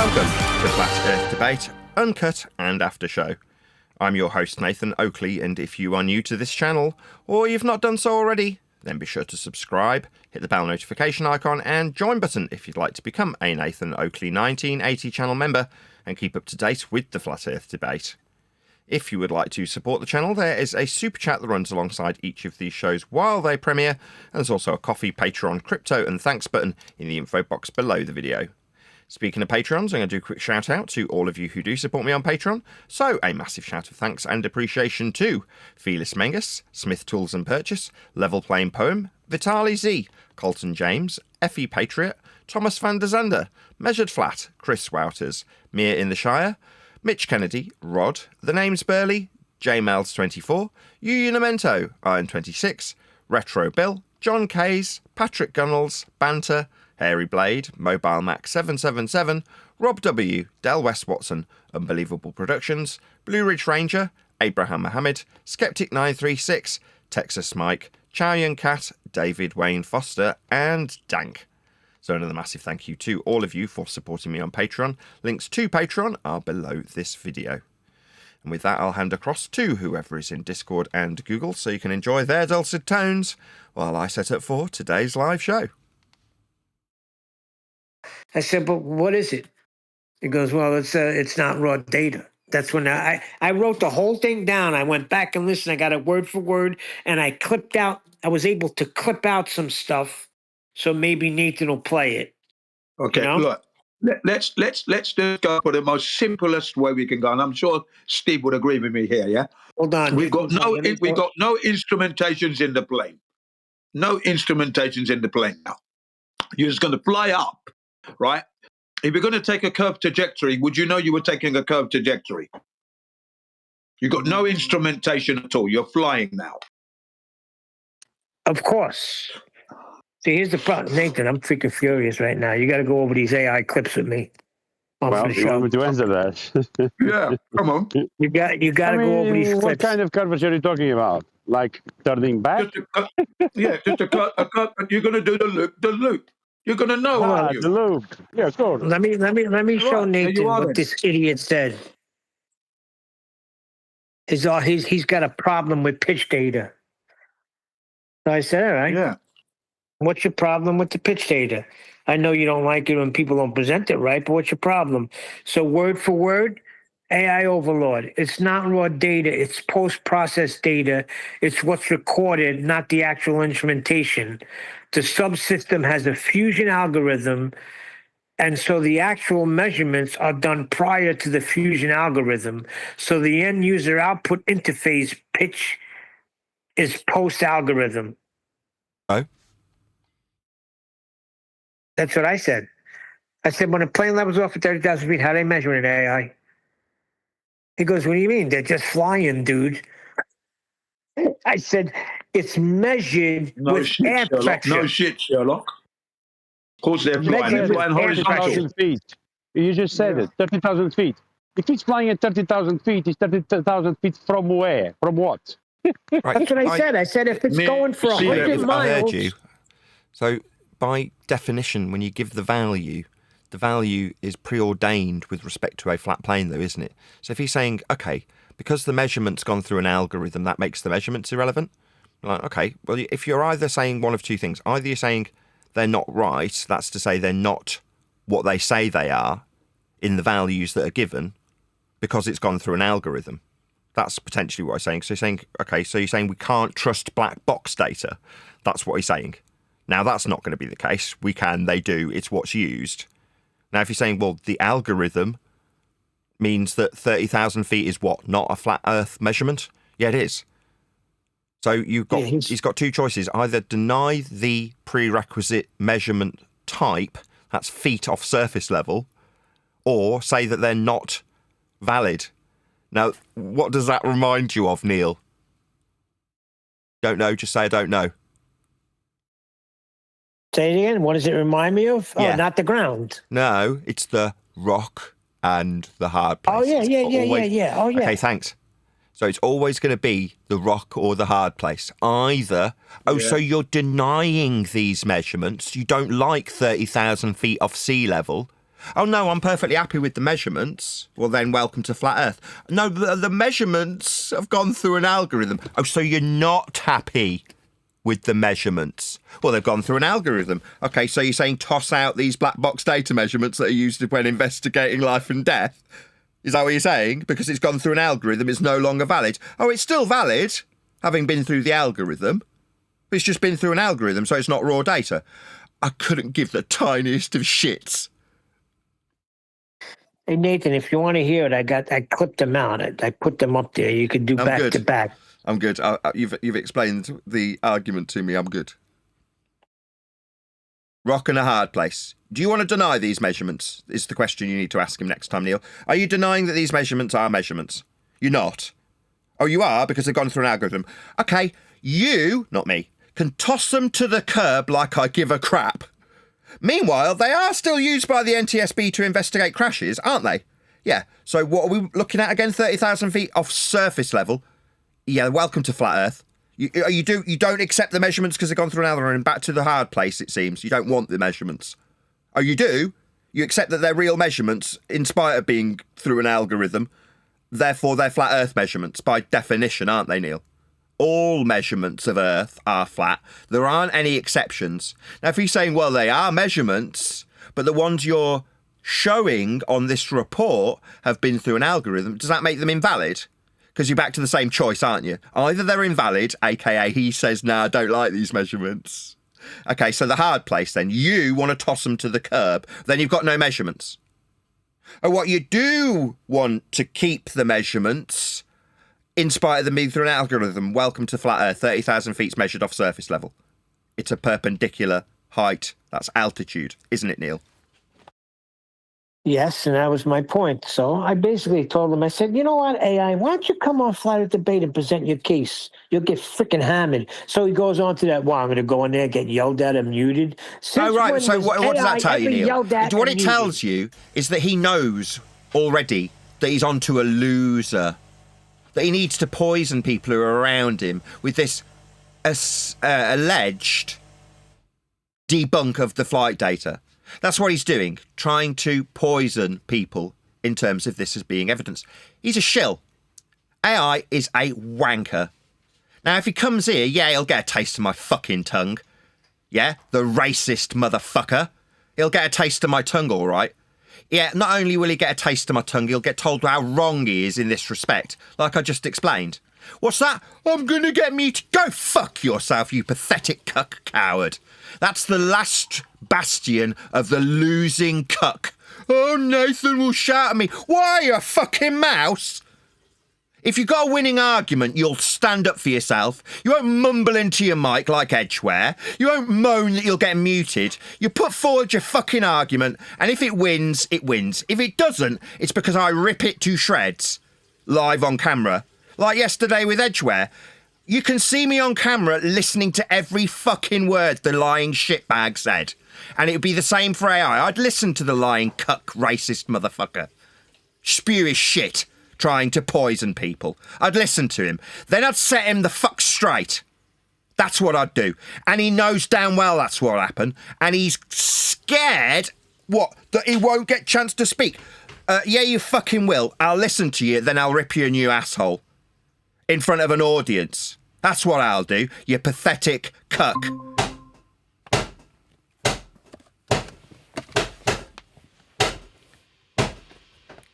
Welcome to Flat Earth Debate, Uncut and After Show. I'm your host Nathan Oakley, and if you are new to this channel, or you've not done so already, then be sure to subscribe, hit the bell notification icon and join button if you'd like to become a Nathan Oakley 1980 channel member and keep up to date with the Flat Earth Debate. If you would like to support the channel, there is a super chat that runs alongside each of these shows while they premiere, and there's also a coffee, Patreon, crypto and thanks button in the info box below the video. Speaking of Patrons, I'm going to do a quick shout out to all of you who do support me on Patreon. So a massive shout of thanks and appreciation to Felis Mengus, Smith Tools and Purchase, Level Playing Poem, Vitali Z, Colton James, Effie Patriot, Thomas van der Zander, Measured Flat, Chris Wouters, Mia in the Shire, Mitch Kennedy, Rod, The Name's Burley, JMels24, Unamento, Iron26, Retro Bill, John Kays, Patrick Gunnels, Banter, Hairy Blade, Mobile Mac 777, Rob W, Del West Watson, Unbelievable Productions, Blue Ridge Ranger, Abraham Mohammed, Skeptic 936, Texas Mike, Chow Yun Cat, David Wayne Foster, and Dank. So another massive thank you to all of you for supporting me on Patreon. Links to Patreon are below this video. And with that, I'll hand across to whoever is in Discord and Google so you can enjoy their dulcet tones while I set up for today's live show. I said, but what is it? He goes, well, it's not raw data. That's when I wrote the whole thing down. I went back and listened. I got it word for word, and I was able to clip out some stuff, so maybe Nathan will play it. Okay, you know? Look, let's just go for the most simplest way we can go, and I'm sure Steve would agree with me here. Yeah, hold on. We've got no instrumentations in the plane. No instrumentations in the plane now. You're just going to fly up. Right? If you're going to take a curved trajectory, would you know you were taking a curved trajectory? You've got no instrumentation at all. You're flying now. Of course. See, here's the problem. Nathan, I'm freaking furious right now. You got to go over these AI clips with me. Well, you want me to answer that? Yeah, come on. You got to go over these clips. What kind of curves are you talking about? Like turning back? Just a cut. You're going to do the loop. You're going to know, aren't you? The loop. Yeah, of course. Let me show Nathan what this idiot said. He's got a problem with pitch data. So I said, all right. Yeah. What's your problem with the pitch data? I know you don't like it when people don't present it right, but what's your problem? So word for word, AI overload. It's not raw data. It's post-processed data. It's what's recorded, not the actual instrumentation. The subsystem has a fusion algorithm, and so the actual measurements are done prior to the fusion algorithm. So the end user output interface pitch is post-algorithm. Oh. That's what I said. I said, when a plane levels off at 30,000 feet, how do they measure it in AI? He goes, what do you mean? They're just flying, dude. I said, it's measured with air pressure. No shit, Sherlock. Of course they're flying. They're flying horizontal. 30,000 feet. You just said it. 30,000 feet. If he's flying at 30,000 feet, it's 30,000 feet from where? From what? Right. That's what I said. I said, if it's going for 100 miles. I heard you. So by definition, when you give the value is preordained with respect to a flat plane, though, isn't it? So if he's saying, okay, because the measurement's gone through an algorithm, that makes the measurements irrelevant. Like, okay, well, if you're either saying one of two things, either you're saying they're not right, that's to say they're not what they say they are in the values that are given because it's gone through an algorithm. That's potentially what I'm saying. So you're saying, okay, so you're saying we can't trust black box data. That's what he's saying. Now, that's not going to be the case. We can, they do, it's what's used. Now, if you're saying, well, the algorithm means that 30,000 feet is what? Not a flat Earth measurement? Yeah, it is. So he's got two choices. Either deny the prerequisite measurement type, that's feet off surface level, or say that they're not valid. Now, what does that remind you of, Neil? Don't know, just say I don't know. Say it again. What does it remind me of? Yeah. Oh, not the ground. No, it's the rock and the hard place. Oh, yeah. Oh, yeah. Okay, thanks. So it's always going to be the rock or the hard place. Either, so you're denying these measurements. You don't like 30,000 feet off sea level, Oh, no, I'm perfectly happy with the measurements. Well, then welcome to Flat Earth. No, the measurements have gone through an algorithm. Oh, so you're not happy with the measurements? Well, they've gone through an algorithm. Okay, so you're saying toss out these black box data measurements that are used when investigating life and death? Is that what you're saying? Because it's gone through an algorithm, it's no longer valid. Oh, it's still valid, having been through the algorithm. It's just been through an algorithm, so it's not raw data. I couldn't give the tiniest of shits. Hey, Nathan, if you want to hear it, I clipped them out. I put them up there. You could do I'm back good. to back. I'm good. You've explained the argument to me. I'm good. Rock and a hard place. Do you want to deny these measurements? Is the question you need to ask him next time, Neil. Are you denying that these measurements are measurements? You're not. Oh, you are, because they've gone through an algorithm. Okay, you, not me, can toss them to the curb like I give a crap. Meanwhile, they are still used by the NTSB to investigate crashes, aren't they? Yeah, so what are we looking at again? 30,000 feet off surface level? Yeah, welcome to Flat Earth. You don't accept the measurements because they've gone through an algorithm. Back to the hard place, it seems. You don't want the measurements. Oh, you do? You accept that they're real measurements in spite of being through an algorithm. Therefore, they're Flat Earth measurements by definition, aren't they, Neil? All measurements of Earth are flat. There aren't any exceptions. Now, if you're saying, well, they are measurements, but the ones you're showing on this report have been through an algorithm, does that make them invalid? Because you're back to the same choice, aren't you? Either they're invalid, aka he says, nah, I don't like these measurements. Okay, so the hard place then. You want to toss them to the curb, then you've got no measurements. Or what you do want to keep the measurements, in spite of them being through an algorithm. Welcome to Flat Earth, 30,000 feet measured off surface level. It's a perpendicular height. That's altitude, isn't it, Neil? Yes, and that was my point. So I basically told him, I said, you know what, AI, why don't you come on Flat Earth Debate and present your case? You'll get freaking hammered. So he goes on to that, well, I'm going to go in there, get yelled at and muted. Oh, right. So what does that tell you, Neil? What it tells you is that he knows already that he's onto a loser, that he needs to poison people who are around him with this alleged debunk of the flight data. That's what he's doing, trying to poison people in terms of this as being evidence. He's a shill. AI is a wanker. Now, if he comes here, yeah, he'll get a taste of my fucking tongue. Yeah, the racist motherfucker. He'll get a taste of my tongue, all right. Yeah, not only will he get a taste of my tongue, he'll get told how wrong he is in this respect, like I just explained. What's that? I'm going to get me to go fuck yourself, you pathetic cuck coward. That's the last bastion of the losing cuck. Oh, Nathan will shout at me. Why, you fucking mouse? If you've got a winning argument, you'll stand up for yourself. You won't mumble into your mic like Edgeware. You won't moan that you'll get muted. You put forward your fucking argument, and if it wins, it wins. If it doesn't, it's because I rip it to shreds. Live on camera. Like yesterday with Edgeware. You can see me on camera listening to every fucking word the lying shitbag said. And it would be the same for AI. I'd listen to the lying cuck racist motherfucker. Spew his shit, trying to poison people. I'd listen to him. Then I'd set him the fuck straight. That's what I'd do. And he knows damn well that's what'll happen. And he's scared, what, that he won't get chance to speak. Yeah, you fucking will. I'll listen to you, then I'll rip you a new asshole. In front of an audience. That's what I'll do, you pathetic cuck.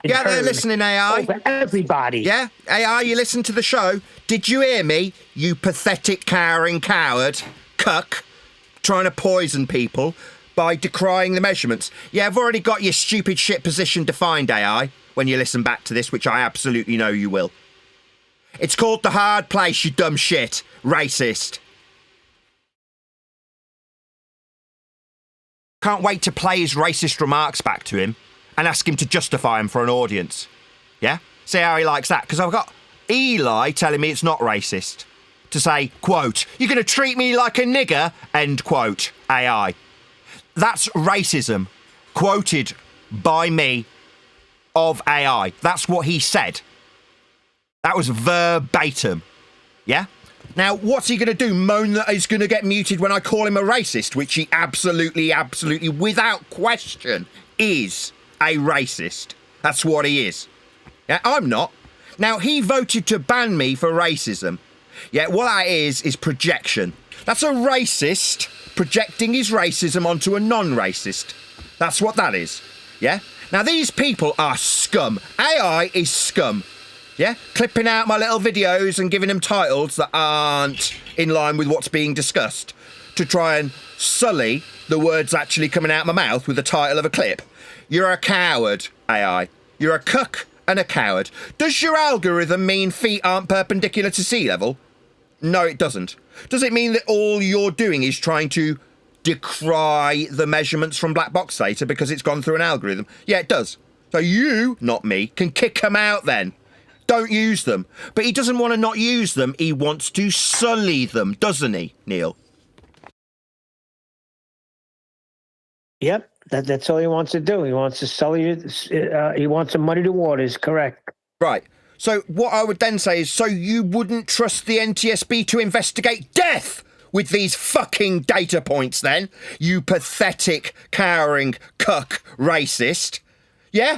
Yeah, they're listening, AI. Over everybody. Yeah, AI, you listen to the show. Did you hear me, you pathetic, cowering coward, cuck, trying to poison people by decrying the measurements? Yeah, I've already got your stupid shit position defined, AI, when you listen back to this, which I absolutely know you will. It's called the hard place, you dumb shit. Racist. Can't wait to play his racist remarks back to him and ask him to justify them for an audience. Yeah? See how he likes that? Because I've got Eli telling me it's not racist. To say, quote, you're going to treat me like a nigger, end quote, AI. That's racism. Quoted by me of AI. That's what he said. That was verbatim. Yeah? Now, what's he going to do? Moan that he's going to get muted when I call him a racist, which he absolutely, without question, is. a racist. That's what he is. Yeah, I'm not. Now, he voted to ban me for racism. Yeah, what that is projection. That's a racist projecting his racism onto a non-racist. That's what that is. Yeah? Now, these people are scum. AI is scum. Yeah? Clipping out my little videos and giving them titles that aren't in line with what's being discussed to try and sully the words actually coming out of my mouth with the title of a clip. You're a coward, AI. You're a cuck and a coward. Does your algorithm mean feet aren't perpendicular to sea level? No, it doesn't. Does it mean that all you're doing is trying to decry the measurements from black box data because it's gone through an algorithm? Yeah, it does. So you, not me, can kick them out then. Don't use them. But he doesn't want to not use them. He wants to sully them, doesn't he, Neil? Yep, that's all he wants to do. He wants to sully it. He wants to muddy the waters, correct. Right. So what I would then say is, so you wouldn't trust the NTSB to investigate death with these fucking data points then? You pathetic, cowering, cuck, racist. Yeah?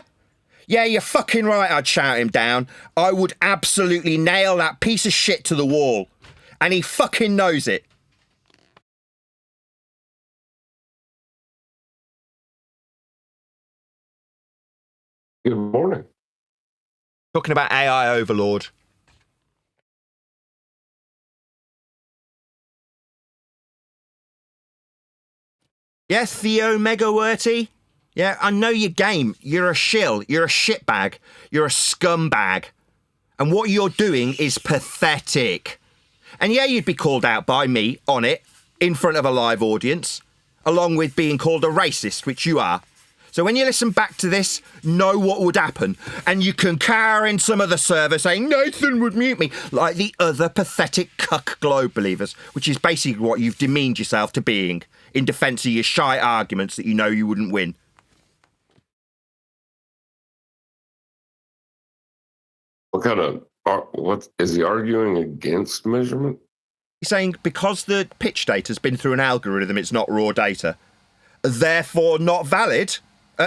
Yeah, you're fucking right, I'd shout him down. I would absolutely nail that piece of shit to the wall. And he fucking knows it. Good morning. Talking about AI overlord. Yeah, Theo Megaworty. Yeah, I know your game. You're a shill. You're a shitbag. You're a scumbag. And what you're doing is pathetic. And yeah, you'd be called out by me on it in front of a live audience, along with being called a racist, which you are. So when you listen back to this, know what would happen. And you can cower in some other server saying, Nathan would mute me, like the other pathetic cuck globe believers, which is basically what you've demeaned yourself to being in defence of your shy arguments that you know you wouldn't win. What is he arguing against measurement? He's saying because the pitch data's been through an algorithm, it's not raw data. Therefore not valid.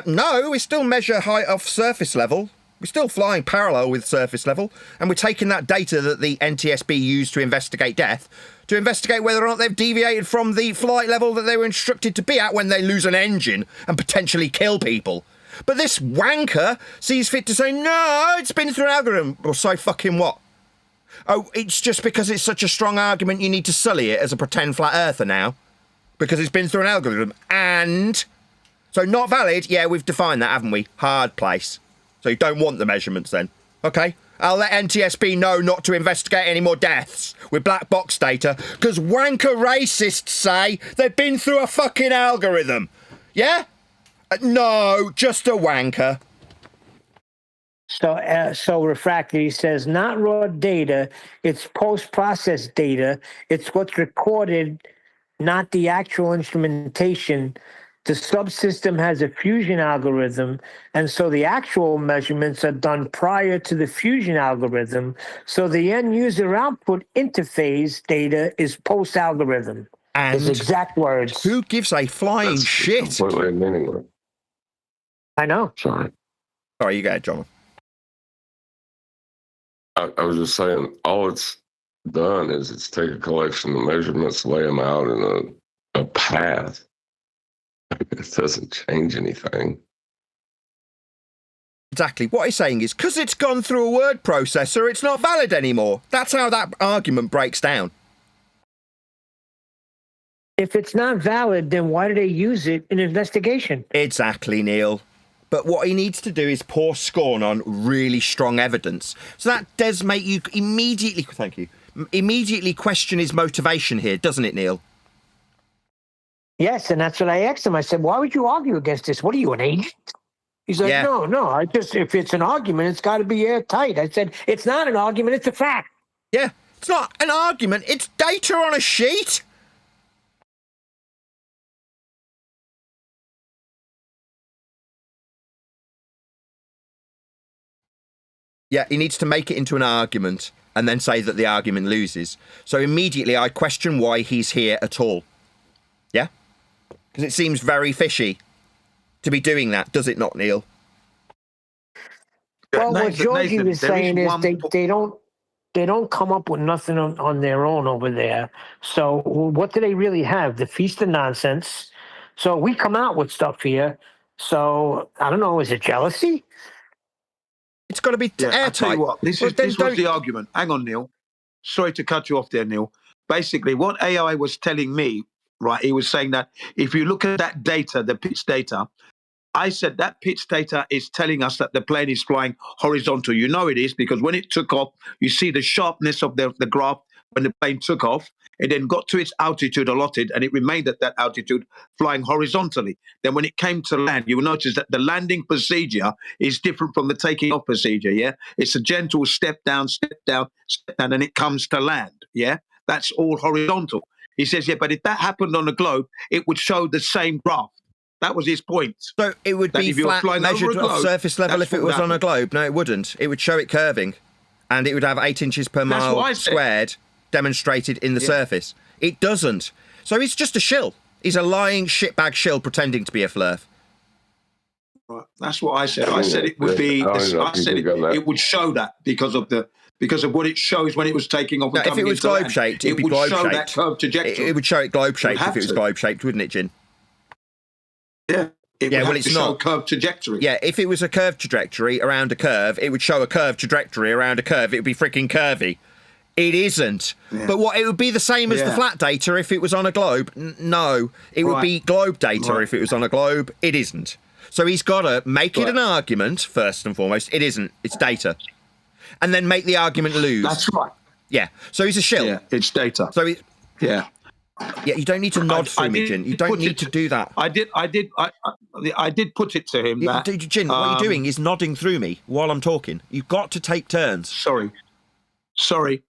No, we still measure height off surface level. We're still flying parallel with surface level. And we're taking that data that the NTSB used to investigate death to investigate whether or not they've deviated from the flight level that they were instructed to be at when they lose an engine and potentially kill people. But this wanker sees fit to say, no, it's been through an algorithm. Well, so fucking what? Oh, it's just because it's such a strong argument you need to sully it as a pretend flat earther now? Because it's been through an algorithm. And so not valid, yeah, we've defined that, haven't we? Hard place. So you don't want the measurements then. Okay, I'll let NTSB know not to investigate any more deaths with black box data, because wanker racists say they've been through a fucking algorithm. Yeah? No, just a wanker. So Refractory says not raw data, it's post-processed data. It's what's recorded, not the actual instrumentation. The subsystem has a fusion algorithm, and so the actual measurements are done prior to the fusion algorithm. So the end user output interface data is post-algorithm. And his exact words. Who gives a flying shit? Completely meaningless. I know. Sorry. Sorry, you go, John. I was just saying, all it's done is it's take a collection of measurements, lay them out in a path. It doesn't change anything. Exactly. What he's saying is, because it's gone through a word processor, it's not valid anymore. That's how that argument breaks down. If it's not valid, then why do they use it in investigation? Exactly, Neil. But what he needs to do is pour scorn on really strong evidence. So that does make you immediately, thank you, immediately question his motivation here, doesn't it, Neil? Yes, and that's what I asked him. I said, why would you argue against this? What are you, an agent? He's like, Yeah. no, if it's an argument, it's got to be airtight. I said, it's not an argument, it's a fact. Yeah, it's not an argument, it's data on a sheet. Yeah, he needs to make it into an argument and then say that the argument loses. So immediately I question why he's here at all. Yeah? Because it seems very fishy to be doing that, does it not, Neil? Well, what Nathan, Georgie was there is saying is one they don't come up with nothing on their own over there. So what do they really have? The feast of nonsense. So we come out with stuff here. So I don't know. Is it jealousy? It's got to be Yeah, I tell airtight. you what, this Well, then was don't- the argument. Hang on, Neil. Sorry to cut you off there, Neil. Basically, what AI was telling me, right? He was saying that if you look at that data, the pitch data, I said that pitch data is telling us that the plane is flying horizontal. You know it is because when it took off, you see the sharpness of the graph when the plane took off. It then got to its altitude allotted and it remained at that altitude flying horizontally. Then when it came to land, you will notice that the landing procedure is different from the taking off procedure, yeah? It's a gentle step down, and it comes to land, yeah? That's all horizontal. He says, yeah, but if that happened on a globe, it would show the same graph. That was his point. So it would That be if you're flat, flying over measured a off globe, surface level that's if it what was would on a happen. globe. No, it wouldn't. It would show it curving, and it would have 8 inches per That's what I mile said. squared demonstrated in the Yeah. surface. It doesn't. So he's just a shill. He's a lying shitbag shill pretending to be a flurf. Right. That's what I said. I said it would be. I said it would show that because of what it shows when it was taking off. Now, And if it coming was into land. globe shaped, it'd be would globe show shaped. that curved trajectory. It would show it globe shaped if have it was to. globe shaped, wouldn't it, Jin? Yeah. It Yeah, would well, have it's to show not. a curved trajectory. Yeah, if it was a curved trajectory around a curve, it would show a curved trajectory around a curve. It would be freaking curvy. It isn't. Yeah. But what it would be the same as the Yeah. flat data if it was on a globe. No, it would Right. be globe data Right. if it was on a globe. It isn't. So he's got to make it Right. an argument first and foremost. It isn't. It's data, and then make the argument lose. That's right. Yeah. So he's a shill. Yeah, it's data. So he, Yeah. yeah, you don't need to nod through me, Jin. You don't need to do that. I did put it to him that. Jin, what you're doing is nodding through me while I'm talking. You've got to take turns. Sorry.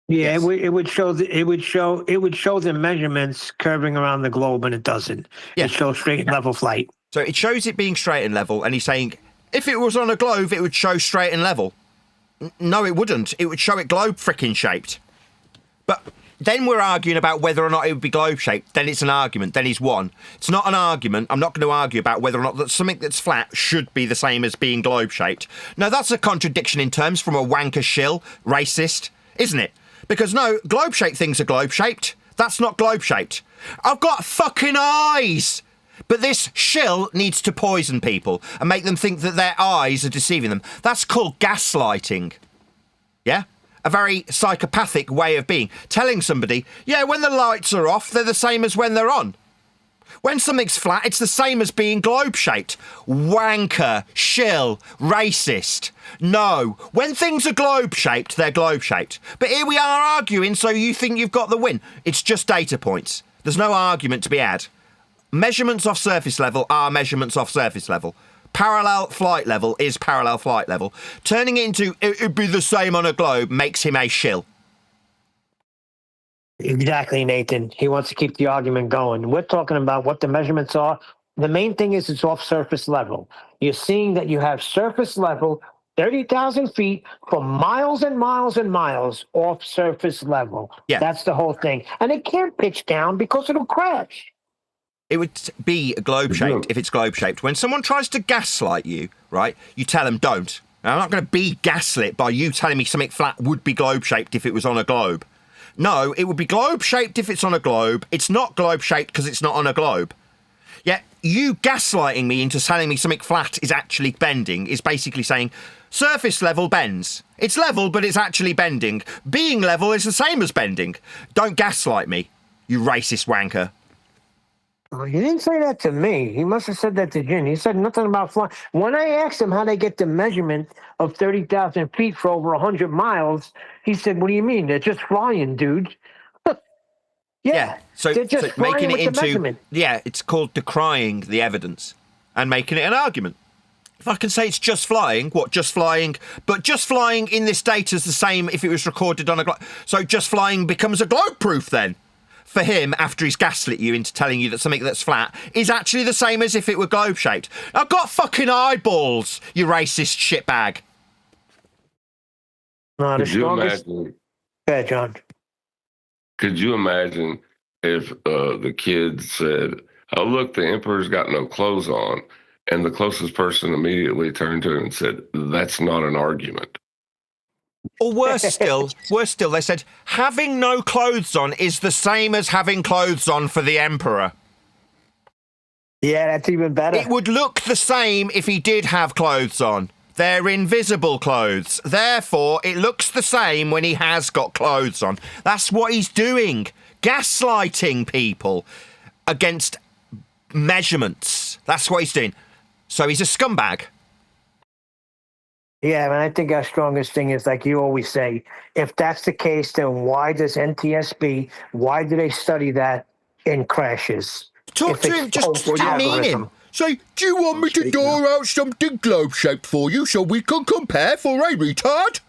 Yeah, Yes. it would show the measurements curving around the globe, and it doesn't. Yeah. It shows straight and level flight. So it shows it being straight and level, and he's saying if it was on a globe, it would show straight and level. No, it wouldn't. It would show it globe frickin' shaped. But then we're arguing about whether or not it would be globe shaped. Then it's an argument. Then he's won. It's not an argument. I'm not going to argue about whether or not that something that's flat should be the same as being globe shaped. No, that's a contradiction in terms from a wanker shill, racist, isn't it? Because no, globe shaped things are globe shaped. That's not globe shaped. I've got fucking eyes. But this shill needs to poison people and make them think that their eyes are deceiving them. That's called gaslighting. Yeah? A very psychopathic way of being. Telling somebody, yeah, when the lights are off, they're the same as when they're on. When something's flat, it's the same as being globe-shaped. Wanker, shill, racist. No. When things are globe-shaped, they're globe-shaped. But here we are arguing, so you think you've got the win. It's just data points. There's no argument to be had. Measurements off surface level are measurements off surface level. Parallel flight level is parallel flight level. Turning it into it'd be the same on a globe makes him a shill. Exactly, Nathan. He wants to keep the argument going. We're talking about what the measurements are. The main thing is it's off surface level. You're seeing that you have surface level, 30,000 feet for miles and miles and miles off surface level. Yeah. That's the whole thing. And it can't pitch down because it'll crash. It would be globe-shaped if it's globe-shaped. When someone tries to gaslight you, right, you tell them don't. Now, I'm not going to be gaslit by you telling me something flat would be globe-shaped if it was on a globe. No, it would be globe-shaped if it's on a globe. It's not globe-shaped because it's not on a globe. Yet you gaslighting me into telling me something flat is actually bending is basically saying surface level bends. It's level, but it's actually bending. Being level is the same as bending. Don't gaslight me, you racist wanker. He didn't say that to me. He must have said that to Jin. He said nothing about flying. When I asked him how they get the measurement of 30,000 feet for over 100 miles, he said, what do you mean? They're just flying, dude. Yeah. So, they're just flying making with it the into measurement. yeah, it's called decrying the evidence and making it an argument. If I can say it's just flying, what just flying? But just flying in this data is the same if it was recorded on a globe. So just flying becomes a globe proof then. For him, after he's gaslit you into telling you that something that's flat is actually the same as if it were globe-shaped. I've got fucking eyeballs, you racist shitbag. No, the Could you strongest. imagine? Yeah, John. Could you imagine if the kid said, "Oh, look, the emperor's got no clothes on," And the closest person immediately turned to him and said, "That's not an argument." Or worse still, they said, having no clothes on is the same as having clothes on for the emperor. Yeah, that's even better. It would look the same if he did have clothes on. They're invisible clothes. Therefore, it looks the same when he has got clothes on. That's what he's doing. Gaslighting people against measurements. That's what he's doing. So he's a scumbag. Yeah, and I think our strongest thing is, like you always say, if that's the case, then why does NTSB, why do they study that in crashes? Talk If to it's him, just post demean him. algorithm. Say, do you want me to draw out something globe-shaped for you so we can compare for a retard?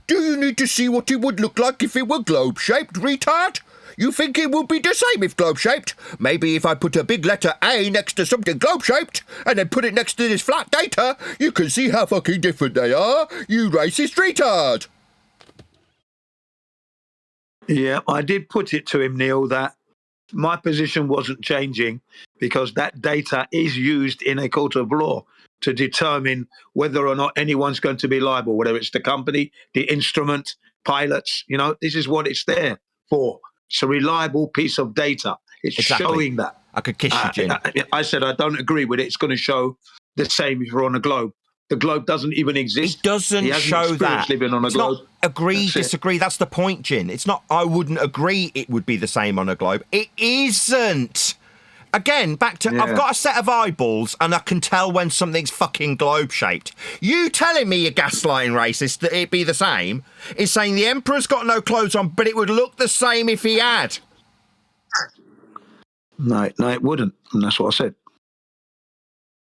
Do you need to see what it would look like if it were globe-shaped, retard? You think it would be the same if globe-shaped? Maybe if I put a big letter A next to something globe-shaped and then put it next to this flat data, you can see how fucking different they are, you racist retard. Yeah, I did put it to him, Neil, that my position wasn't changing because that data is used in a court of law to determine whether or not anyone's going to be liable, whether it's the company, the instrument, pilots. You know, this is what it's there for. It's a reliable piece of data. It's showing that. I could kiss you, Jin. I said I don't agree with it. It's going to show the same if you're on a globe. The globe doesn't even exist. It doesn't show that. Living on a it's globe. Not agree, disagree. That's the point, Jin. It's not, I wouldn't agree it would be the same on a globe. It isn't. Again, back to, I've got a set of eyeballs and I can tell when something's fucking globe-shaped. You telling me, you gaslighting racist, that it'd be the same is saying the emperor's got no clothes on, but it would look the same if he had. No, it wouldn't. And that's what I said.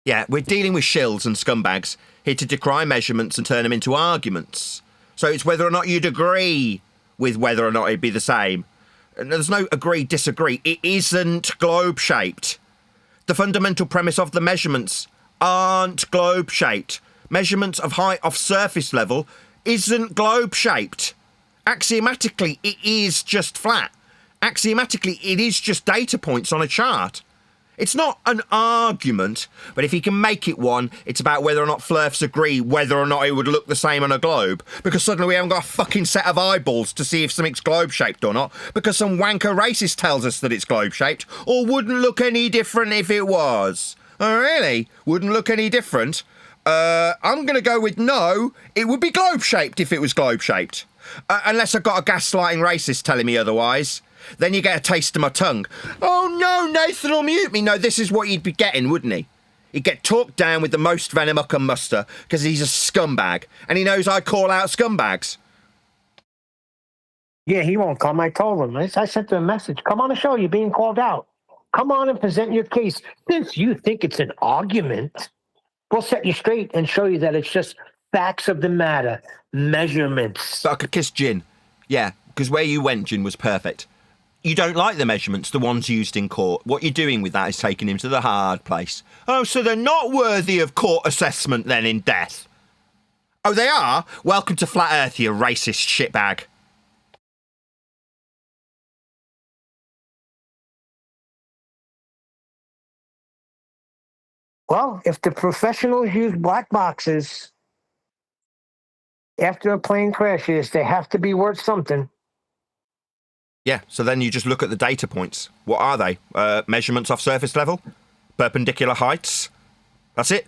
Yeah, we're dealing with shills and scumbags here to decry measurements and turn them into arguments. So it's whether or not you'd agree with whether or not it'd be the same. And there's no agree, disagree. It isn't globe-shaped. The fundamental premise of the measurements aren't globe-shaped. Measurements of height off surface level isn't globe-shaped. Axiomatically, it is just flat. Axiomatically, it is just data points on a chart. It's not an argument, but if he can make it one, it's about whether or not flirfs agree whether or not it would look the same on a globe. Because suddenly we haven't got a fucking set of eyeballs to see if something's globe-shaped or not, because some wanker racist tells us that it's globe-shaped, or wouldn't look any different if it was. Oh, really? Wouldn't look any different? I'm going to go with no, it would be globe-shaped if it was globe-shaped. Unless I've got a gaslighting racist telling me otherwise. Then you get a taste of my tongue. Oh no, Nathan will mute me. No, this is what you'd be getting, wouldn't he? He'd get talked down with the most venom I can muster because he's a scumbag. And he knows I call out scumbags. Yeah, he won't come. I told him. I sent him a message. Come on the show. You're being called out. Come on and present your case. Since you think it's an argument, we'll set you straight and show you that it's just facts of the matter, measurements. But I could kiss Jin. Yeah, because where you went, Jin, was perfect. You don't like the measurements, the ones used in court. What you're doing with that is taking him to the hard place. Oh, so they're not worthy of court assessment then in death? Oh, they are? Welcome to Flat Earth, you racist shitbag. Well, if the professionals use black boxes after a plane crashes, they have to be worth something. Yeah, so then you just look at the data points. What are they? Measurements off surface level? Perpendicular heights? That's it?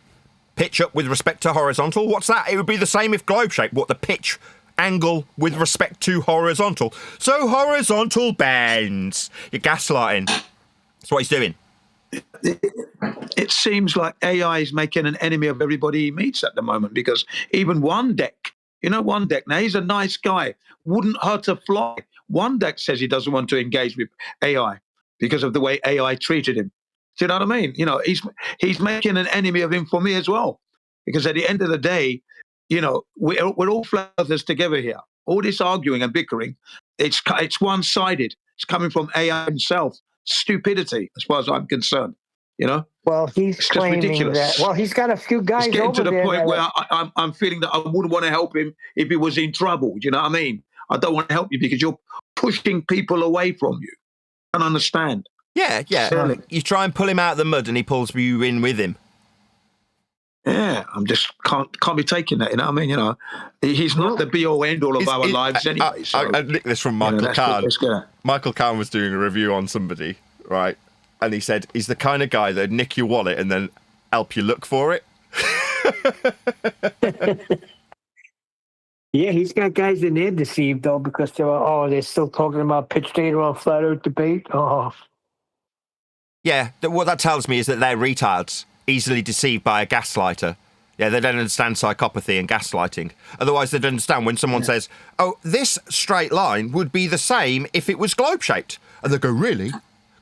Pitch up with respect to horizontal? What's that? It would be the same if globe shape. What, the pitch angle with respect to horizontal? So horizontal bends. You're gaslighting. That's what he's doing. It seems like AI is making an enemy of everybody he meets at the moment because even One-Deck, now he's a nice guy, wouldn't hurt a fly. One-Deck says he doesn't want to engage with AI because of the way AI treated him. Do you know what I mean? He's making an enemy of him for me as well. Because at the end of the day, we're all brothers together here. All this arguing and bickering, it's one-sided. It's coming from AI himself. Stupidity, as far as I'm concerned. Well, he's it's claiming just ridiculous. that. Well, he's got a few guys it's getting over to the there point where I'm feeling that I wouldn't want to help him if he was in trouble. You know what I mean? I don't want to help you because you're pushing people away from you. I don't understand. Yeah. You try and pull him out of the mud and he pulls you in with him. Yeah, I'm just can't be taking that. You know what I mean? You know, he's not the be all end all of our lives anyway. So I nicked this from Michael Kahn. Good. Michael Kahn was doing a review on somebody, right? And he said he's the kind of guy that'd nick your wallet and then help you look for it. Yeah, he's got guys in there deceived though because they're still talking about pitch data on flat Earth debate. Oh, yeah. What that tells me is that they're retards, easily deceived by a gaslighter. Yeah, they don't understand psychopathy and gaslighting. Otherwise, they'd understand when someone says, "Oh, this straight line would be the same if it was globe shaped," and they go, "Really?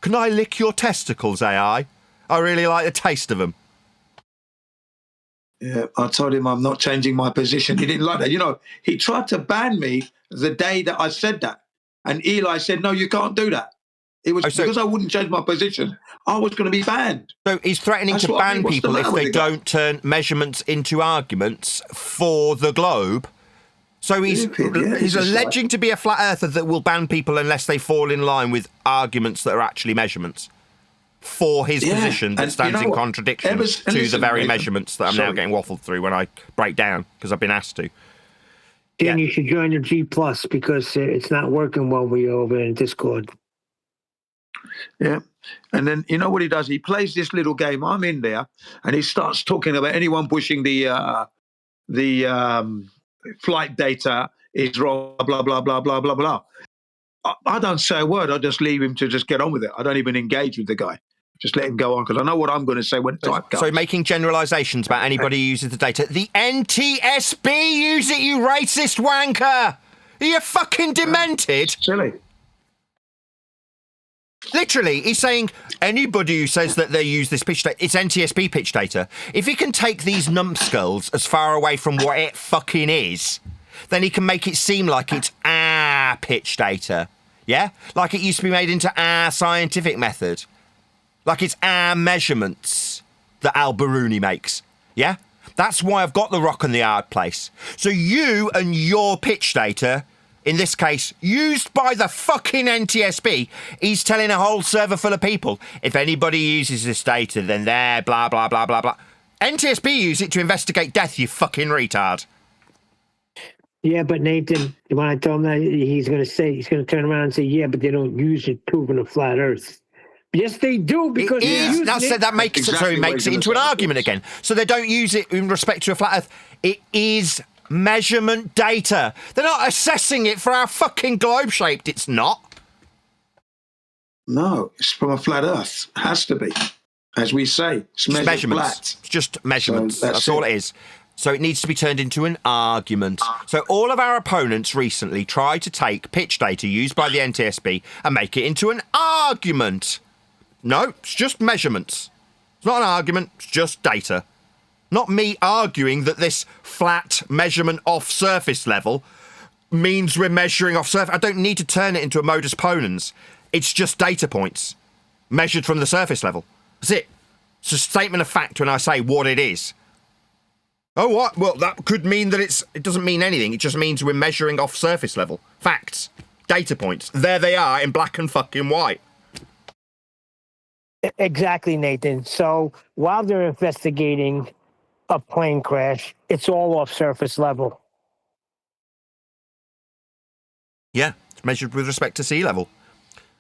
Can I lick your testicles, AI? I really like the taste of them." Yeah, I told him I'm not changing my position. He didn't like that. You know, he tried to ban me the day that I said that. And Eli said, no, you can't do that. It was because I wouldn't change my position, I was going to be banned. So he's threatening to ban people if they don't turn measurements into arguments for the globe. So he's alleging to be a flat earther that will ban people unless they fall in line with arguments that are actually measurements for his position that stands in contradiction to the very measurements that I'm now getting waffled through when I break down because I've been asked to. Then you should join the G Plus because it's not working well with you over in Discord. Yeah. And then you know what he does? He plays this little game. I'm in there and he starts talking about anyone pushing the flight data is wrong, blah, blah, blah, blah, blah, blah. I don't say a word. I just leave him to just get on with it. I don't even engage with the guy. Just let him go on because I know what I'm going to say when the time comes. So making generalisations about anybody who uses the data. The NTSB use it, you racist wanker! Are you fucking demented? Silly. Literally, he's saying anybody who says that they use this pitch data, it's NTSB pitch data. If he can take these numbskulls as far away from what it fucking is, then he can make it seem like it's our pitch data. Yeah? Like it used to be made into our scientific method. Like it's our measurements that Al-Biruni makes. Yeah? That's why I've got the rock and the hard place. So you and your pitch data, in this case, used by the fucking NTSB, he's telling a whole server full of people, if anybody uses this data, then they're blah, blah, blah, blah, blah. NTSB use it to investigate death, you fucking retard. Yeah, but Nathan, when I told him that, he's going to turn around and say, yeah, but they don't use it proving a flat Earth. Yes, they do because that makes it so he makes it into an argument again. So they don't use it in respect to a flat Earth. It is measurement data. They're not assessing it for our fucking globe shaped. It's not. No, it's from a flat Earth. It has to be, as we say. It's measurements. Flat. It's just measurements. So that's all it is. So it needs to be turned into an argument. So all of our opponents recently tried to take pitch data used by the NTSB and make it into an argument. No, it's just measurements. It's not an argument, it's just data. Not me arguing that this flat measurement off surface level means we're measuring off surface. I don't need to turn it into a modus ponens. It's just data points measured from the surface level. That's it. It's a statement of fact when I say what it is. Oh, what? Well, that could mean that it doesn't mean anything. It just means we're measuring off surface level. Facts. Data points. There they are in black and fucking white. Exactly, Nathan. So while they're investigating a plane crash, it's all off surface level. Yeah, it's measured with respect to sea level.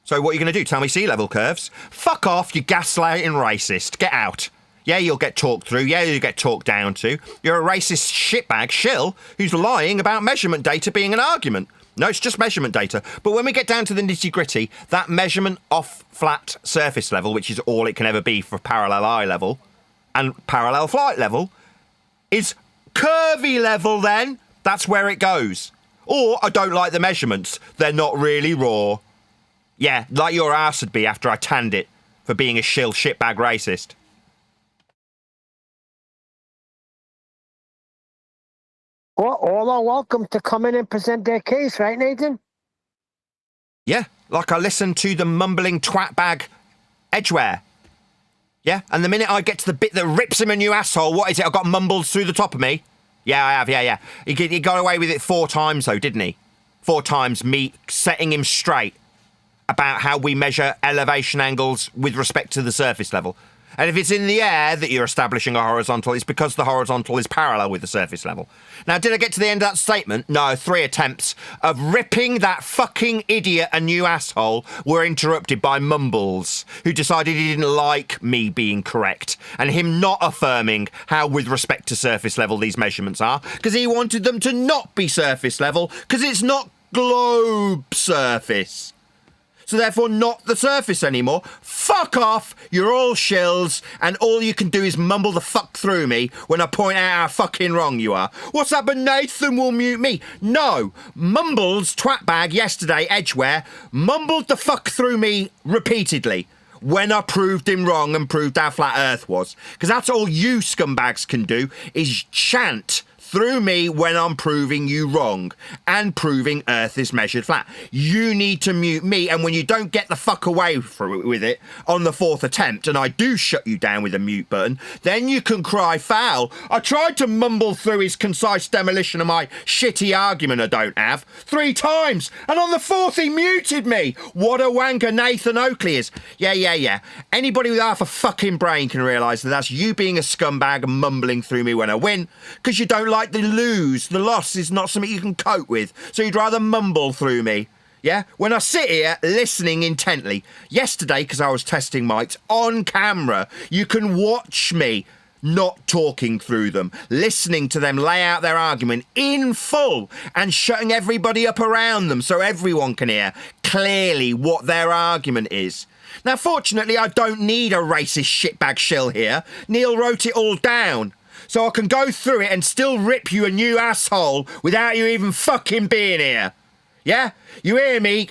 So what are you going to do? Tell me sea level curves? Fuck off, you gaslighting racist. Get out. Yeah, you'll get talked through. Yeah, you'll get talked down to. You're a racist shitbag shill who's lying about measurement data being an argument. No, it's just measurement data. But when we get down to the nitty-gritty, that measurement off flat surface level, which is all it can ever be for parallel eye level, and parallel flight level, is curvy level then. That's where it goes. Or I don't like the measurements. They're not really raw. Yeah, like your ass would be after I tanned it for being a shill shitbag racist. Well, all are welcome to come in and present their case, right, Nathan? Yeah, like I listen to the mumbling twatbag Edgeware. Yeah, and the minute I get to the bit that rips him a new asshole, what is it? I've got mumbles through the top of me. Yeah, I have, yeah. He got away with it 4 times, though, didn't he? 4 times, me setting him straight about how we measure elevation angles with respect to the surface level. And if it's in the air that you're establishing a horizontal, it's because the horizontal is parallel with the surface level. Now, did I get to the end of that statement? No, 3 attempts of ripping that fucking idiot a new asshole were interrupted by Mumbles, who decided he didn't like me being correct and him not affirming how, with respect to surface level, these measurements are, because he wanted them to not be surface level, because it's not globe surface. So therefore not the surface anymore. Fuck off, you're all shills, and all you can do is mumble the fuck through me when I point out how fucking wrong you are. What's that, but Nathan will mute me? No, Mumbles, twatbag, yesterday, Edgeware, mumbled the fuck through me repeatedly when I proved him wrong and proved how flat Earth was. Because that's all you scumbags can do, is chant through me when I'm proving you wrong and proving Earth is measured flat. You need to mute me, and when you don't get the fuck away with it on the 4th attempt, and I do shut you down with a mute button, then you can cry foul. I tried to mumble through his concise demolition of my shitty argument I don't have 3 times, and on the 4th he muted me. What a wanker Nathan Oakley is. Yeah. Anybody with half a fucking brain can realise that that's you being a scumbag and mumbling through me when I win, because you don't like the loss is not something you can cope with, so you'd rather mumble through me. Yeah? When I sit here listening intently. Yesterday, because I was testing mics on camera, you can watch me not talking through them, listening to them lay out their argument in full and shutting everybody up around them so everyone can hear clearly what their argument is. Now, fortunately, I don't need a racist shitbag shill here. Neil wrote it all down, so I can go through it and still rip you a new asshole without you even fucking being here. Yeah? You hear me,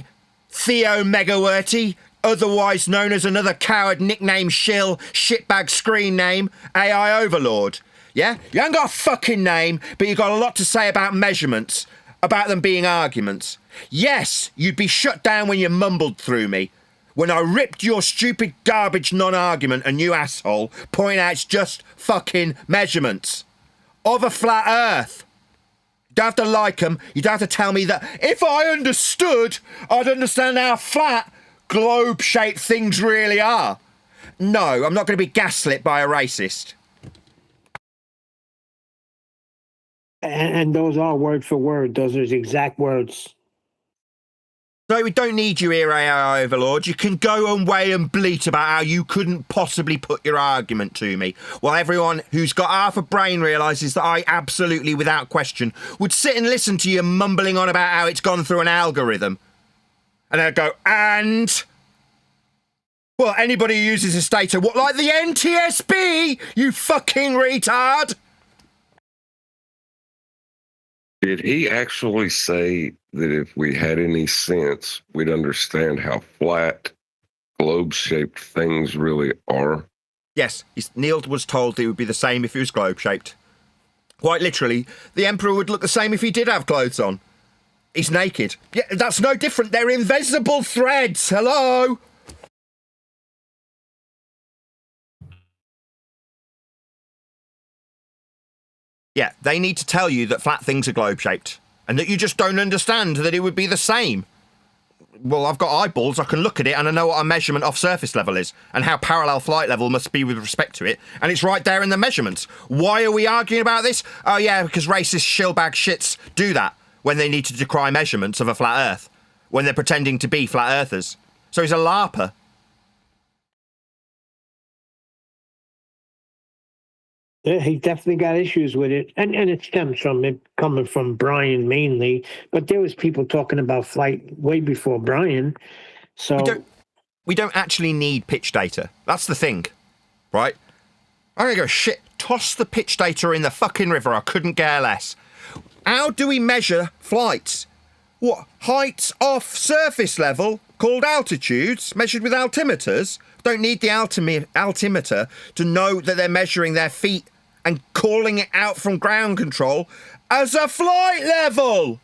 Theo Megawerty, otherwise known as another coward nickname shill, shitbag screen name, AI Overlord. Yeah? You ain't got a fucking name, but you got a lot to say about measurements, about them being arguments. Yes, you'd be shut down when you mumbled through me. When I ripped your stupid garbage non-argument a new asshole, point out it's just fucking measurements of a flat Earth. You don't have to like them. You don't have to tell me that if I understood, I'd understand how flat globe-shaped things really are. No, I'm not going to be gaslit by a racist. And those are word for word. Those are his exact words. No, we don't need you here, AI Overlord. You can go and weigh and bleat about how you couldn't possibly put your argument to me, while everyone who's got half a brain realises that I absolutely, without question, would sit and listen to you mumbling on about how it's gone through an algorithm. And I'd go, and? Well, anybody who uses this data, what, like the NTSB, you fucking retard? Did he actually say that if we had any sense, we'd understand how flat, globe-shaped things really are? Yes, Neil was told it would be the same if it was globe-shaped. Quite literally, the Emperor would look the same if he did have clothes on. He's naked. Yeah, that's no different. They're invisible threads. Hello? Yeah, they need to tell you that flat things are globe-shaped and that you just don't understand that it would be the same. Well, I've got eyeballs, I can look at it and I know what a measurement off surface level is and how parallel flight level must be with respect to it, and it's right there in the measurements. Why are we arguing about this? Oh yeah, because racist shillbag shits do that when they need to decry measurements of a flat Earth, when they're pretending to be flat earthers. So he's a LARPer. Yeah, he definitely got issues with it, and it stems from it coming from Brian mainly. But there was people talking about flight way before Brian. So we don't actually need pitch data. That's the thing, right? I'm gonna go shit. Toss the pitch data in the fucking river. I couldn't care less. How do we measure flights? What, heights off surface level called altitudes, measured with altimeters? Don't need the altimeter to know that they're measuring their feet and calling it out from ground control as a flight level.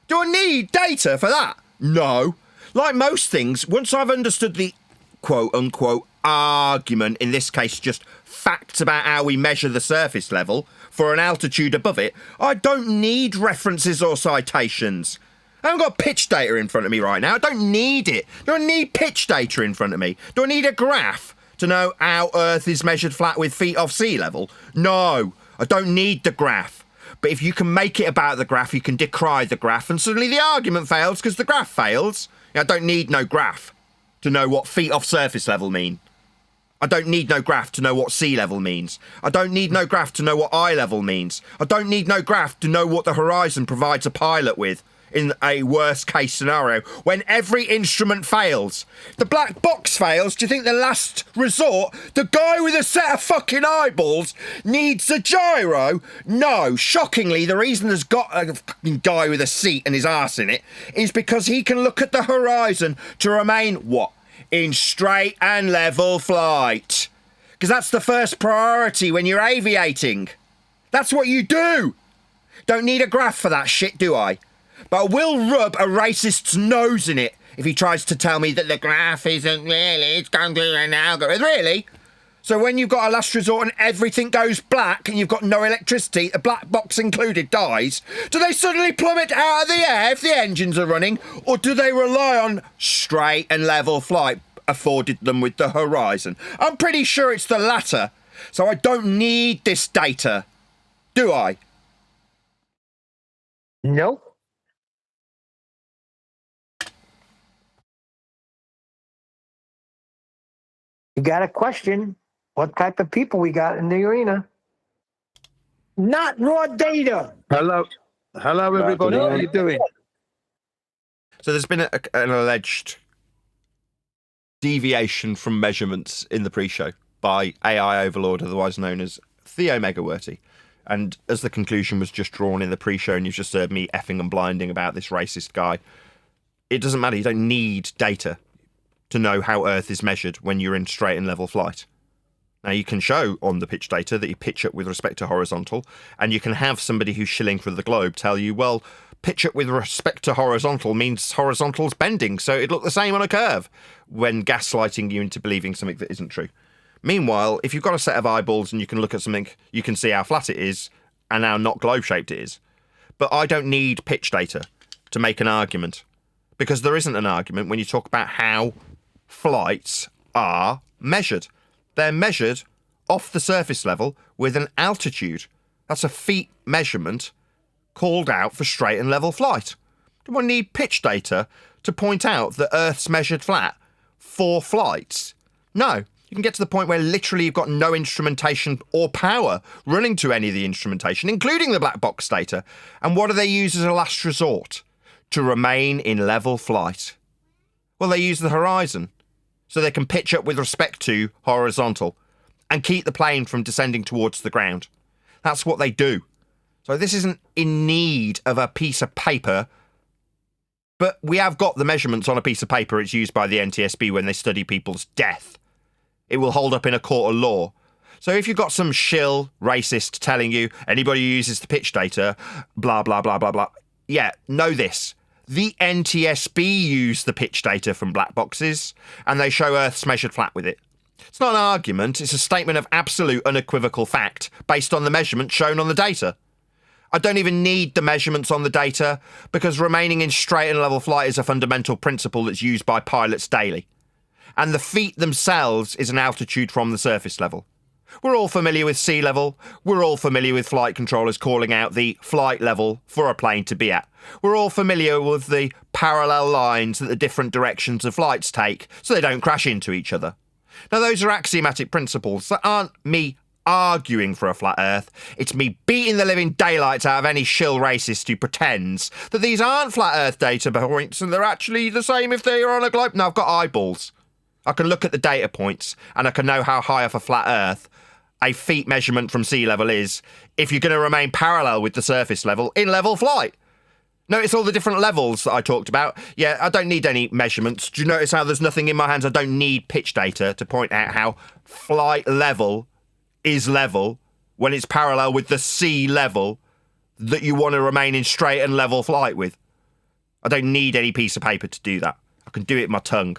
Do I need data for that? No. Like most things, once I've understood the quote-unquote argument, in this case just facts about how we measure the surface level for an altitude above it, I don't need references or citations. I haven't got pitch data in front of me right now. I don't need it. Do I need pitch data in front of me? Do I need a graph to know how Earth is measured flat with feet off sea level? No, I don't need the graph. But if you can make it about the graph, you can decry the graph, and suddenly the argument fails because the graph fails. I don't need no graph to know what feet off surface level mean. I don't need no graph to know what sea level means. I don't need no graph to know what eye level means. I don't need no graph to know what the horizon provides a pilot with in a worst case scenario when every instrument fails. The black box fails. Do you think the last resort, the guy with a set of fucking eyeballs needs a gyro? No. Shockingly, the reason there's got a fucking guy with a seat and his arse in it is because he can look at the horizon to remain what? In straight and level flight. Because that's the first priority when you're aviating. That's what you do. Don't need a graph for that shit, do I? But I will rub a racist's nose in it if he tries to tell me that the graph isn't really, it's going through an algorithm. Really? So when you've got a last resort and everything goes black and you've got no electricity, a black box included, dies, do they suddenly plummet out of the air if the engines are running? Or do they rely on straight and level flight afforded them with the horizon? I'm pretty sure it's the latter. So I don't need this data. Do I? Nope. You got to question what type of people we got in the arena. Not raw data. Hello, everybody. How you doing? So there's been an alleged deviation from measurements in the pre-show by AI overlord, otherwise known as Theo Megaworthy. And as the conclusion was just drawn in the pre-show, and you've just heard me effing and blinding about this racist guy, it doesn't matter. You don't need data to know how Earth is measured when you're in straight and level flight. Now, you can show on the pitch data that you pitch up with respect to horizontal, and you can have somebody who's shilling for the globe tell you, well, pitch up with respect to horizontal means horizontal's bending, so it'd look the same on a curve, when gaslighting you into believing something that isn't true. Meanwhile, if you've got a set of eyeballs and you can look at something, you can see how flat it is and how not globe-shaped it is. But I don't need pitch data to make an argument, because there isn't an argument when you talk about how flights are measured. They're measured off the surface level with an altitude. That's a feet measurement called out for straight and level flight. Do one need pitch data to point out that Earth's measured flat for flights? No. You can get to the point where literally you've got no instrumentation or power running to any of the instrumentation, including the black box data. And what do they use as a last resort? To remain in level flight. Well, they use the horizon, so they can pitch up with respect to horizontal and keep the plane from descending towards the ground. That's what they do. So this isn't in need of a piece of paper, but we have got the measurements on a piece of paper. It's used by the NTSB when they study people's death. It will hold up in a court of law. So if you've got some shill racist telling you anybody who uses the pitch data, blah, blah, blah, blah, blah, yeah, know this. The NTSB use the pitch data from black boxes, and they show Earth's measured flat with it. It's not an argument, it's a statement of absolute unequivocal fact based on the measurements shown on the data. I don't even need the measurements on the data because remaining in straight and level flight is a fundamental principle that's used by pilots daily. And the feet themselves is an altitude from the surface level. We're all familiar with sea level. We're all familiar with flight controllers calling out the flight level for a plane to be at. We're all familiar with the parallel lines that the different directions of flights take so they don't crash into each other. Now, those are axiomatic principles that aren't me arguing for a flat Earth. It's me beating the living daylights out of any shill racist who pretends that these aren't flat Earth data points and they're actually the same if they're on a globe. No, I've got eyeballs. I can look at the data points and I can know how high off a flat Earth a feet measurement from sea level is if you're going to remain parallel with the surface level in level flight. Notice all the different levels that I talked about. Yeah, I don't need any measurements. Do you notice how there's nothing in my hands? I don't need pitch data to point out how flight level is level when it's parallel with the sea level that you want to remain in straight and level flight with. I don't need any piece of paper to do that. I can do it with my tongue.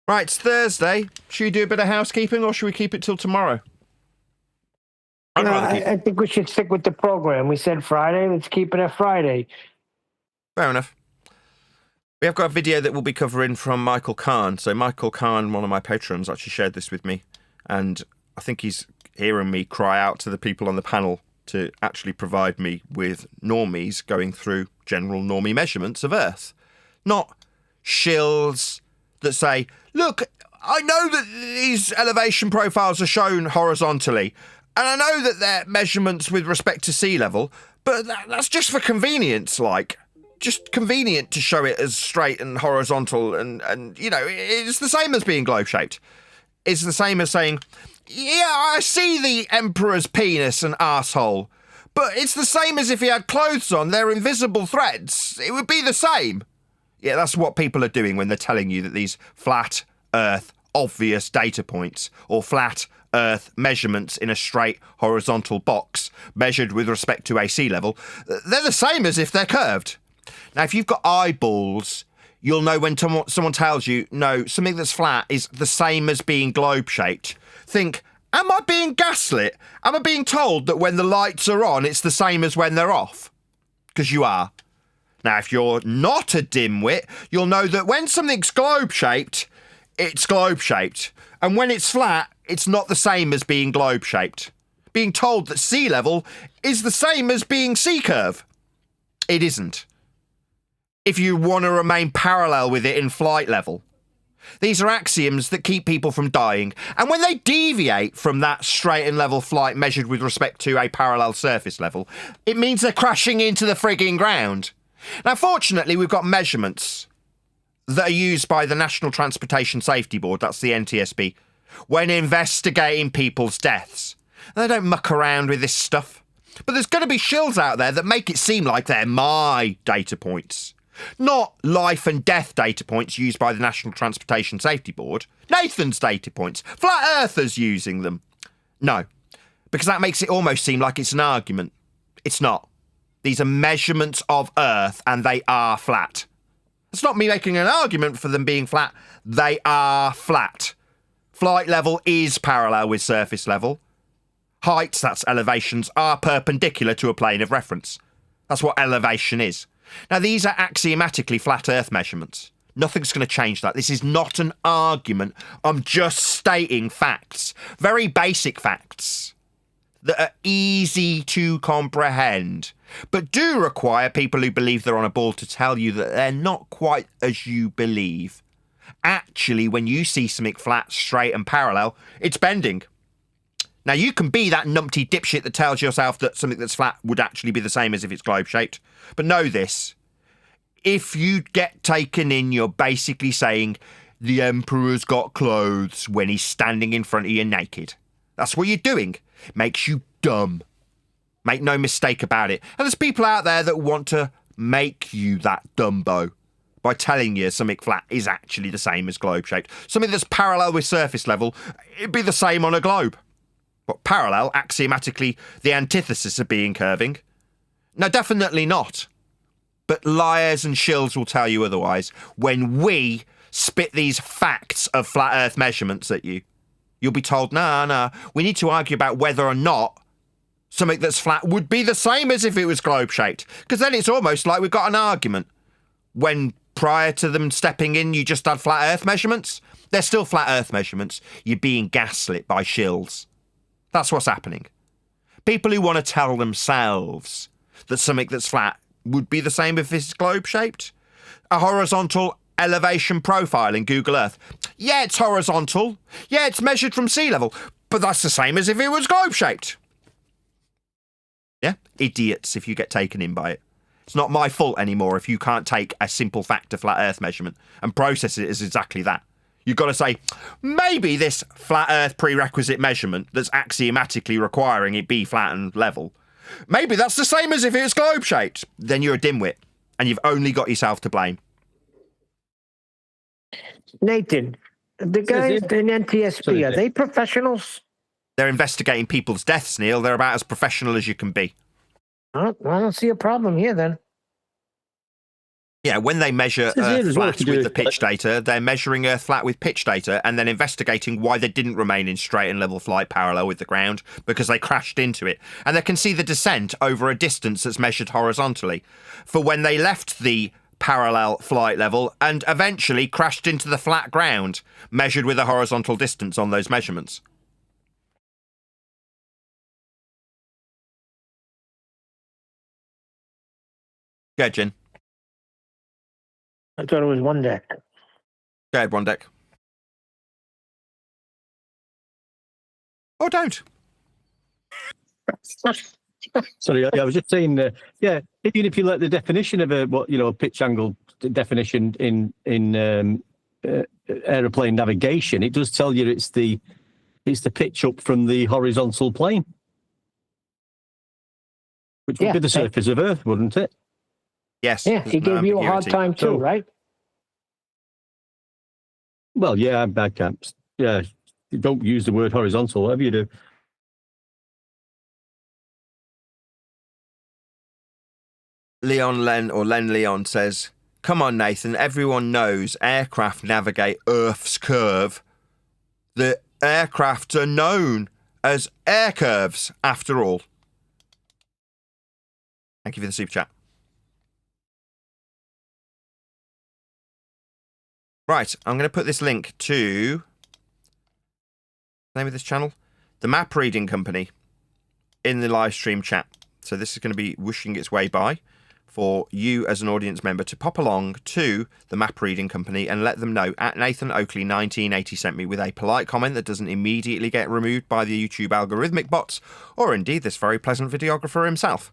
Right, it's Thursday. Should we do a bit of housekeeping or should we keep it till tomorrow? I think we should stick with the program. We said Friday. Let's keep it at Friday. Fair enough. We have got a video that we'll be covering from Michael Kahn. So Michael Kahn, one of my patrons, actually shared this with me. And I think he's hearing me cry out to the people on the panel to actually provide me with normies going through general normie measurements of Earth. Not shills that say, look, I know that these elevation profiles are shown horizontally, and I know that they're measurements with respect to sea level, but that's just for convenience, like. Just convenient to show it as straight and horizontal, and you know, it's the same as being globe-shaped. It's the same as saying, yeah, I see the emperor's penis and arsehole, but it's the same as if he had clothes on. They're invisible threads. It would be the same. Yeah, that's what people are doing when they're telling you that these flat Earth obvious data points or flat Earth measurements in a straight horizontal box measured with respect to a sea level, they're the same as if they're curved. Now, if you've got eyeballs, you'll know when someone tells you, no, something that's flat is the same as being globe-shaped. Think, am I being gaslit? Am I being told that when the lights are on, it's the same as when they're off? Because you are. Now, if you're not a dimwit, you'll know that when something's globe-shaped, it's globe-shaped. And when it's flat, it's not the same as being globe-shaped. Being told that sea level is the same as being sea curve. It isn't. If you want to remain parallel with it in flight level. These are axioms that keep people from dying, and when they deviate from that straight and level flight measured with respect to a parallel surface level, it means they're crashing into the frigging ground. Now, fortunately, we've got measurements that are used by the National Transportation Safety Board, that's the NTSB, when investigating people's deaths. They don't muck around with this stuff. But there's going to be shills out there that make it seem like they're my data points. Not life and death data points used by the National Transportation Safety Board. Nathan's data points. Flat Earthers using them. No, because that makes it almost seem like it's an argument. It's not. These are measurements of Earth, and they are flat. It's not me making an argument for them being flat. They are flat. Flight level is parallel with surface level. Heights, that's elevations, are perpendicular to a plane of reference. That's what elevation is. Now, these are axiomatically flat Earth measurements. Nothing's going to change that. This is not an argument. I'm just stating facts. Very basic facts that are easy to comprehend, but do require people who believe they're on a ball to tell you that they're not quite as you believe. Actually, when you see something flat, straight and parallel, it's bending. Now, you can be that numpty dipshit that tells yourself that something that's flat would actually be the same as if it's globe-shaped. But know this. If you get taken in, you're basically saying the emperor's got clothes when he's standing in front of you naked. That's what you're doing. Makes you dumb. Make no mistake about it. And there's people out there that want to make you that dumbo by telling you something flat is actually the same as globe-shaped. Something that's parallel with surface level, it'd be the same on a globe. But parallel, axiomatically, the antithesis of being curving? No, definitely not. But liars and shills will tell you otherwise when we spit these facts of flat Earth measurements at you. You'll be told, nah, we need to argue about whether or not something that's flat would be the same as if it was globe-shaped. Because then it's almost like we've got an argument. When prior to them stepping in, you just had flat Earth measurements. They're still flat Earth measurements. You're being gaslit by shills. That's what's happening. People who want to tell themselves that something that's flat would be the same if it's globe-shaped. A horizontal elevation profile in Google Earth. Yeah, it's horizontal. Yeah, it's measured from sea level. But that's the same as if it was globe-shaped. Yeah, idiots if you get taken in by it. It's not my fault anymore if you can't take a simple fact of flat Earth measurement and process it as exactly that. You've got to say, maybe this flat Earth prerequisite measurement that's axiomatically requiring it be flat and level, maybe that's the same as if it was globe-shaped. Then you're a dimwit, and you've only got yourself to blame. Nathan, the guys in NTSB, are they professionals? They're investigating people's deaths, Neil. They're about as professional as you can be. I don't see a problem here, then. Yeah, when they measure Earth flat with the pitch data, they're measuring Earth flat with pitch data and then investigating why they didn't remain in straight and level flight parallel with the ground, because they crashed into it. And they can see the descent over a distance that's measured horizontally. For when they left the parallel flight level and eventually crashed into the flat ground, measured with a horizontal distance on those measurements. Go ahead, Jin. I thought it was one deck. Go ahead, one deck. Or don't. Sorry, I was just saying, yeah, even if you let the definition of a pitch angle definition in aeroplane navigation, it does tell you it's the pitch up from the horizontal plane, which would be the surface of Earth, wouldn't it? Yes. Yeah, he gave you a hard time too, right? Well, yeah, I can't. Yeah, you don't use the word horizontal, whatever you do. Len Leon says, come on, Nathan, everyone knows aircraft navigate Earth's curve. The aircrafts are known as air curves, after all. Thank you for the super chat. Right, I'm going to put this link to name of this channel, the Map Reading Company, in the live stream chat. So this is going to be whooshing its way by for you as an audience member to pop along to the Map Reading Company and let them know at Nathan Oakley 1980 sent me with a polite comment that doesn't immediately get removed by the YouTube algorithmic bots, or indeed this very pleasant videographer himself.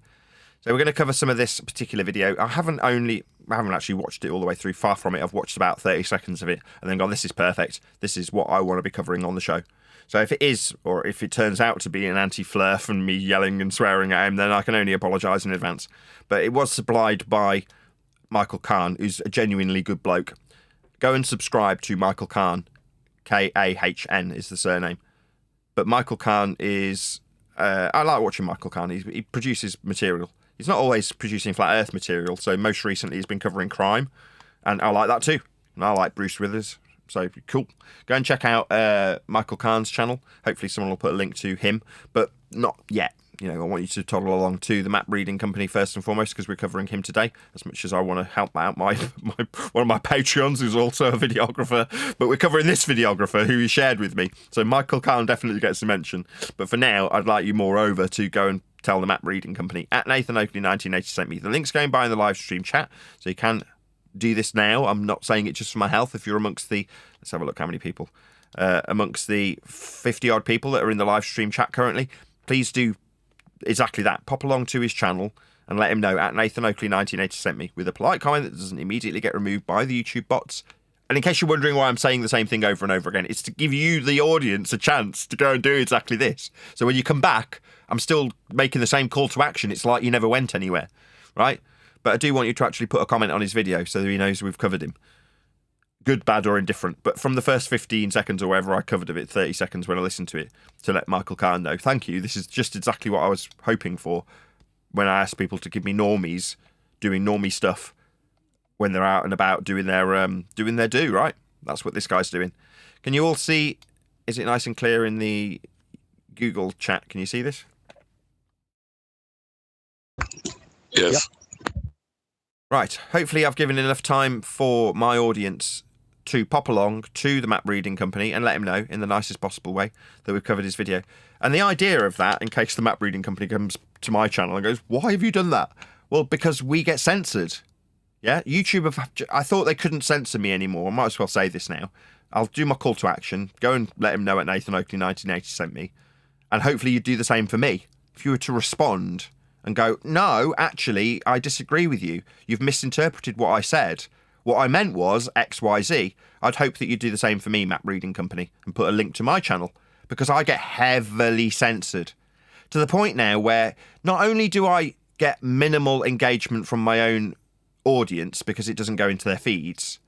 So we're going to cover some of this particular video. I haven't actually watched it all the way through, far from it. I've watched about 30 seconds of it and then gone, this is perfect. This is what I want to be covering on the show. So if it is, or if it turns out to be an anti-flurf and me yelling and swearing at him, then I can only apologise in advance. But it was supplied by Michael Kahn, who's a genuinely good bloke. Go and subscribe to Michael Kahn. Kahn is the surname. But Michael Kahn is... I like watching Michael Kahn. He produces material. He's not always producing flat earth material, so most recently he's been covering crime, and I like that too. And I like Bruce Withers, so cool. Go and check out Michael Kahn's channel. Hopefully someone will put a link to him, but not yet. You know, I want you to toddle along to the Map Reading Company first and foremost, because we're covering him today, as much as I want to help out my one of my Patreons who's also a videographer, but we're covering this videographer who he shared with me. So Michael Kahn definitely gets a mention. But for now, I'd like you moreover to go and tell the Map Reading Company at Nathan Oakley 1980 sent me. The link's going by in the live stream chat, so you can do this now. I'm not saying it just for my health. If you're amongst the, let's have a look how many people, amongst the 50 odd people that are in the live stream chat currently, please do exactly that. Pop along to his channel and let him know at Nathan Oakley 1980 sent me with a polite comment that doesn't immediately get removed by the YouTube bots. And in case you're wondering why I'm saying the same thing over and over again, it's to give you, the audience, a chance to go and do exactly this. So when you come back, I'm still making the same call to action. It's like you never went anywhere, right? But I do want you to actually put a comment on his video so that he knows we've covered him. Good, bad, or indifferent. But from the first 15 seconds or whatever I covered of it, 30 seconds when I listened to it, to let Michael Kahn know, thank you. This is just exactly what I was hoping for when I asked people to give me normies doing normie stuff when they're out and about doing their do, right? That's what this guy's doing. Can you all see, is it nice and clear in the Google chat? Can you see this? Yes. Yep. Right. Hopefully I've given enough time for my audience to pop along to the Map Reading Company and let him know in the nicest possible way that we've covered his video. And the idea of that, in case the Map Reading Company comes to my channel and goes, why have you done that? Well, because we get censored. Yeah, YouTube, I thought they couldn't censor me anymore. I might as well say this now. I'll do my call to action. Go and let him know at Nathan Oakley 1980 sent me. And hopefully you'd do the same for me. If you were to respond and go, no, actually, I disagree with you. You've misinterpreted what I said. What I meant was X, Y, Z. I'd hope that you'd do the same for me, Map Reading Company, and put a link to my channel, because I get heavily censored to the point now where not only do I get minimal engagement from my own audience because it doesn't go into their feeds,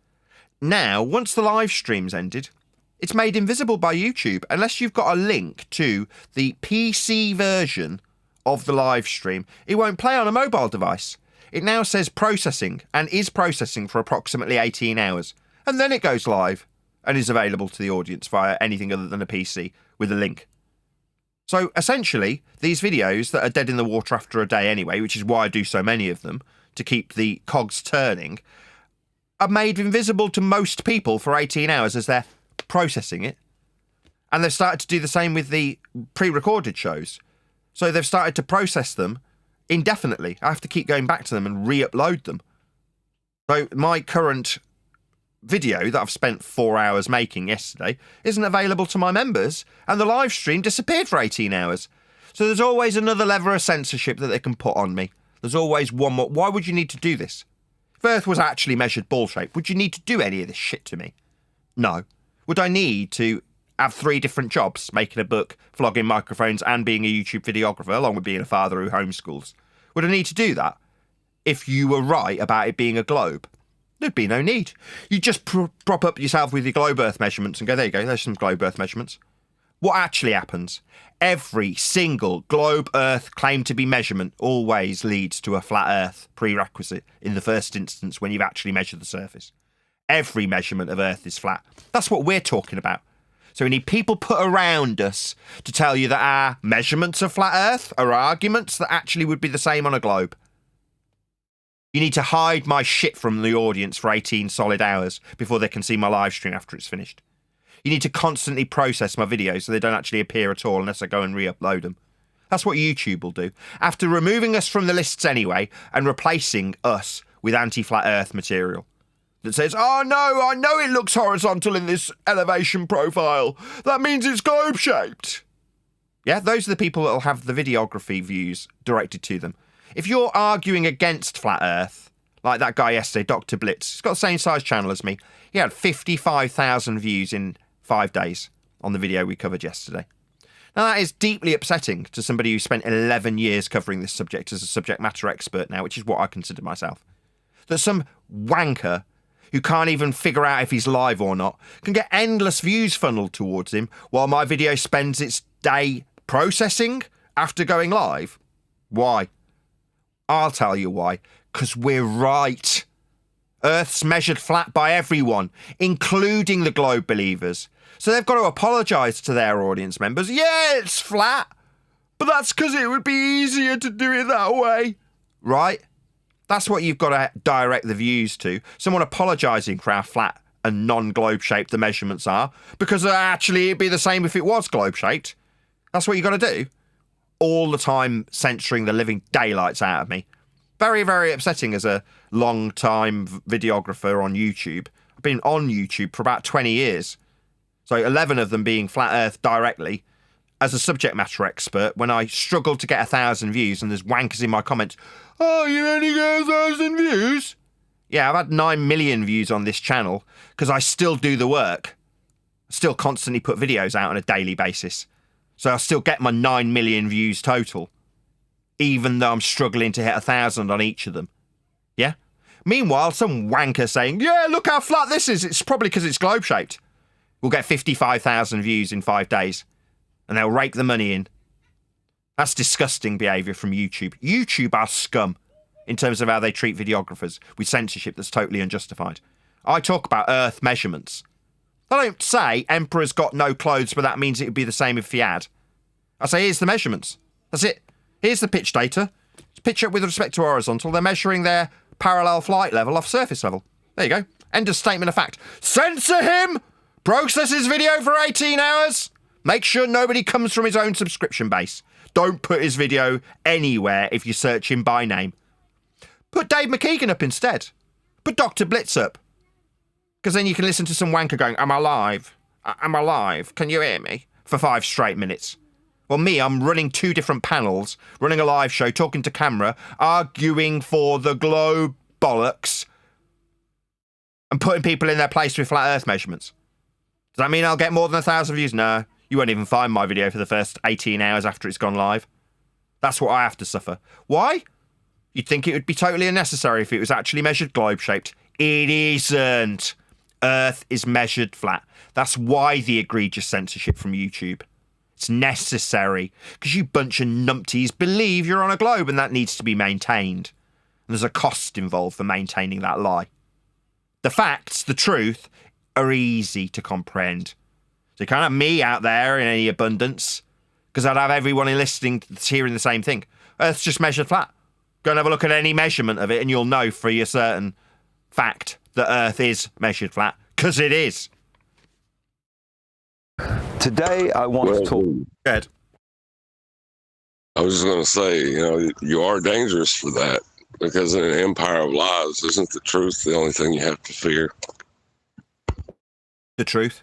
now, once the live stream's ended, it's made invisible by YouTube unless you've got a link to the PC version of the live stream. It won't play on a mobile device. It now says processing and is processing for approximately 18 hours. And then it goes live and is available to the audience via anything other than a PC with a link. So essentially, these videos that are dead in the water after a day anyway, which is why I do so many of them, to keep the cogs turning, are made invisible to most people for 18 hours as they're processing it. And they've started to do the same with the pre-recorded shows. So they've started to process them indefinitely. I have to keep going back to them and re-upload them. So my current video that I've spent 4 hours making yesterday isn't available to my members, and the live stream disappeared for 18 hours. So there's always another lever of censorship that they can put on me. There's always one more. Why would you need to do this? If Earth was actually measured ball shape, would you need to do any of this shit to me? No. Would I need to have 3 different jobs, making a book, flogging microphones, and being a YouTube videographer, along with being a father who homeschools? Would I need to do that if you were right about it being a globe? There'd be no need. You just prop up yourself with your globe Earth measurements and go, there you go, there's some globe Earth measurements. What actually happens? Every single globe Earth claimed to be measurement always leads to a flat Earth prerequisite in the first instance when you've actually measured the surface. Every measurement of Earth is flat. That's what we're talking about. So we need people put around us to tell you that our measurements of flat Earth are arguments that actually would be the same on a globe. You need to hide my shit from the audience for 18 solid hours before they can see my live stream after it's finished. You need to constantly process my videos so they don't actually appear at all unless I go and re-upload them. That's what YouTube will do. After removing us from the lists anyway and replacing us with anti-flat Earth material that says, oh no, I know it looks horizontal in this elevation profile. That means it's globe-shaped. Yeah, those are the people that will have the videography views directed to them. If you're arguing against flat Earth, like that guy yesterday, Dr. Blitz, he's got the same size channel as me. He had 55,000 views in 5 days on the video we covered yesterday. Now, that is deeply upsetting to somebody who spent 11 years covering this subject as a subject matter expert now, which is what I consider myself. That some wanker who can't even figure out if he's live or not can get endless views funneled towards him while my video spends its day processing after going live. Why? I'll tell you why. Because we're right. Earth's measured flat by everyone, including the globe believers. So they've got to apologise to their audience members. Yeah, it's flat, but that's because it would be easier to do it that way. Right? That's what you've got to direct the views to. Someone apologising for how flat and non-globe shaped the measurements are, because actually it'd be the same if it was globe shaped. That's what you've got to do. All the time censoring the living daylights out of me. Very, very upsetting as a long-time videographer on YouTube. I've been on YouTube for about 20 years. So 11 of them being flat Earth directly. As a subject matter expert, when I struggled to get 1,000 views and there's wankers in my comments, oh, you only get 1,000 views? Yeah, I've had 9 million views on this channel because I still do the work. I still constantly put videos out on a daily basis. So I still get my 9 million views total, even though I'm struggling to hit 1,000 on each of them. Yeah? Meanwhile, some wanker saying, yeah, look how flat this is. It's probably because it's globe-shaped. We'll get 55,000 views in 5 days, and they'll rake the money in. That's disgusting behaviour from YouTube. YouTube are scum in terms of how they treat videographers with censorship that's totally unjustified. I talk about Earth measurements. I don't say Emperor's got no clothes, but that means it would be the same if he had. I say, here's the measurements. That's it. Here's the pitch data. Pitch up with respect to horizontal. They're measuring their parallel flight level off surface level. There you go. End of statement of fact. Censor him! Process his video for 18 hours. Make sure nobody comes from his own subscription base. Don't put his video anywhere if you search him by name. Put Dave McKeegan up instead. Put Dr. Blitz up. Because then you can listen to some wanker going, I'm alive. I'm alive. Can you hear me? For 5 straight minutes. Well, me, I'm running 2 different panels, running a live show, talking to camera, arguing for the globe bollocks, and putting people in their place with flat Earth measurements. Does that mean I'll get more than 1,000 views? No. You won't even find my video for the first 18 hours after it's gone live. That's what I have to suffer. Why? You'd think it would be totally unnecessary if it was actually measured globe-shaped. It isn't. Earth is measured flat. That's why the egregious censorship from YouTube. It's necessary because you bunch of numpties believe you're on a globe and that needs to be maintained. And there's a cost involved for maintaining that lie. The facts, the truth, are easy to comprehend. So you can't have me out there in any abundance because I'd have everyone listening that's hearing the same thing. Earth's just measured flat. Go and have a look at any measurement of it and you'll know for your certain fact that Earth is measured flat, because it is. Today, I want to talk. Go ahead. I was just going to say, you are dangerous for that, because in an empire of lies, isn't the truth the only thing you have to fear? The truth.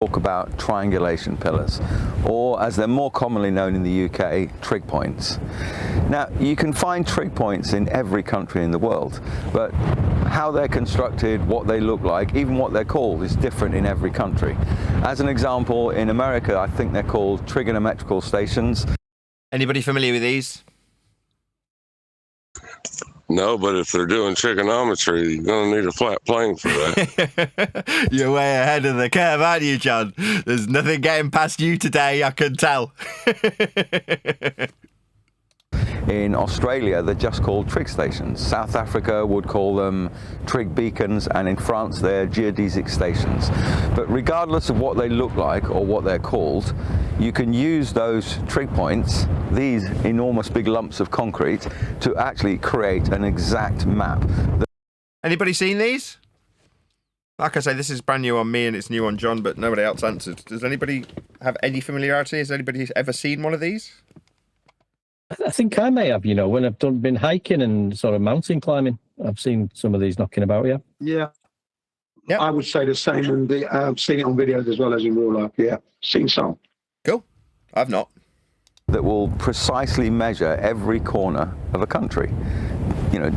Talk about triangulation pillars, or as they're more commonly known in the UK, trig points. Now, you can find trig points in every country in the world, but how they're constructed, what they look like, even what they're called is different in every country. As an example, in America, I think they're called trigonometrical stations. Anybody familiar with these? No, but if they're doing trigonometry, you're going to need a flat plane for that. You're way ahead of the curve, aren't you, John? There's nothing getting past you today, I can tell. In Australia, they're just called trig stations. South Africa would call them trig beacons, and in France, they're geodesic stations. But regardless of what they look like or what they're called, you can use those trig points, these enormous big lumps of concrete, to actually create an exact map. Anybody seen these? Like I say, this is brand new on me and it's new on John, but nobody else answered. Does anybody have any familiarity? Has anybody ever seen one of these? I think I may have, when I've been hiking and sort of mountain climbing. I've seen some of these knocking about, yeah. Yeah. Yep. I would say the same, and I've seen it on videos as well as in real life. Yeah, seen some. Cool. I've not. That will precisely measure every corner of a country,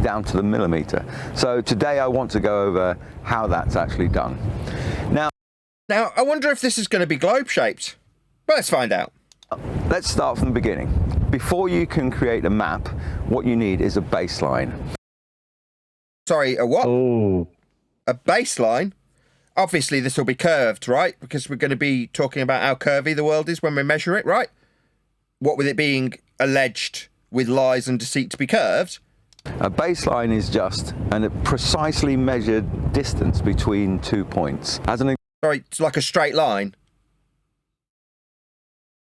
down to the millimeter. So today I want to go over how that's actually done. Now, I wonder if this is going to be globe-shaped. Well, let's find out. Let's start from the beginning. Before you can create a map, what you need is a baseline. Sorry, a what? Oh. A baseline? Obviously, this will be curved, right? Because we're going to be talking about how curvy the world is when we measure it, right? What with it being alleged with lies and deceit to be curved? A baseline is just a precisely measured distance between 2 points. Sorry, it's like a straight line.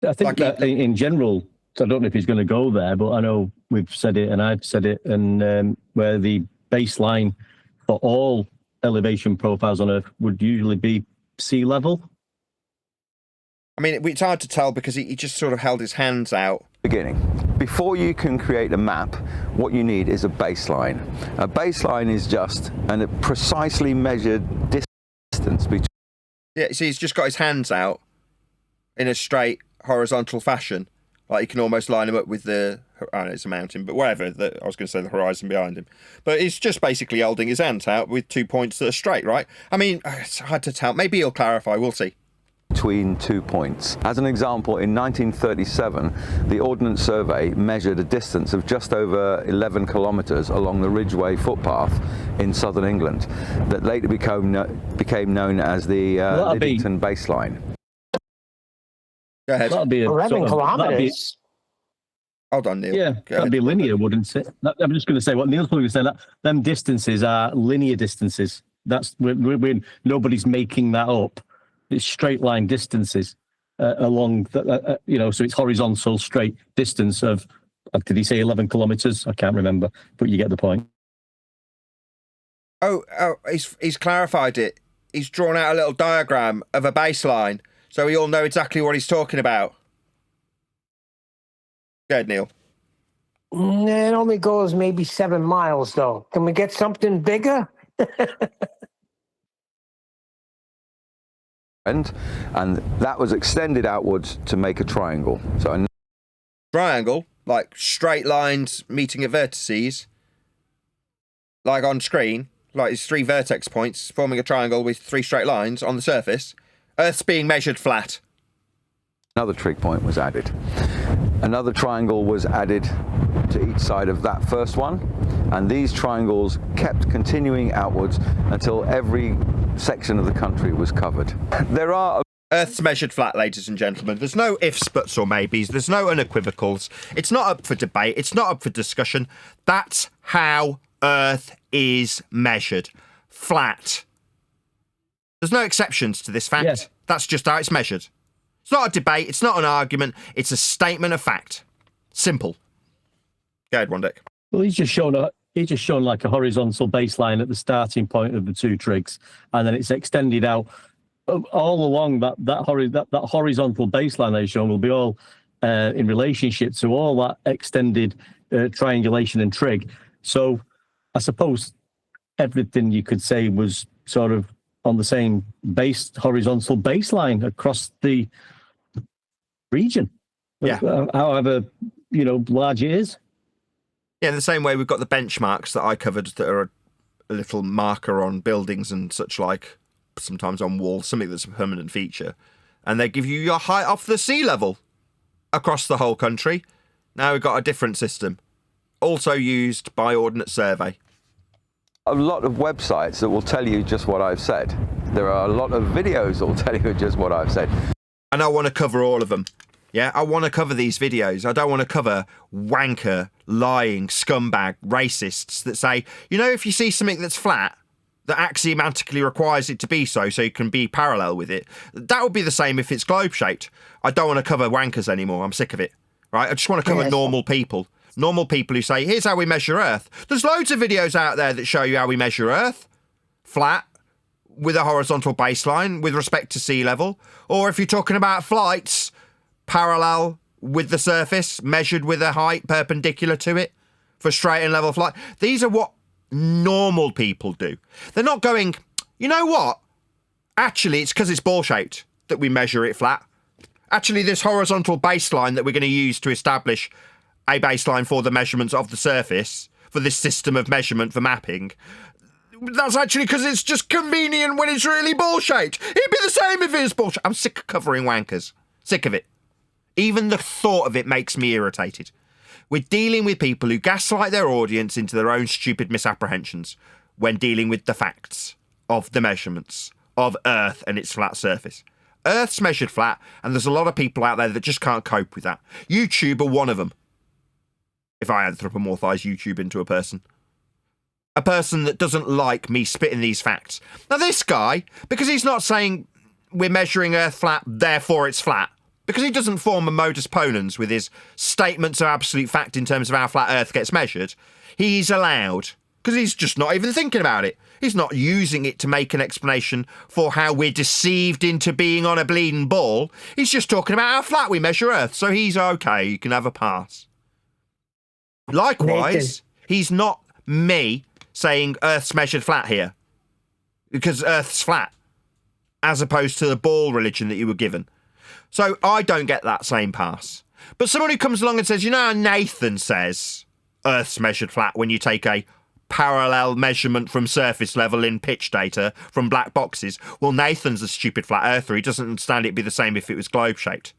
I think that in general, I don't know if he's going to go there, but I know we've said it and I've said it, and where the baseline for all elevation profiles on Earth would usually be sea level. I mean, it's hard to tell because he just sort of held his hands out. Beginning. Before you can create a map, what you need is a baseline. A baseline is just a precisely measured distance between... Yeah, see, he's just got his hands out in a straight horizontal fashion. Like you can almost line him up with the... I know it's a mountain, but whatever. I was going to say the horizon behind him. But he's just basically holding his hands out with 2 points that are straight, right? I mean, it's hard to tell. Maybe he'll clarify. We'll see. Between 2 points. As an example, in 1937, the Ordnance Survey measured a distance of just over 11 kilometres along the Ridgeway footpath in southern England that later became known as the Liddington Baseline. Go ahead. That'd be 11 kilometres. Hold on, Neil. Yeah, that'd be linear, wouldn't it? I'm just going to say what Neil's probably going to say. That them distances are linear distances. That's when nobody's making that up. It's straight line distances along, so it's horizontal straight distance of, did he say 11 kilometres? I can't remember, but you get the point. Oh, he's clarified it. He's drawn out a little diagram of a baseline, so we all know exactly what he's talking about. Go ahead, Neil. It only goes maybe 7 miles, though. Can we get something bigger? And that was extended outwards to make a triangle. So a triangle, like straight lines meeting at vertices, like on screen, like it's 3 vertex points forming a triangle with 3 straight lines on the surface. Earth's being measured flat. Another trig point was added. Another triangle was added to each side of that first one, and these triangles kept continuing outwards until every section of the country was covered. There are... Earth's measured flat, ladies and gentlemen. There's no ifs, buts or maybes. There's no unequivocals. It's not up for debate. It's not up for discussion. That's how Earth is measured. Flat. There's no exceptions to this fact. Yes. That's just how it's measured. It's not a debate. It's not an argument. It's a statement of fact. Simple. Go ahead, Wondek. Well, he's just shown like a horizontal baseline at the starting point of the two trigs, and then it's extended out all along that horizontal baseline they've shown will be all in relationship to all that extended triangulation and trig. So I suppose everything you could say was sort of on the same horizontal baseline across the region. Yeah. However, large it is. Yeah, in the same way we've got the benchmarks that I covered that are a little marker on buildings and such like, sometimes on walls, something that's a permanent feature. And they give you your height off the sea level across the whole country. Now we've got a different system, also used by Ordnance Survey. A lot of websites that will tell you just what I've said. There are a lot of videos that will tell you just what I've said. And I want to cover all of them. Yeah, I want to cover these videos. I don't want to cover wanker, lying, scumbag, racists that say, if you see something that's flat, that axiomatically requires it to be so you can be parallel with it, that would be the same if it's globe-shaped. I don't want to cover wankers anymore. I'm sick of it. Right? I just want to cover normal people. Normal people who say, here's how we measure Earth. There's loads of videos out there that show you how we measure Earth. Flat, with a horizontal baseline, with respect to sea level. Or if you're talking about flights, parallel with the surface, measured with a height perpendicular to it for straight and level flight. These are what normal people do. They're not going, you know what? Actually, it's because it's ball-shaped that we measure it flat. Actually, this horizontal baseline that we're going to use to establish a baseline for the measurements of the surface, for this system of measurement for mapping, that's actually because it's just convenient when it's really ball-shaped. It'd be the same if it was ball-shaped. I'm sick of covering wankers. Sick of it. Even the thought of it makes me irritated. We're dealing with people who gaslight their audience into their own stupid misapprehensions when dealing with the facts of the measurements of Earth and its flat surface. Earth's measured flat, and there's a lot of people out there that just can't cope with that. YouTube are one of them. If I anthropomorphise YouTube into a person that doesn't like me spitting these facts. Now this guy, because he's not saying we're measuring Earth flat, therefore it's flat, because he doesn't form a modus ponens with his statements of absolute fact in terms of how flat Earth gets measured, he's allowed, because he's just not even thinking about it. He's not using it to make an explanation for how we're deceived into being on a bleeding ball. He's just talking about how flat we measure Earth, so he's okay, you can have a pass. Likewise, Nathan. He's not me saying Earth's measured flat here, because Earth's flat, as opposed to the ball religion that you were given. So I don't get that same pass. But someone who comes along and says, how Nathan says Earth's measured flat when you take a parallel measurement from surface level in pitch data from black boxes. Well, Nathan's a stupid flat earther. He doesn't understand it'd be the same if it was globe-shaped.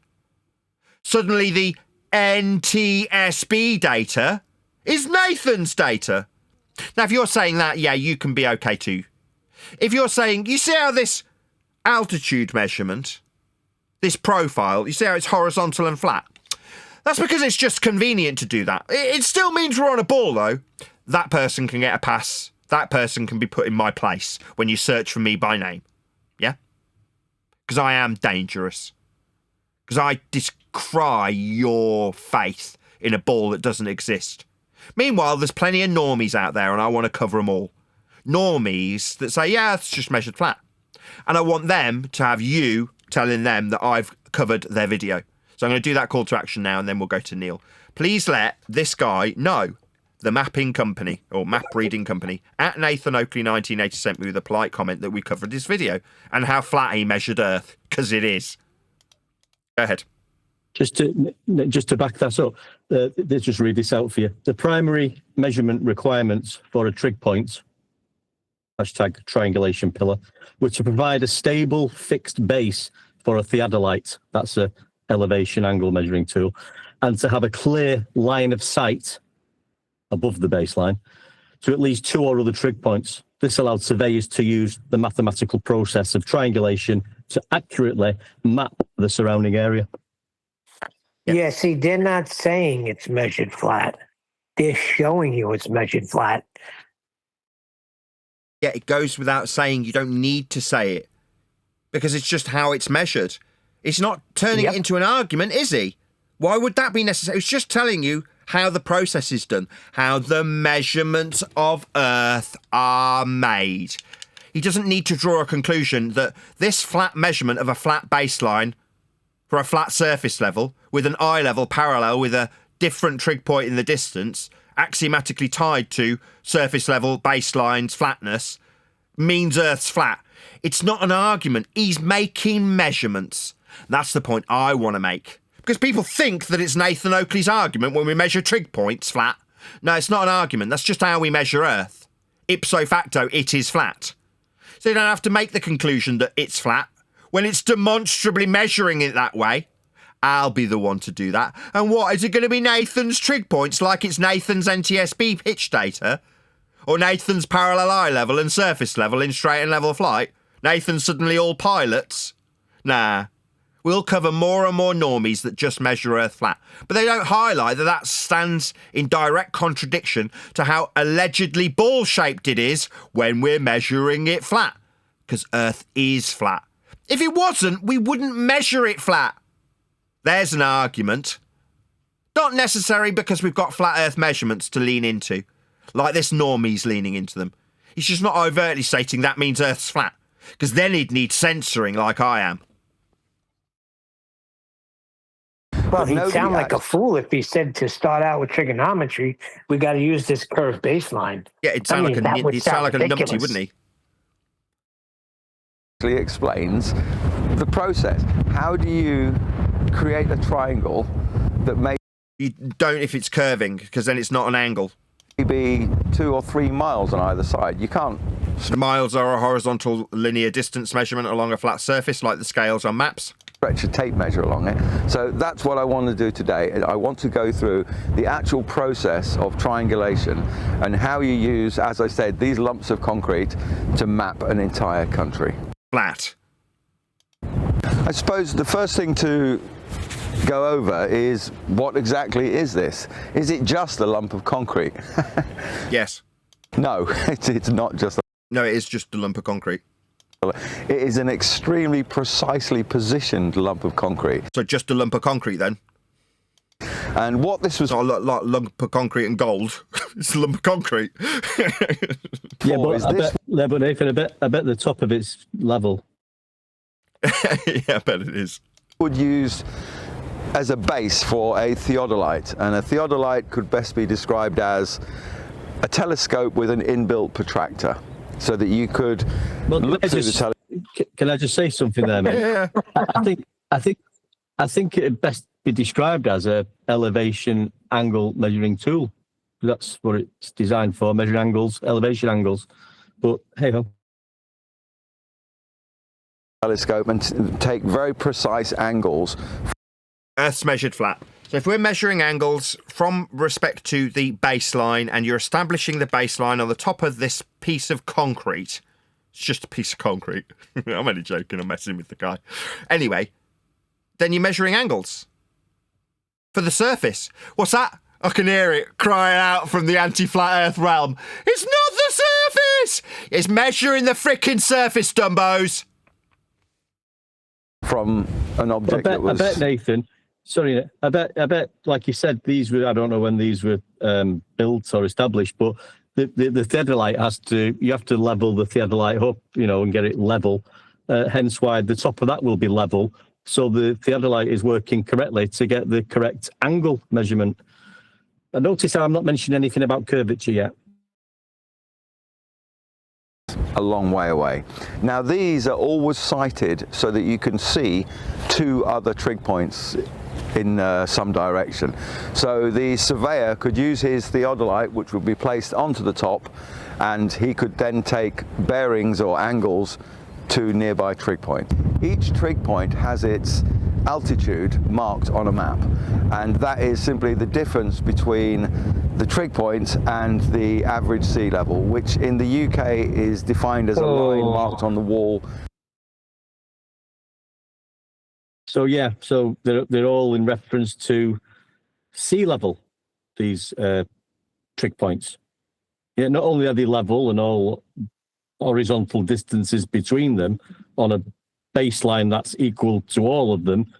Suddenly the NTSB data is Nathan's data. Now, if you're saying that, yeah, you can be okay too. If you're saying, you see how this altitude measurement, this profile, you see how it's horizontal and flat? That's because it's just convenient to do that. It still means we're on a ball, though. That person can get a pass. That person can be put in my place when you search for me by name. Yeah? Because I am dangerous. Because I decry your faith in a ball that doesn't exist. Meanwhile, there's plenty of normies out there, and I want to cover them all. Normies that say, yeah, it's just measured flat. And I want them to have you telling them that I've covered their video. So I'm going to do that call to action now, and then we'll go to Neil. Please let this guy know, the mapping company, or map reading company, at Nathan Oakley 1980 sent me with a polite comment that we covered this video, and how flat he measured Earth, because it is. Go ahead. Just to back that up, let's just read this out for you. The primary measurement requirements for a trig point, hashtag triangulation pillar, were to provide a stable fixed base for a theodolite, that's a elevation angle measuring tool, and to have a clear line of sight above the baseline to at least two or other trig points. This allowed surveyors to use the mathematical process of triangulation to accurately map the surrounding area. Yeah, see, they're not saying it's measured flat. They're showing you it's measured flat. Yeah, it goes without saying, you don't need to say it, because it's just how it's measured. It's not turning it into an argument, is he? Why would that be necessary? It's just telling you how the process is done, how the measurements of Earth are made. He doesn't need to draw a conclusion that this flat measurement of a flat baseline for a flat surface level with an eye level parallel with a different trig point in the distance, axiomatically tied to surface level baseline's flatness, means Earth's flat. It's not an argument. He's making measurements. That's the point I want to make. Because people think that it's Nathan Oakley's argument when we measure trig points flat. No, it's not an argument. That's just how we measure Earth. Ipso facto, it is flat. So you don't have to make the conclusion that it's flat when it's demonstrably measuring it that way. I'll be the one to do that. And what, is it going to be Nathan's trig points like it's Nathan's NTSB pitch data? Or Nathan's parallel eye level and surface level in straight and level flight? Nathan's suddenly all pilots? Nah. We'll cover more and more normies that just measure Earth flat. But they don't highlight that that stands in direct contradiction to how allegedly ball-shaped it is when we're measuring it flat. Because Earth is flat. If it wasn't, we wouldn't measure it flat. There's an argument. Not necessary because we've got flat Earth measurements to lean into. Like this normie's leaning into them. He's just not overtly stating that means Earth's flat. Because then he'd need censoring like I am. Well, he'd sound like a fool if he said to start out with trigonometry, we got to use this curved baseline. Yeah, he'd sound like a numpty, wouldn't he? Explains the process. How do you create a triangle that may... You don't if it's curving, because then it's not an angle. Be 2 or 3 miles on either side. You can't... The miles are a horizontal linear distance measurement along a flat surface, like the scales on maps. Stretch a tape measure along it. So that's what I want to do today. I want to go through the actual process of triangulation and how you use, as I said, these lumps of concrete to map an entire country. Flat. I suppose the first thing to go over is what exactly is this? Is it just a lump of concrete? Yes. No, it's not just. No, it is just a lump of concrete. It is an extremely precisely positioned lump of concrete. So just a lump of concrete then? And what this was... Not a lump of concrete and gold. It's a lump of concrete. Yeah, but Nathan, I bet the top of it's level. Yeah, I bet it is. Would use as a base for a theodolite, and a theodolite could best be described as a telescope with an inbuilt protractor, so that you could look through the telescope. Can I just say something there, mate? Yeah. I think it'd best be described as a elevation angle measuring tool. That's what it's designed for, measuring angles, elevation angles. But hey ho. Telescope and take very precise angles. Earth's measured flat. So if we're measuring angles from respect to the baseline and you're establishing the baseline on the top of this piece of concrete, it's just a piece of concrete. I'm only joking, I'm messing with the guy. Anyway, then you're measuring angles for the surface. What's that? I can hear it crying out from the anti-flat Earth realm. It's not the surface! It's measuring the frickin' surface, Dumbos. From an object that was... I bet, Nathan, sorry, I bet, like you said, these were, I don't know when these were built or established, but the theodolite you have to level the theodolite up, and get it level. Hence why the top of that will be level. So the theodolite is working correctly to get the correct angle measurement. I notice I'm not mentioning anything about curvature yet. A long way away. Now these are always sighted so that you can see 2 other trig points in some direction. So the surveyor could use his theodolite, which would be placed onto the top, and he could then take bearings or angles to nearby trig point. Each trig point has its altitude marked on a map, and that is simply the difference between the trig points and the average sea level, which in the UK is defined as a line marked on the wall. So yeah, so they're all in reference to sea level, these trig points. Yeah, not only are they level and all horizontal distances between them on a baseline that's equal to all of them,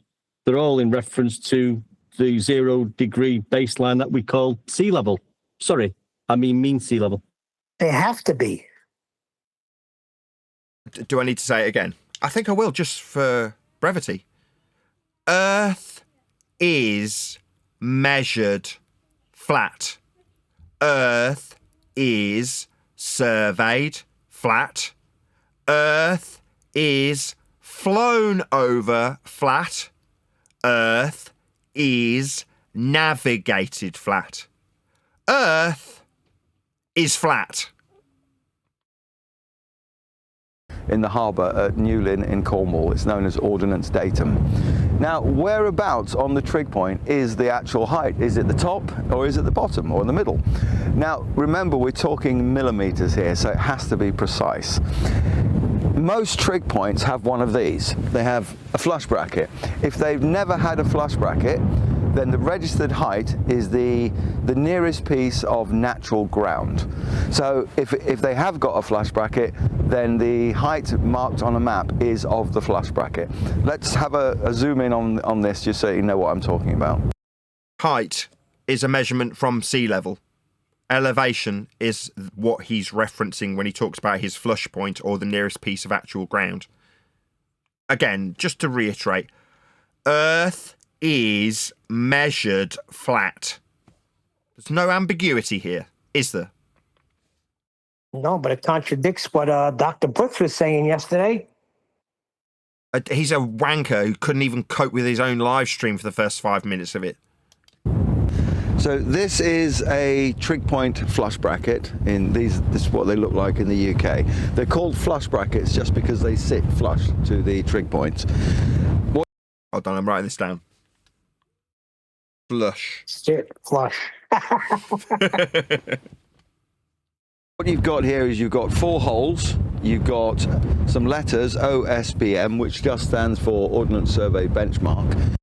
they're all in reference to the 0 degree baseline that we call sea level. Sorry, I mean mean sea level. They have to be. Do I need to say it again? I think I will, just for brevity. Earth is measured flat. Earth is surveyed flat. Earth is flown over flat. Earth is navigated flat. Earth is flat. In the harbour at Newlyn in Cornwall. It's known as Ordnance Datum. Now, whereabouts on the trig point is the actual height? Is it the top, or is it the bottom, or in the middle? Now, remember, we're talking millimetres here, so it has to be precise. Most trig points have one of these. They have a flush bracket. If they've never had a flush bracket, then the registered height is the nearest piece of natural ground. So if they have got a flush bracket, then the height marked on a map is of the flush bracket. Let's have a zoom in on this just so you know what I'm talking about. Height is a measurement from sea level. Elevation is what he's referencing when he talks about his flush point or the nearest piece of actual ground. Again, just to reiterate, Earth is measured flat. There's no ambiguity here, is there? No, but it contradicts what Dr. Brooks was saying yesterday. He's a wanker who couldn't even cope with his own live stream for the first 5 minutes of it. So this is a trig point flush bracket. This is what they look like in the UK. They're called flush brackets just because they sit flush to the trig points. Hold on, I'm writing this down. Flush. Shit, flush. What you've got here is you've got 4 holes, you've got some letters, OSBM, which just stands for Ordnance Survey Benchmark.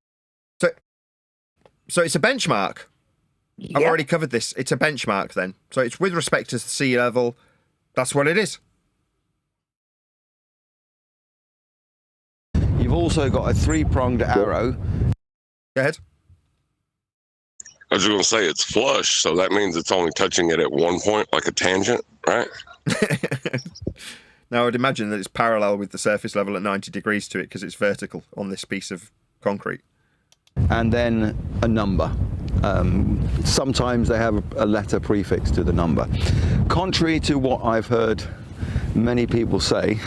So it's a benchmark. Yep. I've already covered this. It's a benchmark then. So it's with respect to the sea level. That's what it is. You've also got a 3-pronged arrow. Go ahead. I was going to say it's flush, so that means it's only touching it at one point, like a tangent, right? Now, I'd imagine that it's parallel with the surface level at 90 degrees to it because it's vertical on this piece of concrete. And then a number. Sometimes they have a letter prefix to the number. Contrary to what I've heard many people say,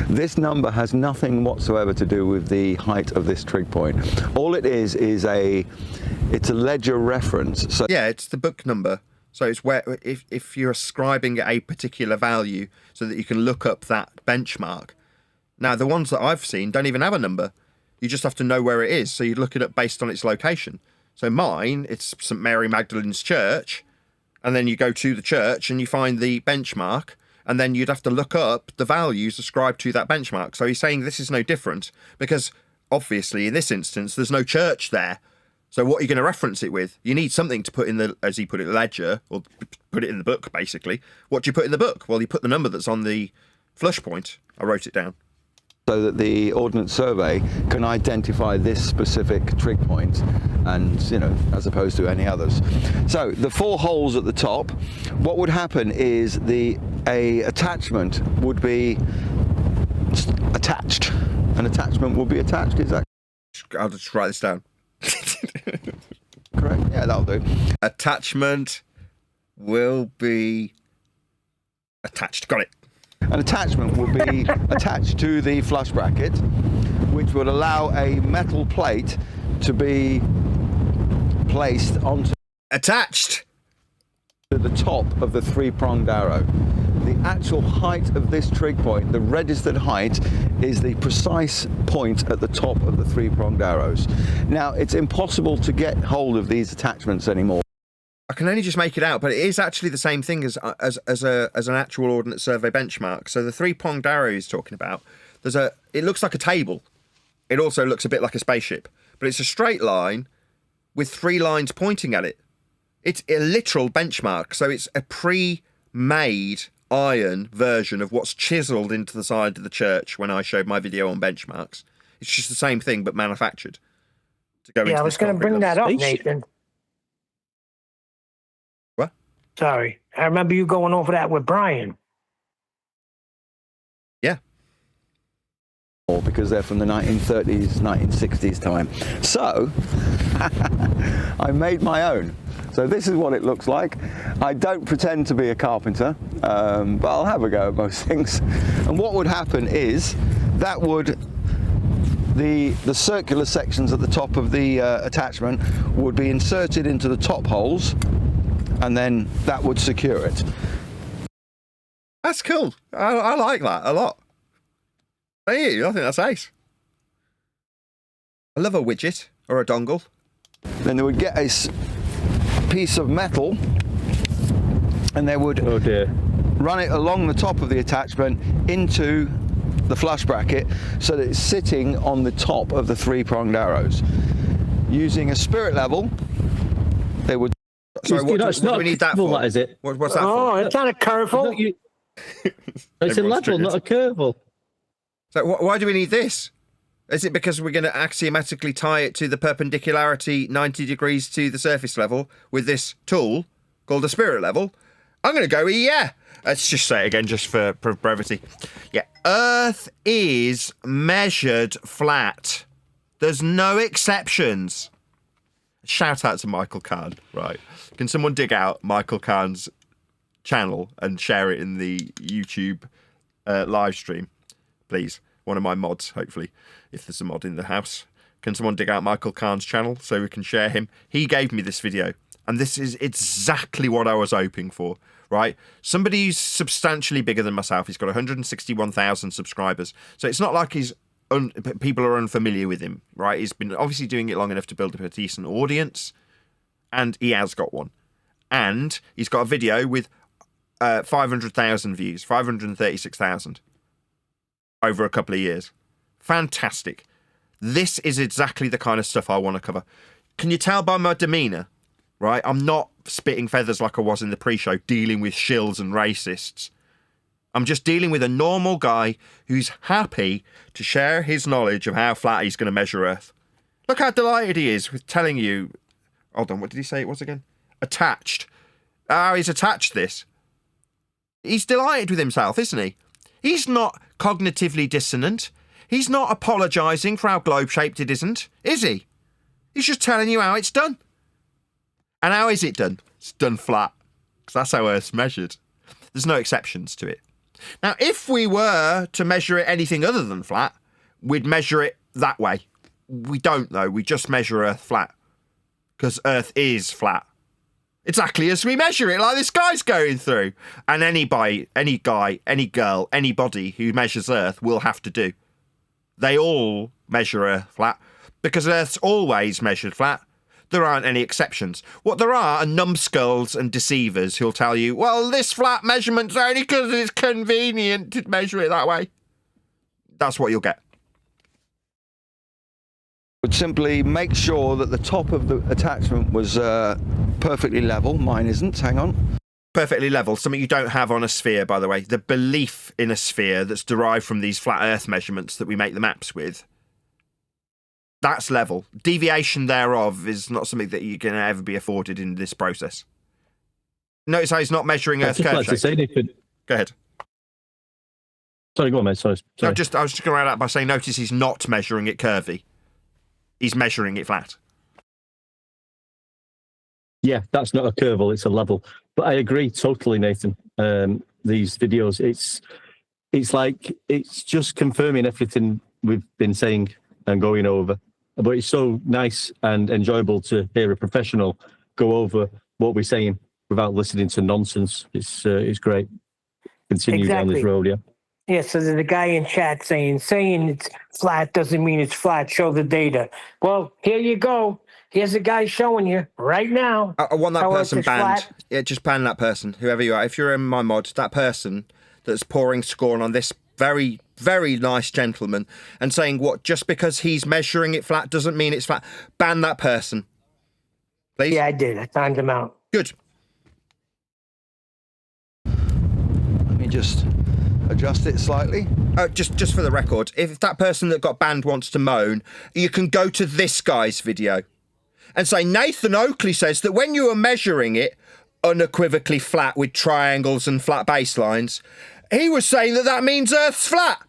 this number has nothing whatsoever to do with the height of this trig point. All it is it's a ledger reference. So yeah, it's the book number. So it's where if you're ascribing a particular value so that you can look up that benchmark. Now, the ones that I've seen don't even have a number. You just have to know where it is. So you look it up based on its location. So mine, it's St. Mary Magdalene's Church. And then you go to the church and you find the benchmark. And then you'd have to look up the values ascribed to that benchmark. So he's saying this is no different because obviously in this instance, there's no church there. So what are you going to reference it with? You need something to put in the, as he put it, ledger, or put it in the book, basically. What do you put in the book? Well, you put the number that's on the flush point. I wrote it down. So that the Ordnance Survey can identify this specific trig point and, as opposed to any others. So the 4 holes at the top, what would happen is a attachment would be attached. An attachment will be attached, is that? I'll just write this down. Correct? Yeah, that'll do. Attachment will be attached. Got it. An attachment will be attached to the flush bracket, which would allow a metal plate to be placed onto attached to the top of the 3-pronged arrow. The actual height of this trig point, the registered height, is the precise point at the top of the 3-pronged arrows. Now, it's impossible to get hold of these attachments anymore. I can only just make it out, but it is actually the same thing as an actual Ordnance Survey benchmark. So the 3-pronged arrow he's talking about, it looks like a table. It also looks a bit like a spaceship, but it's a straight line with 3 lines pointing at it. It's a literal benchmark, so it's a pre-made iron version of what's chiseled into the side of the church when I showed my video on benchmarks. It's just the same thing, but manufactured. to go into Yeah, I was this going to concrete bring that level. up, Nathan. What? Sorry. I remember you going over that with Brian. Yeah. Because they're from the 1930s, 1960s time. So I made my own. So this is what it looks like. I don't pretend to be a carpenter, but I'll have a go at most things. And what would happen is that would, the circular sections at the top of the attachment would be inserted into the top holes, and then that would secure it. That's cool. I like that a lot. Thank you. I think that's ace. I love a widget or a dongle. Then they would get a piece of metal, and they would run it along the top of the attachment into the flush bracket so that it's sitting on the top of the three-pronged arrows. Using a spirit level, they would... Sorry, what do we need that for? That is it? What's that Oh, for? it's not a curveball. It's a Everyone's level, triggered. not a curveball. So why do we need this? Is it because we're going to axiomatically tie it to the perpendicularity 90 degrees to the surface level with this tool called a spirit level? I'm going to go with yeah. Let's just say it again just for brevity. Yeah, Earth is measured flat. There's no exceptions. Shout out to Michael Kahn, right? Can someone dig out Michael Kahn's channel and share it in the YouTube live stream, please? One of my mods, hopefully, if there's a mod in the house. Can someone dig out Michael Kahn's channel so we can share him? He gave me this video, and this is exactly what I was hoping for, right? Somebody who's substantially bigger than myself. He's got 161,000 subscribers. So it's not like people are unfamiliar with him, right? He's been obviously doing it long enough to build up a decent audience, and he has got one. And he's got a video with 500,000 views, 536,000 over a couple of years. Fantastic. This is exactly the kind of stuff I want to cover. Can you tell by my demeanour, right? I'm not spitting feathers like I was in the pre-show, dealing with shills and racists. I'm just dealing with a normal guy who's happy to share his knowledge of how flat he's going to measure Earth. Look how delighted he is with telling you... Hold on, what did he say it was again? Attached. Oh, he's attached this. He's delighted with himself, isn't he? He's not cognitively dissonant. He's not apologising for how globe-shaped it isn't, is he? He's just telling you how it's done. And how is it done? It's done flat. Because that's how Earth's measured. There's no exceptions to it. Now, if we were to measure it anything other than flat, we'd measure it that way. We don't, though. We just measure Earth flat. Because Earth is flat. Exactly as we measure it, like this guy's going through. And any guy, any girl, anybody who measures Earth will have to do. They all measure Earth flat. Because Earth's always measured flat. There aren't any exceptions. What there are numbskulls and deceivers who'll tell you, well, this flat measurement's only because it's convenient to measure it that way. That's what you'll get. Would simply make sure that the top of the attachment was perfectly level. Mine isn't. Hang on. Perfectly level, something you don't have on a sphere, by the way. The belief in a sphere that's derived from these flat Earth measurements that we make the maps with, that's level. Deviation thereof is not something that you can ever be afforded in this process. Notice how he's not measuring Earth curve shape. Go ahead. Sorry, go on, mate. Sorry. I was just going to add that by saying, notice he's not measuring it curvy. He's measuring it flat. Yeah, that's not a curval, it's a level. But I agree totally, Nathan. These videos, it's like, it's just confirming everything we've been saying and going over. But it's so nice and enjoyable to hear a professional go over what we're saying without listening to nonsense. It's great. Continue down this road, yeah. Yeah, so there's a guy in chat saying it's flat doesn't mean it's flat. Show the data. Well, here you go. Here's a guy showing you right now. I want that how person Earth is banned. flat. Yeah, just ban that person, whoever you are. If you're in my mod, that person that's pouring scorn on this very, very nice gentleman and saying what just because he's measuring it flat doesn't mean it's flat. Ban that person. Please? Yeah, I did. I timed him out. Good. Let me just adjust it slightly? Just for the record, if that person that got banned wants to moan, you can go to this guy's video and say, Nathan Oakley says that when you were measuring it unequivocally flat with triangles and flat baselines, he was saying that that means Earth's flat.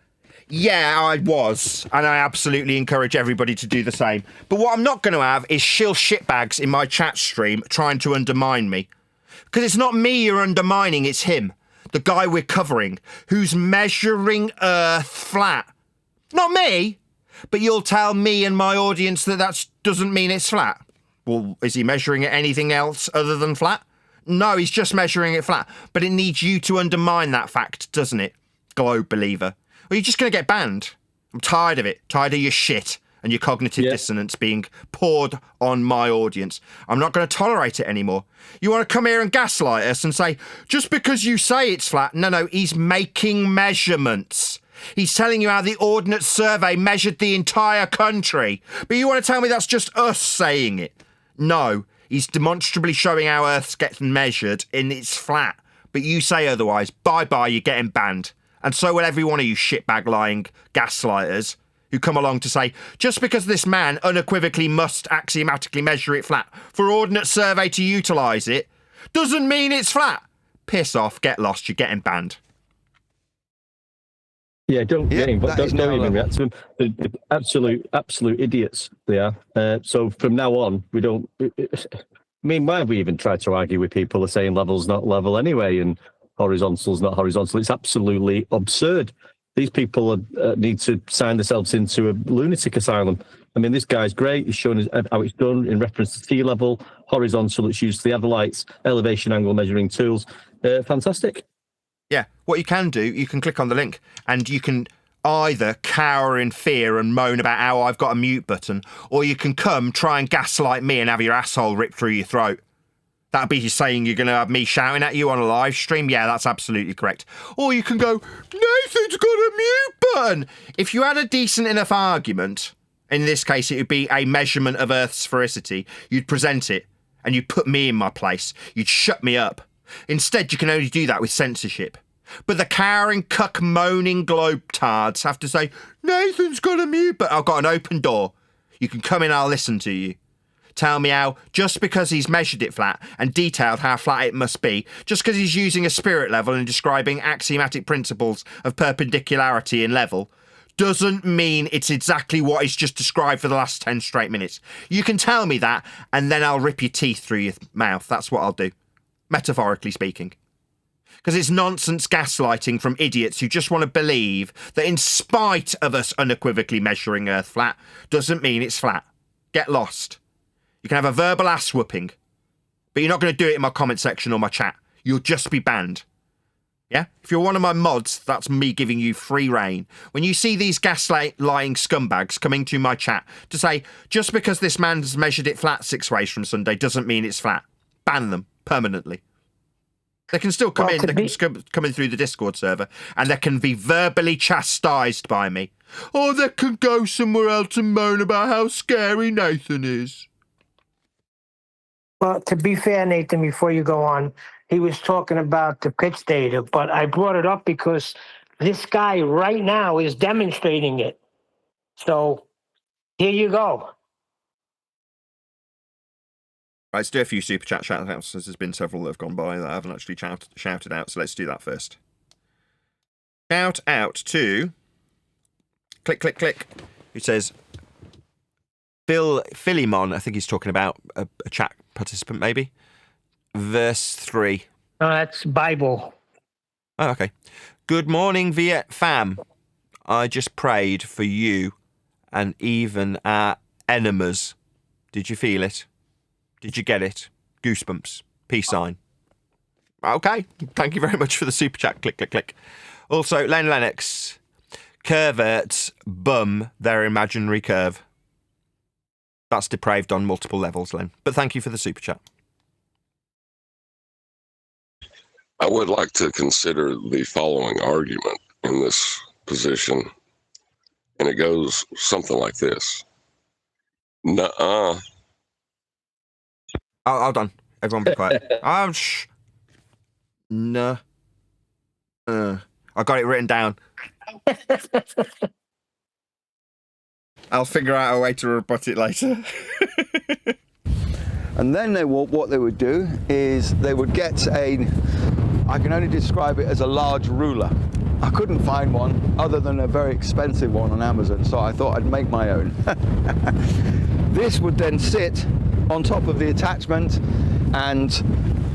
Yeah, I was, and I absolutely encourage everybody to do the same. But what I'm not going to have is shill shitbags in my chat stream trying to undermine me. Because it's not me you're undermining, it's him, the guy we're covering, who's measuring Earth flat. Not me, but you'll tell me and my audience that that doesn't mean it's flat. Well, is he measuring it anything else other than flat? No, he's just measuring it flat. But it needs you to undermine that fact, doesn't it, globe believer? Well, you're just going to get banned. I'm tired of it. Tired of your shit and your cognitive dissonance being poured on my audience. I'm not going to tolerate it anymore. You want to come here and gaslight us and say, just because you say it's flat. No, he's making measurements. He's telling you how the Ordnance Survey measured the entire country. But you want to tell me that's just us saying it? No, he's demonstrably showing how Earth's getting measured and it's flat. But you say otherwise. Bye-bye, you're getting banned. And so will every one of you shitbag lying gaslighters who come along to say, just because this man unequivocally must axiomatically measure it flat for Ordnance Survey to utilise it, doesn't mean it's flat. Piss off, get lost, you're getting banned. Yeah, don't even react to them. They're absolute idiots. They are. So from now on, we don't. I mean, why have we even tried to argue with people? Are saying level's not level anyway, and horizontal's not horizontal. It's absolutely absurd. These people need to sign themselves into a lunatic asylum. I mean, this guy's great. He's showing us how it's done in reference to sea level, horizontal. It's used the Lights elevation angle measuring tools. Fantastic. Yeah, what you can do, you can click on the link and you can either cower in fear and moan about how I've got a mute button, or you can come try and gaslight me and have your asshole ripped through your throat. That'd be saying you're going to have me shouting at you on a live stream? Yeah, that's absolutely correct. Or you can go, Nathan's got a mute button. If you had a decent enough argument, in this case it would be a measurement of Earth's sphericity, you'd present it and you'd put me in my place. You'd shut me up. Instead, you can only do that with censorship. But the cowering, cuck, moaning globetards have to say, Nathan's got a mute button. I've got an open door. You can come in, I'll listen to you. Tell me how, just because he's measured it flat and detailed how flat it must be, just because he's using a spirit level and describing axiomatic principles of perpendicularity and level, doesn't mean it's exactly what he's just described for the last 10 straight minutes. You can tell me that, and then I'll rip your teeth through your mouth. That's what I'll do, metaphorically speaking. Because it's nonsense gaslighting from idiots who just want to believe that in spite of us unequivocally measuring Earth flat, doesn't mean it's flat. Get lost. You can have a verbal ass whooping, but you're not going to do it in my comment section or my chat. You'll just be banned. Yeah? If you're one of my mods, that's me giving you free reign. When you see these gaslighting scumbags coming to my chat to say, just because this man's measured it flat 6 ways from Sunday doesn't mean it's flat. Ban them permanently. They can still come in, they can come in through the Discord server, and they can be verbally chastised by me. Or they can go somewhere else and moan about how scary Nathan is. Well, to be fair, Nathan, before you go on, he was talking about the pitch data, but I brought it up because this guy right now is demonstrating it. So here you go. Right, let's do a few super chat shout-outs, as there's been several that have gone by that I haven't actually shouted out, so let's do that first. Shout out to click, who says Bill Philemon, I think he's talking about a chat participant maybe. Verse 3. No, that's Bible. Oh, okay. Good morning, Viet fam. I just prayed for you and even our enemies. Did you feel it? Did you get it? Goosebumps. Peace sign. Okay. Thank you very much for the super chat. Click. Also, Len Lennox. Curverts bum their imaginary curve. That's depraved on multiple levels, Len. But thank you for the super chat. I would like to consider the following argument in this position, and it goes something like this. Nuh-uh. Oh, hold on. Everyone be quiet. Oh, shh. No. Hold I got it written down. I'll figure out a way to rebut it later. And then what they would do is they would get I can only describe it as a large ruler. I couldn't find one other than a very expensive one on Amazon, so I thought I'd make my own. This would then sit on top of the attachment, and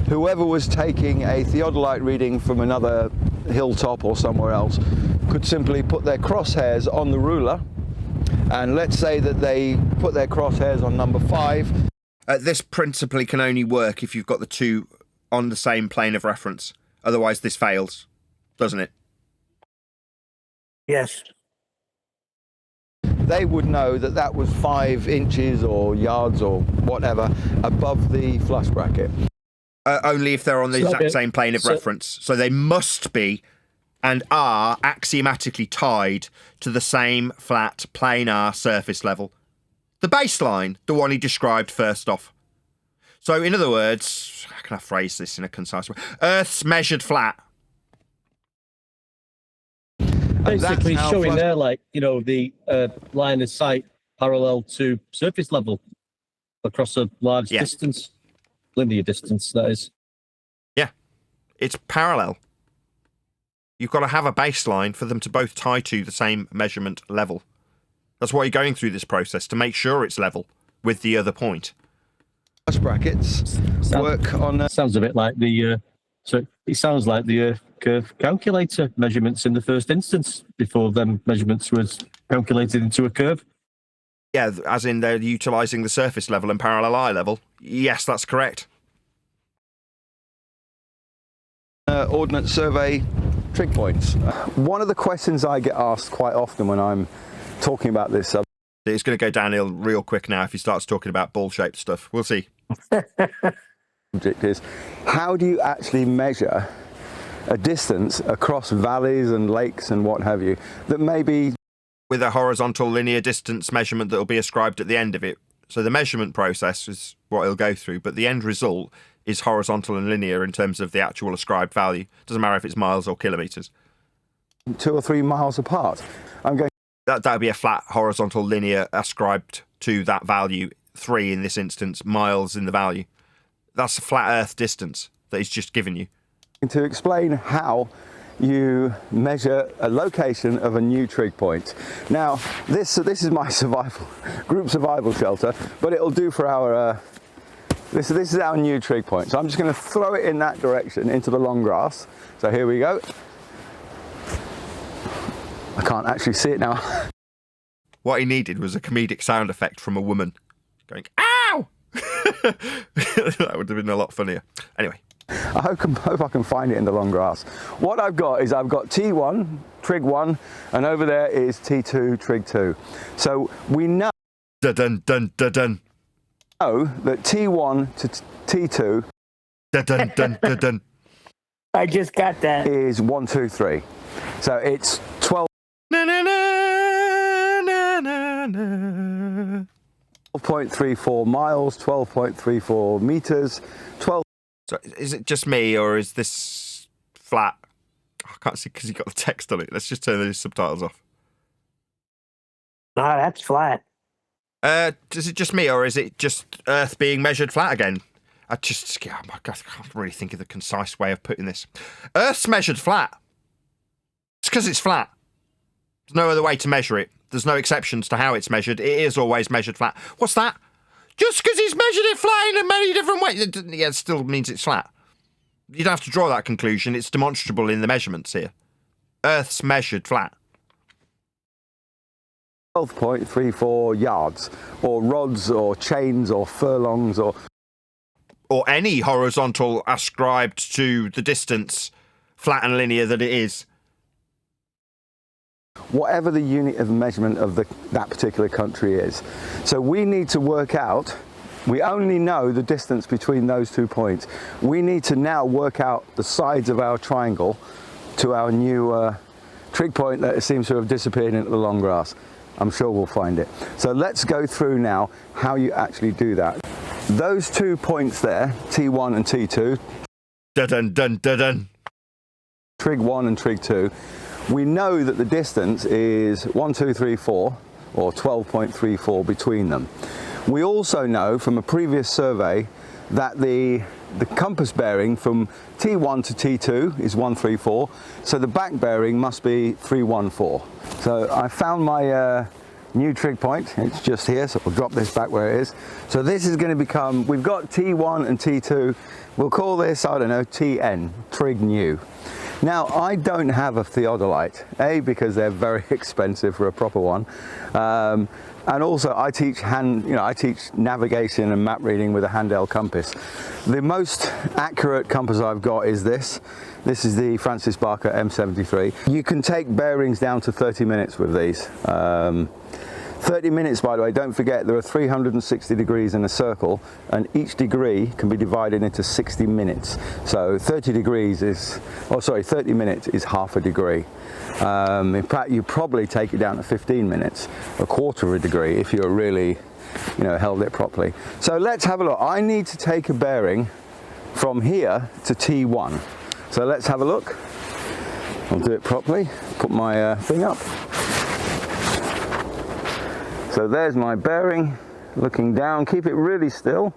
whoever was taking a theodolite reading from another hilltop or somewhere else could simply put their crosshairs on the ruler, and let's say that they put their crosshairs on number 5. This principally can only work if you've got the two on the same plane of reference. Otherwise, this fails, doesn't it? Yes. They would know that that was 5 inches or yards or whatever above the flush bracket. Only if they're on the exact same plane of reference. So they must be and are axiomatically tied to the same flat planar surface level. The baseline, the one he described first off. So in other words, how can I phrase this in a concise way? Earth's measured flat. Basically showing there, like, you know, the line of sight parallel to surface level across a large distance, linear distance, that is. Yeah, it's parallel. You've got to have a baseline for them to both tie to the same measurement level. That's why you're going through this process, to make sure it's level with the other point. Brackets work on... Sounds a bit like the... so it sounds like the curve calculator measurements in the first instance, before them measurements was calculated into a curve. Yeah, as in they're utilising the surface level and parallel eye level. Yes, that's correct. Ordnance Survey trig points. One of the questions I get asked quite often when I'm talking about this subject... It's going to go downhill real quick now if he starts talking about ball-shaped stuff. We'll see. ...is, how do you actually measure a distance across valleys and lakes and what have you that may be... with a horizontal linear distance measurement that will be ascribed at the end of it. So the measurement process is what it'll go through, but the end result is horizontal and linear in terms of the actual ascribed value. Doesn't matter if it's miles or kilometres. 2 or 3 miles apart. I'm going... That would be a flat horizontal linear ascribed to that value, 3 in this instance, miles in the value. That's a flat Earth distance that he's just given you. To explain how you measure a location of a new trig point. Now, this is my group survival shelter, but it'll do for our... This is our new trig point. So I'm just going to throw it in that direction, into the long grass. So here we go. I can't actually see it now. What he needed was a comedic sound effect from a woman going, ow! That would have been a lot funnier. Anyway. I hope I can find it in the long grass. What I've got is I've got T1, trig 1, and over there is T2, trig 2. So we know dun dun dun dun. That T1 to T2 dun dun dun dun dun. I just got that. Is 1, 2, 3. So it's 12. Na, na, na, na, na, na. 12.34 miles, 12.34 meters, 12. So is it just me, or is this flat? I can't see because you got the text on it. Let's just turn these subtitles off. No, that's flat. Is it just me, or is it just Earth being measured flat again? Oh my God, I can't really think of the concise way of putting this. Earth's measured flat. It's because it's flat. There's no other way to measure it. There's no exceptions to how it's measured. It is always measured flat. What's that? Just because he's measured it flat in many different ways, it still means it's flat. You don't have to draw that conclusion. It's demonstrable in the measurements here. Earth's measured flat. 12.34 yards, or rods, or chains, or furlongs, or any horizontal ascribed to the distance, flat and linear that it is. Whatever the unit of measurement of that particular country is. So we need to work out, we only know the distance between those 2 points. We need to now work out the sides of our triangle to our new trig point that seems to have disappeared into the long grass. I'm sure we'll find it. So let's go through now how you actually do that. Those 2 points there, T1 and T2. Dun dun dun dun dun. trig 1 and trig 2, we know that the distance is 1, 2, 3, 4, or 12.34 between them. We also know from a previous survey that the compass bearing from T1 to T2 is 134, so the back bearing must be 314. So I found my new trig point. It's just here, so we'll drop this back where it is. So this is going to become, we've got T1 and T2. We'll call this, I don't know, TN, trig new. Now, I don't have a theodolite, A, because they're very expensive for a proper one. And also I teach I teach navigation and map reading with a handheld compass. The most accurate compass I've got is this. This is the Francis Barker M73. You can take bearings down to 30 minutes with these. 30 minutes, by the way, don't forget there are 360 degrees in a circle, and each degree can be divided into 60 minutes. So 30 minutes is half a degree. In fact, you probably take it down to 15 minutes, a quarter of a degree, if you're really, held it properly. So let's have a look. I need to take a bearing from here to T1. So let's have a look. I'll do it properly. Put my thing up. So there's my bearing, looking down, keep it really still.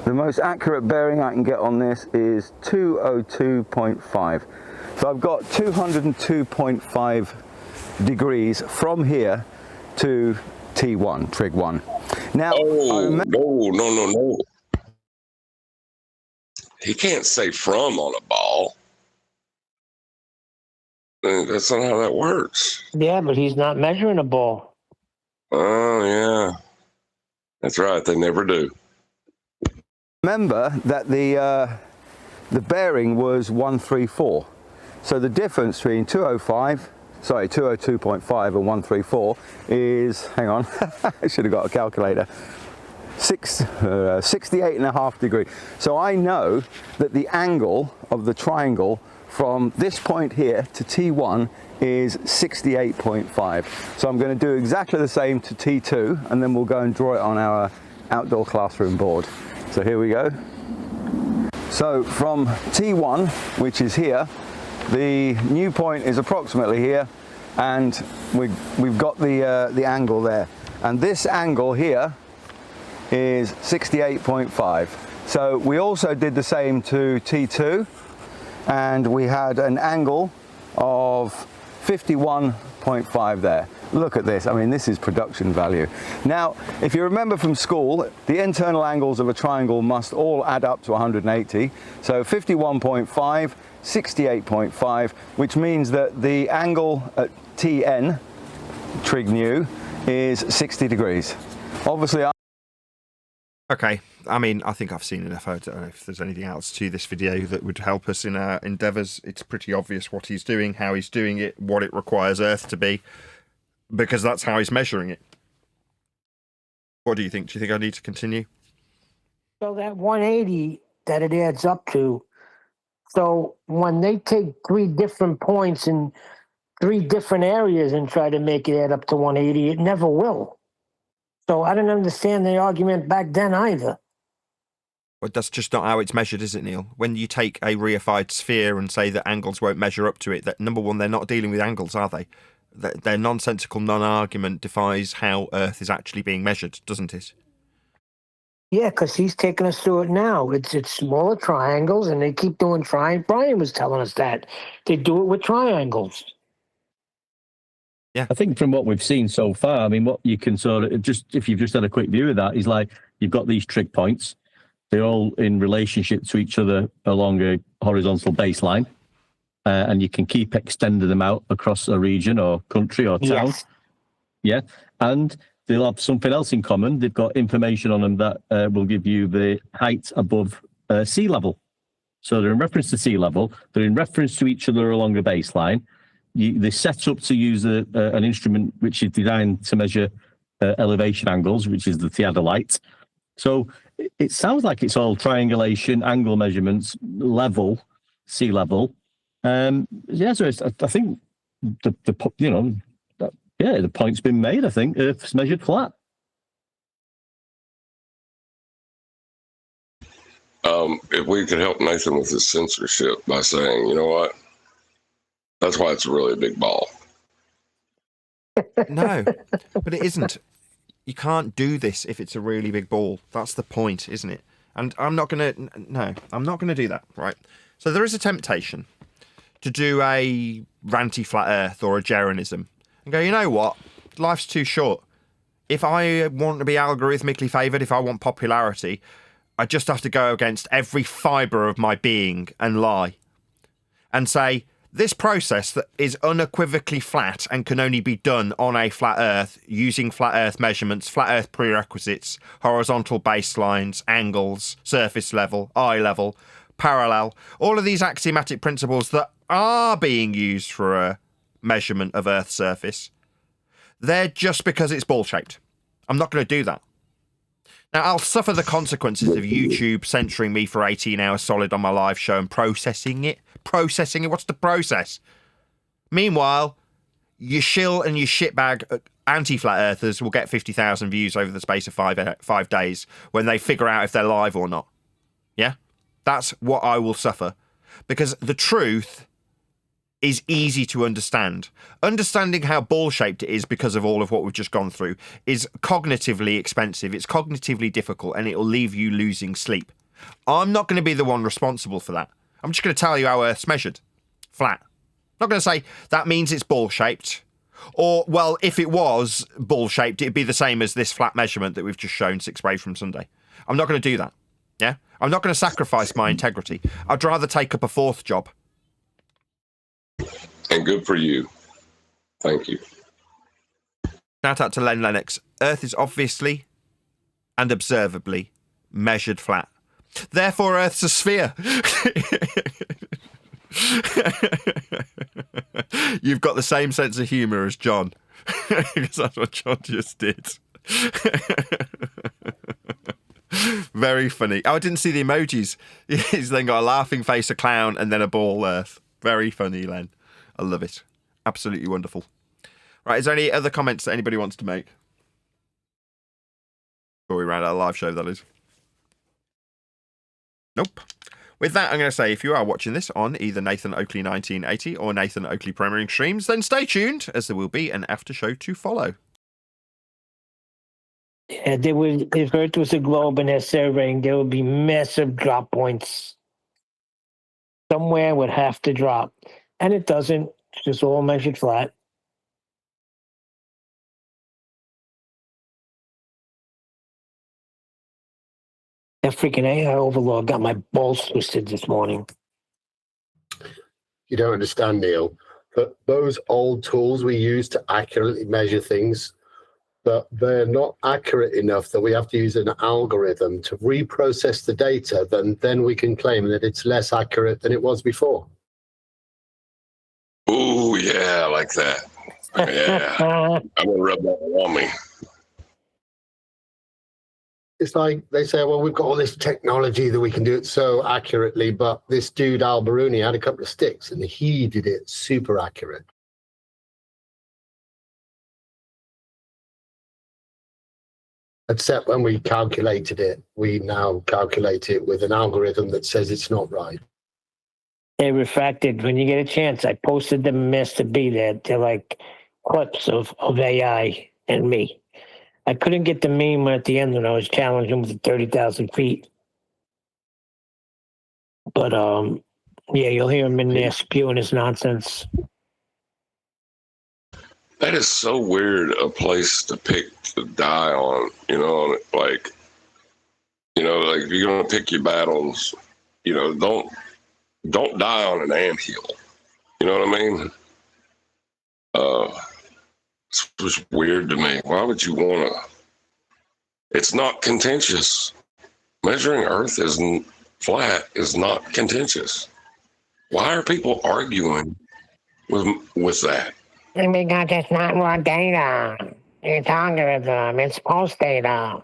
The most accurate bearing I can get on this is 202.5. So I've got 202.5 degrees from here to T1, trig 1. Now, no. He can't say from on a ball. That's not how that works. Yeah, but he's not measuring a ball. Oh, yeah. That's right. They never do. Remember that the bearing was 134. So the difference between 202.5 and 134 is, hang on, I should have got a calculator, 68.5 degrees. So I know that the angle of the triangle from this point here to T1 is 68.5. So I'm going to do exactly the same to T2, and then we'll go and draw it on our outdoor classroom board. So here we go. So from T1, which is here, the new point is approximately here, and we've got the angle there. And this angle here is 68.5. So we also did the same to T2, and we had an angle of 51.5 there. Look at this. I mean, this is production value. Now, if you remember from school, the internal angles of a triangle must all add up to 180. So 51.5, 68.5, which means that the angle at TN, trig new, is 60 degrees. Obviously, Okay, I mean, I think I've seen enough. I don't know if there's anything else to this video that would help us in our endeavours. It's pretty obvious what he's doing, how he's doing it, what it requires Earth to be, because that's how he's measuring it. What do you think? Do you think I need to continue? So that 180 that it adds up to, so when they take 3 different points in 3 different areas and try to make it add up to 180, it never will. So I didn't understand the argument back then either. Well, that's just not how it's measured, is it, Neil? When you take a reified sphere and say that angles won't measure up to it, that number one, they're not dealing with angles, are they? Their nonsensical non-argument defies how Earth is actually being measured, doesn't it? Yeah, because he's taking us through it now. It's smaller triangles, and they keep doing triangles. Brian was telling us that. They do it with triangles. I think from what we've seen so far, I mean, what you can sort of if you've just had a quick view of that, is like you've got these trig points. They're all in relationship to each other along a horizontal baseline, and you can keep extending them out across a region or country or town. Yes. Yeah, and they'll have something else in common. They've got information on them that will give you the height above sea level. So they're in reference to sea level. They're in reference to each other along a baseline. They're set up to use an instrument which is designed to measure elevation angles, which is the theodolite. So it sounds like it's all triangulation, angle measurements, level, sea level. So I think the point's been made. I think Earth's measured flat. If we could help Nathan with his censorship by saying, you know what, that's why it's really a big ball. No, but it isn't. You can't do this if it's a really big ball. That's the point, isn't it? And I'm not going to... No, I'm not going to do that, right? So there is a temptation to do a ranty flat earth or a Jeranism and go, you know what? Life's too short. If I want to be algorithmically favoured, if I want popularity, I just have to go against every fibre of my being and lie and say, this process that is unequivocally flat and can only be done on a flat earth using flat earth measurements, flat earth prerequisites, horizontal baselines, angles, surface level, eye level, parallel, all of these axiomatic principles that are being used for a measurement of Earth's surface, they're just because it's ball-shaped. I'm not going to do that. Now, I'll suffer the consequences of YouTube censoring me for 18 hours solid on my live show and processing it. Processing it? What's the process? Meanwhile, your shill and your shitbag anti-flat earthers will get 50,000 views over the space of 5 days when they figure out if they're live or not. Yeah? That's what I will suffer. Because the truth is easy to understand. Understanding how ball-shaped it is because of all of what we've just gone through is cognitively expensive, it's cognitively difficult, and it'll leave you losing sleep. I'm not going to be the one responsible for that. I'm just going to tell you how Earth's measured. Flat. I'm not going to say that means it's ball-shaped. Or, well, if it was ball-shaped, it'd be the same as this flat measurement that we've just shown 6 ways from Sunday. I'm not going to do that. Yeah? I'm not going to sacrifice my integrity. I'd rather take up a fourth job. And good for you. Thank you. Shout out to Len Lennox. Earth is obviously and observably measured flat. Therefore, Earth's a sphere. You've got the same sense of humour as John. Because that's what John just did. Very funny. Oh, I didn't see the emojis. He's then got a laughing face, a clown, and then a ball Earth. Very funny, Len. I love it. Absolutely wonderful. Right, is there any other comments that anybody wants to make? Before we round out the live show, that is. Nope. With that, I'm going to say, if you are watching this on either Nathan Oakley 1980 or Nathan Oakley Premiering Streams, then stay tuned, as there will be an after show to follow. Yeah, if Earth was a globe and they're surveying, there would be massive drop points. Somewhere would have to drop. And it doesn't. It's just all measured flat. That freaking AI overlord got my balls twisted this morning. You don't understand, Neil, that those old tools we use to accurately measure things, but they're not accurate enough that we have to use an algorithm to reprocess the data, then we can claim that it's less accurate than it was before. Ooh, yeah, I like that. Yeah. I'm going to rub that on me. It's like they say, well, we've got all this technology that we can do it so accurately, but this dude, Al Baruni, had a couple of sticks and he did it super accurate. Except when we calculated it, we now calculate it with an algorithm that says it's not right. They refracted. When you get a chance, I posted them Master B there. They're like clips of AI and me. I couldn't get the meme at the end when I was challenging with the 30,000 feet. But, yeah, you'll hear him in there spewing his nonsense. That is so weird, a place to pick to die on, like if you're going to pick your battles, don't die on an anthill. You know what I mean? It was weird to me. Why would you want to? It's not contentious. Measuring Earth isn't flat is not contentious. Why are people arguing with that? Because it's not raw data. It's algorithm. It's post data.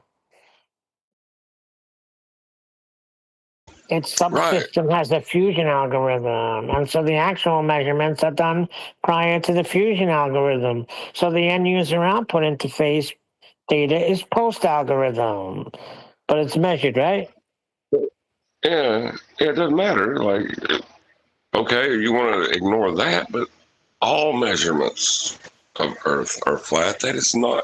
Its subsystem has a fusion algorithm. And so the actual measurements are done prior to the fusion algorithm. So the end user output interface data is post algorithm. But it's measured, right? Yeah, it doesn't matter. Like, okay, you want to ignore that, but all measurements of Earth are flat. That is not.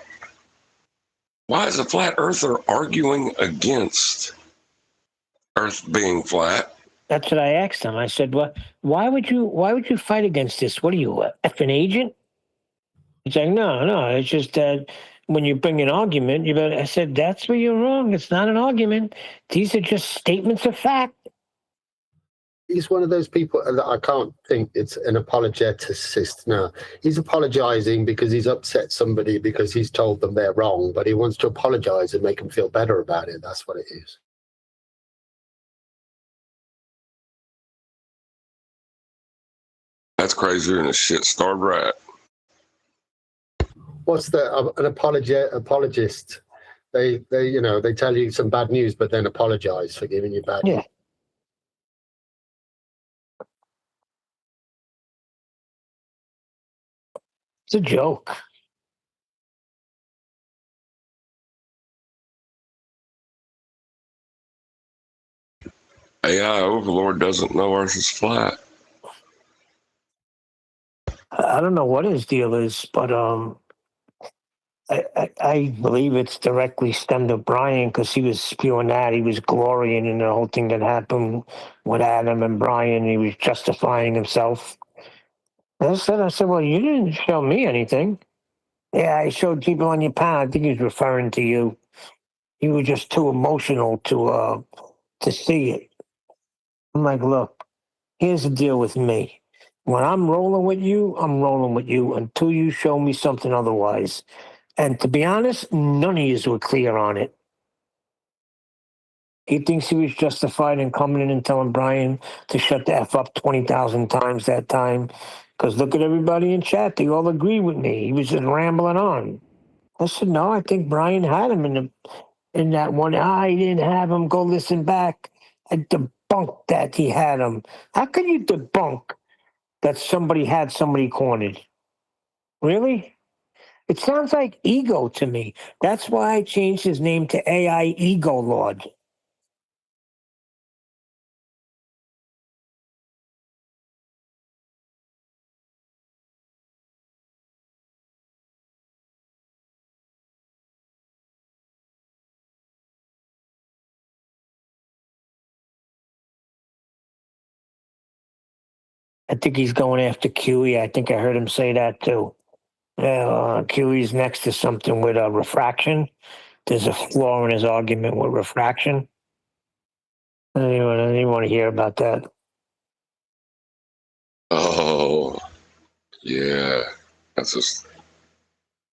Why is a flat earther arguing against Earth being flat? That's what I asked him. I said, "Well, why would you fight against this? What are you, a effing agent?" He's like, "No, it's just that when you bring an argument, you better." I said, "That's where you're wrong. It's not an argument. These are just statements of fact." He's one of those people that I can't think it's an apologeticist. No, he's apologizing because he's upset somebody because he's told them they're wrong, but he wants to apologize and make them feel better about it. That's what it is. That's crazier than a shit-starved rat. What's an apologist? They they tell you some bad news, but then apologize for giving you bad news. It's a joke. AI overlord doesn't know Earth is flat. I don't know what his deal is, but I believe it's directly stemmed to Brian because he was spewing that. He was glorying in the whole thing that happened with Adam and Brian. He was justifying himself. I said, well, you didn't show me anything. Yeah, I showed people on your panel. I think he's referring to you. You were just too emotional to see it. I'm like, look, here's the deal with me. When I'm rolling with you, I'm rolling with you until you show me something otherwise. And to be honest, none of you were clear on it. He thinks he was justified in coming in and telling Brian to shut the F up 20,000 times that time. Because look at everybody in chat. They all agree with me. He was just rambling on. I said, no, I think Brian had him in that one. I didn't have him. Go listen back. I debunked that he had him. How can you debunk that somebody had somebody cornered? Really? It sounds like ego to me. That's why I changed his name to AI Ego Lord. I think he's going after QE. I think I heard him say that too. QE's next to something with refraction. There's a flaw in his argument with refraction. I didn't want to hear about that. Oh, yeah. That's just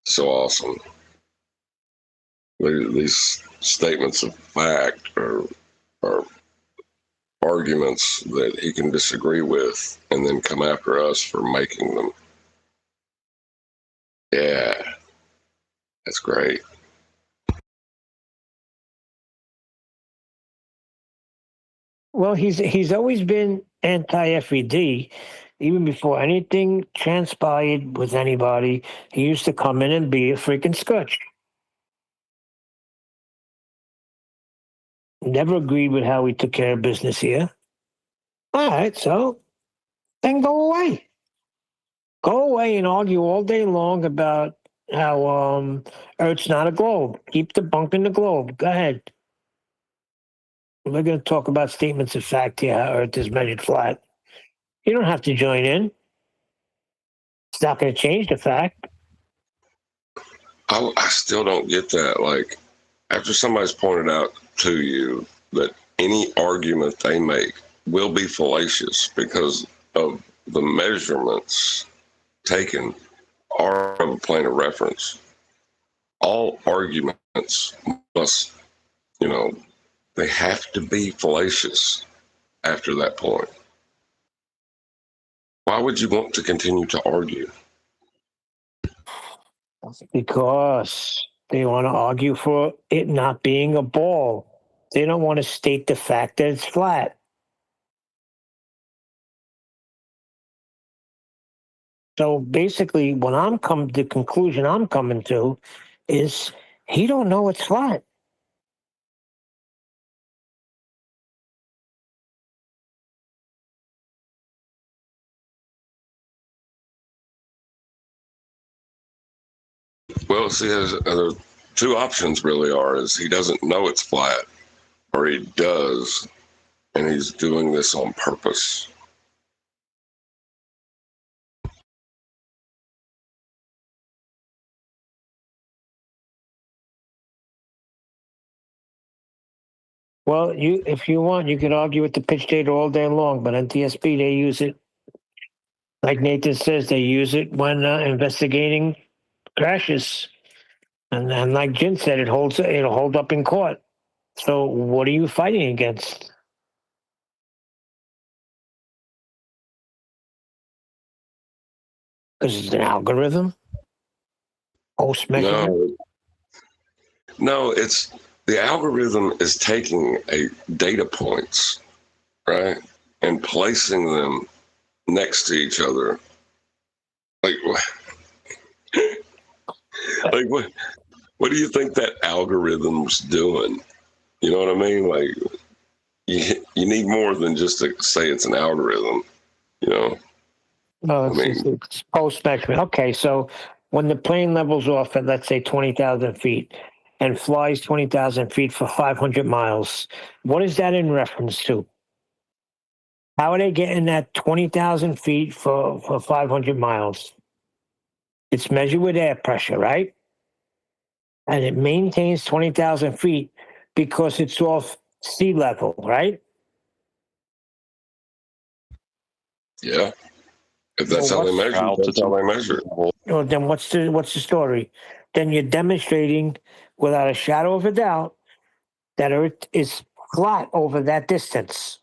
so awesome. These statements of fact are arguments that he can disagree with and then come after us for making them. Yeah, that's great. Well, he's always been anti-FED. Even before anything transpired with anybody, he used to come in and be a freaking scutch. Never agreed with how he took care of business here. All right, so then go away. Go away and argue all day long about how Earth's not a globe. Keep debunking the globe. Go ahead. We're going to talk about statements of fact here, how Earth is measured flat. You don't have to join in. It's not going to change the fact. I still don't get that. Like, after somebody's pointed out to you that any argument they make will be fallacious because of the measurements taken are of a plane of reference, all arguments must, they have to be fallacious after that point. Why would you want to continue to argue? Because they want to argue for it not being a ball. They don't want to state the fact that it's flat. So basically, the conclusion I'm coming to is he don't know it's flat. Well, see, there's two options really are: is he doesn't know it's flat, or he does, and he's doing this on purpose. Well, if you want, you could argue with the pitch data all day long, but NTSB, they use it, like Nathan says, they use it when investigating crashes. And like Jim said, it'll hold up in court. So what are you fighting against? Because it's an algorithm? Post measurement? No, it's the algorithm is taking data points, right, and placing them next to each other. Like what do you think that algorithm's doing? You know what I mean? Like you need more than just to say it's an algorithm, you know? No, it's post measurement. Okay, so when the plane levels off at, let's say, 20,000 feet and flies 20,000 feet for 500 miles, what is that in reference to? How are they getting that 20,000 feet for 500 miles? It's measured with air pressure, right? And it maintains 20,000 feet because it's off sea level, right? Yeah. If that's how they measure it, that's how they measure it. Well, then what's the story? Then you're demonstrating without a shadow of a doubt that Earth is flat over that distance.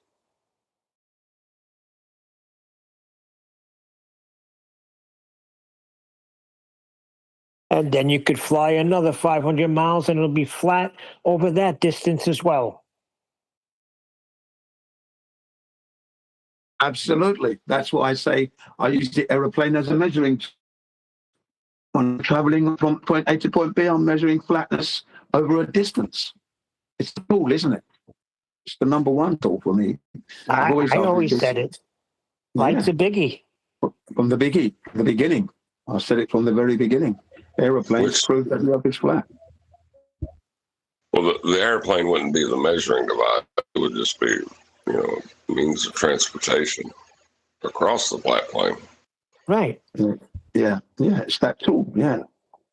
And then you could fly another 500 miles and it'll be flat over that distance as well. Absolutely. That's why I say I use the aeroplane as a measuring tool. When I'm traveling from point A to point B, I'm measuring flatness over a distance. It's the tool, isn't it? It's the number one tool for me. I always said it. Light's a biggie. From the beginning. I said it from the very beginning. Aeroplanes prove that the Earth is flat. Well, the airplane wouldn't be the measuring device. It would just be, means of transportation across the flat plane. Right. Yeah, it's that tool. Yeah.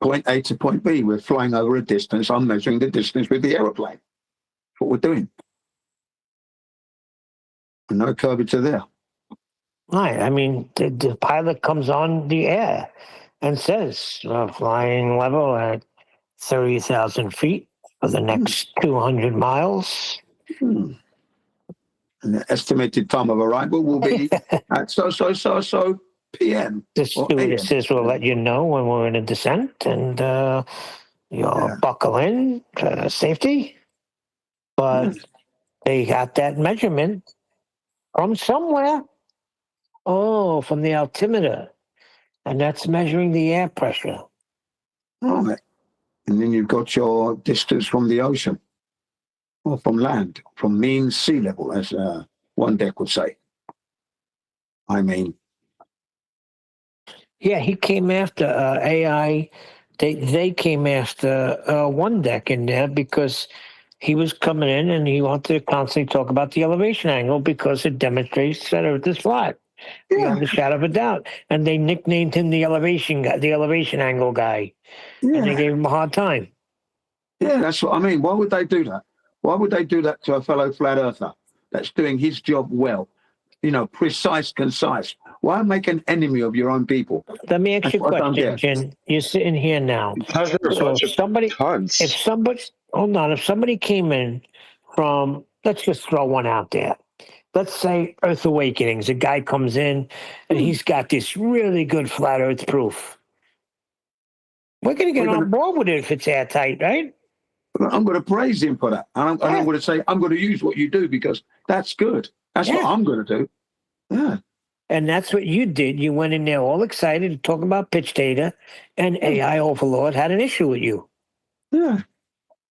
Point A to point B, we're flying over a distance. I'm measuring the distance with the aeroplane. That's what we're doing. And no curvature there. Right. I mean, the pilot comes on the air and says, flying level at 30,000 feet for the next 200 miles. And the estimated time of arrival will be at so p.m. The stewardesses will let you know when we're in a descent, and you'll buckle in for safety. But they got that measurement from somewhere. Oh, from the altimeter. And that's measuring the air pressure. All right. And then you've got your distance from the ocean or from land, from mean sea level, as one deck would say. I mean. Yeah, he came after AI. They came after one deck in there because he was coming in and he wanted to constantly talk about the elevation angle because it demonstrates that Earth is flat. Beyond a shadow of a doubt. And they nicknamed him the elevation angle guy. Yeah. And they gave him a hard time. Yeah, that's what I mean. Why would they do that? Why would they do that to a fellow flat earther that's doing his job well? Precise, concise. Why make an enemy of your own people? Let me ask you a question, Jen. You're sitting here now. Because there are a bunch of cunts. If somebody came in from, let's just throw one out there. Let's say Earth Awakenings. A guy comes in and he's got this really good flat Earth proof. We're going to get on board with it if it's airtight, right? I'm going to praise him for that. And I'm going to say, I'm going to use what you do because that's good. That's what I'm going to do. Yeah. And that's what you did. You went in there all excited to talk about pitch data, and AI Overlord had an issue with you. Yeah.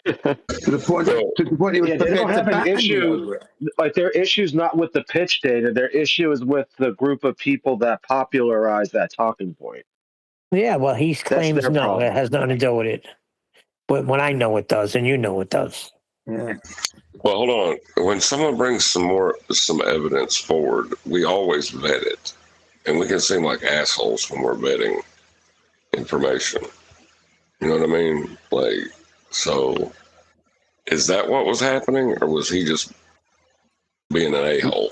to the point they don't have an issue. Like their issue's not with the pitch data. Their issue is with the group of people that popularized that talking point. Yeah, well, he claims their no, problem. it has nothing to do with it. But when I know it does, and you know it does. Yeah. Well, hold on. When someone brings some evidence forward, we always vet it, and we can seem like assholes when we're vetting information. You know what I mean? Like, so is that what was happening, or was he just being an a-hole?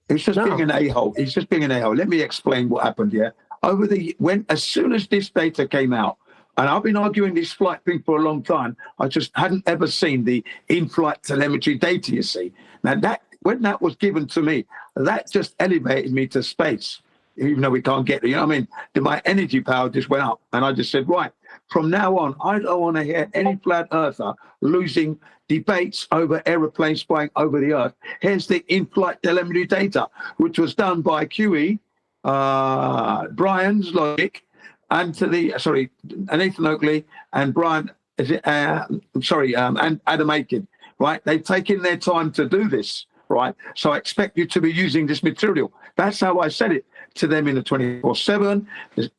He's just being an a-hole. He's just being an a-hole. Let me explain what happened here. As soon as this data came out, and I've been arguing this flight thing for a long time, I just hadn't ever seen the in-flight telemetry data, you see. Now, when that was given to me, that just elevated me to space, even though we can't get there. You know what I mean? My energy power just went up, and I just said, right, from now on, I don't want to hear any flat earther losing debates over aeroplanes flying over the earth. Here's the in-flight telemetry data, which was done by QE, Brian's Logic, and Nathan Oakley and Brian, and Adam Aiken, right? They've taken their time to do this, right? So I expect you to be using this material. That's how I said it to them in the 24/7,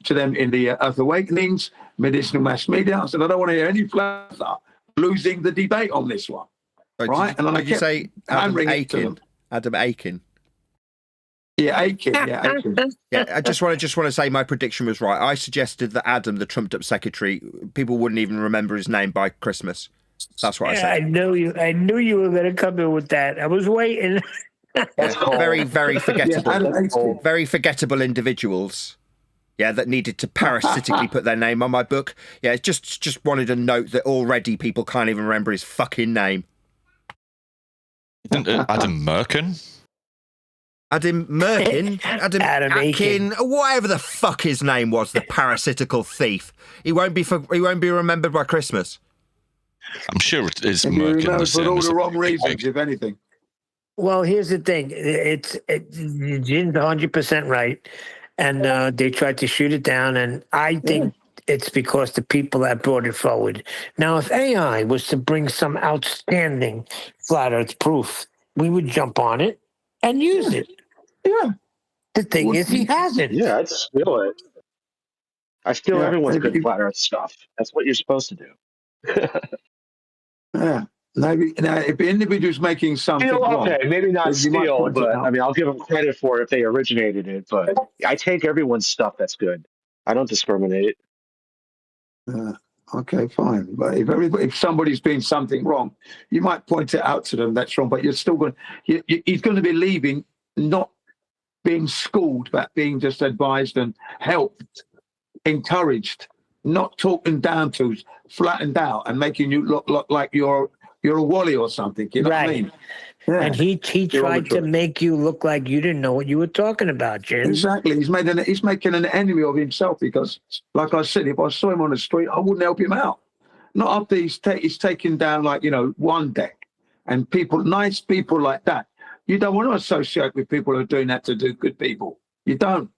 to them in the Earth Awakenings, medicinal mass media. I said, I don't want to hear any flatter losing the debate on this one, right? And I say Adam Aiken. Adam Aiken. Yeah, Aiken. Yeah, Aiken. Yeah, I just want to say my prediction was right. I suggested that Adam, the trumped-up secretary, people wouldn't even remember his name by Christmas. That's what I said. I knew you were going to come in with that. I was waiting. Very, very forgettable. Very forgettable individuals. Yeah, that needed to parasitically put their name on my book. Yeah, just wanted to note that already people can't even remember his fucking name. Adam Merkin? Adam Merkin, Adam Aiken, whatever the fuck his name was, the parasitical thief. He won't be remembered by Christmas. I'm sure it is Merkin. For all the wrong reasons, if anything. Well, here's the thing. Jin's 100% right, and they tried to shoot it down, and I think it's because the people that brought it forward. Now, if AI was to bring some outstanding flat Earth proof, we would jump on it and use it. Yeah. The thing is, he hasn't. Yeah, I'd steal it. I steal everyone's good flat Earth stuff. That's what you're supposed to do. Yeah. Now, if the individual's making something wrong, okay, maybe not steal, but I mean, I'll give them credit for it if they originated it. But I take everyone's stuff that's good. I don't discriminate. Okay, fine. But if somebody's doing something wrong, you might point it out to them. That's wrong, but you're still going. He's going to be leaving, not being schooled, but being just advised and helped, encouraged, not talking down to, flattened out, and making you look like you're a wally or something. You know what I mean? Yeah. And he tried to make you look like you didn't know what you were talking about, Jim. Exactly. He's making an enemy of himself because, like I said, if I saw him on the street, I wouldn't help him out. Not after he's taken down, like, one deck. And nice people like that, you don't want to associate with people who are doing that to do good people. You don't.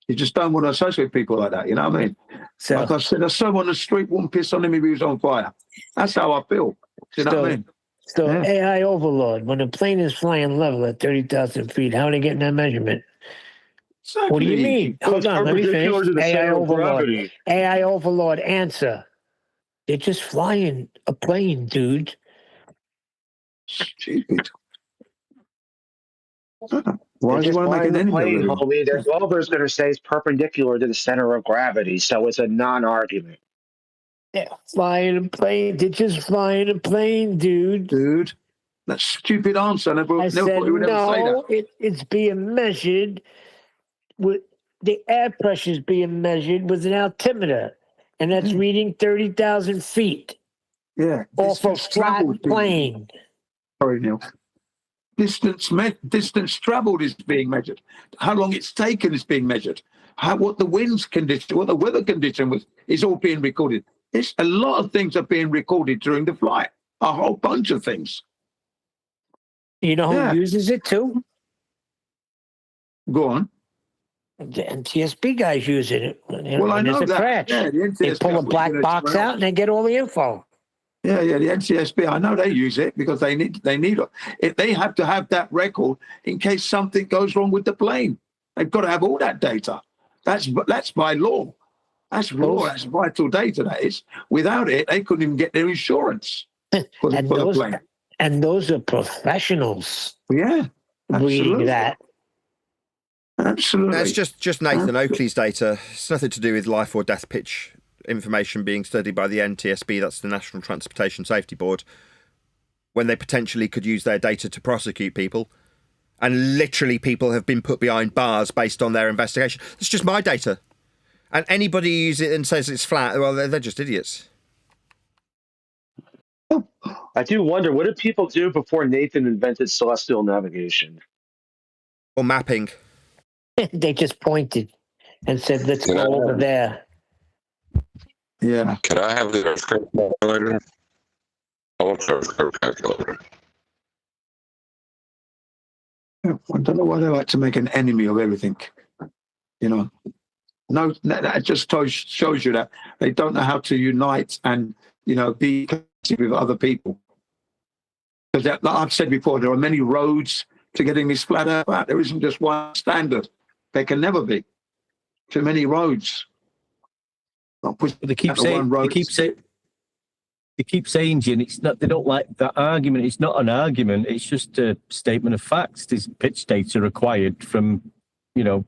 You just don't want to associate with people like that. You know what I mean? So, like I said, I saw him on the street, wouldn't piss on him if he was on fire. That's how I feel. You know what I mean? So AI overlord, when a plane is flying level at 30,000 feet, how are they getting that measurement? Exactly. What do you mean? Hold on, let me finish. AI overlord, answer. They're just flying a plane, dude. Stupid. Why is he flying the plane, homie? Their rover's going to say it's perpendicular to the center of gravity, so it's a non-argument. Yeah, flying a plane. They're just flying a plane, dude. Dude, that's a stupid answer. I said, no, it's being measured with the air pressure is being measured with an altimeter, and that's reading 30,000 feet. Yeah, off a flat plane. Sorry, Neil. Distance traveled is being measured. How long it's taken is being measured. What the wind's condition, what the weather condition was, is all being recorded. A lot of things are being recorded during the flight. A whole bunch of things. You know who uses it too? Go on. The NTSB guys using it. Well, I know there's a that. crash. Yeah, the they pull a black box out and they get all the info. Yeah, the NTSB. I know they use it because they need it. They have to have that record in case something goes wrong with the plane. They've got to have all that data. That's by law. That's raw. That's vital data, that is. Without it, they couldn't even get their insurance for the plane. And those are professionals. Yeah, reading that. Absolutely. It's just Nathan Oakley's data. It's nothing to do with life or death pitch information being studied by the NTSB, that's the National Transportation Safety Board, when they potentially could use their data to prosecute people. And literally people have been put behind bars based on their investigation. It's just my data. And anybody who uses it and says it's flat, well, they're just idiots. I do wonder, what did people do before Nathan invented celestial navigation? Or mapping. They just pointed and said, let's go over there. Yeah. Can I have the Earth curve calculator? I want the Earth curve calculator. I don't know why they like to make an enemy of everything. You know, no, that just shows you that they don't know how to unite and, you know, be with other people. Because like I've said before, there are many roads to getting this flat earth out. There isn't just one standard. There can never be. Too many roads. They keep saying, Jim, it's not. They don't like that argument. It's not an argument. It's just a statement of facts. There's pitch data required from, you know,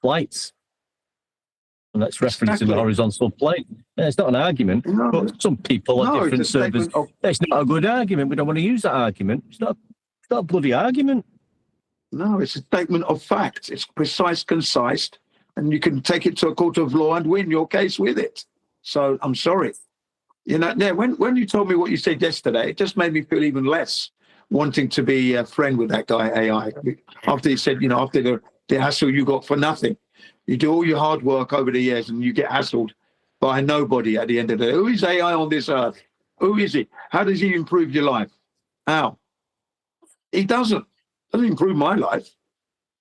flights, and that's referencing the horizontal plane. Yeah, it's not an argument. No, but some people are different servers. It's not a good argument. We don't want to use that argument. It's not a bloody argument. No, it's a statement of fact. It's precise, concise, and you can take it to a court of law and win your case with it. So I'm sorry. You know, when you told me what you said yesterday, it just made me feel even less wanting to be a friend with that guy, AI. After he said, you know, after the hassle you got for nothing. You do all your hard work over the years and you get hassled by nobody at the end of the day. Who is AI on this earth? Who is he? How does he improve your life? How? He doesn't improve my life.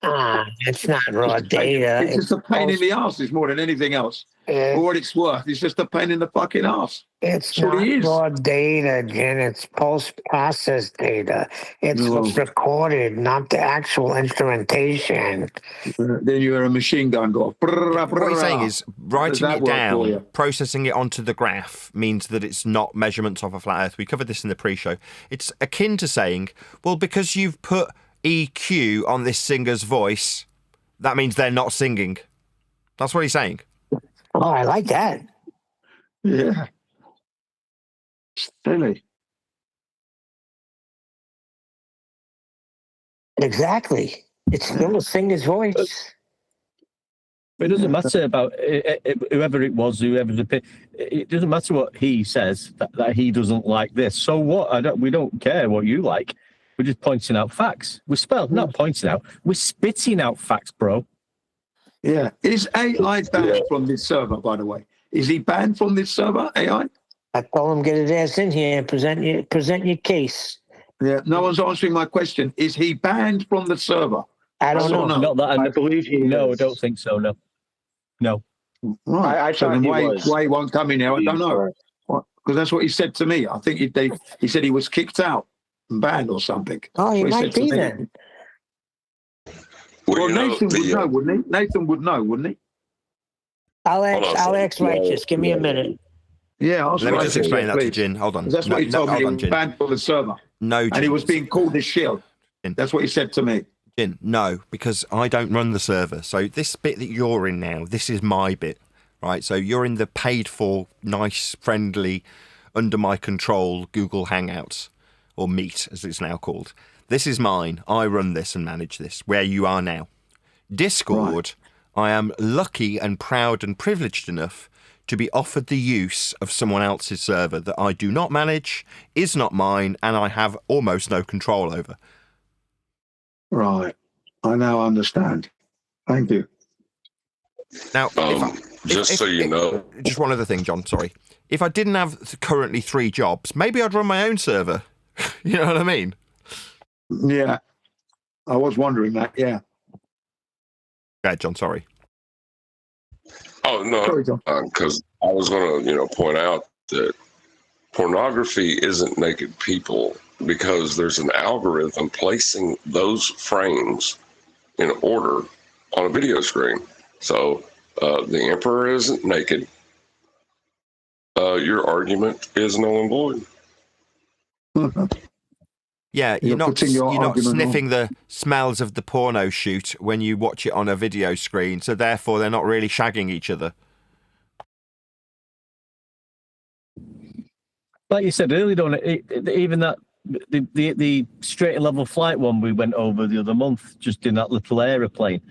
It's not raw data. It's just a pain in the ass. It's more than anything else. For what it's worth, it's just a pain in the fucking ass. It's not raw data, Jen. It's post-processed data. It's what's recorded, not the actual instrumentation. Then you're a machine gun go. What he's saying is writing it down, processing it onto the graph means that it's not measurements of a flat Earth. We covered this in the pre-show. It's akin to saying, well, because you've put EQ on this singer's voice, that means they're not singing. That's what he's saying. Oh, I like that. Yeah. Silly. Exactly. It's still a singer's voice. It doesn't matter about whoever it was, it doesn't matter what he says, that he doesn't like this. So what? We don't care what you like. We're just pointing out facts. Not pointing out. We're spitting out facts, bro. Yeah. Is AI banned from this server, by the way? Is he banned from this server, AI? I told him, get his ass in here and present your case. Yeah, no one's answering my question. Is he banned from the server? I don't know. Not that I believe he is. No, I don't think so, no. Right. I thought why he won't come in here, I don't know. Because that's what he said to me. I think he said he was kicked out and banned or something. Oh, he might be then. Well, Nathan would know, wouldn't he? Nathan would know, wouldn't he? I'll ask Righteous. Give me a minute. Yeah, let me just explain that to Jin. Hold on. That's what he told me. He was banned for the server. No, Jin. And he was being called a shield. That's what he said to me. Jin, no, because I don't run the server. So this bit that you're in now, this is my bit, right? So you're in the paid for, nice, friendly, under my control Google Hangouts, or Meet, as it's now called. This is mine. I run this and manage this, where you are now. Discord, right. I am lucky and proud and privileged enough to be offered the use of someone else's server that I do not manage, is not mine, and I have almost no control over. Right. I now understand. Thank you. Now, so you know. Just one other thing, John, sorry. If I didn't have currently 3 jobs, maybe I'd run my own server. You know what I mean? Yeah. I was wondering that, yeah. Yeah, John, sorry. Oh, no, because I was going to, point out that pornography isn't naked people because there's an algorithm placing those frames in order on a video screen. So the emperor isn't naked. your argument is null and void. Yeah, You're putting your you're not argument sniffing the smells of the porno shoot when you watch it on a video screen, so therefore they're not really shagging each other. Like you said earlier, don't it, even that the straight and level flight one we went over the other month, just in that little aeroplane.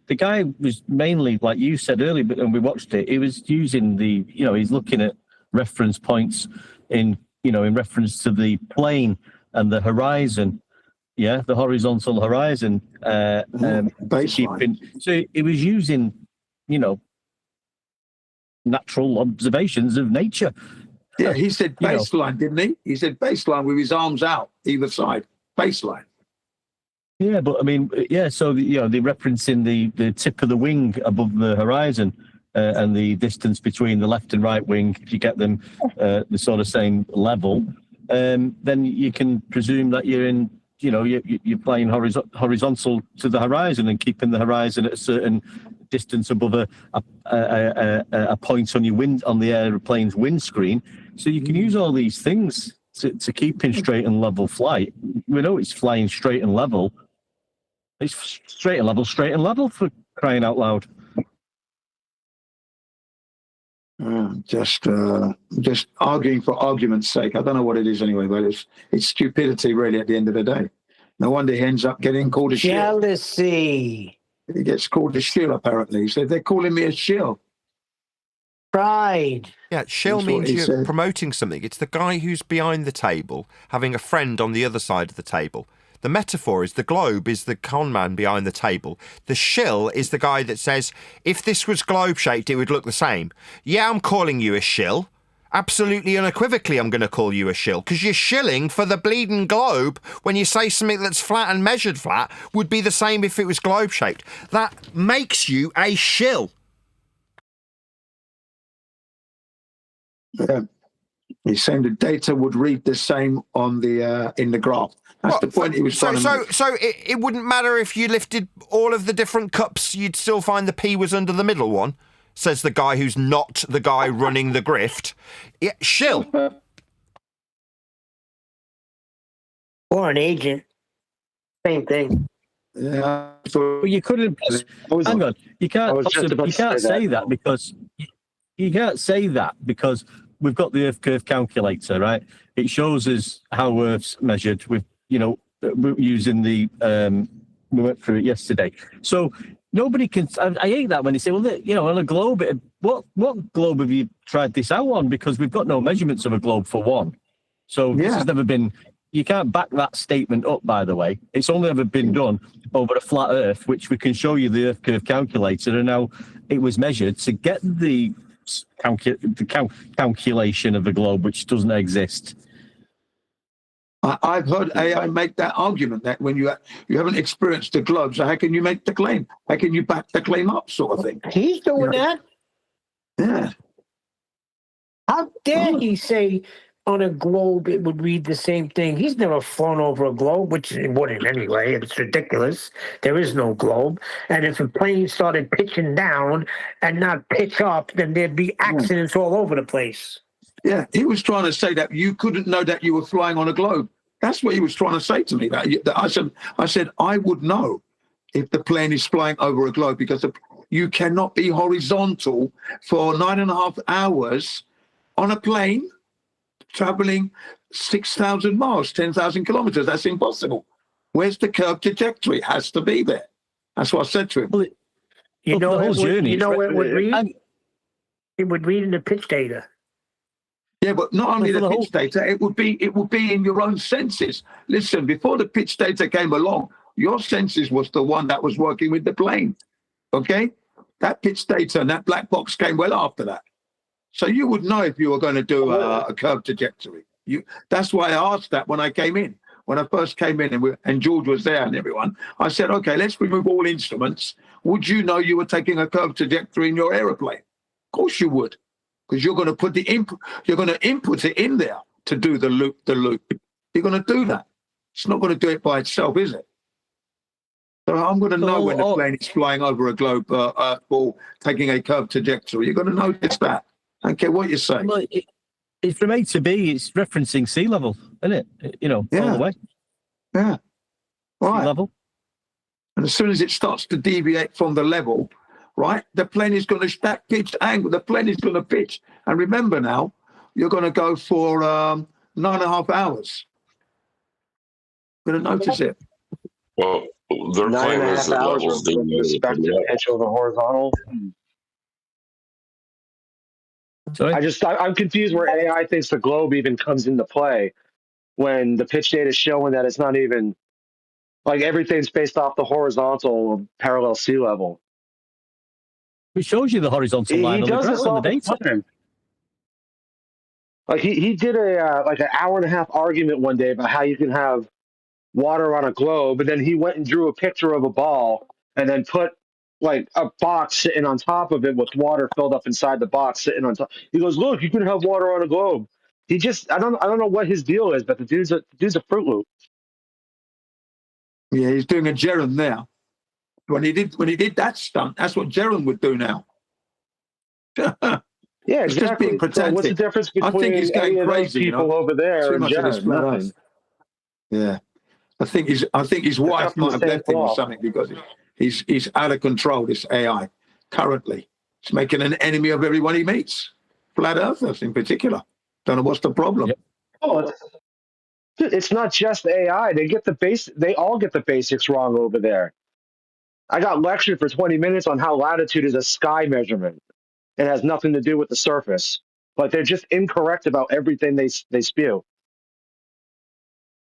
The guy was mainly, like you said earlier, but when we watched it, he was using he's looking at reference points in reference to the plane and the horizon, the horizontal horizon. So he was using, natural observations of nature. Yeah, he said baseline, didn't he? He said baseline with his arms out either side. Baseline. Yeah, but I mean, so they're referencing the tip of the wing above the horizon and the distance between the left and right wing. If you get them the sort of same level, then you can presume that you're in, you're flying horizontal to the horizon and keeping the horizon at a certain distance above a point on the airplane's windscreen. So you can use all these things to keep in straight and level flight. We know it's flying straight and level. It's straight and level for crying out loud. Just arguing for argument's sake. I don't know what it is anyway, but it's stupidity really at the end of the day. No wonder he ends up getting called a shill. Jealousy. He gets called a shill apparently. He said they're calling me a shill. Pride. Yeah, shill means you're promoting something. It's the guy who's behind the table having a friend on the other side of the table. The metaphor is the globe is the con man behind the table. The shill is the guy that says, if this was globe-shaped, it would look the same. Yeah, I'm calling you a shill. Absolutely unequivocally, I'm going to call you a shill, because you're shilling for the bleeding globe when you say something that's flat and measured flat would be the same if it was globe-shaped. That makes you a shill. Yeah. He's saying the data would read the same on the in the graph. That's the point he was trying to make. So it wouldn't matter if you lifted all of the different cups, you'd still find the P was under the middle one, says the guy who's not the guy running the grift. Yeah, shill. Or an agent. Same thing. Yeah. But you couldn't. Hang on. You can't say that because you can't say that because we've got the Earth curve calculator, right? It shows us how Earth's measured with, using the, we went through it yesterday. So nobody can, I hate that when they say, well, on a globe, what globe have you tried this out on? Because we've got no measurements of a globe for one. So this has never been, you can't back that statement up, by the way. It's only ever been done over a flat Earth, which we can show you the Earth curve calculator, and now it was measured to get the calculation of a globe, which doesn't exist. I've heard AI make that argument that when you haven't experienced the globe, so how can you make the claim? How can you back the claim up, sort of thing? He's doing that. Yeah. How dare he say on a globe it would read the same thing? He's never flown over a globe, which it wouldn't anyway. It's ridiculous. There is no globe. And if a plane started pitching down and not pitch up, then there'd be accidents all over the place. Yeah, he was trying to say that you couldn't know that you were flying on a globe. That's what he was trying to say to me. That I said I would know if the plane is flying over a globe because you cannot be horizontal for 9.5 hours on a plane traveling 6,000 miles, 10,000 kilometers. That's impossible. Where's the curved trajectory? It has to be there. That's what I said to him. Well, the whole journey. You know what it would read? It would read in the pitch data. Yeah, but not only the pitch data, it would be in your own senses. Listen, before the pitch data came along, your senses was the one that was working with the plane. Okay? That pitch data and that black box came well after that. So you would know if you were going to do a curved trajectory. That's why I asked that when I came in. When I first came in and George was there and everyone, I said, okay, let's remove all instruments. Would you know you were taking a curved trajectory in your aeroplane? Of course you would. Because you're going to put you're going to input it in there to do the loop. You're going to do that. It's not going to do it by itself, is it? So I'm going to know when the plane is flying over a globe, Earth ball, taking a curved trajectory. You're going to notice that. I don't care what you say. Well, It's from A to B. It's referencing sea level, isn't it? You know, all the way. Yeah. Right. Sea level. And as soon as it starts to deviate from the level, right, the plane is going to, that pitch angle, the plane is going to pitch. And remember now, you're going to go for 9.5 hours. Going to notice it. Well, their claim is that levels do with respect to pitch over horizontal. Sorry? I'm confused where AI thinks the globe even comes into play when the pitch data is showing that it's not even, like, everything's based off the horizontal parallel sea level. It shows you the horizontal line on the graph on the data. Time. Like he did a like an hour and a half argument one day about how you can have water on a globe, and then he went and drew a picture of a ball and then put like a box sitting on top of it with water filled up inside the box sitting on top. He goes, "Look, you can have water on a globe." He just I don't know what his deal is, but the dude's a Fruit Loop. Yeah, he's doing a gerund now. When he did that stunt, that's what gerund would do now. Yeah, It's exactly. just being pretended. So what's the difference between I think he's any going of those crazy, people over there Too and much of this Jared? flat Nothing. earth. Yeah, I think his wife might have left him or something because he's out of control. This AI currently, he's making an enemy of everyone he meets. Flat earthers in particular. Don't know what's the problem. Yep. Oh, it's not just AI. They all get the basics wrong over there. I got lectured for 20 minutes on how latitude is a sky measurement. It has nothing to do with the surface, but they're just incorrect about everything they spew.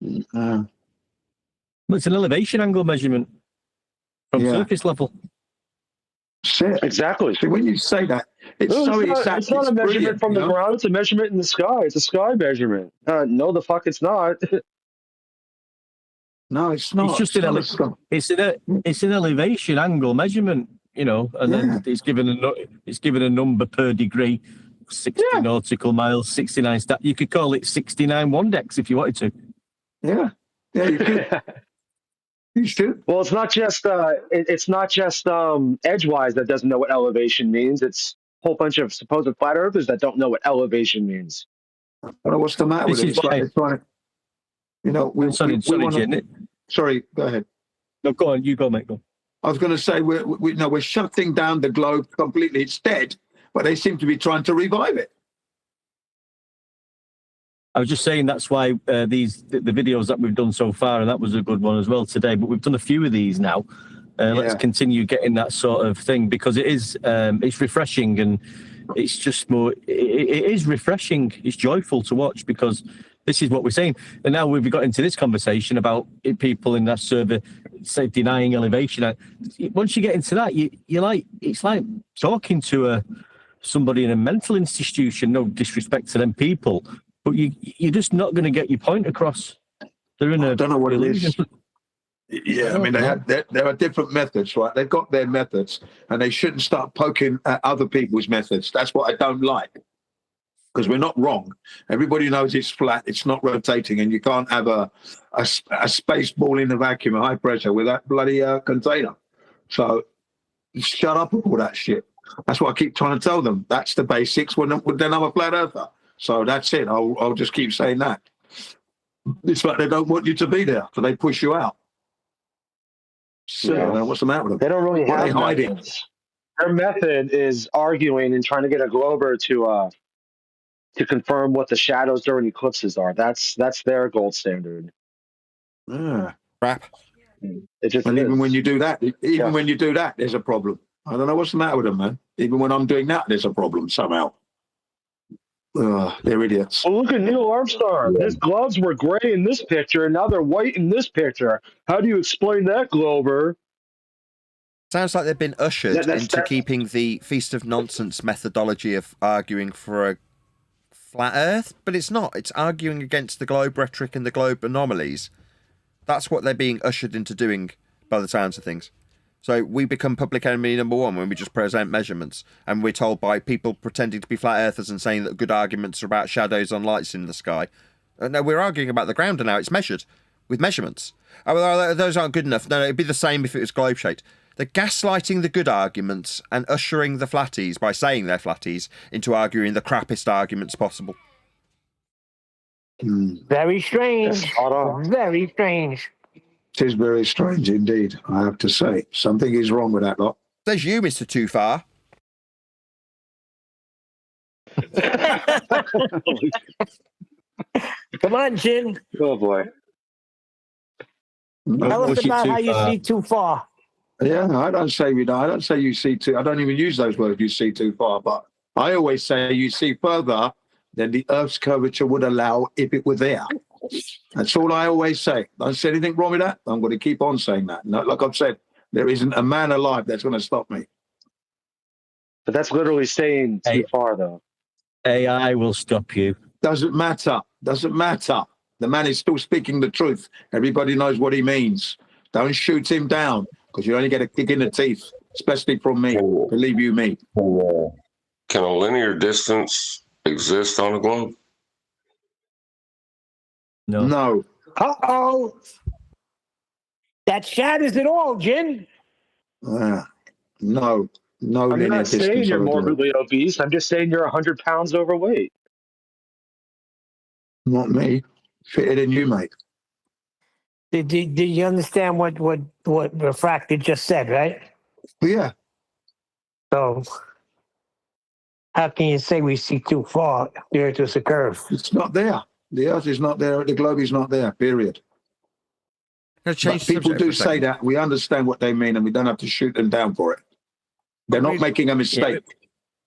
Well, it's an elevation angle measurement from surface level. Exactly. See, when you say that, it's it's not a measurement from the ground. It's a measurement in the sky. It's a sky measurement. No, the fuck, it's not. No, it's not. It's just it's an elevation angle measurement, you know, and then it's given a number per degree, 60 nautical miles, 69 You could call it 69 Wandex if you wanted to. Yeah, you could. You should. Well, it's not just Edgewise that doesn't know what elevation means. It's a whole bunch of supposed flat earthers that don't know what elevation means. I don't know what's the matter with it. It's like they're trying to, you know, Sorry, go ahead. No, go on. You go, mate. Go. I was going to say we're shutting down the globe completely. It's dead, but they seem to be trying to revive it. I was just saying that's why the videos that we've done so far, and that was a good one as well today. But we've done a few of these now. Let's continue getting that sort of thing because it is it's refreshing and it's just more. It is refreshing. It's joyful to watch because this is what we're saying. And now we've got into this conversation about people in that server say denying elevation. Once you get into that, you're like it's like talking to somebody in a mental institution. No disrespect to them people. But you're just not going to get your point across. They're in I don't know what it is. Yeah, I mean, there are different methods, right? They've got their methods, and they shouldn't start poking at other people's methods. That's what I don't like, because we're not wrong. Everybody knows it's flat, it's not rotating, and you can't have a space ball in the vacuum at high pressure with that bloody container. So shut up with all that shit. That's what I keep trying to tell them. That's the basics. Then I'm a flat earther. So that's it. I'll just keep saying that. It's like they don't want you to be there, so they push you out. So what's the matter with them? They don't really have hiding. Methods. Their method is arguing and trying to get a glober to confirm what the shadows during eclipses are. That's their gold standard. Crap. Even when you do that, there's a problem. I don't know what's the matter with them, man. Even when I'm doing that, there's a problem somehow. They're idiots. Well, look at Neil Armstrong. His gloves were gray in this picture, and now they're white in this picture. How do you explain that, Glover? Sounds like they've been ushered into keeping the Feast of Nonsense methodology of arguing for a flat Earth, but it's not. It's arguing against the globe rhetoric and the globe anomalies. That's what they're being ushered into doing by the sounds of things. So we become public enemy number one when we just present measurements, and we're told by people pretending to be flat earthers and saying that good arguments are about shadows on lights in the sky. No, we're arguing about the ground, and now it's measured with measurements. Oh, well, those aren't good enough. No, it'd be the same if it was globe-shaped. They're gaslighting the good arguments and ushering the flatties by saying they're flatties into arguing the crappiest arguments possible. Very strange. Spot on. Very strange. It is very strange indeed, I have to say. Something is wrong with that lot. Says you, Mr. Too Far. Come on, Jin. Oh boy. Tell us push it about too how you far. see too far. Yeah, I don't say we don't. I don't say you see too. I don't even use those words. You see too far, but I always say you see further than the Earth's curvature would allow if it were there. That's all I always say. Don't say anything wrong with that. I'm going to keep on saying that. No, like I've said, there isn't a man alive that's going to stop me. But that's literally saying too far, though. AI will stop you. Doesn't matter. Doesn't matter. The man is still speaking the truth. Everybody knows what he means. Don't shoot him down because you only get a kick in the teeth, especially from me. Believe you me. Can a linear distance exist on a globe? No. No. Uh-oh. That shatters it all, Jin. No. No I'm linear not saying distance you're on a globe. morbidly obese. I'm just saying you're 100 pounds overweight. Not me. Fitter than you, mate. Did you understand what Refracted just said, right? Yeah. So how can you say we see too far? The Earth is a curve. It's not there. The Earth is not there. The globe is not there, period. Now, change But the people subject do for a say second. that. We understand what they mean and we don't have to shoot them down for it. They're not making a mistake.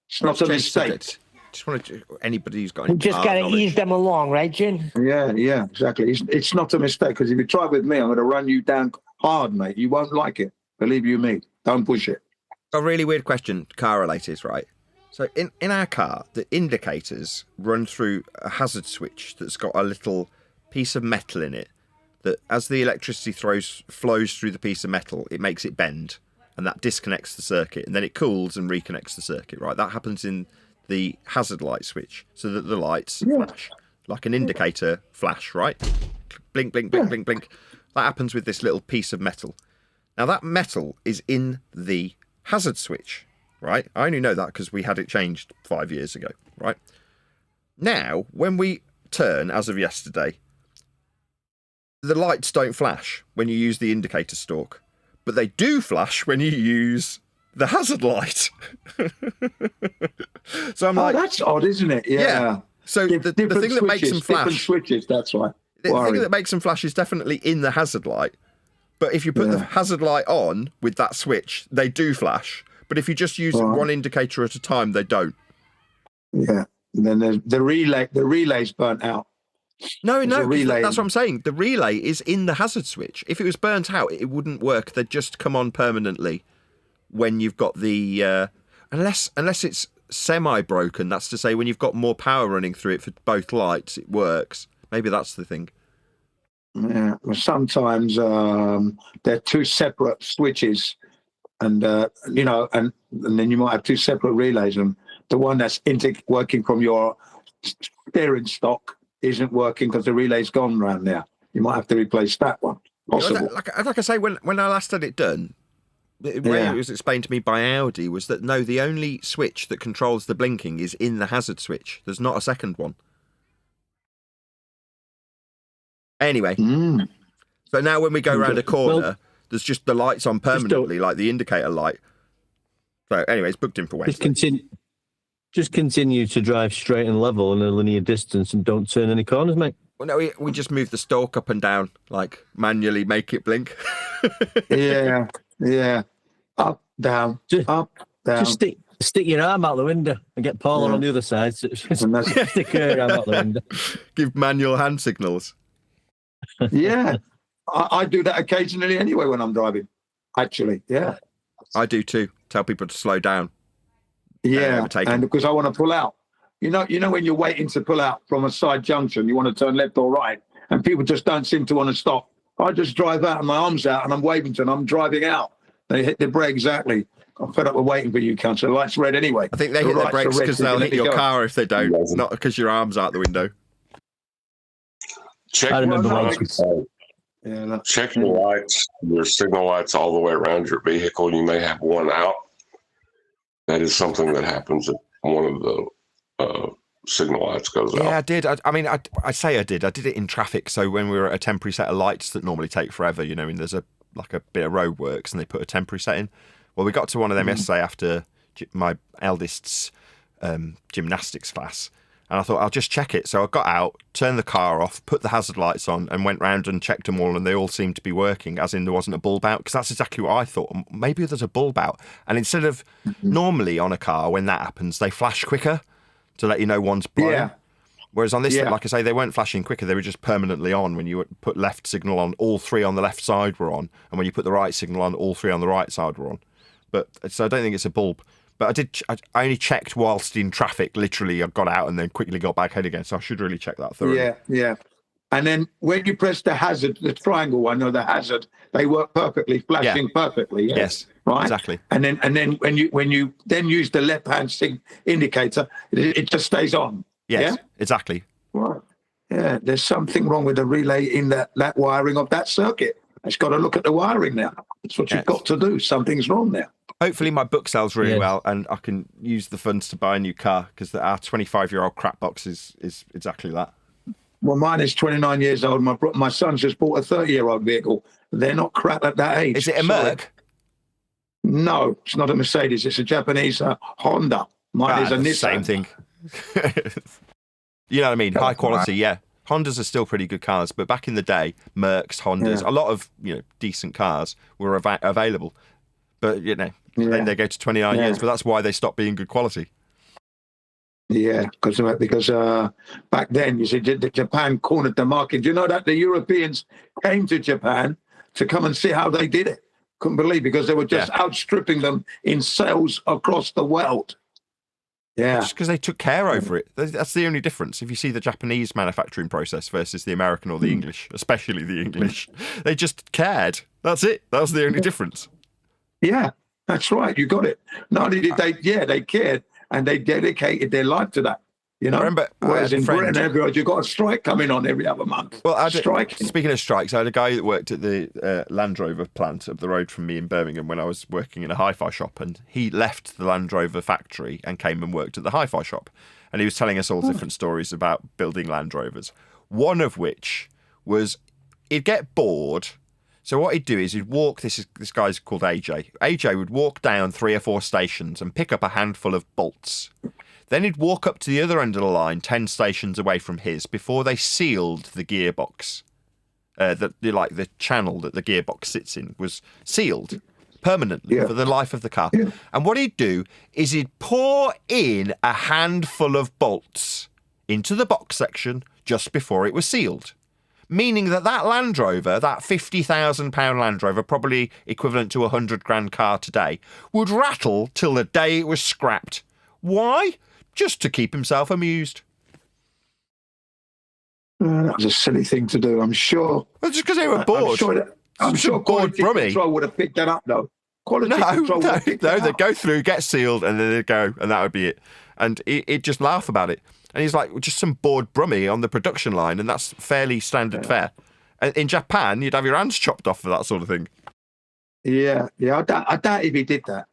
It's not a Change the mistake. subject. Just want to anybody who's got We any just art got to knowledge. ease them along, right, Jin? Yeah, exactly. It's not a mistake because if you try with me, I'm going to run you down hard, mate. You won't like it. Believe you me. Don't push it. A really weird question, car related, right? So in our car, the indicators run through a hazard switch that's got a little piece of metal in it that as the electricity flows through the piece of metal, it makes it bend and that disconnects the circuit and then it cools and reconnects the circuit, right? That happens in the hazard light switch so that the lights flash like an indicator flash, right? Blink, blink, blink, blink, blink. That happens with this little piece of metal. Now that metal is in the hazard switch, right? I only know that because we had it changed 5 years ago, right? Now, when we turn, as of yesterday, the lights don't flash when you use the indicator stalk, but they do flash when you use the hazard light. So I'm like, that's odd, isn't it? Yeah. So the thing that makes them flash, different switches. That's right. the thing that makes them flash is definitely in the hazard light. But if you put the hazard light on with that switch, they do flash. But if you just use one indicator at a time, they don't. Yeah. And then there's the relay. The relay's burnt out. No, There's a relay. that's what I'm saying. The relay is in the hazard switch. If it was burnt out, it wouldn't work. They'd just come on permanently when you've got the unless it's semi-broken. That's to say, when you've got more power running through it for both lights, it works. Maybe that's the thing. Yeah. Well, sometimes they're two separate switches, and and then you might have two separate relays, and the one that's working from your steering stock isn't working because the relay's gone round there. You might have to replace that one. Possible. Like I say, when I last had it done, the way it was explained to me by Audi was that no, the only switch that controls the blinking is in the hazard switch. There's not a second one. Anyway, so now when we go around a corner, there's just the lights on permanently, like the indicator light. So anyway, it's booked in for Wednesday. Just continue to drive straight and level in a linear distance and don't turn any corners, mate. Well, no, we just move the stalk up and down, like manually make it blink. Yeah. Up, down, up, down. Just stick your arm out the window and get Paul on the other side. So stick her arm out the window. Give manual hand signals. Yeah. I do that occasionally anyway when I'm driving. Actually, yeah. I do too. Tell people to slow down. Yeah, and because I want to pull out. You know when you're waiting to pull out from a side junction, you want to turn left or right, and people just don't seem to want to stop. I just drive out and my arm's out and I'm waving to them. I'm driving out. They hit the brake exactly. I'm fed up with waiting for you, cunt. So the light's red anyway. I think they hit the brakes because they'll hit your car if they don't, not because your arm's out the window. Check your lights, your signal lights all the way around your vehicle. You may have one out. That is something that happens at one of the signal lights goes out. Yeah, I did. I say I did. I did it in traffic. So when we were at a temporary set of lights that normally take forever, you know, and there's a bit of road works and they put a temporary set in. Well, we got to one of them yesterday after my eldest's gymnastics class, and I thought I'll just check it. So I got out, turned the car off, put the hazard lights on, and went round and checked them all, and they all seemed to be working, as in there wasn't a bulb out, because that's exactly what I thought. Maybe there's a bulb out. And instead of normally on a car, when that happens, they flash quicker to let you know one's blown. Yeah. Whereas on this, like I say, they weren't flashing quicker. They were just permanently on. When you put left signal on, all three on the left side were on. And when you put the right signal on, all three on the right side were on. But so I don't think it's a bulb. But I only checked whilst in traffic. Literally, I got out and then quickly got back in again. So I should really check that thoroughly. Yeah. And then when you press the hazard, the triangle one or the hazard, they work perfectly, flashing perfectly. Yes. Right. Exactly. And then when you then use the left hand indicator, it just stays on. Yes. Yeah? Exactly. Right. Yeah. There's something wrong with the relay in that wiring of that circuit. It's got to look at the wiring now. That's what you've got to do. Something's wrong there. Hopefully my book sells really well and I can use the funds to buy a new car, because our 25-year-old crap box is exactly that. Well, mine is 29 years old. My son's just bought a 30-year-old vehicle. They're not crap at that age. Is it a Merc? No, it's not a Mercedes. It's a Japanese Honda. Mine is a Nissan. Same thing. You know what I mean? High quality, yeah. Hondas are still pretty good cars, but back in the day, Mercs, Hondas, a lot of decent cars were available. But then they go to 29 years, but that's why they stopped being good quality. Yeah, because back then, you see, Japan cornered the market. Do you know that the Europeans came to Japan to come and see how they did it? Couldn't believe, because they were just outstripping them in sales across the world. Yeah. Just because they took care over it. That's the only difference. If you see the Japanese manufacturing process versus the American or the English, especially the English, they just cared. That's it. That was the only difference. Yeah, that's right. You got it. Not only did they cared, and they dedicated their life to that. You know, whereas in Britain, everywhere you've got a strike coming on every other month. Well, speaking of strikes, I had a guy that worked at the Land Rover plant up the road from me in Birmingham when I was working in a hi-fi shop, and he left the Land Rover factory and came and worked at the hi-fi shop, and he was telling us all different stories about building Land Rovers. One of which was he'd get bored. So what he'd do is he'd walk. This guy's called AJ. AJ would walk down 3 or 4 stations and pick up a handful of bolts. Then he'd walk up to the other end of the line, 10 stations away from his, before they sealed the gearbox. The channel that the gearbox sits in was sealed permanently for the life of the car. Yeah. And what he'd do is he'd pour in a handful of bolts into the box section just before it was sealed. Meaning that Land Rover, that £50,000 Land Rover, probably equivalent to a 100 grand car today, would rattle till the day it was scrapped. Why? Just to keep himself amused. That was a silly thing to do, I'm sure. Well, just because they were bored. I'm sure quality control would have picked that up, though. Quality control would have picked that up. They'd go through, get sealed, and then they'd go, and that would be it. And he'd just laugh about it. And he's like, just some bored brummie on the production line, and that's fairly standard fare. And in Japan, you'd have your hands chopped off for that sort of thing. Yeah. I doubt if he did that.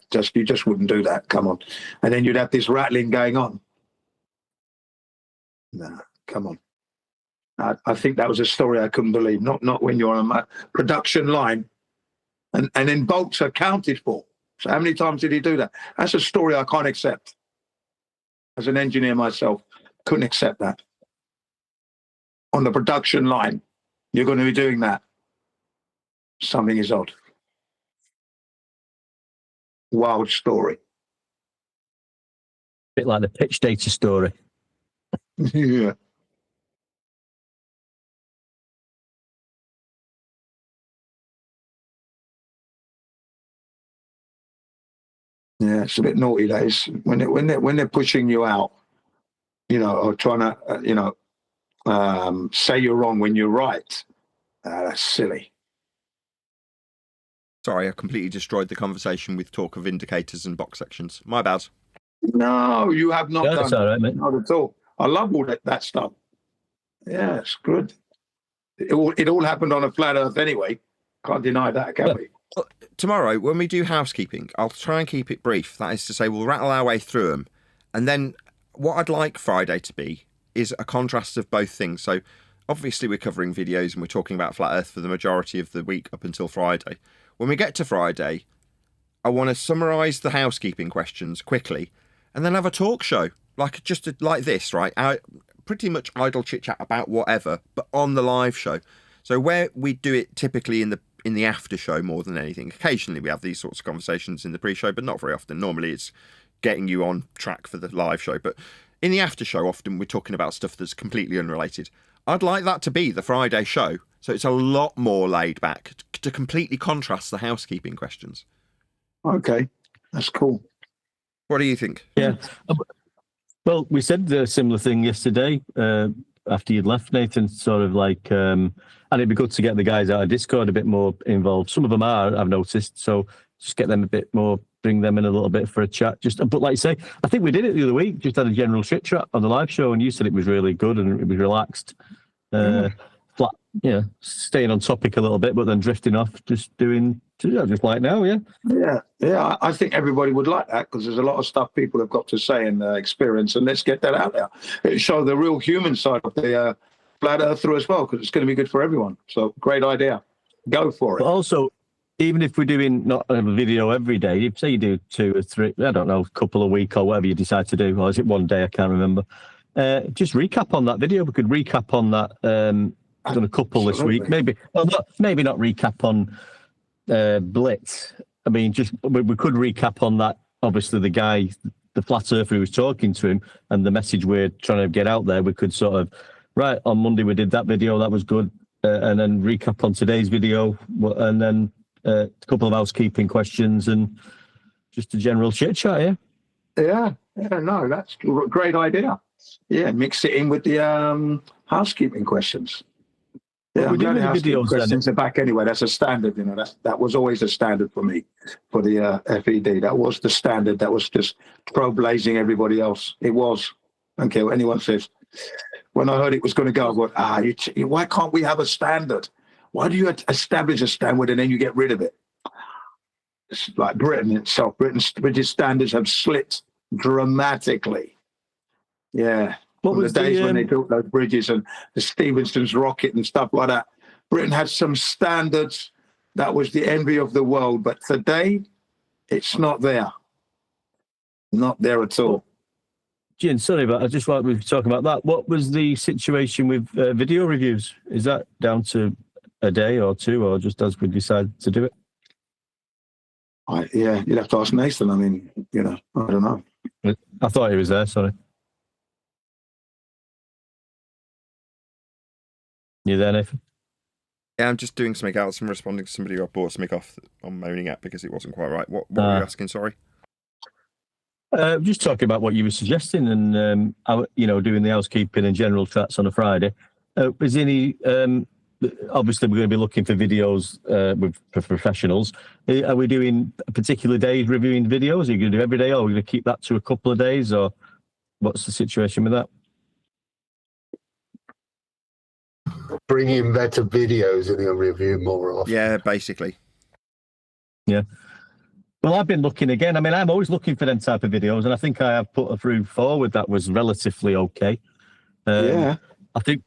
Because you just wouldn't do that. Come on. And then you'd have this rattling going on. No, come on. I think that was a story I couldn't believe. Not when you're on a production line, and then bolts are counted for. So how many times did he do that? That's a story I can't accept. As an engineer myself, couldn't accept that. On the production line, you're going to be doing that. Something is odd. Wild story. Bit like the pitch data story. Yeah. Yeah, it's a bit naughty, that is. When they're pushing you out, or trying to, say you're wrong when you're right. That's silly. Sorry, I completely destroyed the conversation with talk of indicators and box sections. My bad. No, you have not done. That's all right, mate. Not at all. I love all that stuff. Yeah, it's good. It all happened on a flat Earth anyway. Can't deny that, can we? Tomorrow, when we do housekeeping, I'll try and keep it brief. That is to say, we'll rattle our way through them. And then what I'd like Friday to be is a contrast of both things. So obviously we're covering videos and we're talking about Flat Earth for the majority of the week up until Friday. When we get to Friday, I want to summarise the housekeeping questions quickly and then have a talk show, like like this, right? Pretty much idle chit-chat about whatever, but on the live show. So where we do it typically in the after show more than anything. Occasionally we have these sorts of conversations in the pre-show, but not very often. Normally it's getting you on track for the live show. But in the after show, often we're talking about stuff that's completely unrelated. I'd like that to be the Friday show. So it's a lot more laid back to completely contrast the housekeeping questions. Okay, that's cool. What do you think? Yeah. Well, we said a similar thing yesterday after you'd left, Nathan, sort of like, and it'd be good to get the guys out of Discord a bit more involved. Some of them are, I've noticed, so just get them a bit more, bring them in a little bit for a chat. But like you say, I think we did it the other week, just had a general chit chat on the live show, and you said it was really good and it was relaxed. Flat, staying on topic a little bit, but then drifting off, just like now, Yeah. I think everybody would like that because there's a lot of stuff people have got to say and experience, and let's get that out there. It show the real human side of the flat earther as well, because it's going to be good for everyone. So great idea, go for it. But also, even if we're doing not a video every day, if say you do 2 or 3, I don't know, a couple a week or whatever you decide to do, or is it one day? I can't remember. Just recap on that video. We could recap on that. Done a couple this week, maybe not recap on Blitz. I mean, just we could recap on that. Obviously, the guy, the flat earther who was talking to him, and the message we're trying to get out there. We could sort of, right, on Monday we did that video, that was good, and then recap on today's video, and then a couple of housekeeping questions and just a general chit chat. Yeah, no, that's a great idea. Yeah, mix it in with the housekeeping questions. Yeah, I'm glad housekeeping questions are back anyway. That's a standard, that was always a standard for me, for the FED. That was the standard. That was just trailblazing everybody else. It was. I don't care what anyone says. When I heard it was going to go, I thought, why can't we have a standard? Why do you establish a standard and then you get rid of it? It's like Britain itself. British standards have slipped dramatically. Yeah. What was the days when they built those bridges and the Stephenson's rocket and stuff like that? Britain had some standards that was the envy of the world, but today it's not there. Not there at all. Jim, sorry, but I just while we were talking about that, what was the situation with video reviews? Is that down to a day or two, or just as we decide to do it? You'd have to ask Nathan. I mean, I don't know. I thought he was there, sorry. You there, Nathan? Yeah, I'm just doing something else and responding to somebody who I bought something off on moaning at because it wasn't quite right. What were you asking, sorry? Just talking about what you were suggesting and, doing the housekeeping and general chats on a Friday. Is any, obviously we're going to be looking for videos for professionals. Are we doing a particular day reviewing videos? Are you going to do every day, or are we going to keep that to a couple of days, or what's the situation with that? Bring in better videos and you'll review more often. Yeah, basically. Yeah. Well, I've been looking again. I mean, I'm always looking for them type of videos, and I think I have put a through forward that was relatively okay. I think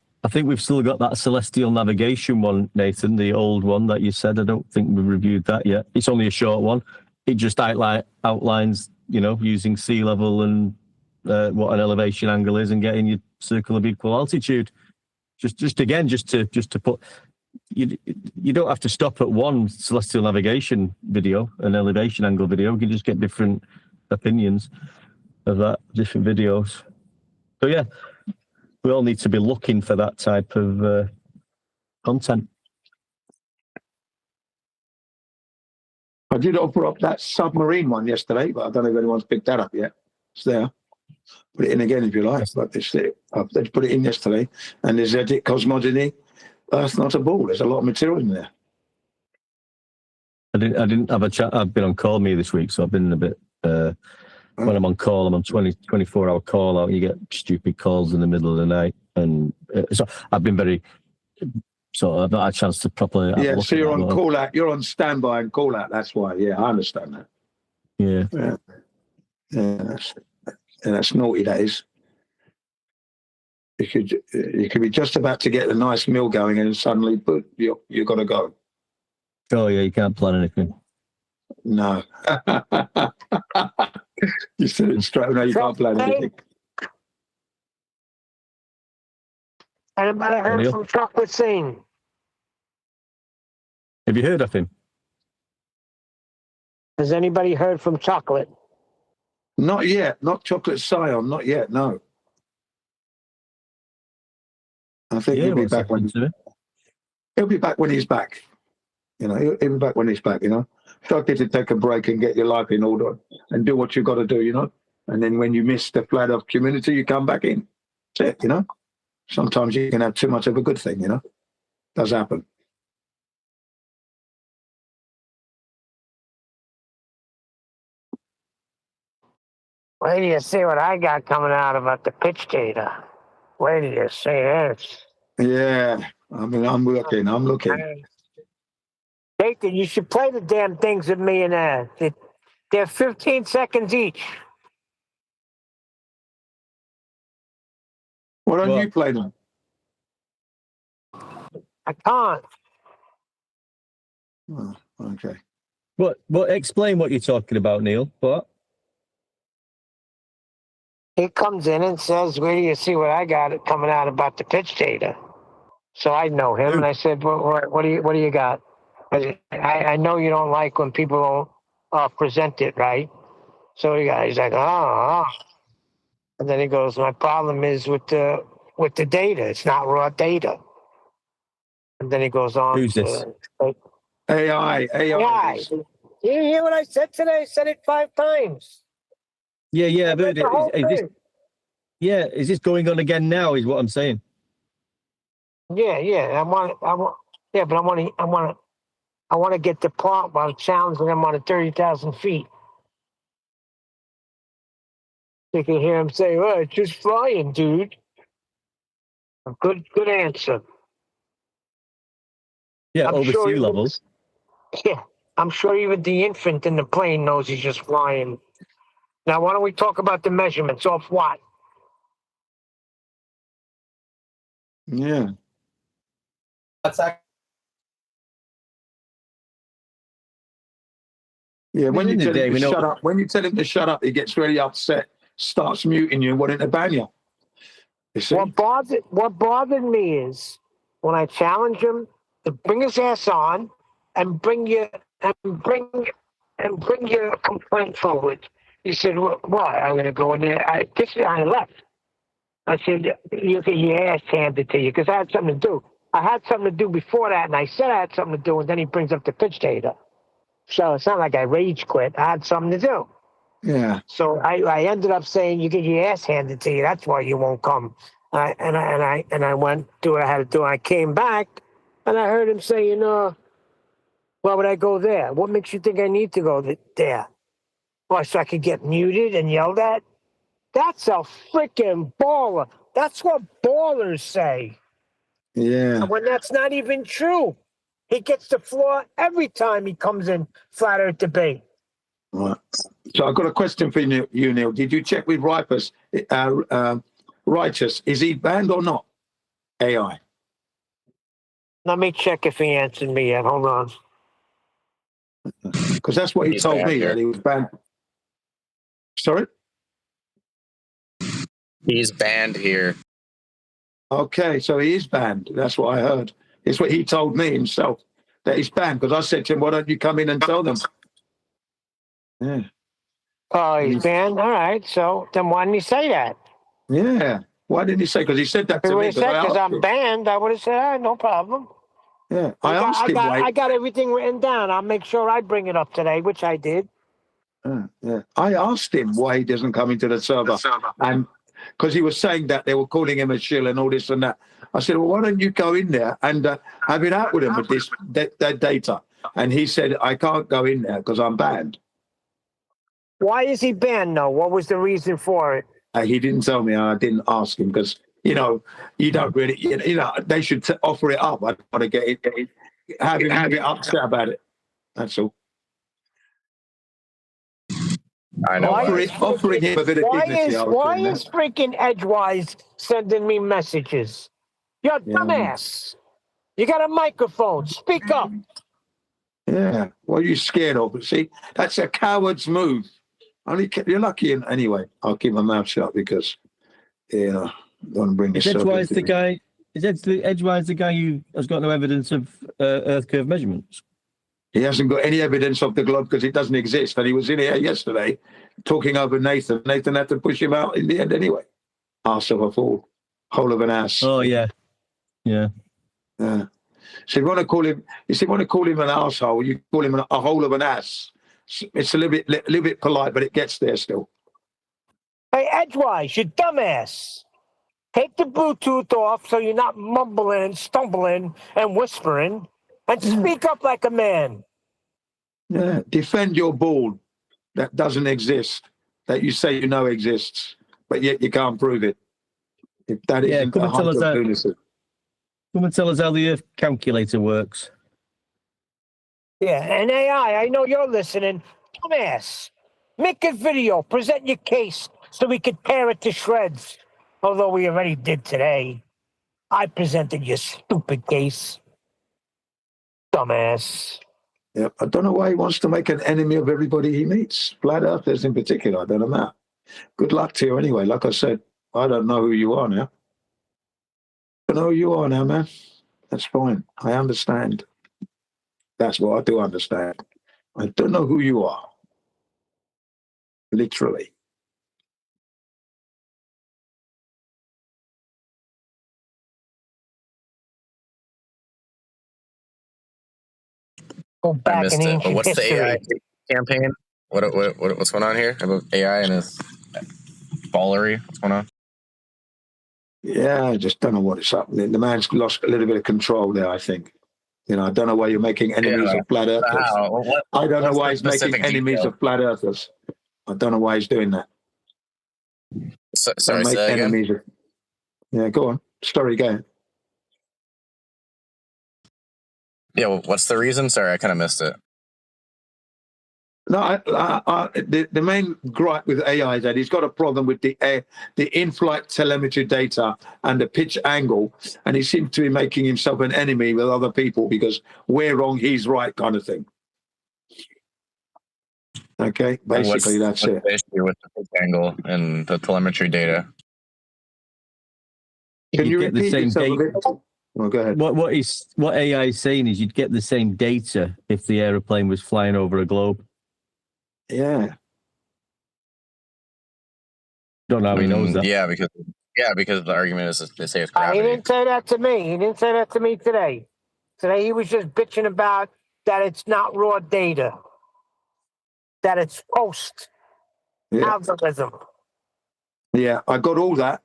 we've still got that celestial navigation one, Nathan, the old one that you said. I don't think we've reviewed that yet. It's only a short one. It just outlines, using sea level and what an elevation angle is and getting your circle of equal altitude. Just to put, you don't have to stop at one celestial navigation video, an elevation angle video. You can just get different opinions of that, different videos. So yeah, we all need to be looking for that type of content. I did offer up that submarine one yesterday, but I don't know if anyone's picked that up yet. It's there. Put it in again if you like, but let's put it in yesterday. And there's edit cosmogony. Earth not a ball. There's a lot of material in there. I didn't have a chat. I've been on call me this week, so I've been a bit. When I'm on call, I'm on 24-hour call out. You get stupid calls in the middle of the night, and so I've been very so I've not had a chance to properly have a Yeah, look so at you're that on one. call out. You're on standby and call out. That's why. Yeah, I understand that. Yeah. Yeah, that's naughty. That is. You could be just about to get a nice meal going, and suddenly, but you got to go. Oh yeah, you can't plan anything. No. You said it straight. No, you can't plan anything. Anybody heard Neil? from Chocolate Scene? Have you heard of him? Has anybody heard from Chocolate? Not yet. Not Chocolate Scion. Not yet. No. I think he'll be back when he'll be back when he's back. You know, he'll be back when he's back. You know, try to take a break and get your life in order and do what you got to do. You know, and then when you miss the flat earth community, you come back in. That's it. You know, sometimes you can have too much of a good thing. You know, does happen. Wait till you see what I got coming out about the pitch data. Wait till you see this. Yeah, I mean, I'm looking. Nathan, you should play the damn things with me and they're 15 seconds each. Why don't Well, you play them? I can't. Oh, okay. What? Explain what you're talking about, Neil. What? He comes in and says, wait till you see what I got coming out about the pitch data. So I know him, and I said, what do you got? I know you don't like when people don't present it right. So he's like, oh. And then he goes, my problem is with the data. It's not raw data. And then he goes on. Who's this? AI. You hear what I said today? I said it 5 times. Yeah, I've heard it. Is this going on again now? Is what I'm saying. Yeah. I want to get the part while challenging him on 30,000 feet. You can hear him say, "Oh, it's just flying, dude." Good answer. Yeah, I'm over sure sea level. Yeah, I'm sure even the infant in the plane knows he's just flying. Now, why don't we talk about the measurements off what? Yeah. Yeah, when you tell him to shut up, when you tell him to shut up, he gets really upset, starts muting you and wanting to ban you. You see? What bothered me is when I challenge him to bring his ass on and bring your complaint forward. He said, "Why? I'm going to go in there." I left. I said, "You get your ass handed to you," because I had something to do. I had something to do before that, and I said I had something to do, and then he brings up the pitch data. So it's not like I rage quit. I had something to do. Yeah. So I ended up saying, "You get your ass handed to you. That's why you won't come." And I went do what I had to do. I came back, and I heard him say, "Why would I go there? What makes you think I need to go there? Why, so I could get muted and yelled at?" That's a freaking baller. That's what ballers say. Yeah. And when that's not even true, he gets the floor every time he comes in flat earth debate. Right. So I've got a question for you, Neil. Did you check with Righteous? Is he banned or not? AI. Let me check if he answered me yet. Hold on. Because that's what he told me, that he was banned. Sorry? He's banned here. Okay, so he is banned. That's what I heard. It's what he told me himself, that he's banned. Because I said to him, why don't you come in and tell them? Yeah. Oh, he's banned? All right. So then why didn't he say that? Yeah. Why didn't he say? Because he said that to me. Because I'm banned, I would have said, all right, no problem. Yeah. I asked him why. I got everything written down. I'll make sure I bring it up today, which I did. Yeah. I asked him why he doesn't come into the server. And because he was saying that they were calling him a shill and all this and that. I said, well, why don't you go in there and have it out with him with this that data? And he said, I can't go in there because I'm banned. Why is he banned, though? What was the reason for it? He didn't tell me. I didn't ask him because you don't really, they should offer it up. I don't want to get it, have him get upset about it. That's all. I know. Offering him a bit of dignity. Why is freaking Edgewise sending me messages? You're a dumbass. You got a microphone. Speak up. Yeah. What are you scared of? See, that's a coward's move. You're lucky. Anyway, I'll keep my mouth shut because, don't bring this up. Edgewise the guy? Is Edgewise the guy who has got no evidence of Earth curve measurements? He hasn't got any evidence of the globe because it doesn't exist. And he was in here yesterday talking over Nathan. Nathan had to push him out in the end anyway. Arse of a fool. Hole of an ass. Oh, yeah. Yeah. Yeah. So you want to call him an asshole, you call him a hole of an ass. It's a little bit polite, but it gets there still. Hey, Edgewise, you dumbass. Take the Bluetooth off so you're not mumbling and stumbling and whispering, and speak up like a man. Yeah, defend your ball that doesn't exist, that you say you know exists, but yet you can't prove it. If that isn't come and tell us lunacy. Come and tell us how the Earth calculator works. Yeah, and AI, I know you're listening. Dumbass. Make a video, present your case so we could tear it to shreds. Although we already did today. I presented your stupid case. Dumbass. Yeah, I don't know why he wants to make an enemy of everybody he meets. Flat Earthers in particular, I don't know that. Good luck to you anyway. Like I said, I don't know who you are now. I don't know who you are now, man. That's fine. I understand. That's what I do understand. I don't know who you are. Literally. Go I back missed in it. But ancient what's history. the AI campaign? What's going on here about AI and his ballery? What's going on? Yeah, I just don't know what is happening. The man's lost a little bit of control there, I think. I don't know why you're making enemies of flat earthers. I don't know why he's making enemies of flat earthers. I don't know why he's doing that. Sorry, say that again? Yeah, go on. Story again. Yeah, well, what's the reason? Sorry, I kind of missed it. No, the main gripe with AI is that he's got a problem with the in-flight telemetry data and the pitch angle, and he seems to be making himself an enemy with other people because we're wrong, he's right, kind of thing. Okay, basically that's it. What's the issue with the pitch angle and the telemetry data? Can you get the repeat same yourself a data? bit? Oh, go ahead. What AI is saying is you'd get the same data if the aeroplane was flying over a globe. Yeah. Don't know how he knows that. Yeah, because the argument is they say it's He gravity. didn't say that to me. He didn't say that to me today. Today he was just bitching about that it's not raw data, that it's post algorithm. Yeah, I got all that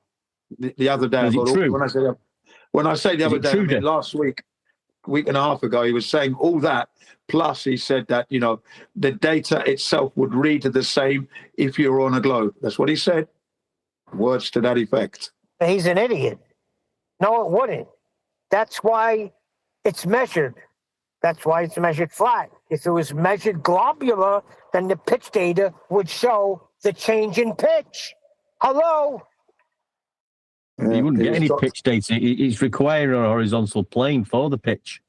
the other day. Is it true? When I say the other day, I mean last week and a half ago, he was saying all that. Plus, he said that, the data itself would read the same if you're on a globe. That's what he said. Words to that effect. He's an idiot. No, it wouldn't. That's why it's measured. That's why it's measured flat. If it was measured globular, then the pitch data would show the change in pitch. Hello? You wouldn't get any pitch data. It's requiring a horizontal plane for the pitch.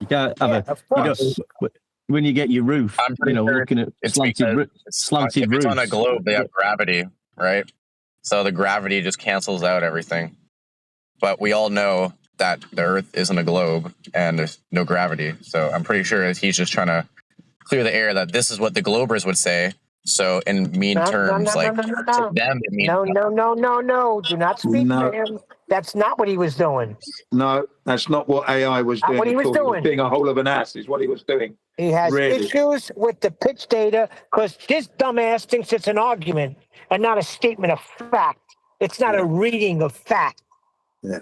You can't have when you get your roof, looking at slanted roofs. If it's on a globe, they have gravity, right? So the gravity just cancels out everything. But we all know that the Earth isn't a globe and there's no gravity. So I'm pretty sure he's just trying to clear the air that this is what the globers would say. So in mean terms, to them, it means No. Do not speak for him. That's not what he was doing. No, that's not what AI was doing. What he was doing. Being a hole of an ass is what he was doing. He has issues with the pitch data because this dumbass thinks it's an argument and not a statement of fact. It's not a reading of fact. Yeah.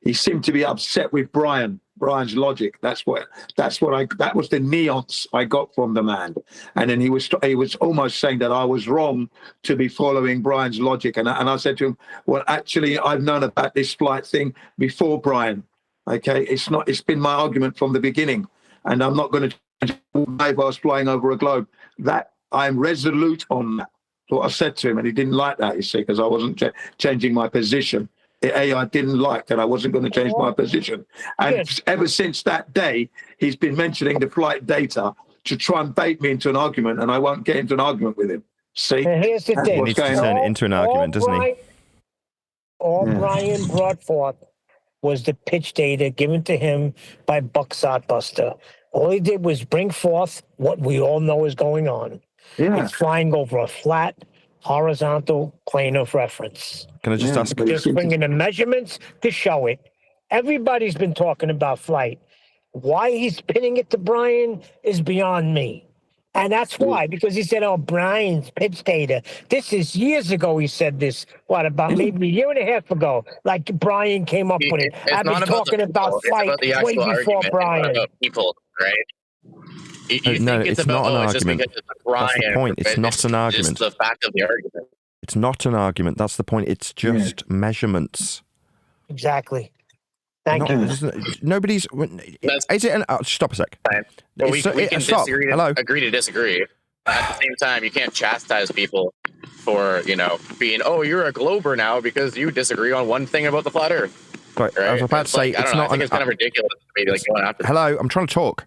He seemed to be upset with Brian Brian's logic. That was the nuance I got from the man. And then he was almost saying that I was wrong to be following Brian's logic. And I said to him, well, actually, I've known about this flight thing before Brian. Okay, it's been my argument from the beginning, and I'm not going to change if I was flying over a globe. That I'm resolute on that. That's what I said to him, and he didn't like that, you see, because I wasn't changing my position. The AI didn't like that I wasn't going to change my position. And ever since that day, he's been mentioning the flight data to try and bait me into an argument, and I won't get into an argument with him. See? And here's the thing. He needs to turn it into an argument, doesn't he? All Brian brought forth was the pitch data given to him by Buck Buster. All he did was bring forth what we all know is going on. Yeah. It's flying over a flat, horizontal plane of reference. Can I just ask? Just bringing the measurements to show it. Everybody's been talking about flight. Why he's pinning it to Brian is beyond me. And that's why, because he said, oh, Brian's pitch data. This is years ago he said this. What, about maybe a year and a half ago? Like Brian came up with it. I've been talking about flight way before Brian. It's about people, right? You No, think it's not an just argument. because it's Brian, That's the point. It's not an argument. It's the fact of the argument. It's not an argument. That's the point. It's just measurements. Exactly. Thank you. Nobody's. Is it? Stop a sec. Well, we can stop. agree to disagree. At the same time, you can't chastise people for being you're a glober now because you disagree on one thing about the flat Earth. Right. I was about to say it's not. I think it's kind of ridiculous to be going after. Hello, I'm trying to talk.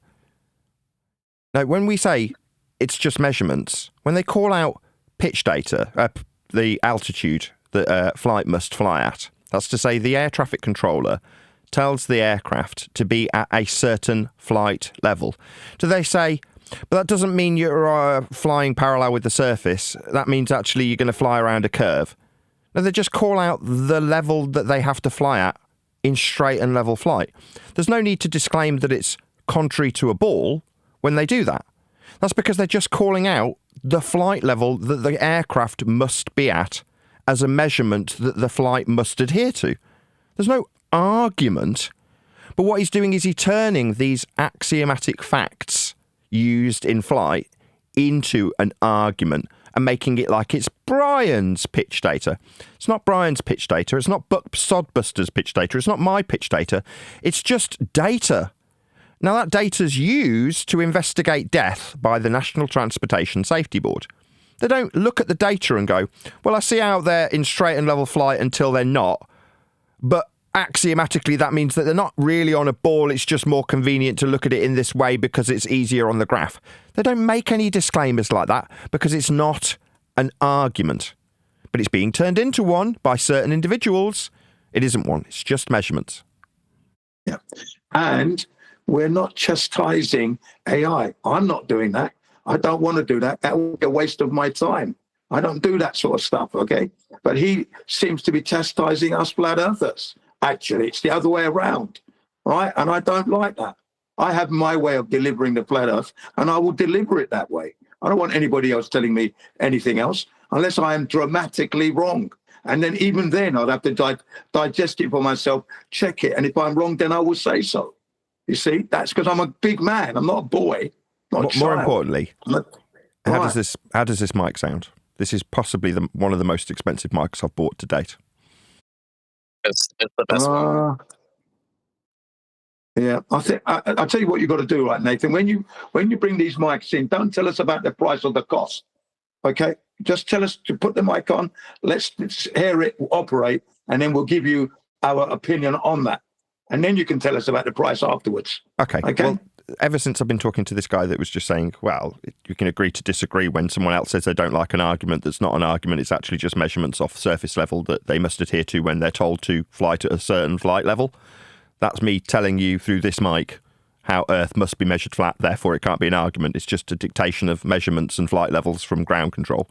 Now, when we say it's just measurements, when they call out pitch data, the altitude that flight must fly at, that's to say the air traffic controller tells the aircraft to be at a certain flight level. Do they say, but that doesn't mean you're flying parallel with the surface. That means actually you're going to fly around a curve. No, they just call out the level that they have to fly at in straight and level flight. There's no need to disclaim that it's contrary to a ball when they do that. That's because they're just calling out the flight level that the aircraft must be at as a measurement that the flight must adhere to. There's no argument, but what he's doing is he's turning these axiomatic facts used in flight into an argument and making it like it's Brian's pitch data. It's not Brian's pitch data. It's not Sodbuster's pitch data. It's not my pitch data. It's just data. Now, that data's used to investigate death by the National Transportation Safety Board. They don't look at the data and go, well, I see how they're in straight and level flight until they're not, but axiomatically that means that they're not really on a ball. It's just more convenient to look at it in this way because it's easier on the graph. They don't make any disclaimers like that because it's not an argument, but it's being turned into one by certain individuals. It isn't one. It's just measurements. Yeah. And we're not chastising AI. I'm not doing that. I don't want to do that. That would be a waste of my time. I don't do that sort of stuff, okay? But he seems to be chastising us flat earthers. Actually, it's the other way around, right? And I don't like that. I have my way of delivering the flat earth, and I will deliver it that way. I don't want anybody else telling me anything else unless I am dramatically wrong. And then even then, I'd have to digest it for myself, check it. And if I'm wrong, then I will say so. You see, that's because I'm a big man. I'm not a boy. More importantly, how does this mic sound? This is possibly one of the most expensive mics I've bought to date. It's the best one. Yeah, I think I'll tell you what you've got to do, right, Nathan. When you bring these mics in, don't tell us about the price or the cost. Okay, just tell us to put the mic on. Let's hear it operate, and then we'll give you our opinion on that, and then you can tell us about the price afterwards. Okay. Well, ever since I've been talking to this guy that was just saying, well, you can agree to disagree when someone else says they don't like an argument that's not an argument, it's actually just measurements off surface level that they must adhere to when they're told to fly to a certain flight level. That's me telling you through this mic how Earth must be measured flat, therefore it can't be an argument. It's just a dictation of measurements and flight levels from ground control.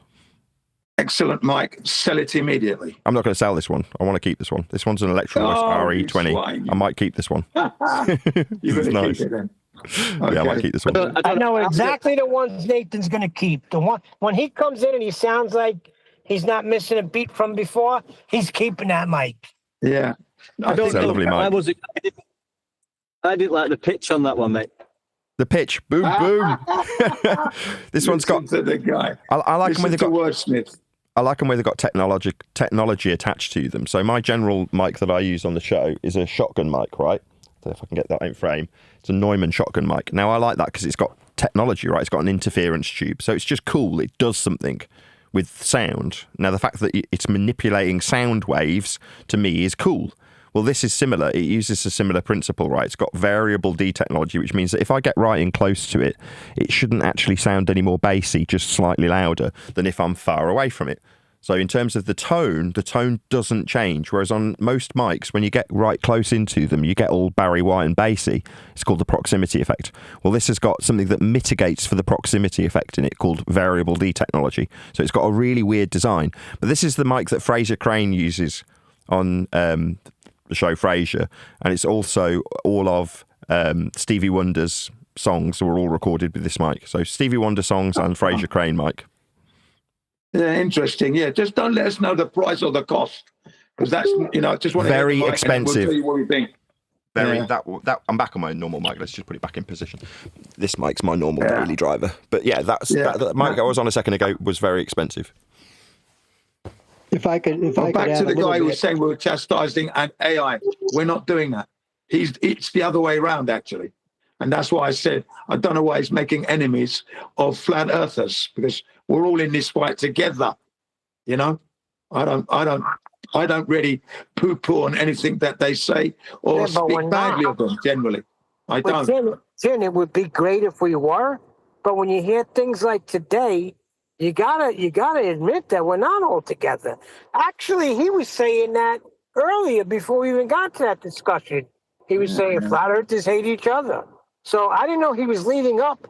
Excellent, Mike. Sell it immediately. I'm not going to sell this one. I want to keep this one. This one's an Electrolux RE20. I might keep this one. You're going to nice. keep it then. Okay. Yeah, I might keep this one. I know exactly the ones Nathan's going to keep. The one when he comes in and he sounds like he's not missing a beat from before, he's keeping that mic. Yeah. I don't know. Lovely mic. I didn't like the pitch on that one, mate. The pitch, boom, boom. This one's got. Listen to the guy. I like them when Listen they've to got. Wordsmith. I like them where they've got technology attached to them. So my general mic that I use on the show is a shotgun mic, right? So if I can get that in frame, it's a Neumann shotgun mic. Now I like that because it's got technology, right? It's got an interference tube, so it's just cool. It does something with sound. Now the fact that it's manipulating sound waves to me is cool. Well, this is similar. It uses a similar principle, right? It's got variable D technology, which means that if I get right in close to it, it shouldn't actually sound any more bassy, just slightly louder than if I'm far away from it. So in terms of the tone doesn't change. Whereas on most mics, when you get right close into them, you get all Barry White and bassy. It's called the proximity effect. Well, this has got something that mitigates for the proximity effect in it called variable D technology. So it's got a really weird design. But this is the mic that Fraser Crane uses on the show Frasier, and it's also all of Stevie Wonder's songs were all recorded with this mic. So Stevie Wonder songs and Fraser Crane mic. Yeah, interesting. Yeah, just don't let us know the price or the cost, because that's just want very to expensive. We'll tell you what we think. Very that I'm back on my normal mic. Let's just put it back in position. This mic's my normal daily driver. But yeah, that mic I was on a second ago was very expensive. If I could back to the guy who was bit. saying we were chastising and AI. We're not doing that. It's the other way around, actually. And that's why I said I don't know why he's making enemies of flat earthers, because we're all in this fight together. You know, I don't really poo-poo on anything that they say or speak badly of them. Generally, I don't. Tim, it would be great if we were, but when you hear things like today, you gotta admit that we're not all together. Actually, he was saying that earlier before we even got to that discussion. He was saying flat earthers hate each other. So I didn't know he was leading up.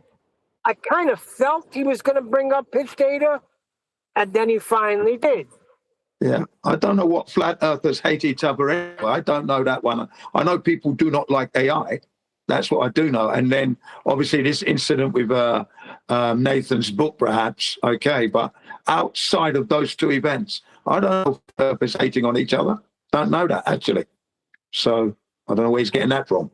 I kind of felt he was going to bring up pitch data, and then he finally did. Yeah, I don't know what flat earthers hate each other anyway. I don't know that one. I know people do not like AI. That's what I do know. And then obviously this incident with Nathan's book, perhaps. Okay, but outside of those two events, I don't know if flat earthers hating on each other. Don't know that, actually. So I don't know where he's getting that from.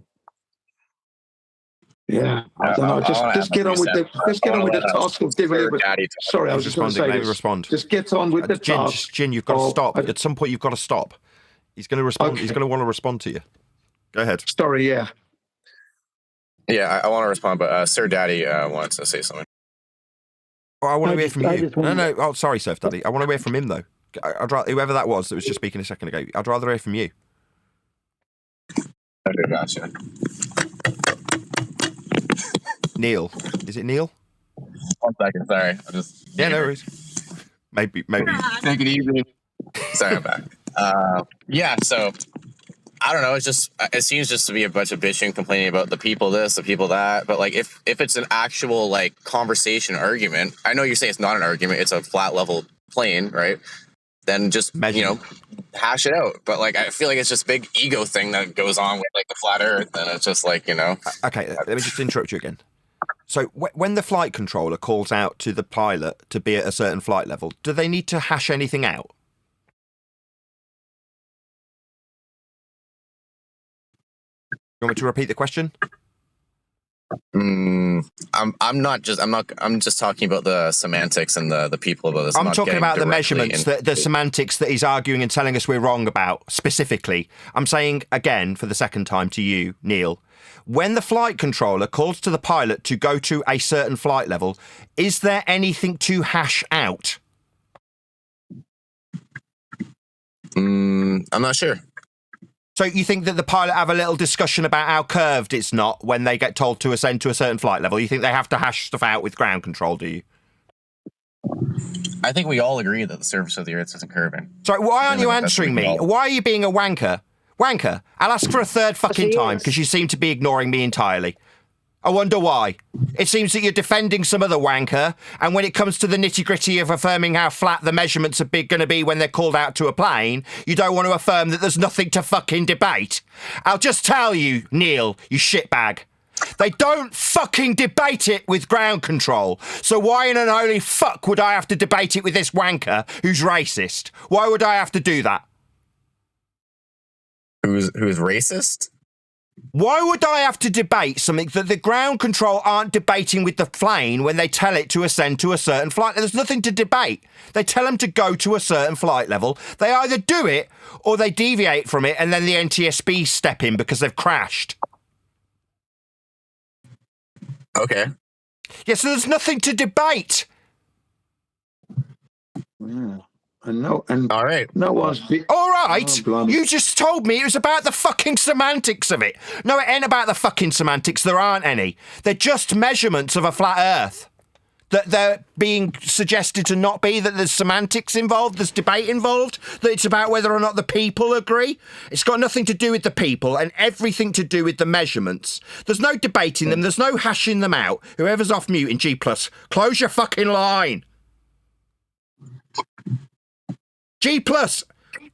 Yeah, I don't know. Just get on with the task of delivering. Sorry, I was just going to say this. Respond. Just get on with the task. Jin, you've got to stop. At some point, you've got to stop. He's going to respond. Okay. He's going to want to respond to you. Go ahead. Sorry, yeah. Yeah, I want to respond, but Sir Daddy wants to say something. Oh, I want to hear from you. No. Oh, sorry, Surf Daddy. I want to hear from him, though. I'd rather, whoever that was just speaking a second ago, I'd rather hear from you. Okay, gotcha. Neil. Is it Neil? 1 second, sorry. No worries. Maybe. Take it easy. Sorry, I'm back. Yeah, so I don't know. It seems just to be a bunch of bitching, complaining about the people this, the people that. But like, if it's an actual like conversation argument, I know you say it's not an argument; it's a flat level plane, right? Then just hash it out. But like, I feel like it's just a big ego thing that goes on with like the flat Earth, and it's just like Okay, let me just interrupt you again. So when the flight controller calls out to the pilot to be at a certain flight level, do they need to hash anything out? You want me to repeat the question? I'm just talking about the semantics and the people about this. I'm talking about the measurements, the semantics that he's arguing and telling us we're wrong about specifically. I'm saying again for the second time to you, Neil, when the flight controller calls to the pilot to go to a certain flight level, is there anything to hash out? I'm not sure. So you think that the pilot have a little discussion about how curved it's not when they get told to ascend to a certain flight level? You think they have to hash stuff out with ground control, do you? I think we all agree that the surface of the Earth isn't curving. Sorry, why aren't you answering me? Why are you being a wanker? Wanker, I'll ask for a third fucking time because you seem to be ignoring me entirely. I wonder why. It seems that you're defending some other wanker, and when it comes to the nitty-gritty of affirming how flat the measurements are going to be when they're called out to a plane, you don't want to affirm that there's nothing to fucking debate. I'll just tell you, Neil, you shitbag. They don't fucking debate it with ground control. So why in an holy fuck would I have to debate it with this wanker who's racist? Why would I have to do that? Who's racist? Why would I have to debate something that the ground control aren't debating with the plane when they tell it to ascend to a certain flight? There's nothing to debate. They tell them to go to a certain flight level. They either do it or they deviate from it, and then the NTSB step in because they've crashed. Okay. Yeah, so there's nothing to debate. Yeah. And all right. No one's. All right, you just told me it was about the fucking semantics of it. No, it ain't about the fucking semantics. There aren't any. They're just measurements of a flat Earth. That they're being suggested to not be, that there's semantics involved, there's debate involved, that it's about whether or not the people agree. It's got nothing to do with the people and everything to do with the measurements. There's no debating them, there's no hashing them out. Whoever's off mute in G+, close your fucking line. G+,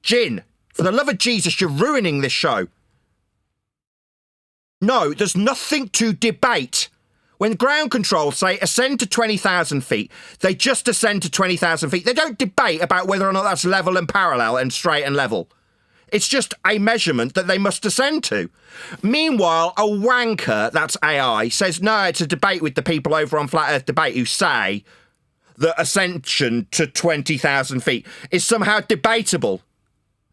Jin, for the love of Jesus, you're ruining this show. No, there's nothing to debate. When ground control say ascend to 20,000 feet, they just ascend to 20,000 feet. They don't debate about whether or not that's level and parallel and straight and level. It's just a measurement that they must ascend to. Meanwhile, a wanker, that's AI, says, no, it's a debate with the people over on Flat Earth Debate who say that ascension to 20,000 feet is somehow debatable.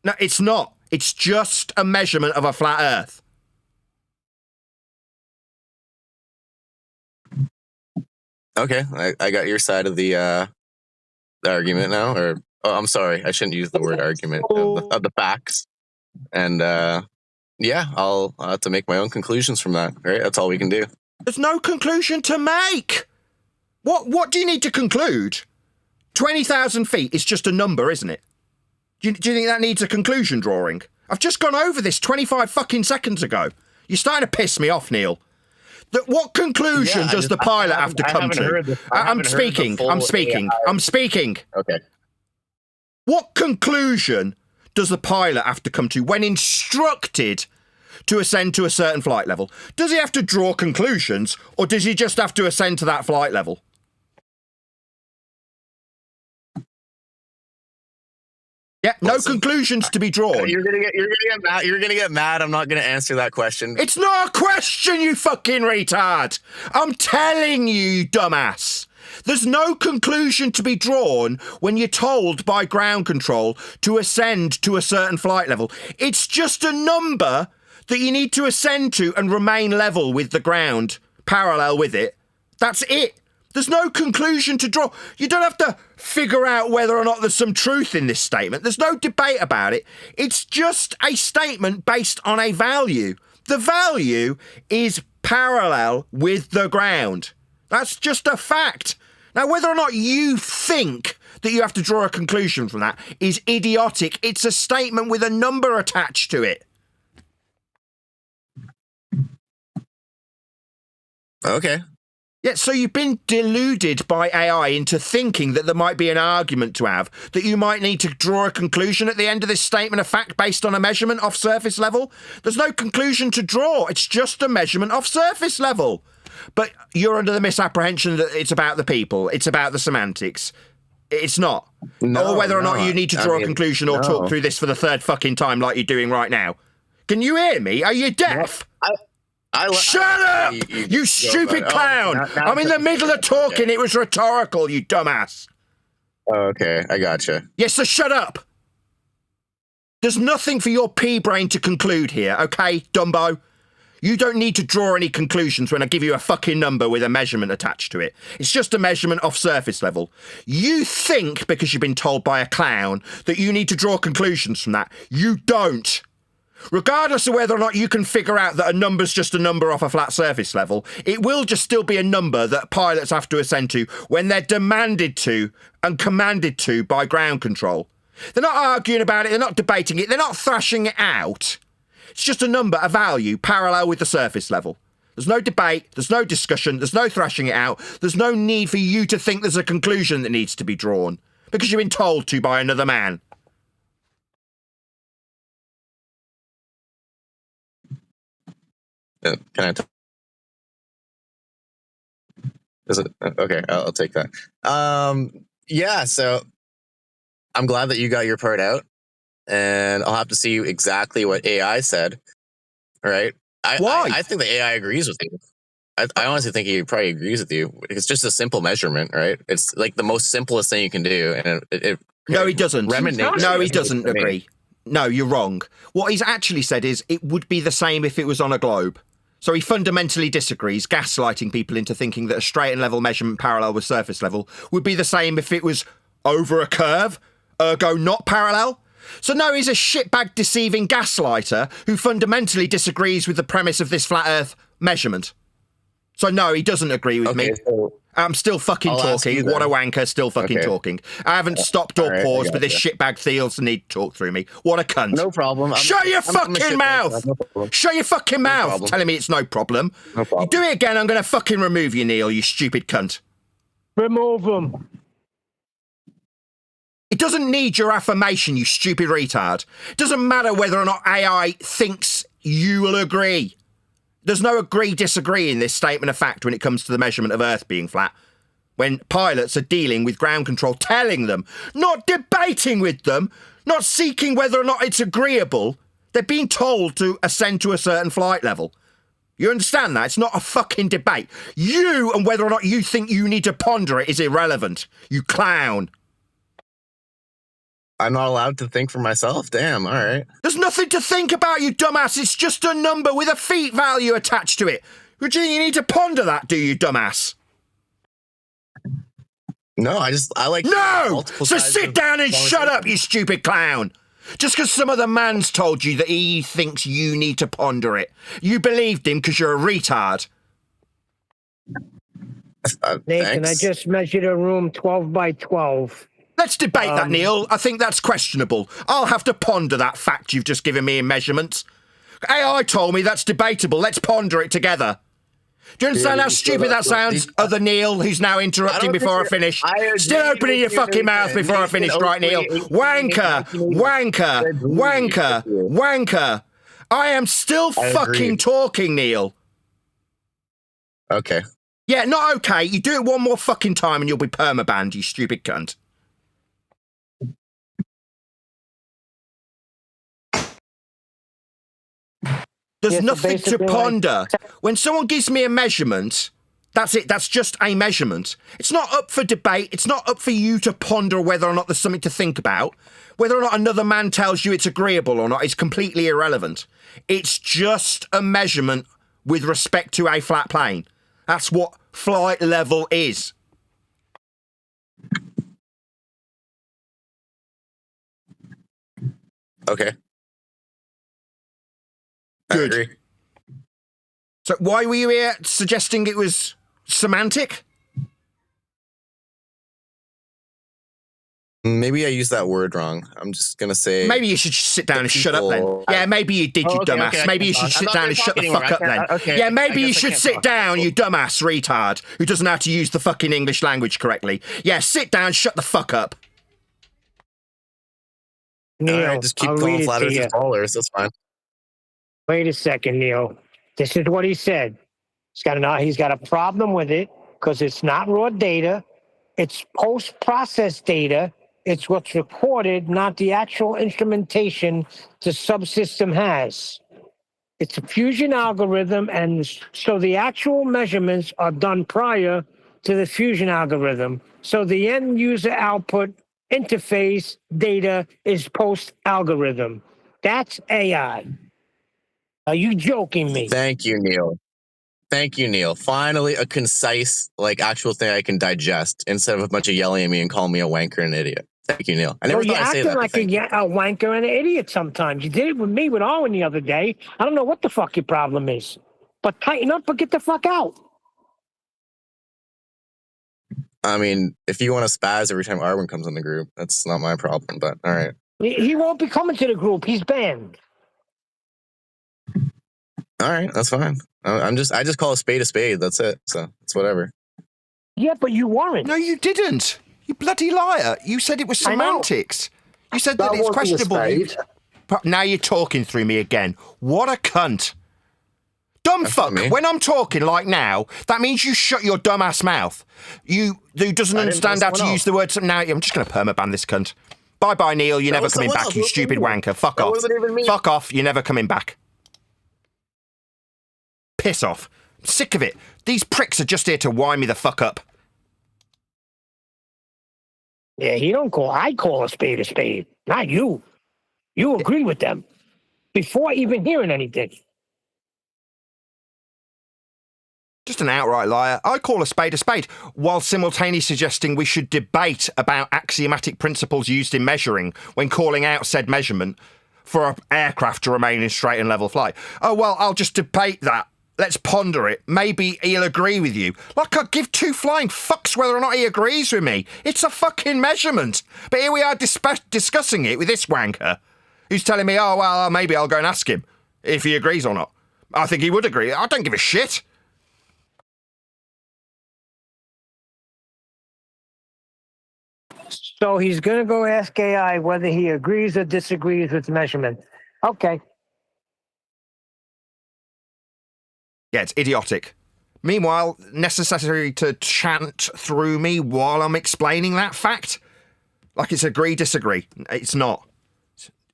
No, it's not. It's just a measurement of a flat Earth. Okay, I got your side of the argument now, or I'm sorry, I shouldn't use the word argument of the facts, and yeah, I'll have to make my own conclusions from that. Right, that's all we can do. There's no conclusion to make. What do you need to conclude? 20,000 feet is just a number, isn't it? Do you think that needs a conclusion drawing? I've just gone over this 25 fucking seconds ago. You're starting to piss me off, Neil. What conclusion does the pilot have to come to? I'm speaking. Okay. What conclusion does the pilot have to come to when instructed to ascend to a certain flight level? Does he have to draw conclusions, or does he just have to ascend to that flight level? Yeah, no conclusions to be drawn. You're gonna get mad. You're gonna get mad. I'm not gonna answer that question. It's not a question, you fucking retard. I'm telling you, you dumbass. There's no conclusion to be drawn when you're told by ground control to ascend to a certain flight level. It's just a number that you need to ascend to and remain level with the ground, parallel with it. That's it. There's no conclusion to draw. You don't have to figure out whether or not there's some truth in this statement. There's no debate about it. It's just a statement based on a value. The value is parallel with the ground. That's just a fact. Now, whether or not you think that you have to draw a conclusion from that is idiotic. It's a statement with a number attached to it. Okay. Yeah, so you've been deluded by AI into thinking that there might be an argument to have, that you might need to draw a conclusion at the end of this statement of fact based on a measurement off surface level. There's no conclusion to draw. It's just a measurement off surface level. But you're under the misapprehension that it's about the people. It's about the semantics. It's not. No, or whether or no, not you need to draw a conclusion or talk through this for the third fucking time like you're doing right now. Can you hear me? Are you deaf? Shut up! You stupid clown! I'm in the middle of talking. Okay. It was rhetorical, you dumbass. Okay, I gotcha. Yes, so shut up. There's nothing for your pea brain to conclude here, okay, Dumbo? You don't need to draw any conclusions when I give you a fucking number with a measurement attached to it. It's just a measurement off surface level. You think, because you've been told by a clown, that you need to draw conclusions from that. You don't. Regardless of whether or not you can figure out that a number's just a number off a flat surface level, it will just still be a number that pilots have to ascend to when they're demanded to and commanded to by ground control. They're not arguing about it, they're not debating it, they're not thrashing it out. It's just a number, a value, parallel with the surface level. There's no debate, there's no discussion, there's no thrashing it out, there's no need for you to think there's a conclusion that needs to be drawn, because you've been told to by another man. Can I? Is it okay? I'll take that. Yeah. So I'm glad that you got your part out, and I'll have to see exactly what AI said. Right? Why? I think the AI agrees with you. I honestly think he probably agrees with you. It's just a simple measurement, right? It's like the most simplest thing you can do, and No, he doesn't. No, he doesn't to me. agree. No, you're wrong. What he's actually said is it would be the same if it was on a globe. So he fundamentally disagrees, gaslighting people into thinking that a straight and level measurement parallel with surface level would be the same if it was over a curve, ergo not parallel. So no, he's a shitbag deceiving gaslighter who fundamentally disagrees with the premise of this flat earth measurement. So no, he doesn't agree with me. So I'm still fucking talking. What a wanker, still fucking talking. I haven't stopped or paused, but this shitbag feels the need to talk through me. What a cunt. No problem. Shut your fucking mouth! Shut your fucking mouth! Telling me it's no problem. No problem. You do it again, I'm going to fucking remove you, Neil, you stupid cunt. Remove him. It doesn't need your affirmation, you stupid retard. It doesn't matter whether or not AI thinks you will agree. There's no agree-disagree in this statement of fact when it comes to the measurement of Earth being flat. When pilots are dealing with ground control, telling them, not debating with them, not seeking whether or not it's agreeable, they're being told to ascend to a certain flight level. You understand that? It's not a fucking debate. You and whether or not you think you need to ponder it is irrelevant. You clown. I'm not allowed to think for myself? Damn, all right. There's nothing to think about, you dumbass. It's just a number with a feet value attached to it. Virginia, you need to ponder that, do you, dumbass? No, I like... No! So sit down and shut up, you stupid clown. Just because some other man's told you that he thinks you need to ponder it. You believed him because you're a retard. Nathan, I just measured a room 12 by 12. Let's debate that, Neil. I think that's questionable. I'll have to ponder that fact you've just given me in measurements. AI told me that's debatable. Let's ponder it together. Do you understand how stupid that sounds? Other Neil, who's now interrupting before I finish. Still opening your fucking mouth before I finish, right, Neil? Wanker, wanker, wanker, wanker. I am still fucking talking, Neil. Okay. Yeah, not okay. You do it one more fucking time and you'll be permabanned, you stupid cunt. There's nothing to ponder. When someone gives me a measurement, that's it. That's just a measurement. It's not up for debate. It's not up for you to ponder whether or not there's something to think about. Whether or not another man tells you it's agreeable or not is completely irrelevant. It's just a measurement with respect to a flat plane. That's what flight level is. Okay. Good. So why were you here suggesting it was semantic? Maybe I used that word wrong. I'm just going to say... Maybe you should sit down and shut up then. Yeah, maybe you did, you dumbass. Okay, maybe you should sit down and shut the fuck up then. Yeah, maybe you should sit down, you dumbass retard, who doesn't know how to use the fucking English language correctly. Yeah, sit down, shut the fuck up. Neil, all right, just keep calling flat earthers ballers. That's fine. Wait a second, Neil. This is what he said. He's got a problem with it because it's not raw data. It's post-processed data. It's what's recorded, not the actual instrumentation the subsystem has. It's a fusion algorithm, and so the actual measurements are done prior to the fusion algorithm. So the end user output interface data is post-algorithm. That's AI. Are you joking me? Thank you, Neil. Thank you, Neil. Finally, a concise, actual thing I can digest instead of a bunch of yelling at me and calling me a wanker and an idiot. Thank you, Neil. I never thought I'd say that. You're acting like a wanker and an idiot sometimes. You did it with me with Owen the other day. I don't know what the fuck your problem is. But tighten up or get the fuck out. I mean, if you want to spaz every time Arwen comes in the group, that's not my problem, but all right. He won't be coming to the group. He's banned. All right, that's fine. I just call a spade. That's it. So it's whatever. Yeah, but you weren't. No, you didn't. You bloody liar. You said it was semantics. You said that it's questionable. Now you're talking through me again. What a cunt. Dumb fuck. When I'm talking like now, that means you shut your dumb ass mouth. You who doesn't understand how to use the word. Now I'm just going to permaban this cunt. Bye-bye, Neil. You're never coming back, you stupid wanker. Fuck off. Fuck off. You're never coming back. Piss off. I'm sick of it. These pricks are just here to wind me the fuck up. Yeah, I call a spade, not you. You agree with them before even hearing anything. Just an outright liar. I call a spade, while simultaneously suggesting we should debate about axiomatic principles used in measuring when calling out said measurement for an aircraft to remain in straight and level flight. Oh, well, I'll just debate that. Let's ponder it. Maybe he'll agree with you. Like I give two flying fucks whether or not he agrees with me. It's a fucking measurement. But here we are discussing it with this wanker who's telling me, oh, well, maybe I'll go and ask him if he agrees or not. I think he would agree. I don't give a shit. So he's going to go ask AI whether he agrees or disagrees with measurement. Okay. Yeah, it's idiotic. Meanwhile, necessary to chant through me while I'm explaining that fact? Like it's agree, disagree. It's not.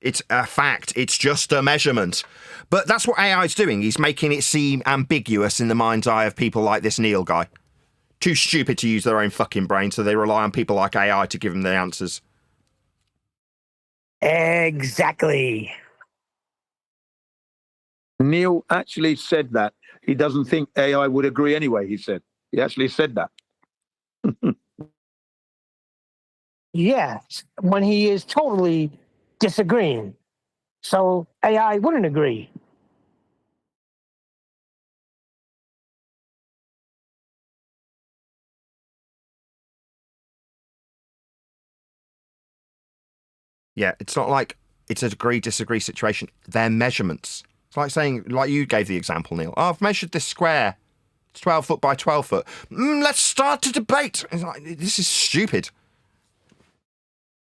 It's a fact. It's just a measurement. But that's what AI is doing. He's making it seem ambiguous in the mind's eye of people like this Neil guy. Too stupid to use their own fucking brain, so they rely on people like AI to give them the answers. Exactly. Neil actually said that. He doesn't think AI would agree anyway, he said. He actually said that. Yes, when he is totally disagreeing. So AI wouldn't agree. Yeah, it's not like it's a agree-disagree situation. They're measurements. It's like saying, like you gave the example, Neil. Oh, I've measured this square. It's 12 foot by 12 foot. Let's start a debate. It's like, this is stupid.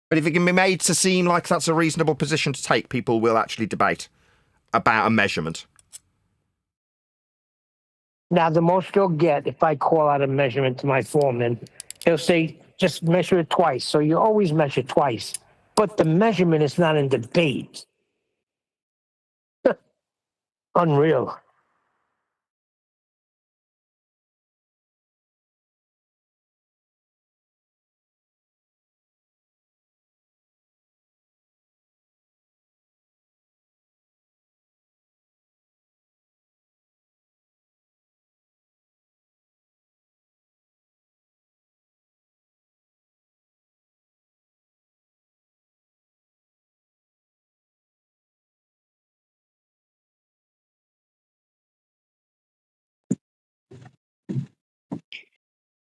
But if it can be made to seem like that's a reasonable position to take, people will actually debate about a measurement. Now, the most you'll get if I call out a measurement to my foreman, he'll say, just measure it twice. So you always measure twice. But the measurement is not in debate. Unreal.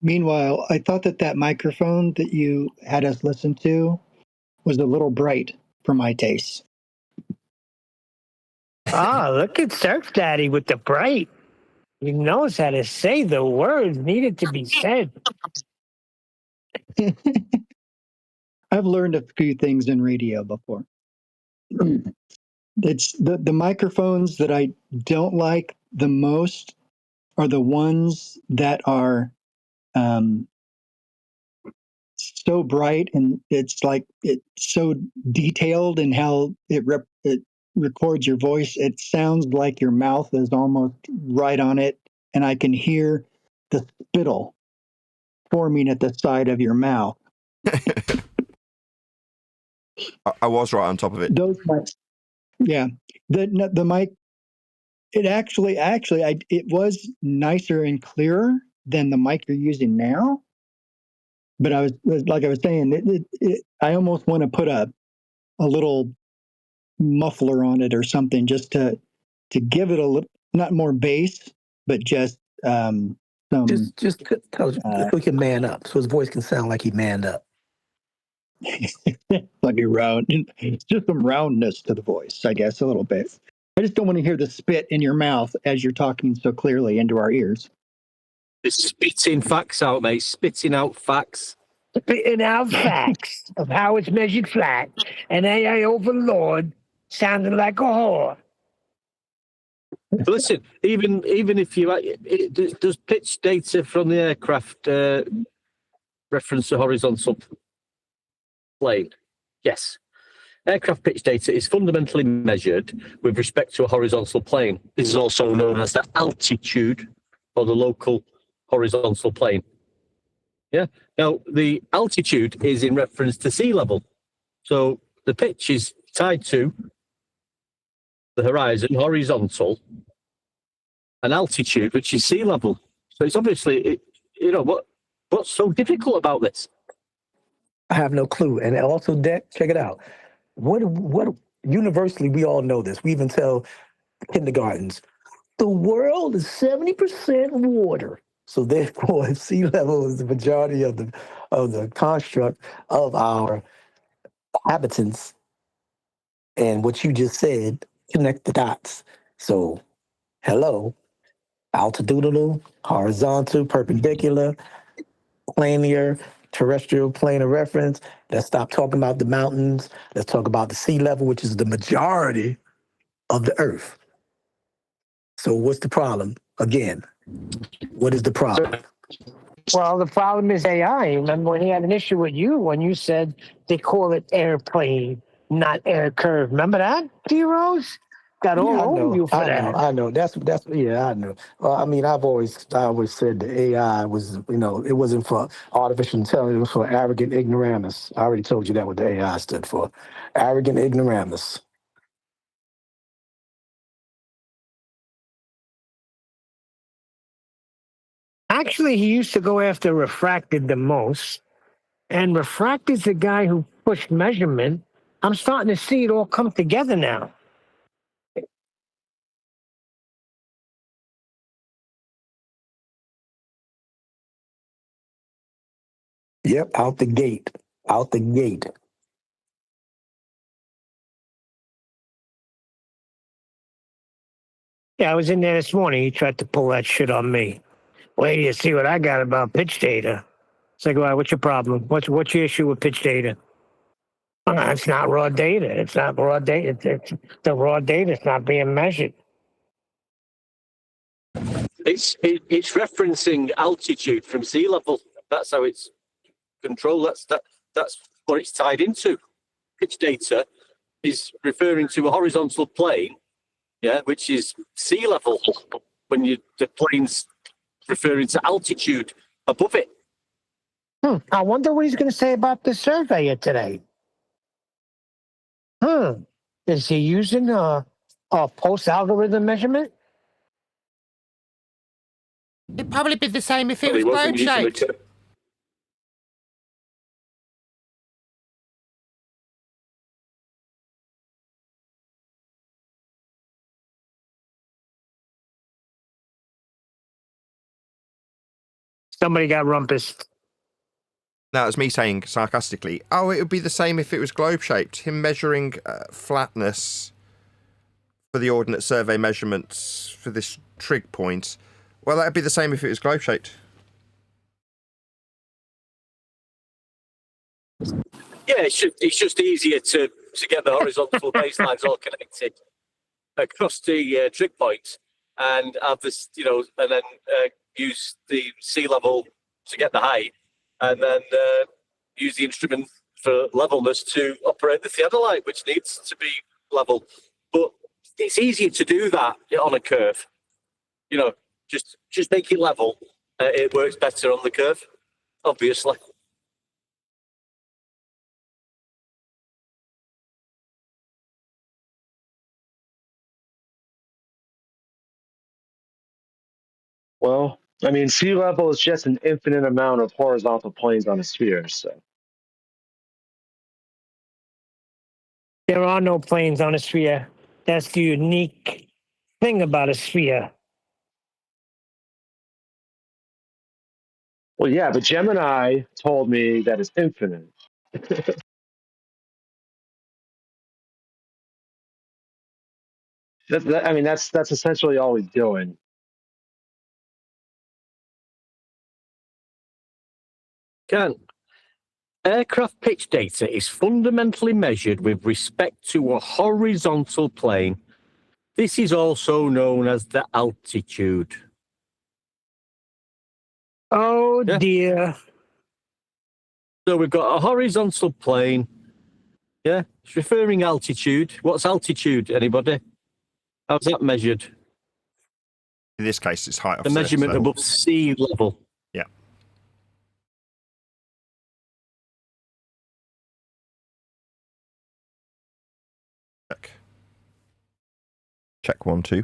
Meanwhile, I thought that microphone that you had us listen to was a little bright for my taste. Ah, look at Surf Daddy with the bright. He knows how to say the words needed to be said. I've learned a few things in radio before. It's the microphones that I don't like the most are the ones that are so bright, and it's like it's so detailed in how it records your voice. It sounds like your mouth is almost right on it, and I can hear the spittle forming at the side of your mouth. I was right on top of it. Those mics, yeah. The mic, it actually, it was nicer and clearer than the mic you're using now. But I was saying, I almost want to put a little muffler on it or something just to give it a little, not more bass, but just some. Just tell we can man up, so his voice can sound like he manned up. Like a round, it's just some roundness to the voice, I guess, a little bit. I just don't want to hear the spit in your mouth as you're talking so clearly into our ears. It's spitting facts out, mate. Spitting out facts. Spitting out facts of how it's measured flat, and AI overlord sounded like a whore. Listen, even if you does pitch data from the aircraft reference the horizontal plane? Yes. Aircraft pitch data is fundamentally measured with respect to a horizontal plane. This is also known as the altitude or the local horizontal plane. Yeah. Now, the altitude is in reference to sea level. So the pitch is tied to the horizon, horizontal, and altitude, which is sea level. So it's obviously, what's so difficult about this? I have no clue. And also, Deck, check it out. What universally, we all know this. We even tell kindergartens, the world is 70% water. So therefore, sea level is the majority of the construct of our habitants. And what you just said, connect the dots. So, hello, altitudinal, horizontal, perpendicular, planar, terrestrial plane of reference. Let's stop talking about the mountains. Let's talk about the sea level, which is the majority of the earth. So what's the problem? Again, what is the problem? Well, the problem is AI. Remember when he had an issue with you when you said they call it airplane, not air curve. Remember that, D-Rose? Got all over you for that. I know. That's yeah, I know. Well, I mean, I always said the AI was, it wasn't for artificial intelligence, it was for arrogant ignoramus. I already told you that what the AI stood for. Arrogant ignoramus. Actually, he used to go after refracted the most. And refracted's the guy who pushed measurement. I'm starting to see it all come together now. Yep, out the gate. Out the gate. Yeah, I was in there this morning. He tried to pull that shit on me. Wait till you see what I got about pitch data. It's like, well, what's your problem? What's your issue with pitch data? It's not raw data. It's not raw data. It's the raw data. It's not being measured. It's referencing altitude from sea level. That's how it's controlled. That's what it's tied into. Pitch data is referring to a horizontal plane, yeah, which is sea level. When the plane's referring to altitude above it. I wonder what he's going to say about the surveyor today. Is he using a post algorithm measurement? It'd probably be the same if it Well, was he wasn't using globe-shaped. Somebody got rumpus. That was me saying sarcastically, oh, it would be the same if it was globe-shaped. Him measuring flatness for the Ordnance Survey measurements for this trig point. Well, that'd be the same if it was globe-shaped. Yeah, it's just easier to get the horizontal baselines all connected across the trig points and have this, and then use the sea level to get the height, and then use the instrument for levelness to operate the theodolite, which needs to be level. But it's easier to do that on a curve. Just make it level. It works better on the curve, obviously. Well, I mean, sea level is just an infinite amount of horizontal planes on a sphere. So There are no planes on a sphere. That's the unique thing about a sphere. well, yeah, but Gemini told me that it's infinite. That's essentially all he's doing. Can aircraft pitch data is fundamentally measured with respect to a horizontal plane. This is also known as the altitude. Oh, dear. So we've got a horizontal plane Yeah, it's referring altitude. What's altitude, anybody? How's that measured? In this case, it's height off The measurement surface level. above sea level. Yeah. Check 1, 2.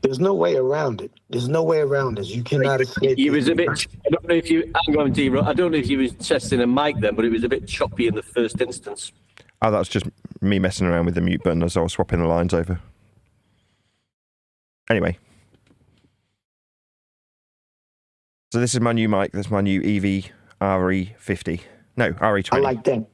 There's no way around it. There's no way around this. You cannot escape. You was a bit. I don't know if you. Hang on, D. I don't know if you was testing a mic then, but it was a bit choppy in the first instance. Oh, that's just me messing around with the mute button as I was swapping the lines over. Anyway. So this is my new mic. That's my new EV RE50. No, RE20. I like that.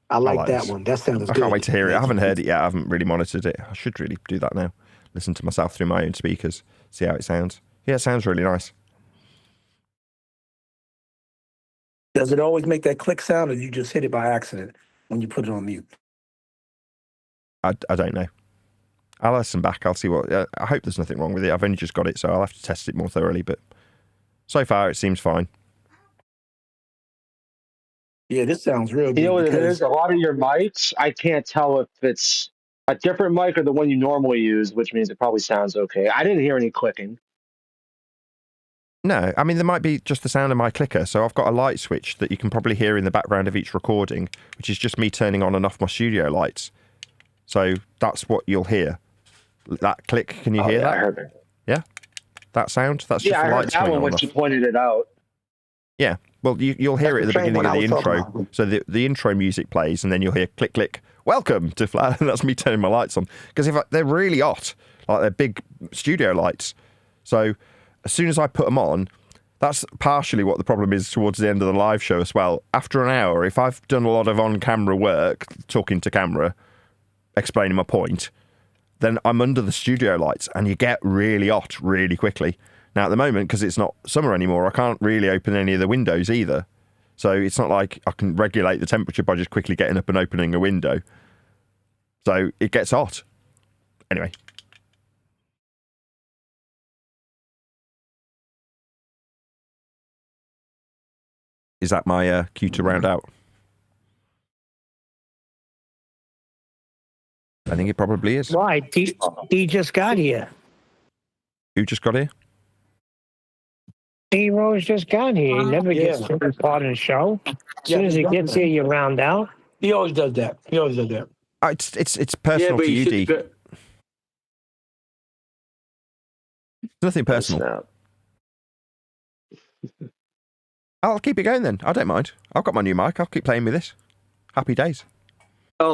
I like that this. one. That sounds good. I can't wait to hear it. I haven't heard it yet. I haven't really monitored it. I should really do that now. Listen to myself through my own speakers. See how it sounds. Yeah, it sounds really nice. Does it always make that click sound, or you just hit it by accident when you put it on mute? I don't know. I'll listen back. I'll see what... I hope there's nothing wrong with it. I've only just got it, so I'll have to test it more thoroughly. But so far, it seems fine. Yeah, this sounds real good. You know what it is? A lot of your mics, I can't tell if it's a different mic or the one you normally use, which means it probably sounds okay. I didn't hear any clicking. No, I mean, there might be just the sound of my clicker. So I've got a light switch that you can probably hear in the background of each recording, which is just me turning on and off my studio lights. So that's what you'll hear. That click, can you hear that? I heard it. Yeah? That sound? That's just Yeah, I the heard lights that coming one on when and she off. pointed it out. Yeah, well, you'll hear it at the That's the beginning of same the one I was intro. talking about. So the intro music plays, and then you'll hear click, click, welcome to Flat, and that's me turning my lights on. Because they're really hot, like they're big studio lights. So as soon as I put them on, that's partially what the problem is towards the end of the live show as well. After an hour, if I've done a lot of on-camera work, talking to camera, explaining my point, then I'm under the studio lights, and you get really hot really quickly. Now, at the moment, because it's not summer anymore, I can't really open any of the windows either. So it's not like I can regulate the temperature by just quickly getting up and opening a window. So it gets hot. Anyway. Is that my cue to round out? I think it probably is. Why? D just got here. Who just got here? D Rose just got here. He never gets to be part of the show. As soon as he gets here, you round out. He always does that. He always does that. It's personal to you, D. It's nothing personal. I'll keep it going then. I don't mind. I've got my new mic. I'll keep playing with this. Happy days. Oh,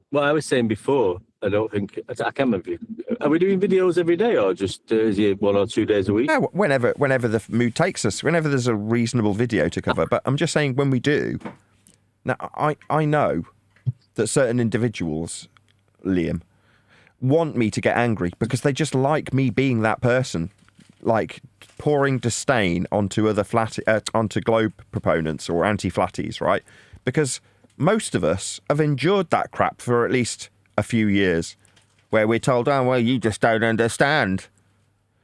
what I was saying before. I don't think I can't remember. Are we doing videos every day, or just is it 1 or 2 days a week? No, whenever the mood takes us. Whenever there's a reasonable video to cover. But I'm just saying, when we do. Now, I know that certain individuals, Liam, want me to get angry because they just like me being that person, like pouring disdain onto other onto globe proponents or anti-flatties, right? Because most of us have endured that crap for at least a few years, where we're told, oh, well, you just don't understand.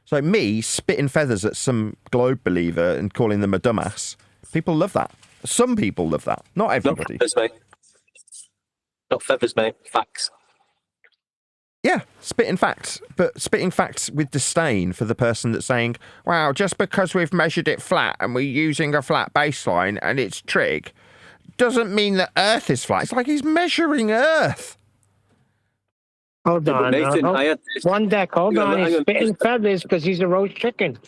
So me spitting feathers at some globe believer and calling them a dumbass, people love that. Some people love that. Not everybody. Not feathers, mate. Not feathers, mate. Facts. Yeah, spitting facts, but spitting facts with disdain for the person that's saying, wow, just because we've measured it flat and we're using a flat baseline and it's trig, doesn't mean that Earth is flat. It's like he's measuring Earth. Hold on. Nathan, I had one deck. Hold on. He's spitting feathers because he's a roast chicken.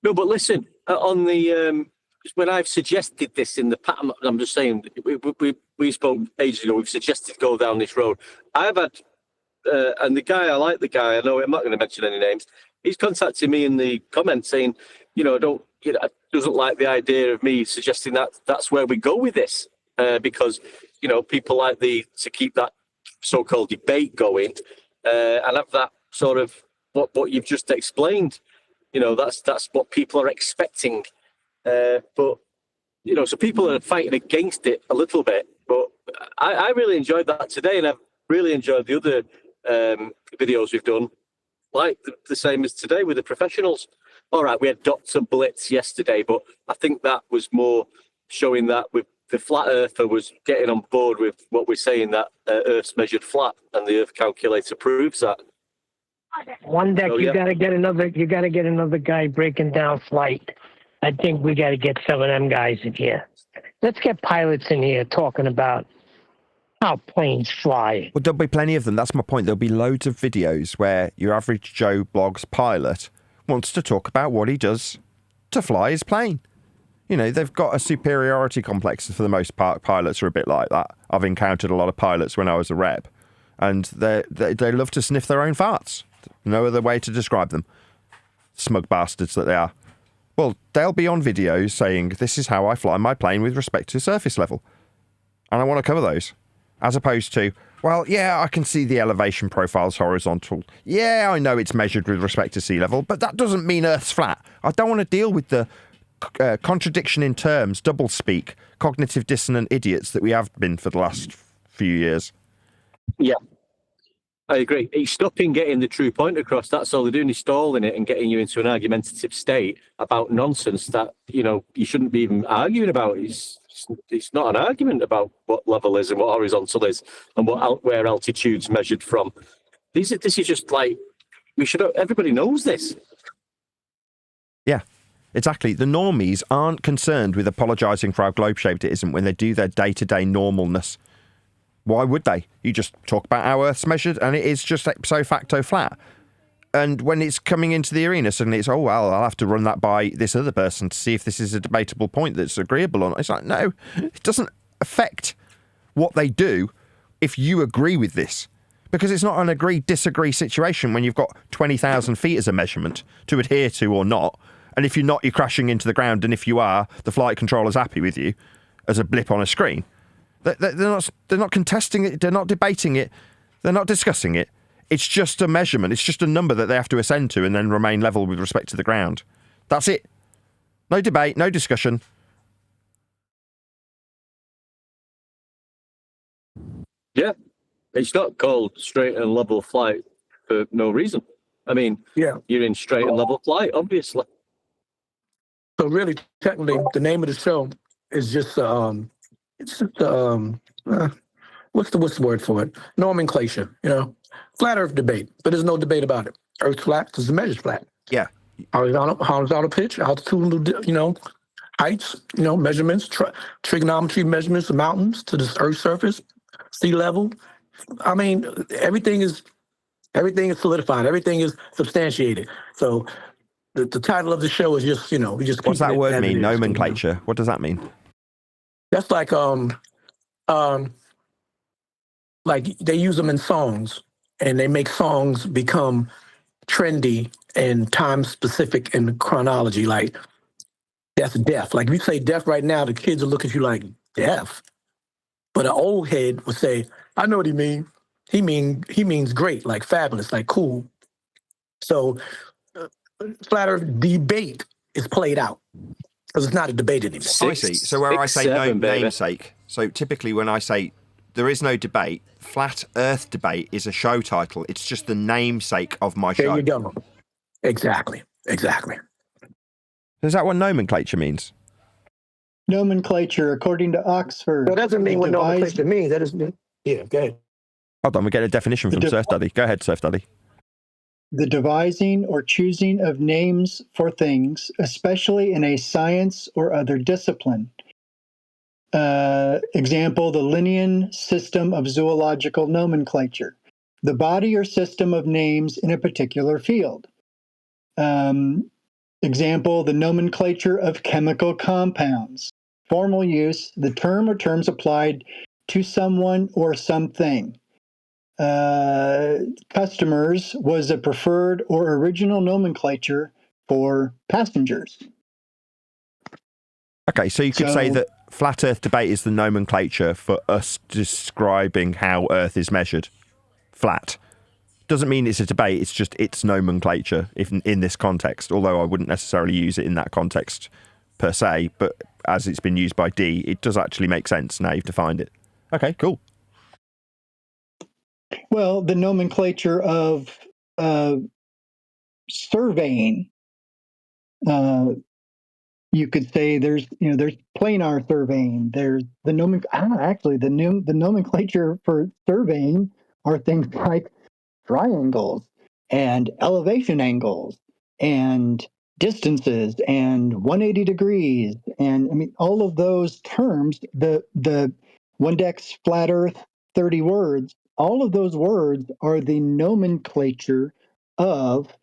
No, but listen, on the when I've suggested this in the past, I'm just saying we spoke ages ago. We've suggested go down this road. I've had, and the guy, I like the guy. I know I'm not going to mention any names. He's contacted me in the comments saying, doesn't like the idea of me suggesting that that's where we go with this, because people like to keep that so-called debate going, and have that sort of what you've just explained. That's what people are expecting. But so people are fighting against it a little bit. But I really enjoyed that today, and I've really enjoyed the other videos we've done, like the same as today with the professionals. All right, we had Dr. Blitz yesterday, but I think that was more showing that the flat earther was getting on board with what we're saying, that Earth's measured flat, and the Earth calculator proves that. One deck, So, you yeah. gotta get another guy breaking down flight. I think we gotta get some of them guys in here. Let's get pilots in here talking about how planes fly. Well, there'll be plenty of them. That's my point. There'll be loads of videos where your average Joe Blogs pilot wants to talk about what he does to fly his plane. You know, they've got a superiority complex for the most part. Pilots are a bit like that. I've encountered a lot of pilots when I was a rep, and they love to sniff their own farts. No other way to describe them. Smug bastards that they are. Well, they'll be on videos saying, this is how I fly my plane with respect to surface level. And I want to cover those. As opposed to, well, yeah, I can see the elevation profile's horizontal. Yeah, I know it's measured with respect to sea level, but that doesn't mean Earth's flat. I don't want to deal with the contradiction in terms, doublespeak, cognitive dissonant idiots that we have been for the last few years. Yeah, I agree. It's stopping getting the true point across. That's all they're doing, is stalling it and getting you into an argumentative state about nonsense that, you know, you shouldn't be even arguing about. It's not an argument about what level is and what horizontal is and where altitude's measured from. This is just like, everybody knows this. Yeah. Exactly. The normies aren't concerned with apologising for how globe-shaped it isn't when they do their day-to-day normalness. Why would they? You just talk about how Earth's measured and it is just ipso facto flat. And when it's coming into the arena, suddenly it's, oh, well, I'll have to run that by this other person to see if this is a debatable point that's agreeable or not. It's like, no, it doesn't affect what they do if you agree with this. Because it's not an agree-disagree situation when you've got 20,000 feet as a measurement to adhere to or not. And if you're not, you're crashing into the ground. And if you are, the flight controller's happy with you as a blip on a screen. They're not contesting it. They're not debating it. They're not discussing it. It's just a measurement. It's just a number that they have to ascend to and then remain level with respect to the ground. That's it. No debate, no discussion. Yeah. It's not called straight and level flight for no reason. I mean, Yeah. You're in straight and level flight, obviously. So really, technically, the name of the show is just it's just what's the word for it? Nomenclature. You know, flat Earth debate, but there's no debate about it. Earth's flat because the measure's flat. Yeah. Horizontal pitch, altitude, you know, heights, you know, measurements, trigonometry measurements of mountains to the Earth's surface, sea level. I mean, everything is solidified. Everything is substantiated. So the title of the show is just, you know, we just. What's that word mean? Is, Nomenclature. You know? What does that mean? That's like they use them in songs, and they make songs become trendy and time specific in chronology. Like that's deaf. Like if you say deaf right now, the kids will look at you like deaf. But an old head would say, "I know what he means. He means great, like fabulous, like cool." So, flat Earth debate is played out because it's not a debate anymore. I see. So where I say no namesake. So typically when I say there is no debate, flat Earth debate is a show title. It's just the namesake of my show. There you go. Exactly. Is that what nomenclature means? Nomenclature, according to Oxford. That doesn't mean what nomenclature means. That doesn't mean. Yeah, go ahead. Hold on, we get a definition from Surf Daddy. Go ahead, Surf Daddy. The devising or choosing of names for things, especially in a science or other discipline. Example, the Linnean system of zoological nomenclature. The body or system of names in a particular field. Example, the nomenclature of chemical compounds. Formal use, the term or terms applied to someone or something. Customers was a preferred or original nomenclature for passengers. Okay, so you could say that flat Earth debate is the nomenclature for us describing how Earth is measured. Flat. Doesn't mean it's a debate, it's just its nomenclature in this context, although I wouldn't necessarily use it in that context per se, but as it's been used by D, it does actually make sense now you've defined it. Okay, cool. Well, the nomenclature of surveying, you could say there's planar surveying. There's the the nomenclature for surveying are things like triangles and elevation angles and distances and 180 degrees, and I mean all of those terms. The Windex flat Earth 30 words. All of those words are the nomenclature of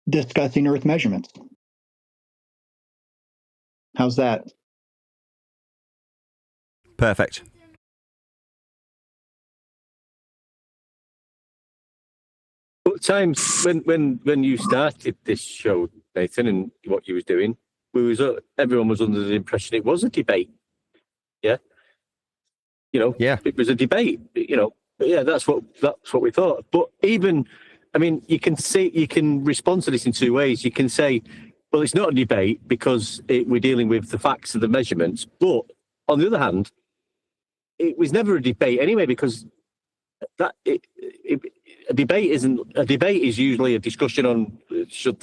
discussing Earth measurements. How's that? Perfect. What times when you started this show, Nathan, and what you was doing, everyone was under the impression it was a debate. Yeah. Yeah. It was a debate. Yeah, that's what we thought. But even, I mean, you can respond to this in two ways. You can say, well, it's not a debate because we're dealing with the facts of the measurements. But on the other hand, it was never a debate anyway, because a debate is usually a discussion on should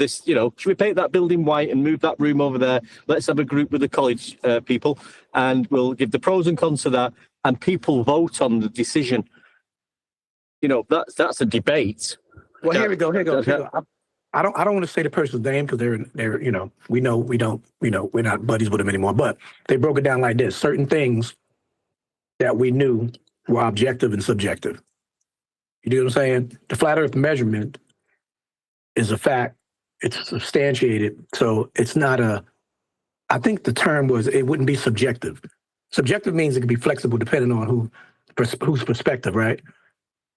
we paint that building white and move that room over there? Let's have a group with the college people and we'll give the pros and cons to that, and people vote on the decision. That's a debate. Well, here we go. I don't want to say the person's name because they're we know we're not buddies with them anymore. But they broke it down like this: certain things that we knew were objective and subjective. You know what I'm saying? The flat Earth measurement is a fact. It's substantiated. So it's not I think the term was, it wouldn't be subjective. Subjective means it can be flexible depending on whose perspective, right?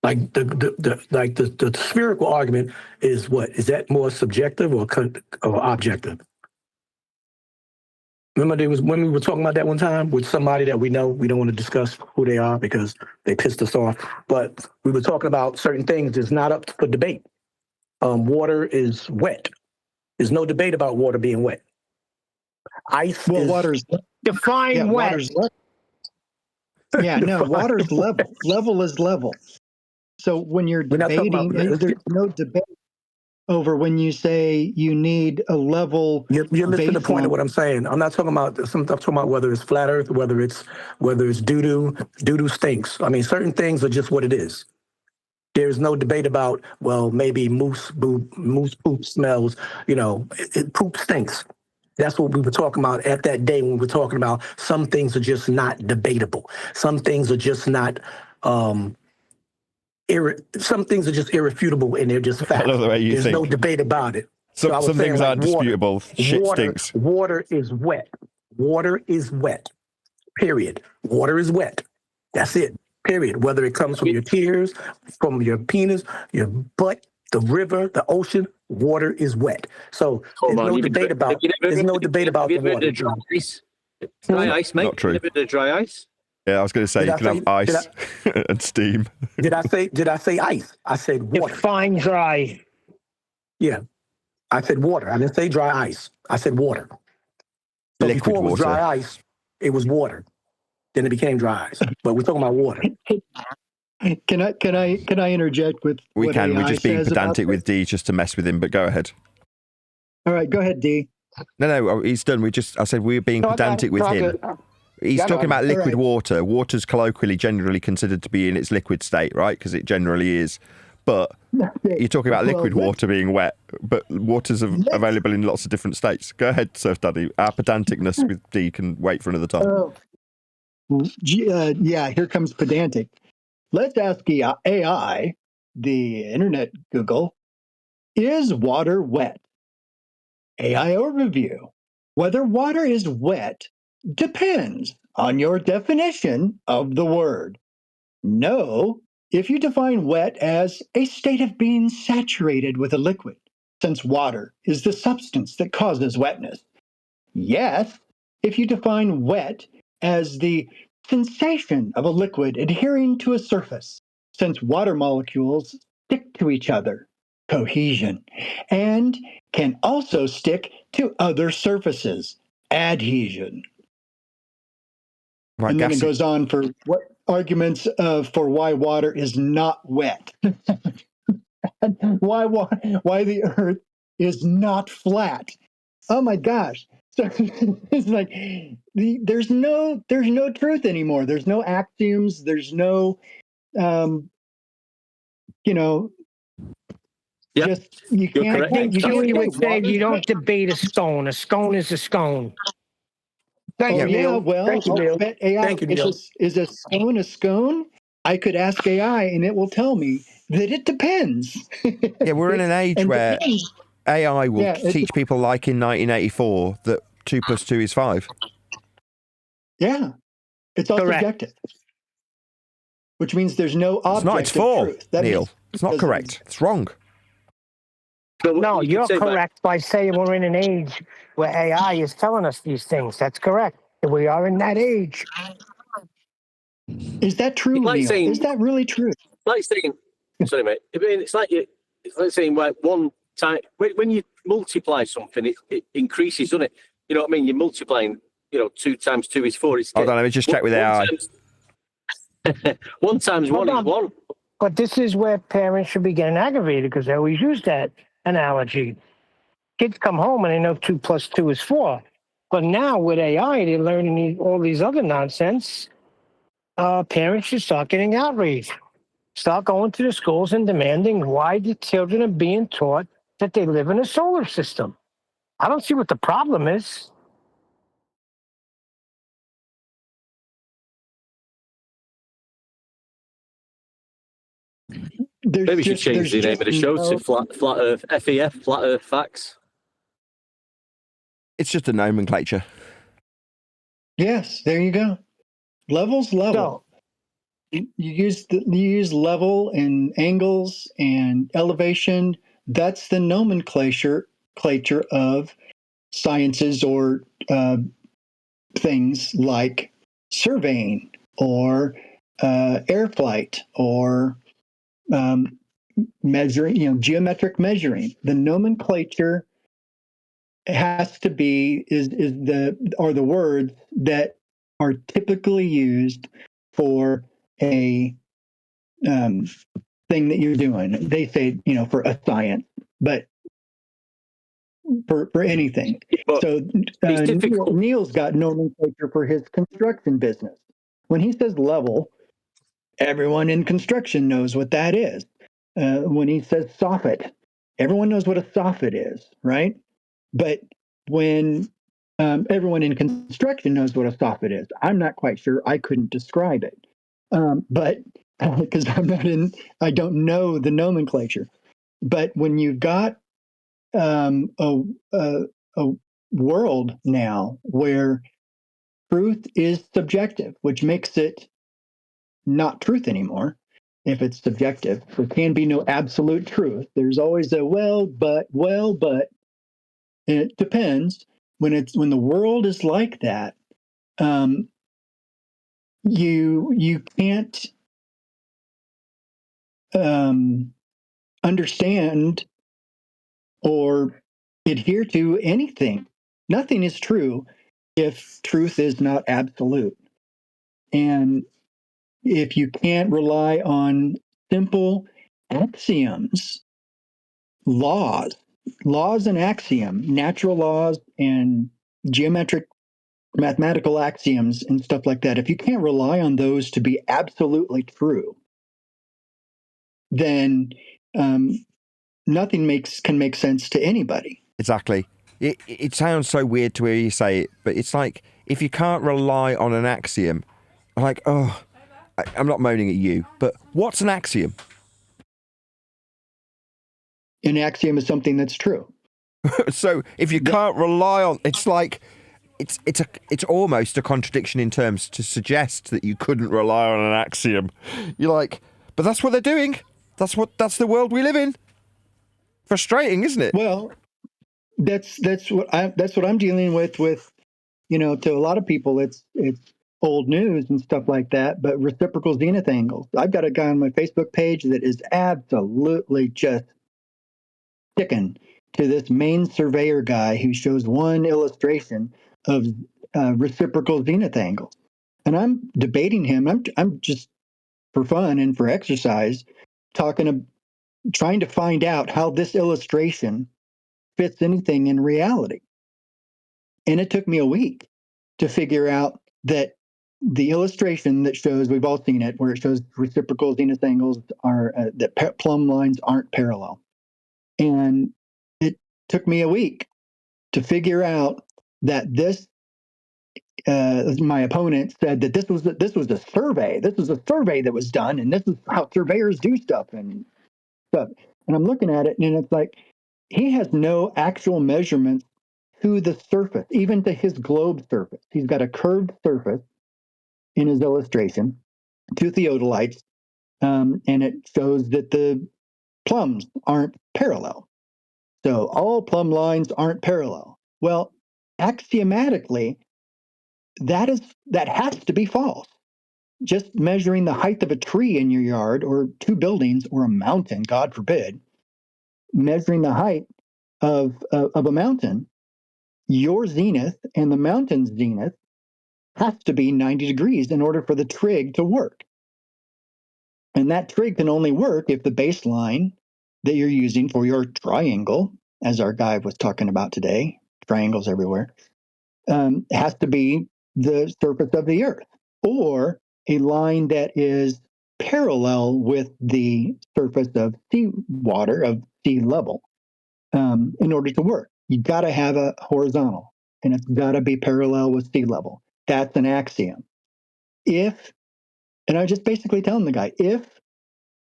Like the spherical argument is what? Is that more subjective or objective? Remember when we were talking about that one time with somebody that we know, we don't want to discuss who they are because they pissed us off, but we were talking about certain things that's not up for debate. Water is wet. There's no debate about water being wet. Ice water's define wet. Water's yeah, no, water's level. Level is level. So when you're debating, there's no debate over when you say you need a level. You're missing the point of what I'm saying. I'm not talking about I'm talking about whether it's flat Earth, whether it's doo-doo. Doo-doo stinks. I mean, certain things are just what it is. There's no debate about, well, maybe moose poop smells. Poop stinks. That's what we were talking about at that day when we were talking about some things are just not debatable. Some things are just not. Some things are just irrefutable and they're just facts. I love the way you There's think. no debate about it. Some things aren't disputable. Shit stinks. Water is wet. Water is wet. Period. Water is wet. That's it. Period. Whether it comes from your tears, from your penis, your butt, the river, the ocean, water is wet. So there's no debate about the water. Dry ice, mate. Not true. Dry ice. Yeah, I was going to say you can have ice and steam. Did I say ice? I said water. Define dry. Yeah, I said water. I didn't say dry ice. I said water. So Liquid before it was water. dry ice, it was water. Then it became dry ice. But we're talking about water. Can I interject with? We can. We're just being pedantic with with D just to mess with him. But go ahead. All right, go ahead, D. No, he's done. I said we were being pedantic with him. He's talking about liquid water. Water's colloquially generally considered to be in its liquid state, right? Because it generally is. But you're talking about liquid water being wet, but water's available in lots of different states. Go ahead, Surf Daddy. Our pedanticness with D can wait for another time. Yeah, here comes pedantic. Let's ask AI, the internet Google, is water wet? AI overview. Whether water is wet depends on your definition of the word. No, if you define wet as a state of being saturated with a liquid, since water is the substance that causes wetness. Yes, if you define wet as the sensation of a liquid adhering to a surface, since water molecules stick to each other, cohesion, and can also stick to other surfaces, adhesion. Right, and then it goes on for what arguments for why water is not wet. why the earth is not flat. Oh my gosh. So it's like there's no truth anymore. There's no axioms. There's no you know, Yeah, just you you're can't correct. I think you That's can't Huey it. would say you there's no, don't debate a scone. A scone is a scone. Thank oh you, Yeah, yeah, Neil. well, Thank you, I'll Neil. bet AI Thank you, Neil. is a scone a scone. I could ask AI and it will tell me that it depends. yeah, we're in an age And where depends. AI will Yeah, teach people, like in 1984, that 2 + 2 is 5. yeah, it's all Correct. subjective, which means there's no It's not. It's objective 4, truth. That Neil. means It's not doesn't correct. It's wrong. So No, you could you're say that. correct by saying we're in an age where AI is telling us these things. That's correct. We are in that age. Is that true, Like Neil? saying, Is that really true? like saying, sorry, mate. I mean, it's like saying, like one time when you multiply something, it increases, doesn't it? You know what I mean? You're multiplying. 2 times 2 is 4. It's Hold on, let me just check with AI. 1 times 1 is 1. But this is where parents should be getting aggravated because they always use that analogy. Kids come home and they know 2 + 2 is 4. But now with AI, they're learning all these other nonsense. Parents should start getting outraged. Start going to the schools and demanding why the children are being taught that they live in a solar system. I don't see what the problem is. Maybe we should change the name of the show to Flat Earth, FEF, Flat Earth Facts. It's just a nomenclature. Yes, there you go. Level's level. You use level and angles and elevation. That's the nomenclature of sciences or things like surveying or air flight or measuring, geometric measuring. The nomenclature has to be the words that are typically used for a thing that you're doing. They say, for a science, but for anything. So Neil's got nomenclature for his construction business. When he says level, everyone in construction knows what that is. When he says soffit, everyone knows what a soffit is, right? But when everyone in construction knows what a soffit is, I'm not quite sure. I couldn't describe it, but because I don't know the nomenclature. But when you've got a world now where truth is subjective, which makes it not truth anymore. If it's subjective, there can be no absolute truth. There's always a well, but, and it depends. When the world is like that, you can't understand or adhere to anything. Nothing is true if truth is not absolute. And if you can't rely on simple axioms, laws and axiom, natural laws and geometric mathematical axioms and stuff like that, if you can't rely on those to be absolutely true, then nothing can make sense to anybody. Exactly. It sounds so weird to hear you say it, but it's like, if you can't rely on an axiom, I'm not moaning at you, but what's an axiom? An axiom is something that's true. So if you can't rely on, it's like, it's almost a contradiction in terms to suggest that you couldn't rely on an axiom. You're like, but that's what they're doing. That's the world we live in. Frustrating, isn't it? Well, that's what I'm dealing with. To a lot of people, it's old news and stuff like that. But reciprocal zenith angles. I've got a guy on my Facebook page that is absolutely just sticking to this main surveyor guy who shows one illustration of reciprocal zenith angles, and I'm debating him. I'm just for fun and for exercise trying to find out how this illustration fits anything in reality. And it took me a week to figure out that the illustration that shows, we've all seen it, where it shows reciprocal zenith angles are, that plumb lines aren't parallel. And it took me a week to figure out that this, my opponent said that this was a survey. This was a survey that was done, and this is how surveyors do stuff and stuff. And I'm looking at it, and it's like, he has no actual measurements to the surface, even to his globe surface. He's got a curved surface in his illustration, two theodolites, and it shows that the plumbs aren't parallel. So all plumb lines aren't parallel. Well, axiomatically, that has to be false. Just measuring the height of a tree in your yard, or two buildings, or a mountain, God forbid, measuring the height of a mountain, your zenith and the mountain's zenith has to be 90 degrees in order for the trig to work. And that trig can only work if the baseline that you're using for your triangle, as our guy was talking about today, triangles everywhere, has to be the surface of the earth, or a line that is parallel with the surface of seawater, of sea level, in order to work. You got to have a horizontal, and it's got to be parallel with sea level. That's an axiom. And I just basically telling the guy, if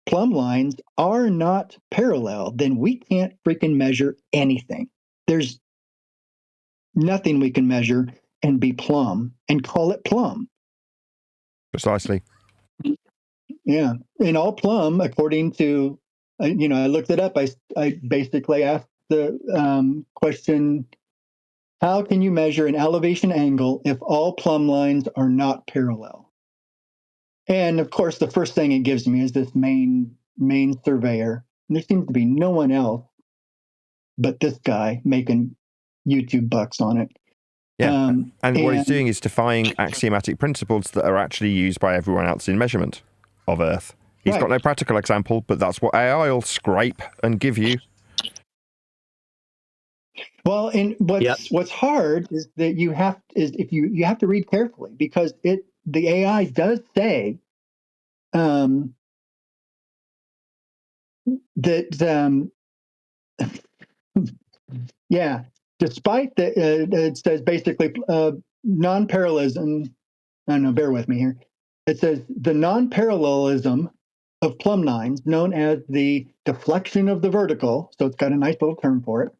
plumb lines are not parallel, then we can't freaking measure anything. There's nothing we can measure and be plumb and call it plumb. Precisely. Yeah. And all plumb, according to, I looked it up. I basically asked the question, how can you measure an elevation angle if all plumb lines are not parallel? And of course, the first thing it gives me is this main surveyor. And there seems to be no one else but this guy making YouTube bucks on it. Yeah. And what he's doing is defying axiomatic principles that are actually used by everyone else in measurement of Earth. He's got no practical example, but that's what AI will scrape and give you. Well, and what's hard is that you have to read carefully, because the AI does say that yeah, despite that, it says basically non-parallelism. I don't know, bear with me here. It says the non-parallelism of plumb lines, known as the deflection of the vertical, so it's got a nice little term for it,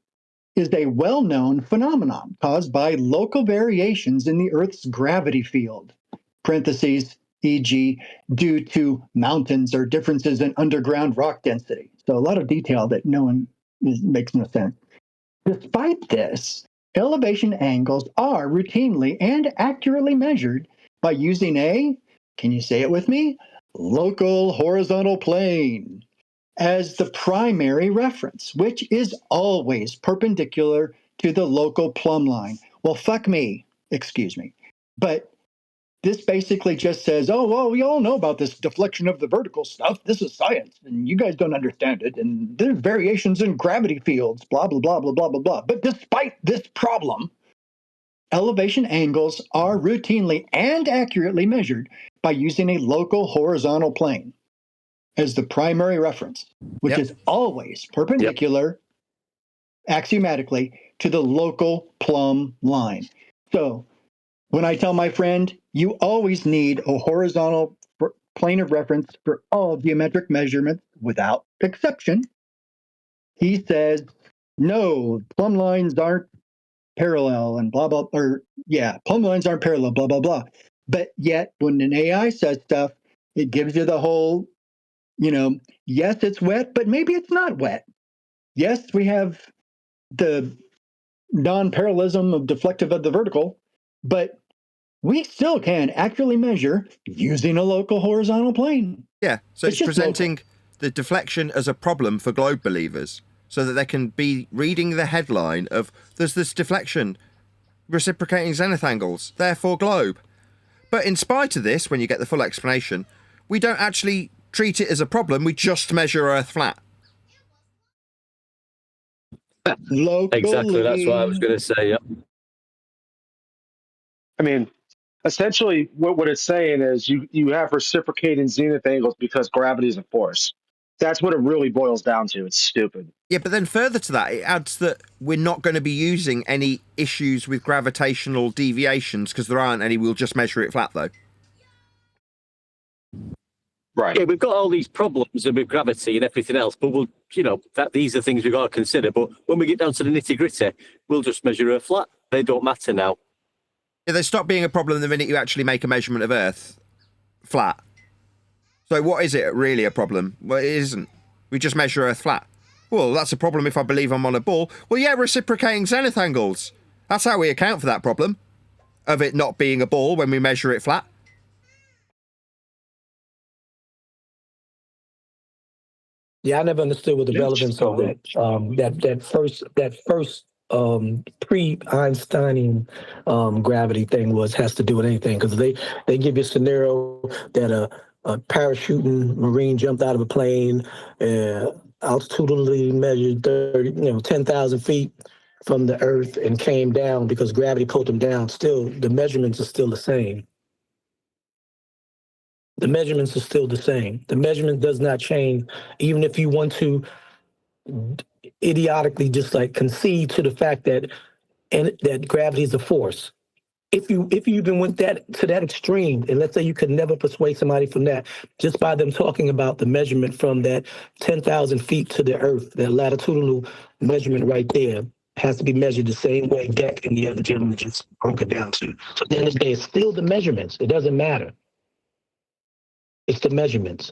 is a well-known phenomenon caused by local variations in the Earth's gravity field, parentheses, e.g., due to mountains or differences in underground rock density. So a lot of detail that makes no sense. Despite this, elevation angles are routinely and accurately measured by using can you say it with me? Local horizontal plane as the primary reference, which is always perpendicular to the local plumb line. Well, fuck me, excuse me. But this basically just says, oh, well, we all know about this deflection of the vertical stuff. This is science, and you guys don't understand it. And there's variations in gravity fields, blah, blah, blah, blah, blah, blah, blah. But despite this problem, elevation angles are routinely and accurately measured by using a local horizontal plane as the primary reference, which is always perpendicular, axiomatically, to the local plumb line. So when I tell my friend, you always need a horizontal plane of reference for all geometric measurements without exception, he says, no, plumb lines aren't parallel and blah, blah, plumb lines aren't parallel, blah, blah, blah. But yet when an AI says stuff, it gives you the whole, yes, it's wet, but maybe it's not wet. Yes, we have the non-parallelism of deflective of the vertical, but we still can accurately measure using a local horizontal plane. Yeah, so it's presenting the deflection as a problem for globe believers, so that they can be reading the headline of, there's this deflection, reciprocating zenith angles, therefore globe. But in spite of this, when you get the full explanation, we don't actually treat it as a problem, we just measure Earth flat. Exactly, that's what I was going to say, yeah. I mean, essentially, what it's saying is you have reciprocating zenith angles because gravity is a force. That's what it really boils down to. It's stupid. Yeah, but then further to that, it adds that we're not going to be using any issues with gravitational deviations because there aren't any. We'll just measure it flat, though. Right. Yeah, we've got all these problems with gravity and everything else, but we'll, these are things we've got to consider. But when we get down to the nitty gritty, we'll just measure Earth flat. They don't matter now. Yeah, they stop being a problem the minute you actually make a measurement of Earth flat. So what is it really a problem? Well, it isn't. We just measure Earth flat. Well, that's a problem if I believe I'm on a ball. Well, yeah, reciprocating zenith angles. That's how we account for that problem of it not being a ball when we measure it flat. Yeah, I never understood what the relevance of that that first pre-Einsteinian gravity thing has to do with anything, because they give you a scenario that a parachuting Marine jumped out of a plane, altitudinally measured 10,000 feet from the Earth and came down because gravity pulled him down. Still, the measurements are still the same. The measurements are still the same. The measurement does not change, even if you want to idiotically just like concede to the fact that gravity is a force. If you even went to that extreme, and let's say you could never persuade somebody from that, just by them talking about the measurement from that 10,000 feet to the Earth, that latitudinal measurement right there has to be measured the same way Deck and the other gentlemen just broke it down to. So at the end of the day, it's still the measurements. It doesn't matter. It's the measurements.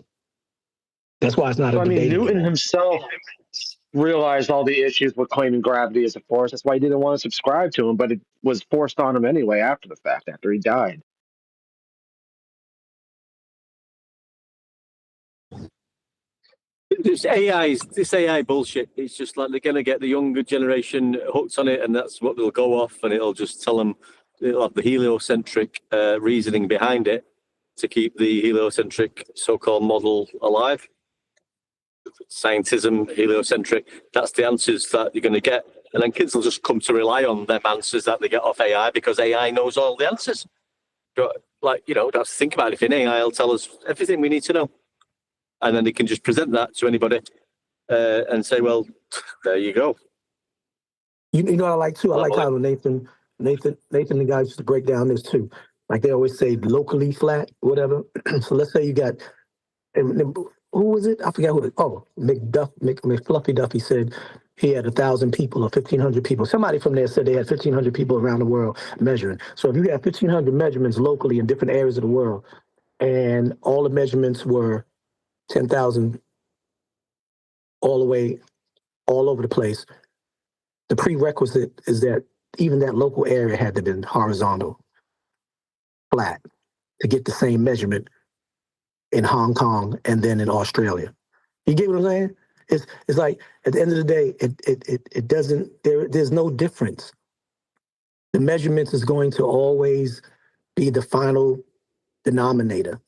That's why it's not a debate. Newton himself realized all the issues with claiming gravity as a force. That's why he didn't want to subscribe to him, but it was forced on him anyway after the fact, after he died. This AI bullshit. It's just like they're going to get the younger generation hooked on it, and that's what they'll go off, and it'll just tell them, it'll have the heliocentric reasoning behind it to keep the heliocentric so-called model alive. Scientism, heliocentric, that's the answers that you're going to get. And then kids will just come to rely on them answers that they get off AI because AI knows all the answers. Don't have to think about anything. AI will tell us everything we need to know. And then they can just present that to anybody and say, well, there you go. You know what I like too? I like how Nathan, the guys used to break down this too. Like they always say, locally flat, whatever. So let's say you got, who was it? I forgot who. McFluffy Duffy said he had 1,000 people or 1,500 people. Somebody from there said they had 1,500 people around the world measuring. So if you have 1,500 measurements locally in different areas of the world, and all the measurements were 10,000 all the way, all over the place, the prerequisite is that even that local area had to be horizontal, flat, to get the same measurement in Hong Kong and then in Australia. You get what I'm saying? It's like at the end of the day, it doesn't, there's no difference. The measurements is going to always be the final denominator.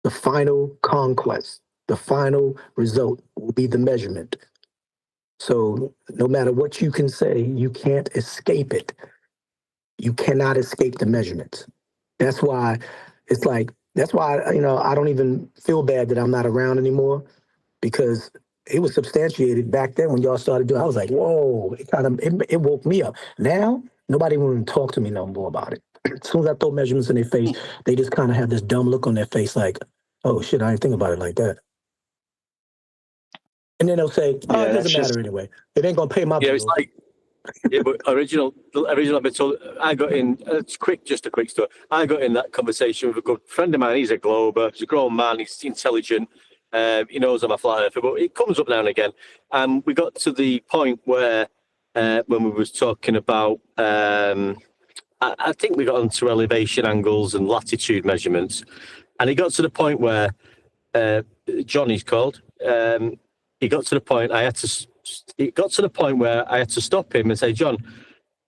The final conquest, the final result will be the measurement. So no matter what you can say, you can't escape it. You cannot escape the measurements. That's why I don't even feel bad that I'm not around anymore, because it was substantiated back then when y'all started doing it. I was like, whoa, it woke me up. Now, nobody will even talk to me no more about it. As soon as I throw measurements in their face, they just kind of have this dumb look on their face like, oh shit, I didn't think about it like that. And then they'll say, it doesn't matter anyway. It ain't gonna pay my bill. It's like, but original bit. So I got in. Just a quick story. I got in that conversation with a good friend of mine. He's a glober. He's a grown man. He's intelligent. He knows I'm a flat earther, but it comes up now and again. And we got to the point where when we was talking about, I think we got onto elevation angles and latitude measurements, and he got to the point where Johnny's called. He got to the point It got to the point where I had to stop him and say, John,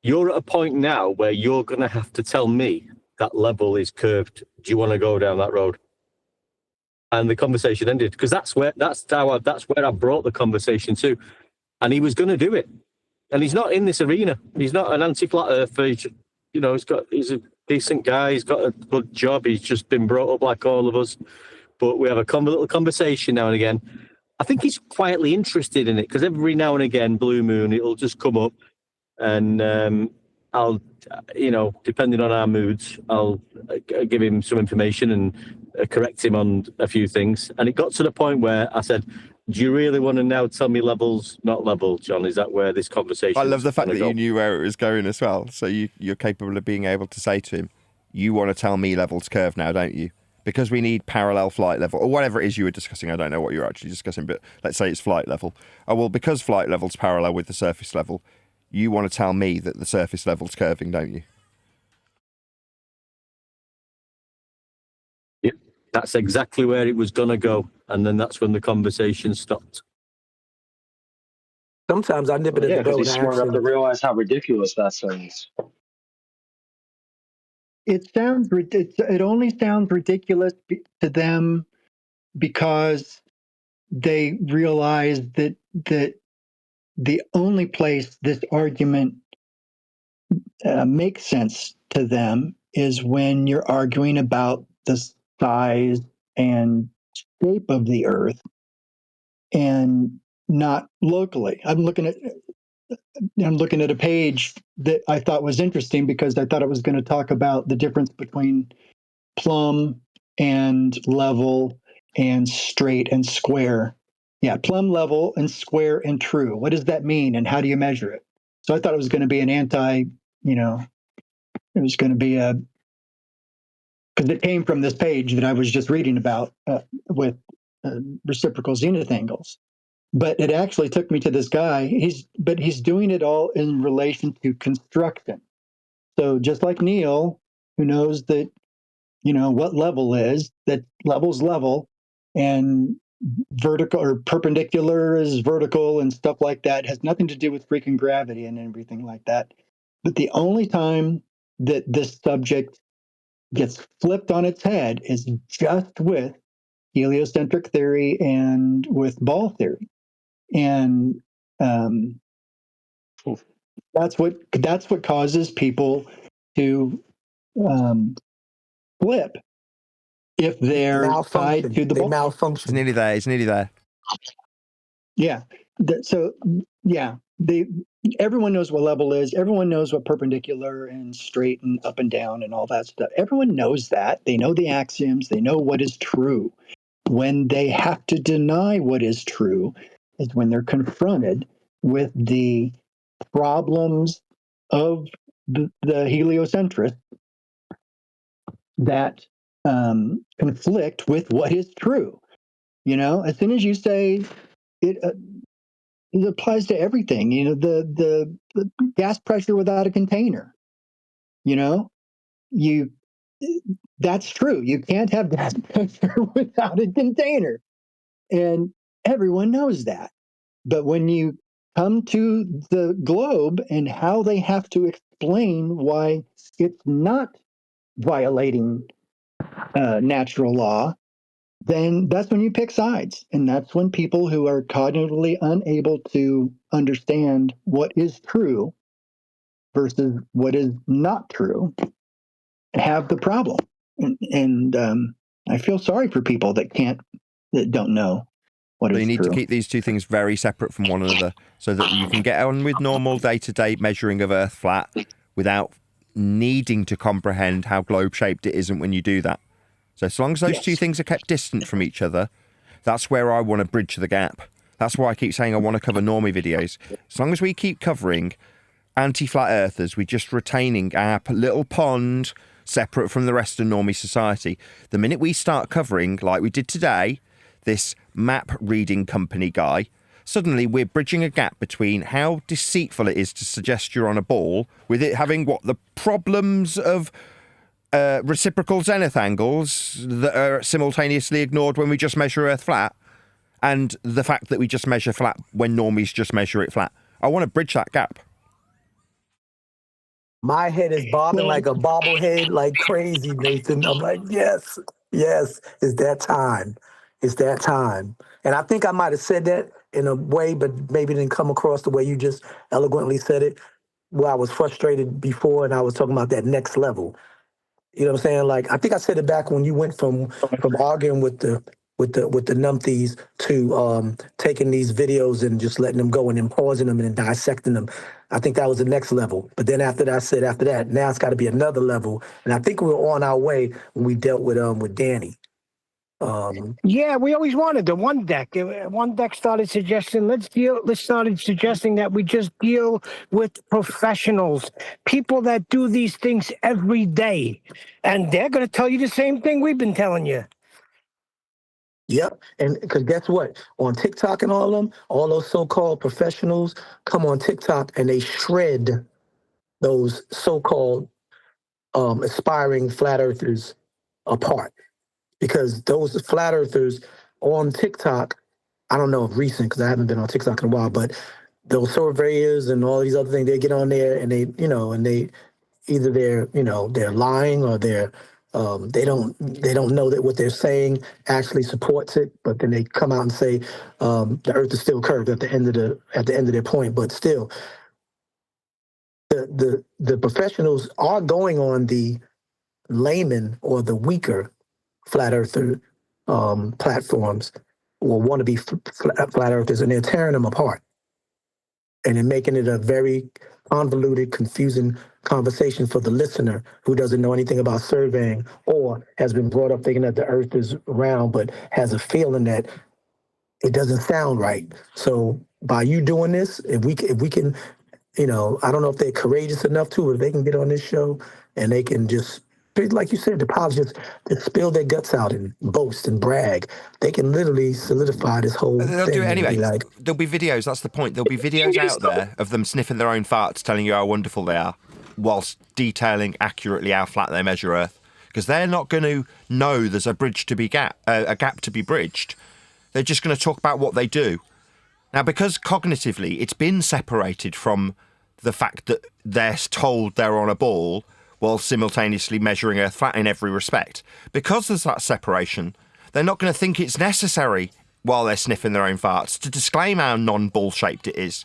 you're at a point now where you're going to have to tell me that level is curved. Do you want to go down that road? And the conversation ended, because that's where I brought the conversation to. And he was going to do it. And he's not in this arena. He's not an anti-flat earther. he's a decent guy. He's got a good job. He's just been brought up like all of us. But we have a little conversation now and again. I think he's quietly interested in it because every now and again, Blue Moon, it'll just come up, and I'll, depending on our moods, I'll give him some information and correct him on a few things. And it got to the point where I said, "Do you really want to now tell me levels, not level, John? Is that where this conversation?" I love the fact that you knew where it was going as well. So you're capable of being able to say to him, "You want to tell me levels curve now, don't you? Because we need parallel flight level," or whatever it is you were discussing. I don't know what you're actually discussing, but let's say it's flight level. Oh, well, because flight level's parallel with the surface level, you want to tell me that the surface level's curving, don't you? Yep, that's exactly where it was going to go. And then that's when the conversation stopped. Sometimes I nip it at the because bud he's and smart ask enough to him, realize how ridiculous that sounds. It only sounds ridiculous to them because they realize that the only place this argument makes sense to them is when you're arguing about the size and shape of the Earth and not locally. I'm looking at a page that I thought was interesting because I thought it was going to talk about the difference between plumb and level and straight and square. Yeah, plumb, level, and square and true. What does that mean, and how do you measure it? So I thought it was going to be it was going to be because it came from this page that I was just reading about with reciprocal zenith angles. But it actually took me to this guy. He's doing it all in relation to construction. So just like Neil, who knows that what level is, that level's level, and vertical or perpendicular is vertical and stuff like that, it has nothing to do with freaking gravity and everything like that. But the only time that this subject gets flipped on its head is just with heliocentric theory and with ball theory. And that's what causes people to flip if they're tied to the ball. Malfunction. It's nearly there. Yeah. Everyone knows what level is. Everyone knows what perpendicular and straight and up and down and all that stuff. Everyone knows that. They know the axioms. They know what is true. When they have to deny what is true is when they're confronted with the problems of the heliocentric that conflict with what is true. As soon as you say it applies to everything. The gas pressure without a container. That's true. You can't have gas pressure without a container, and everyone knows that. But when you come to the globe and how they have to explain why it's not violating natural law, then that's when you pick sides. And that's when people who are cognitively unable to understand what is true versus what is not true have the problem. And I feel sorry for people that don't know what is true. You need to keep these two things very separate from one another so that you can get on with normal day-to-day measuring of Earth flat without needing to comprehend how globe-shaped it isn't when you do that. So as long as those two things are kept distant from each other, that's where I want to bridge the gap. That's why I keep saying I want to cover normie videos. As long as we keep covering anti-flat earthers, we're just retaining our little pond separate from the rest of normie society. The minute we start covering, like we did today, this map reading company guy, suddenly we're bridging a gap between how deceitful it is to suggest you're on a ball with it having the problems of reciprocal zenith angles that are simultaneously ignored when we just measure Earth flat, and the fact that we just measure flat when normies just measure it flat. I want to bridge that gap. My head is bobbing like a bobblehead, like crazy, Nathan. I'm like, yes, it's that time. It's that time. And I think I might have said that in a way, but maybe didn't come across the way you just eloquently said it. where I was frustrated before, and I was talking about that next level. You know what I'm saying? Like, I think I said it back when you went from arguing with the numpties to taking these videos and just letting them go and then pausing them and then dissecting them. I think that was the next level. But then after that, I said after that, now it's got to be another level. And I think we were on our way when we dealt with Danny. Yeah, we always wanted the one deck. One deck started suggesting started suggesting that we just deal with professionals, people that do these things every day, and they're going to tell you the same thing we've been telling you. Yep, and because guess what? On TikTok and all of them, all those so-called professionals come on TikTok and they shred those so-called aspiring flat earthers apart. Because those flat earthers on TikTok, I don't know if recent because I haven't been on TikTok in a while, but those surveyors and all these other things, they get on there and they either they're lying or they don't know that what they're saying actually supports it, but then they come out and say the earth is still curved at the end of their point. But still, the professionals are going on the layman or the weaker flat earther platforms or wannabe flat earthers, and they're tearing them apart and then making it a very convoluted, confusing conversation for the listener who doesn't know anything about surveying or has been brought up thinking that the earth is round but has a feeling that it doesn't sound right. So by you doing this, if we can, I don't know if they're courageous enough to, if they can get on this show and they can just, like you said, the pops just spill their guts out and boast and brag. They can literally solidify this whole thing. They'll do it anyway. Like, There'll be videos. That's the point. There'll be videos out there of them sniffing their own farts, telling you how wonderful they are, whilst detailing accurately how flat they measure Earth. Because they're not going to know there's a gap to be bridged. They're just going to talk about what they do. Now, because cognitively it's been separated from the fact that they're told they're on a ball while simultaneously measuring Earth flat in every respect. Because there's that separation, they're not going to think it's necessary while they're sniffing their own farts to disclaim how non-ball-shaped it is.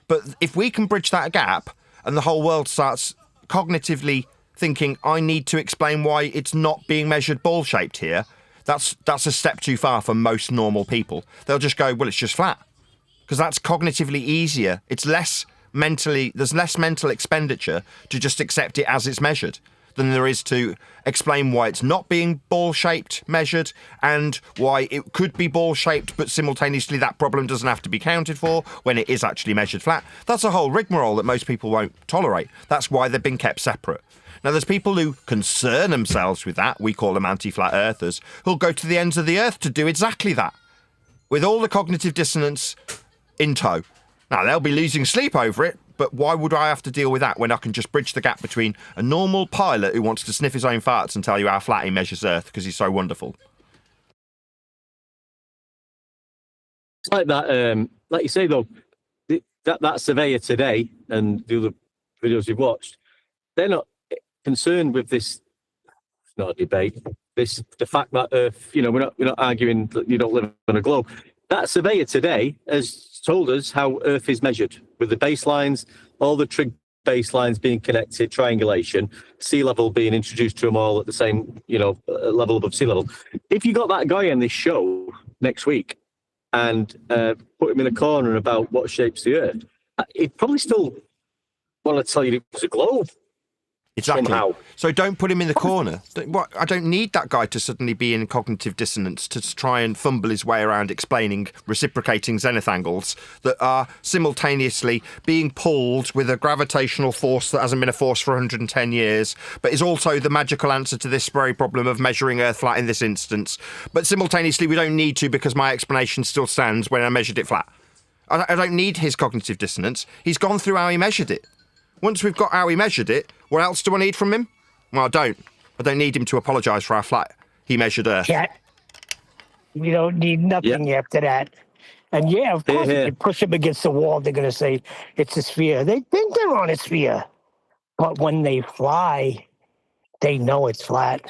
But if we can bridge that gap and the whole world starts cognitively thinking, I need to explain why it's not being measured ball-shaped here, that's a step too far for most normal people. They'll just go, well, it's just flat. Because that's cognitively easier. There's less mental expenditure to just accept it as it's measured than there is to explain why it's not being ball-shaped measured and why it could be ball-shaped, but simultaneously that problem doesn't have to be counted for when it is actually measured flat. That's a whole rigmarole that most people won't tolerate. That's why they've been kept separate. Now, there's people who concern themselves with that. We call them anti-flat earthers, who'll go to the ends of the earth to do exactly that, with all the cognitive dissonance in tow. Now, they'll be losing sleep over it, but why would I have to deal with that when I can just bridge the gap between a normal pilot who wants to sniff his own farts and tell you how flat he measures Earth because he's so wonderful? It's like that, like you say, though, that surveyor today and the other videos you've watched, they're not concerned with this. It's not a debate. The fact that Earth, we're not arguing that you don't live on a globe. That surveyor today has told us how Earth is measured with the baselines, all the trig baselines being connected, triangulation, sea level being introduced to them all at the same, level above sea level. If you got that guy on this show next week and put him in a corner about what shapes the Earth, he'd probably still want to tell you it was a globe. Exactly. Somehow. So don't put him in the corner. I don't need that guy to suddenly be in cognitive dissonance to try and fumble his way around explaining reciprocating zenith angles that are simultaneously being pulled with a gravitational force that hasn't been a force for 110 years, but is also the magical answer to this very problem of measuring Earth flat in this instance. But simultaneously, we don't need to because my explanation still stands when I measured it flat. I don't need his cognitive dissonance. He's gone through how he measured it. Once we've got how he measured it, what else do I need from him? Well, I don't. I don't need him to apologise for how flat he measured Earth. Yeah. You don't need nothing after that. And yeah, of course, if you push them against the wall, they're going to say it's a sphere. They think they're on a sphere. But when they fly, they know it's flat.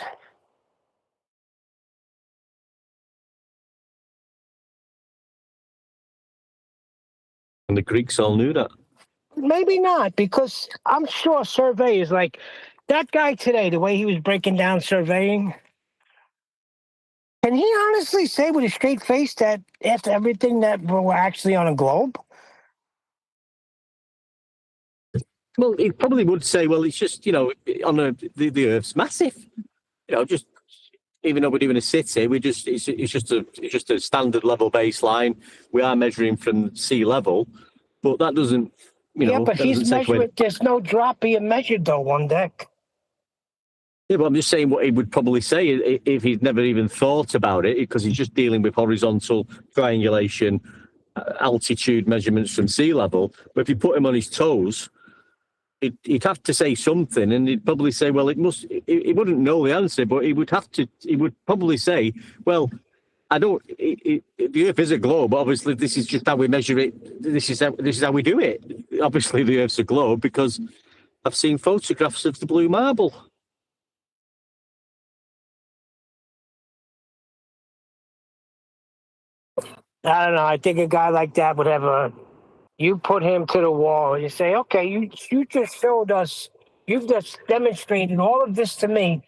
And the Greeks all knew that. maybe not, because I'm sure surveyors like that guy today, the way he was breaking down surveying. Can he honestly say with a straight face that after everything that we're actually on a globe? Well, he probably would say, well, it's just, on the Earth's massive. Just even though we're doing a city, it's just a standard level baseline. We are measuring from sea level, but that doesn't, Yeah, but that he's doesn't take away. measuring. There's no drop being measured though on deck. Yeah, but I'm just saying what he would probably say if he'd never even thought about it, because he's just dealing with horizontal triangulation, altitude measurements from sea level. But if you put him on his toes, he'd have to say something, and he'd probably say, well, it must. He wouldn't know the answer, but he would have to. He would probably say, well, I don't. The Earth is a globe. Obviously, this is just how we measure it. This is how we do it. Obviously, the Earth's a globe because I've seen photographs of the blue marble. I don't know. I think a guy like that would have you put him to the wall and you say, okay, you just showed us, you've just demonstrated all of this to me,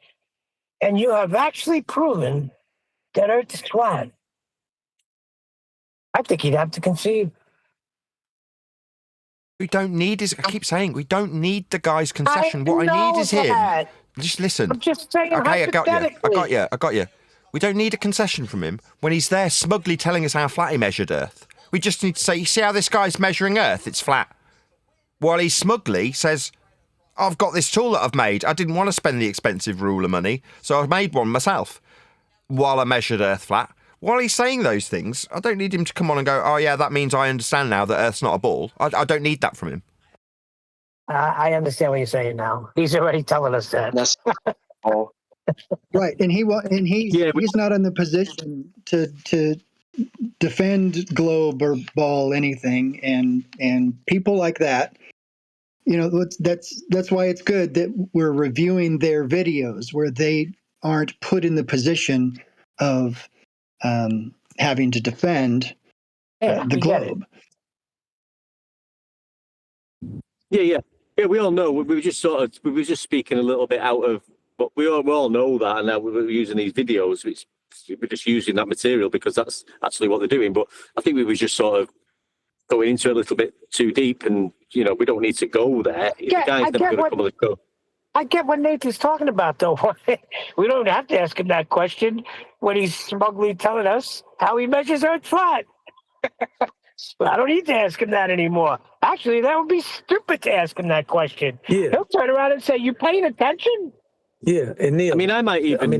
and you have actually proven that Earth is flat. I think he'd have to concede. We don't need I keep saying, we don't need the guy's concession. What I need is him. Just listen. I'm just saying, okay, hypothetically. I got you. We don't need a concession from him when he's there smugly telling us how flat he measured Earth. We just need to say, you see how this guy's measuring Earth? It's flat. While he smugly says, I've got this tool that I've made. I didn't want to spend the expensive ruler money, so I made one myself while I measured Earth flat. While he's saying those things, I don't need him to come on and go, oh yeah, that means I understand now that Earth's not a ball. I don't need that from him. I understand what you're saying now. He's already telling us that. That's all. Right, and he's not in the position to defend globe or ball anything, and people like that, that's why it's good that we're reviewing their videos where they aren't put in the position of having to defend the globe. Yeah. We all know. We were just speaking a little bit out of. But we all know that, and now we're using these videos. We're just using that material because that's actually what they're doing. But I think we were just sort of going into it a little bit too deep, and we don't need to go there. I get what Nathan's talking about, though. We don't have to ask him that question when he's smugly telling us how he measures Earth flat. I don't need to ask him that anymore. Actually, that would be stupid to ask him that question. Yeah. He'll turn around and say, "You paying attention?" Yeah, and Neil, I mean, I might even.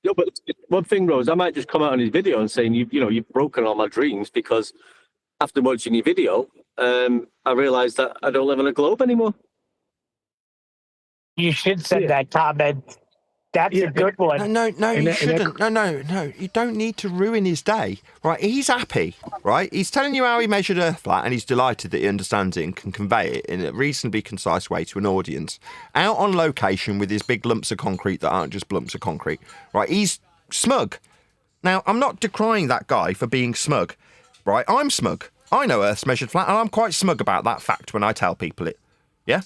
No, but one thing, Rose, I might just come out on his video and saying, you've broken all my dreams because after watching your video, I realised that I don't live on a globe anymore. You should say that comment. That's a good one. No, you shouldn't. No. You don't need to ruin his day, right? He's happy, right? He's telling you how he measured Earth flat, and he's delighted that he understands it and can convey it in a reasonably concise way to an audience. Out on location with his big lumps of concrete that aren't just lumps of concrete, right? He's smug. Now, I'm not decrying that guy for being smug, right? I'm smug. I know Earth's measured flat, and I'm quite smug about that fact when I tell people it. Yeah?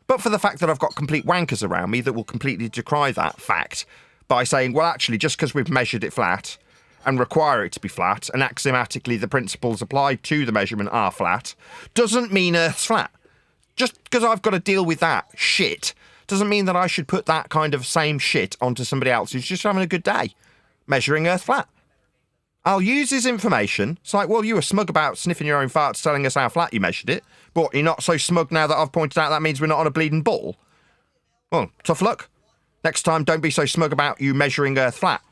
But for the fact that I've got complete wankers around me that will completely decry that fact by saying, well, actually, just because we've measured it flat and require it to be flat, and axiomatically the principles applied to the measurement are flat, doesn't mean Earth's flat. Just because I've got to deal with that shit doesn't mean that I should put that kind of same shit onto somebody else who's just having a good day measuring Earth flat. I'll use his information. It's like, well, you were smug about sniffing your own farts telling us how flat you measured it, but you're not so smug now that I've pointed out that means we're not on a bleeding ball. Well, tough luck. Next time, don't be so smug about you measuring Earth flat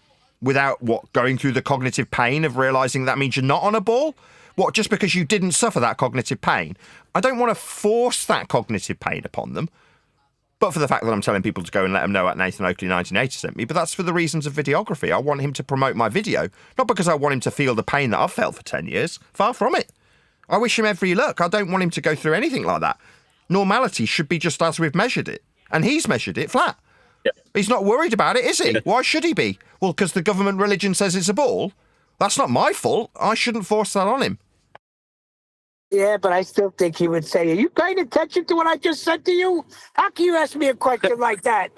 without, going through the cognitive pain of realising that means you're not on a ball? What, just because you didn't suffer that cognitive pain? I don't want to force that cognitive pain upon them. But for the fact that I'm telling people to go and let them know at Nathan Oakley 1980 sent me, but that's for the reasons of videography. I want him to promote my video, not because I want him to feel the pain that I've felt for 10 years. Far from it. I wish him every luck. I don't want him to go through anything like that. Normality should be just as we've measured it. And he's measured it flat. Yep. He's not worried about it, is he? Yeah. Why should he be? Well, because the government religion says it's a ball? That's not my fault. I shouldn't force that on him. Yeah, but I still think he would say, "Are you paying attention to what I just said to you? How can you ask me a question like that?"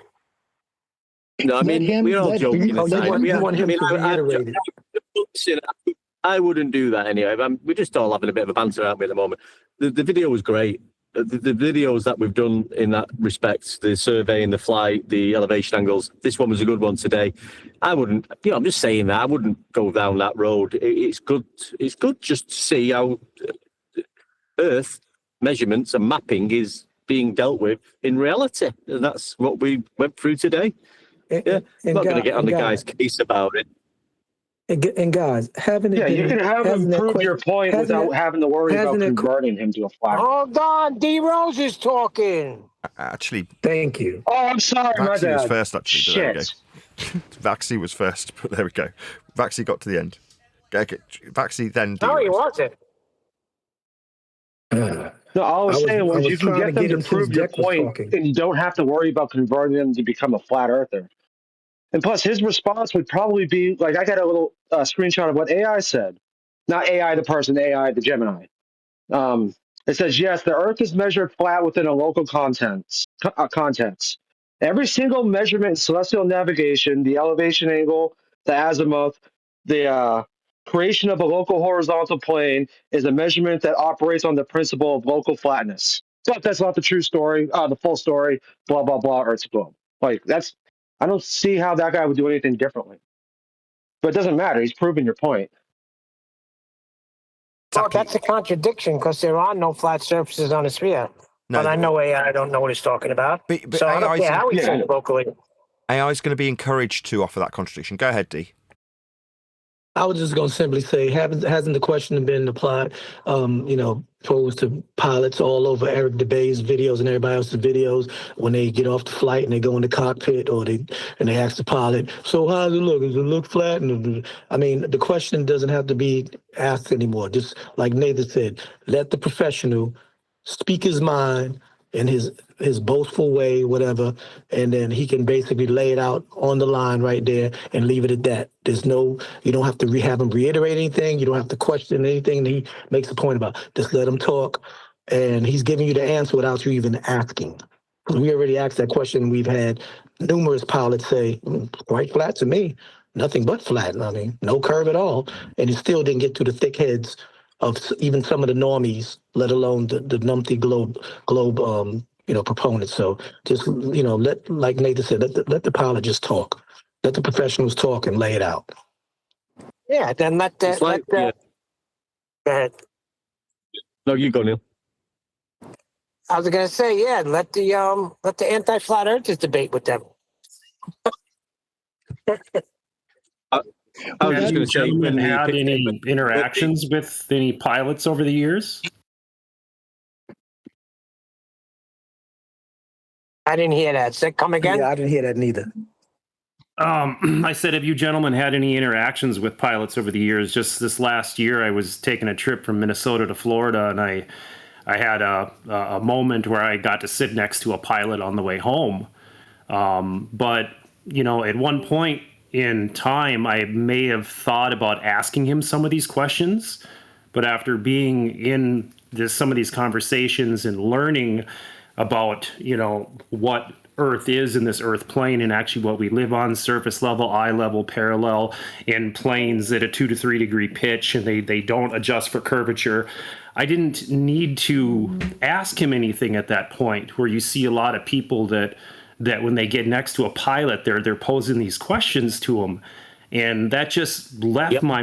No, I mean, we're all joking aside. You want him to reiterate it. Listen, I wouldn't do that anyway. We're just all having a bit of a banter, aren't we, at the moment? The video was great. The videos that we've done in that respect, the survey and the flight, the elevation angles, this one was a good one today. I wouldn't, I'm just saying that. I wouldn't go down that road. It's good just to see how Earth measurements and mapping is being dealt with in reality. And that's what we went through today. I'm not going to get on the guy's case about it. And guys, having it you can have him prove your point without having to worry about converting him to a flat. Hold on, D Rose is talking. Actually, thank you. Oh, I'm sorry, my Vaxi bad. was first, actually. But there we go. Shit. Vaxi was first, but there we go. Vaxi got to the end. Okay, Vaxi then. No, he wasn't. No, all I was saying was you can get them to prove your point, and you don't have to worry about converting them to become a flat earther. And plus, his response would probably be like, I got a little screenshot of what AI said. Not AI the person, AI the Gemini. It says, yes, the Earth is measured flat within a local context. Every single measurement in celestial navigation, the elevation angle, the azimuth, the creation of a local horizontal plane is a measurement that operates on the principle of local flatness. But that's not the true story, the full story, blah, blah, blah, Earth's globe. Like, I don't see how that guy would do anything differently. But it doesn't matter. He's proving your point. Well, that's a contradiction because there are no flat surfaces on a sphere. No, but I know AI, I don't know what he's talking about. But so I don't care how he says it vocally. AI is going to be encouraged to offer that contradiction. Go ahead, D. I was just going to simply say, hasn't the question been applied, posed to pilots all over Eric DeBay's videos and everybody else's videos when they get off the flight and they go in the cockpit and they ask the pilot, so how does it look? Does it look flat? And I mean, the question doesn't have to be asked anymore. Just like Nathan said, let the professional speak his mind in his boastful way, whatever, and then he can basically lay it out on the line right there and leave it at that. You don't have to have him reiterate anything. You don't have to question anything that he makes a point about. Just let him talk, and he's giving you the answer without you even asking. Because we already asked that question. We've had numerous pilots say, quite flat to me, nothing but flat. I mean, no curve at all. And he still didn't get to the thick heads of even some of the normies, let alone the numpty globe proponents. So just, like Nathan said, let the pilot just talk. Let the professionals talk and lay it out. Yeah, then let the... Go ahead. No, you go, Neil. I was going to say, yeah, let the anti-flat earthers debate with them. I was just going to say, when had any interactions with any pilots over the years? I didn't hear that. So come again? Yeah, I didn't hear that neither. I said, have you gentlemen had any interactions with pilots over the years? Just this last year, I was taking a trip from Minnesota to Florida, and I had a moment where I got to sit next to a pilot on the way home. But, at one point in time, I may have thought about asking him some of these questions. But after being in some of these conversations and learning about, what Earth is in this Earth plane and actually what we live on, surface level, eye level, parallel, in planes at a 2 to 3 degree pitch, and they don't adjust for curvature. I didn't need to ask him anything at that point, where you see a lot of people that when they get next to a pilot, they're posing these questions to him. And that just left my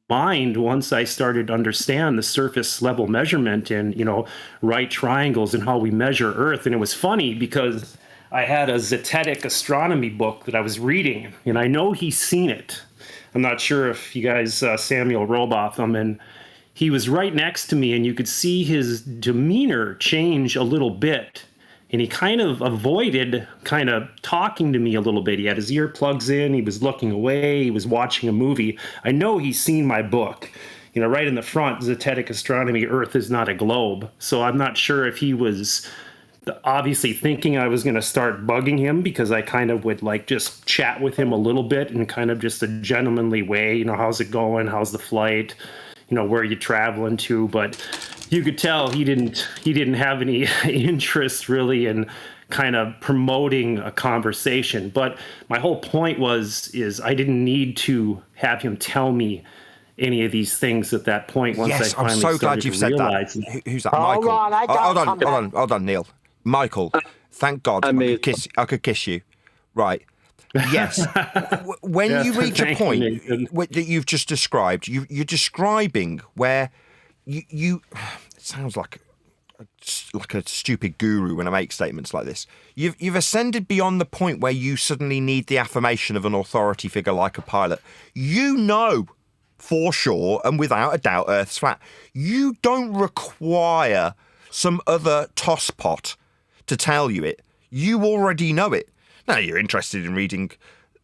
mind once I started to understand the surface level measurement and, right triangles and how we measure Earth. And it was funny because I had a Zetetic astronomy book that I was reading, and I know he's seen it. I'm not sure if you guys Samuel Robotham, and he was right next to me, and you could see his demeanor change a little bit. And he kind of avoided kind of talking to me a little bit. He had his earplugs in. He was looking away. He was watching a movie. I know he's seen my book. Right in the front, Zetetic Astronomy, Earth is not a globe. So I'm not sure if he was obviously thinking I was going to start bugging him, because I kind of would just chat with him a little bit in kind of just a gentlemanly way. How's it going? How's the flight? Where are you traveling to? But you could tell he didn't have any interest really in kind of promoting a conversation. But my whole point is I didn't need to have him tell me any of these things at that point. Once Yes, I finally I'm so glad you've said that. Who's that? Hold Michael. on, I got Hold on, Neil. Michael, thank God I could kiss you. Right. Yes. When you reach a point that you've just described, you're describing where you it sounds like a stupid guru when I make statements like this. You've ascended beyond the point where you suddenly need the affirmation of an authority figure like a pilot. You know for sure and without a doubt Earth's flat. You don't require some other tosspot to tell you it. You already know it. Now, you're interested in reading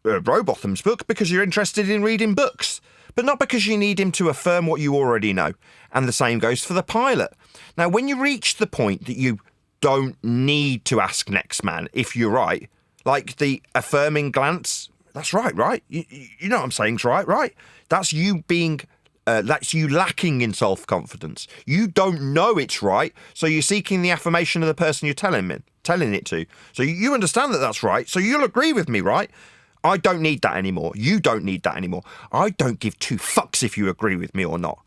Rowbotham's book because you're interested in reading books, but not because you need him to affirm what you already know. And the same goes for the pilot. Now, when you reach the point that you don't need to ask next man if you're right, like the affirming glance, that's right? You know what I'm saying's right? That's you being... that's you lacking in self-confidence. You don't know it's right, so you're seeking the affirmation of the person you're telling it to. So you understand that that's right, so you'll agree with me, right? I don't need that anymore. You don't need that anymore. I don't give two fucks if you agree with me or not.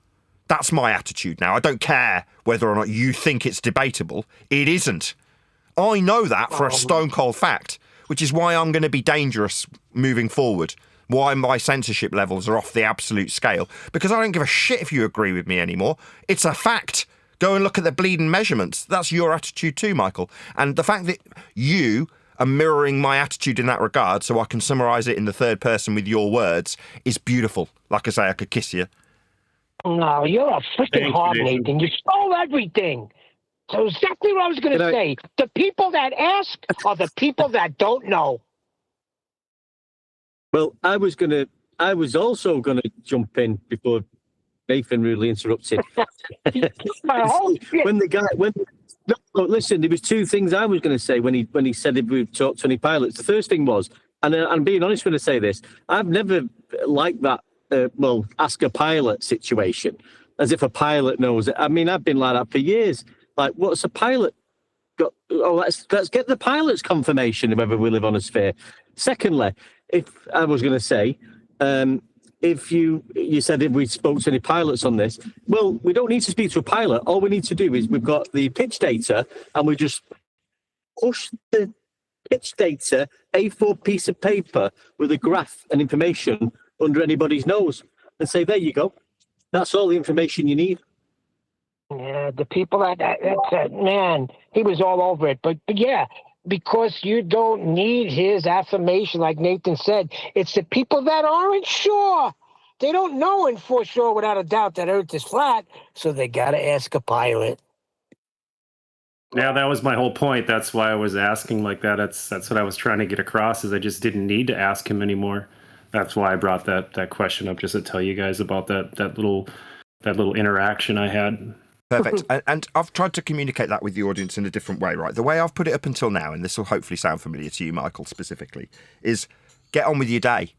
That's my attitude now. I don't care whether or not you think it's debatable. It isn't. I know that for a stone cold fact, which is why I'm going to be dangerous moving forward. Why my censorship levels are off the absolute scale. Because I don't give a shit if you agree with me anymore. It's a fact. Go and look at the bleeding measurements. That's your attitude too, Michael. And the fact that you are mirroring my attitude in that regard so I can summarise it in the third person with your words is beautiful. Like I say, I could kiss you. No, you're a freaking hard, Nathan. You stole everything. So exactly what I was going to say. The people that ask are the people that don't know. Well, I was also gonna jump in before Nathan really interrupted. Listen, there was two things I was going to say when he said if we've talked to any pilots. The first thing was, and I'm being honest when I say this, I've never liked that. Ask a pilot situation, as if a pilot knows it. I mean, I've been like that for years. Like, what's a pilot got? Oh, let's get the pilot's confirmation of whether we live on a sphere. Secondly, if I was going to say, if you said if we spoke to any pilots on this, well, we don't need to speak to a pilot. All we need to do is we've got the pitch data, and we just push the pitch data A4 piece of paper with a graph and information under anybody's nose, and say, there you go. That's all the information you need. Yeah, the people that man, he was all over it. But yeah, because you don't need his affirmation, like Nathan said. It's the people that aren't sure. They don't know and for sure without a doubt that Earth is flat, so they got to ask a pilot. Yeah, that was my whole point. That's why I was asking like that. That's what I was trying to get across, is I just didn't need to ask him anymore. That's why I brought that question up, just to tell you guys about that little interaction I had. Perfect. And I've tried to communicate that with the audience in a different way, right? The way I've put it up until now, and this will hopefully sound familiar to you, Michael, specifically, is get on with your day.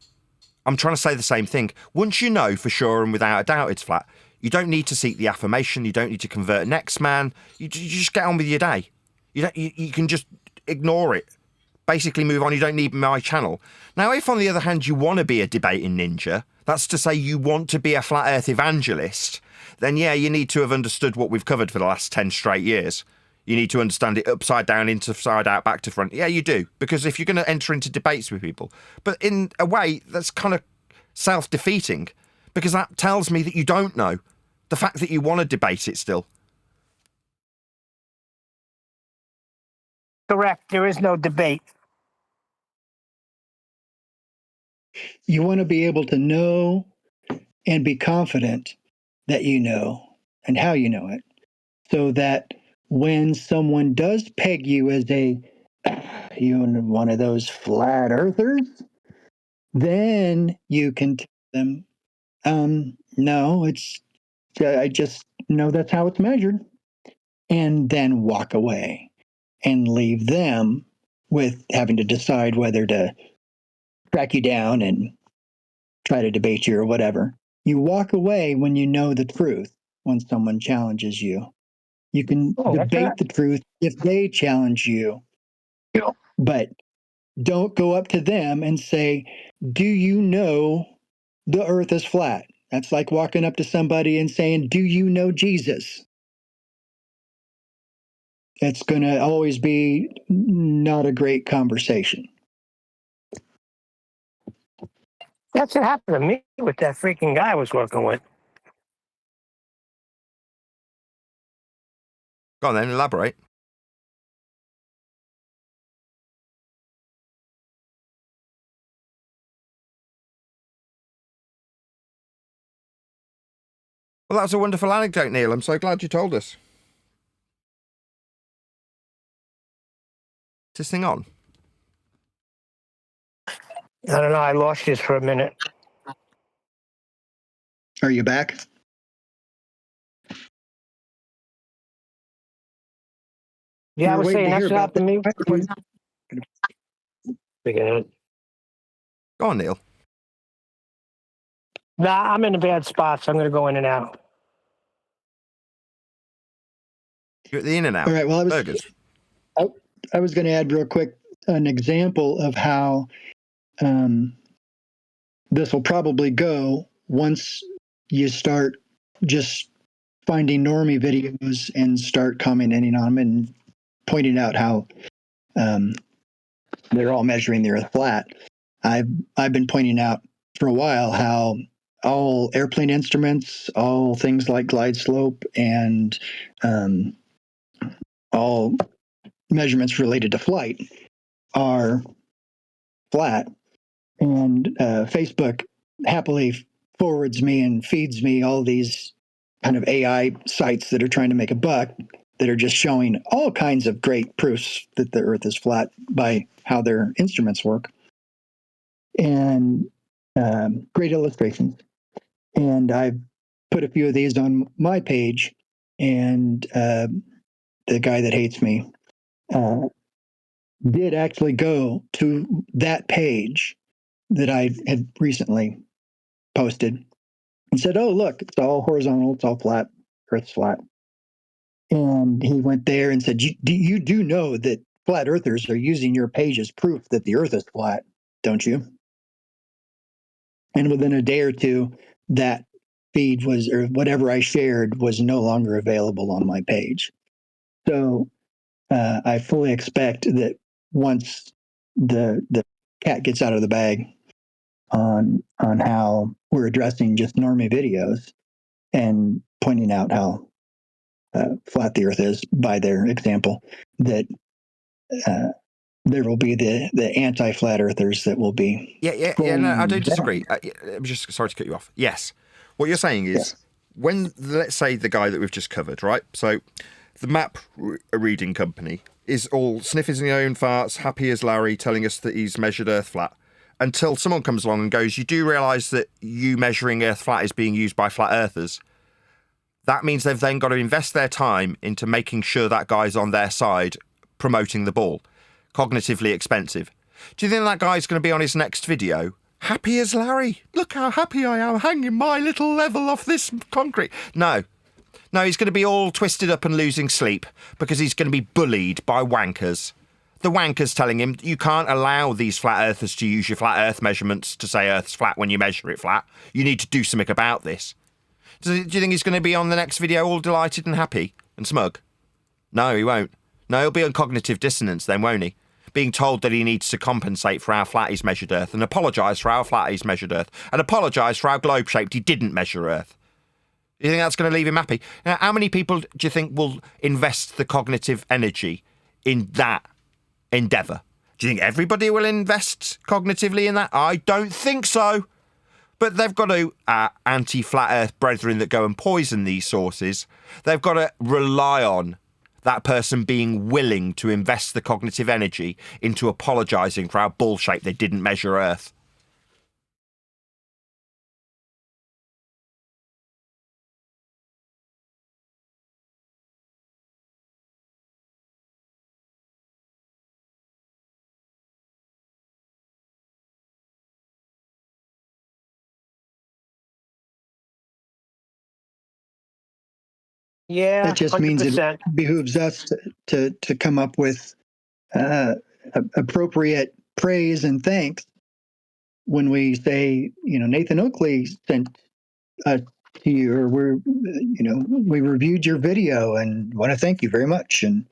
I'm trying to say the same thing. Once you know for sure and without a doubt it's flat, you don't need to seek the affirmation. You don't need to convert next man. You just get on with your day. You can just ignore it. Basically move on. You don't need my channel. Now, if on the other hand you want to be a debating ninja, that's to say you want to be a flat earth evangelist, then yeah, you need to have understood what we've covered for the last 10 straight years. You need to understand it upside down, inside out, back to front. Yeah, you do. Because if you're going to enter into debates with people, but in a way that's kind of self-defeating, because that tells me that you don't know. The fact that you want to debate it still. Correct. There is no debate. You want to be able to know and be confident that you know and how you know it, so that when someone does peg you as one of those flat earthers, then you can tell them, no, I just know that's how it's measured, and then walk away and leave them with having to decide whether to track you down and try to debate you or whatever. You walk away when you know the truth, when someone challenges you. You can debate the truth if they challenge you. But don't go up to them and say, do you know the earth is flat? That's like walking up to somebody and saying, do you know Jesus? It's going to always be not a great conversation. That's what happened to me with that freaking guy I was working with. Go on then, elaborate. Well, that was a wonderful anecdote, Neil. I'm so glad you told us. Is this thing on? I don't know. I lost this for a minute. Are you back? Yeah, I was saying that's what happened to me. Forget it. Go on, Neil. Nah, I'm in a bad spot, so I'm going to go in and out. You're at the in and out. All right. Well, Burgers. I was going to add real quick an example of how this will probably go once you start just finding normie videos and start commenting on them and pointing out how they're all measuring the earth flat. I've been pointing out for a while how all airplane instruments, all things like glide slope, and all measurements related to flight are flat. And Facebook happily forwards me and feeds me all these kind of AI sites that are trying to make a buck, that are just showing all kinds of great proofs that the earth is flat by how their instruments work, and great illustrations. And I've put a few of these on my page, and the guy that hates me did actually go to that page that I had recently posted and said, oh, look, it's all horizontal, it's all flat, Earth's flat. And he went there and said, you do know that flat earthers are using your page as proof that the earth is flat, don't you? And within a day or two, that feed was, or whatever I shared, was no longer available on my page. So I fully expect that once the cat gets out of the bag on how we're addressing just normie videos and pointing out how flat the earth is by their example, that there will be the anti-flat earthers that will be. Yeah. No, I don't disagree. I'm just sorry to cut you off. Yes, what you're saying is when, let's say, the guy that we've just covered, right? So the map reading company is all sniffing his own farts, happy as Larry, telling us that he's measured Earth flat, until someone comes along and goes, you do realise that you measuring Earth flat is being used by flat earthers. That means they've then got to invest their time into making sure that guy's on their side, promoting the ball. Cognitively expensive. Do you think that guy's going to be on his next video? Happy as Larry. Look how happy I am hanging my little level off this concrete. No, he's going to be all twisted up and losing sleep because he's going to be bullied by wankers. The wankers telling him, you can't allow these flat earthers to use your flat earth measurements to say Earth's flat when you measure it flat. You need to do something about this. Do you think he's going to be on the next video all delighted and happy and smug? No, he won't. No, he'll be on cognitive dissonance then, won't he? Being told that he needs to compensate for how flat he's measured Earth and apologise for how flat he's measured Earth and apologise for how globe-shaped he didn't measure Earth. Do you think that's going to leave him happy? Now, how many people do you think will invest the cognitive energy in that endeavour? Do you think everybody will invest cognitively in that? I don't think so. But they've got to, anti-flat Earth brethren that go and poison these sources, they've got to rely on that person being willing to invest the cognitive energy into apologising for how bullshit they didn't measure Earth. Yeah, That just means it 100%. behooves us to come up with appropriate praise and thanks when we say, Nathan Oakley sent to you, or we reviewed your video and want to thank you very much, and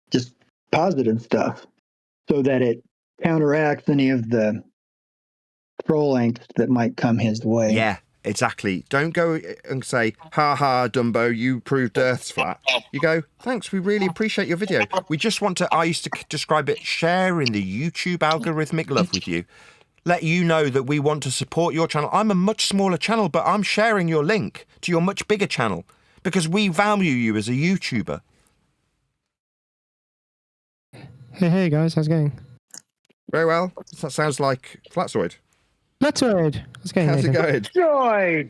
just positive stuff, so that it counteracts any of the troll angst that might come his way. Yeah, exactly. Don't go and say, ha ha, Dumbo, you proved Earth's flat. You go, thanks, we really appreciate your video. We just want to, I used to describe it, sharing the YouTube algorithmic love with you. Let you know that we want to support your channel. I'm a much smaller channel, but I'm sharing your link to your much bigger channel because we value you as a YouTuber. Hey guys, how's it going? Very well. That sounds like Flatzoid. Flatzoid, how's it going? How's Nathan? it going? Joy.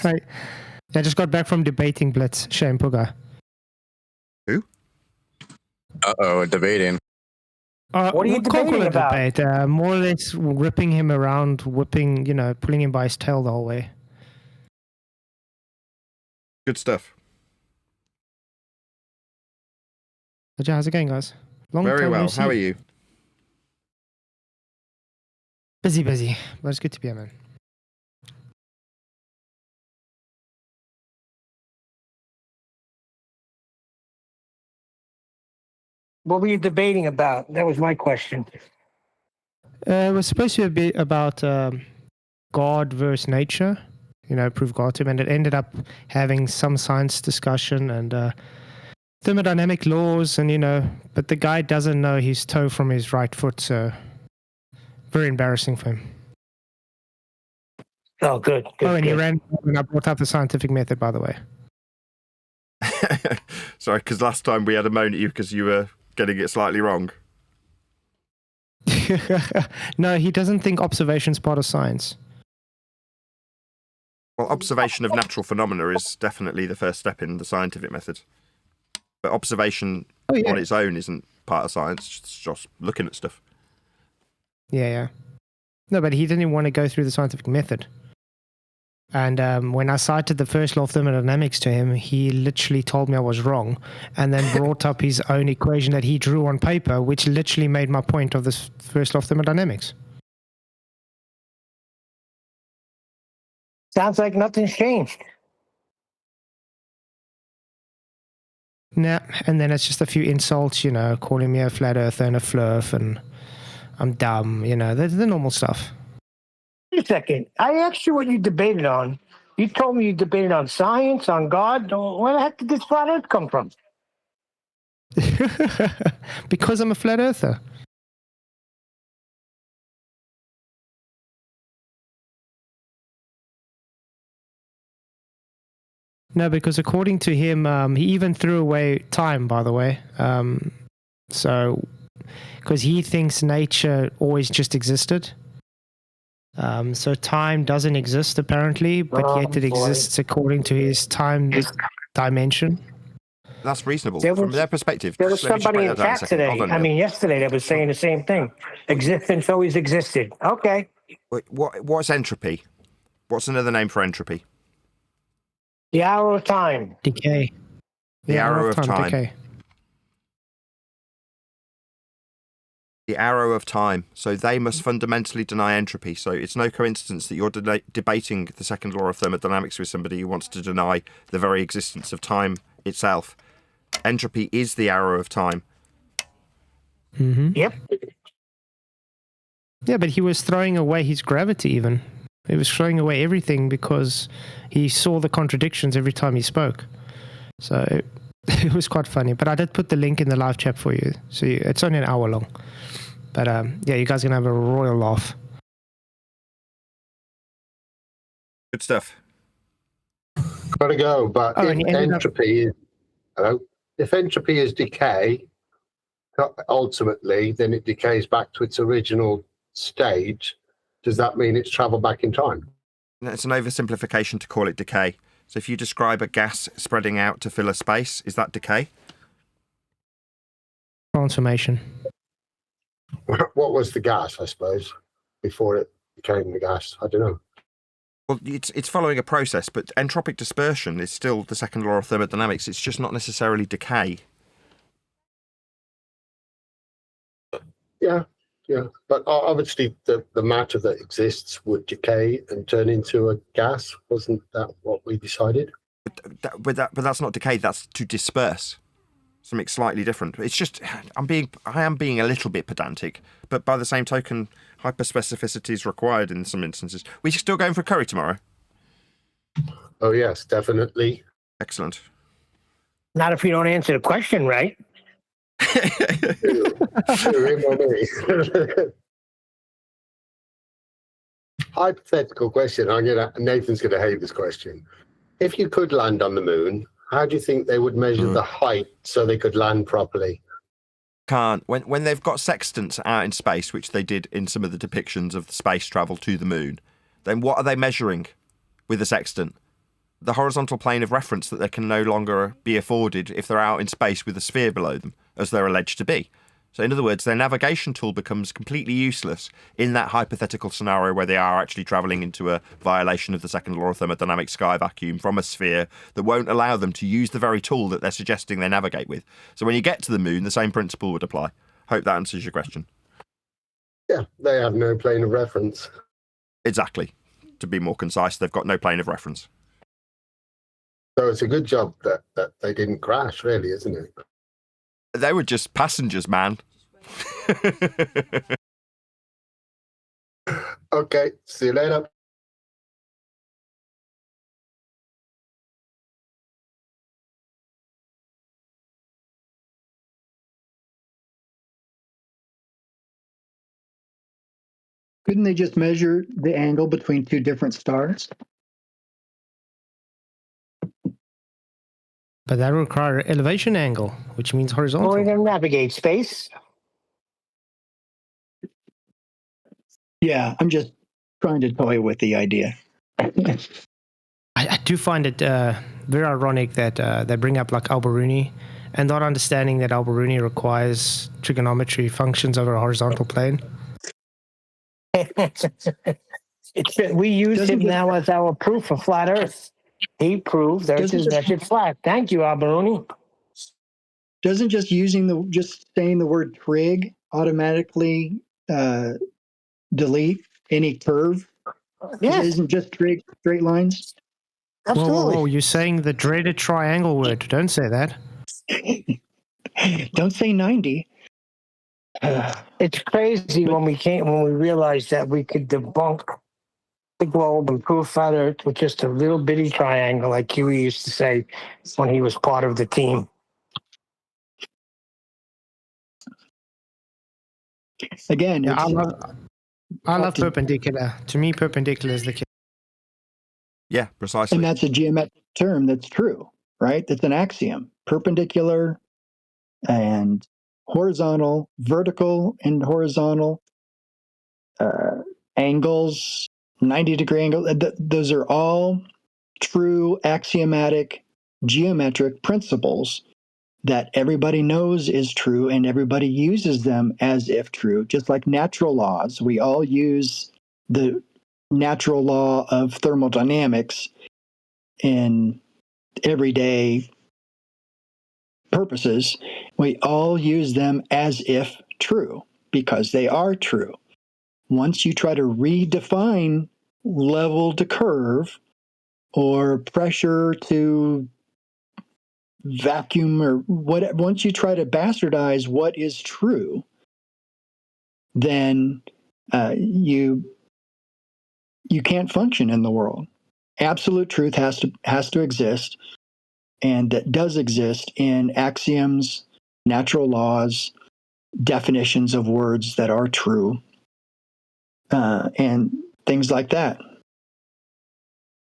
Like, I just got back from debating Blitz, Shane Pugga. Who? Debating. What are you we can't call debating it about? debate. More or less ripping him around, whipping, pulling him by his tail the whole way. Good stuff. But yeah, how's it going, guys? Long Very time no well. see. How are you? Busy, but it's good to be here, man. What were you debating about? That was my question. It was supposed to be about God versus nature, prove God to him, and it ended up having some science discussion and thermodynamic laws, and but the guy doesn't know his toe from his right foot, so very embarrassing for him. Oh, good. And he ran when I brought up the scientific method, by the way. Sorry, because last time we had a moan at you because you were getting it slightly wrong. No, he doesn't think observation's part of science. Well, observation of natural phenomena is definitely the first step in the scientific method. But observation on its own isn't part of science, it's just looking at stuff. Yeah. No, but he didn't even want to go through the scientific method. And when I cited the first law of thermodynamics to him, he literally told me I was wrong and then brought up his own equation that he drew on paper, which literally made my point of this first law of thermodynamics. Sounds like nothing's changed. Nah, and then it's just a few insults, calling me a flat earther and a flurf and I'm dumb, the normal stuff. Wait a second. I asked you what you debated on. You told me you debated on science, on God. Where the heck did this flat earth come from? Because I'm a flat earther. No, because according to him, he even threw away time, by the way. Because he thinks nature always just existed. So time doesn't exist apparently, but yet it exists according to his time dimension. That's reasonable. From their perspective. There was somebody in chat today. Yesterday that was saying the same thing. Existence always existed. Okay. Wait, what's entropy? What's another name for entropy? The arrow of time. Decay. The arrow of time. Decay. The arrow of time. So they must fundamentally deny entropy. So it's no coincidence that you're debating the second law of thermodynamics with somebody who wants to deny the very existence of time itself. Entropy is the arrow of time. Mm-hmm. Yep. Yeah, but he was throwing away his gravity even. He was throwing away everything because he saw the contradictions every time he spoke. So it was quite funny. But I did put the link in the live chat for you. So it's only an hour long. But yeah, you guys are going to have a royal laugh. Good stuff. Gotta go. But if entropy is decay, ultimately, then it decays back to its original state. Does that mean it's traveled back in time? It's an oversimplification to call it decay. So if you describe a gas spreading out to fill a space, is that decay? Transformation. What was the gas, I suppose, before it became the gas? I don't know. Well, it's following a process, but entropic dispersion is still the second law of thermodynamics. It's just not necessarily decay. Yeah, but obviously the matter that exists would decay and turn into a gas. Wasn't that what we decided? But that's not decay. That's to disperse. Something slightly different. It's just I am being a little bit pedantic, but by the same token, hyperspecificity is required in some instances. We're still going for curry tomorrow. Oh yes, definitely. Excellent. Not if you don't answer the question right. Hypothetical question. Nathan's gonna hate this question. If you could land on the moon, how do you think they would measure the height so they could land properly? Can't. When they've got sextants out in space, which they did in some of the depictions of the space travel to the moon, then what are they measuring with a sextant? The horizontal plane of reference that they can no longer be afforded if they're out in space with a sphere below them, as they're alleged to be. So in other words, their navigation tool becomes completely useless in that hypothetical scenario where they are actually travelling into a violation of the second law of thermodynamics sky vacuum from a sphere that won't allow them to use the very tool that they're suggesting they navigate with. So when you get to the moon, the same principle would apply. Hope that answers your question. Yeah, they have no plane of reference. Exactly. To be more concise, they've got no plane of reference. So it's a good job that they didn't crash, really, isn't it? They were just passengers, man. Okay, see you later. Couldn't they just measure the angle between two different stars? But that requires elevation angle, which means horizontal. Well, we're going to navigate space. Yeah, I'm just trying to toy with the idea. I do find it very ironic that they bring up like Alberuni and not understanding that Alberuni requires trigonometry functions over a horizontal plane. We use him now as our proof of flat Earth. He proves Earth is measured flat. Thank you, Alberuni. Doesn't just saying the word trig automatically delete any curve? Yes. It isn't just straight lines? Absolutely. Whoa, you're saying the dreaded triangle word. Don't say that. Don't say 90. It's crazy when we realized that we could debunk the globe and prove flat Earth with just a little bitty triangle, like Huey used to say when he was part of the team. Again, yeah, I love perpendicular. To me, perpendicular is the key. Yeah, precisely. And that's a geometric term that's true, right? That's an axiom. Perpendicular and horizontal, vertical and horizontal angles, 90-degree angle. Those are all true axiomatic geometric principles that everybody knows is true and everybody uses them as if true. Just like natural laws, we all use the natural law of thermodynamics in everyday purposes. We all use them as if true because they are true. Once you try to redefine level to curve or pressure to vacuum or whatever, once you try to bastardize what is true, then you can't function in the world. Absolute truth has to exist, and that does exist in axioms, natural laws, definitions of words that are true, and things like that.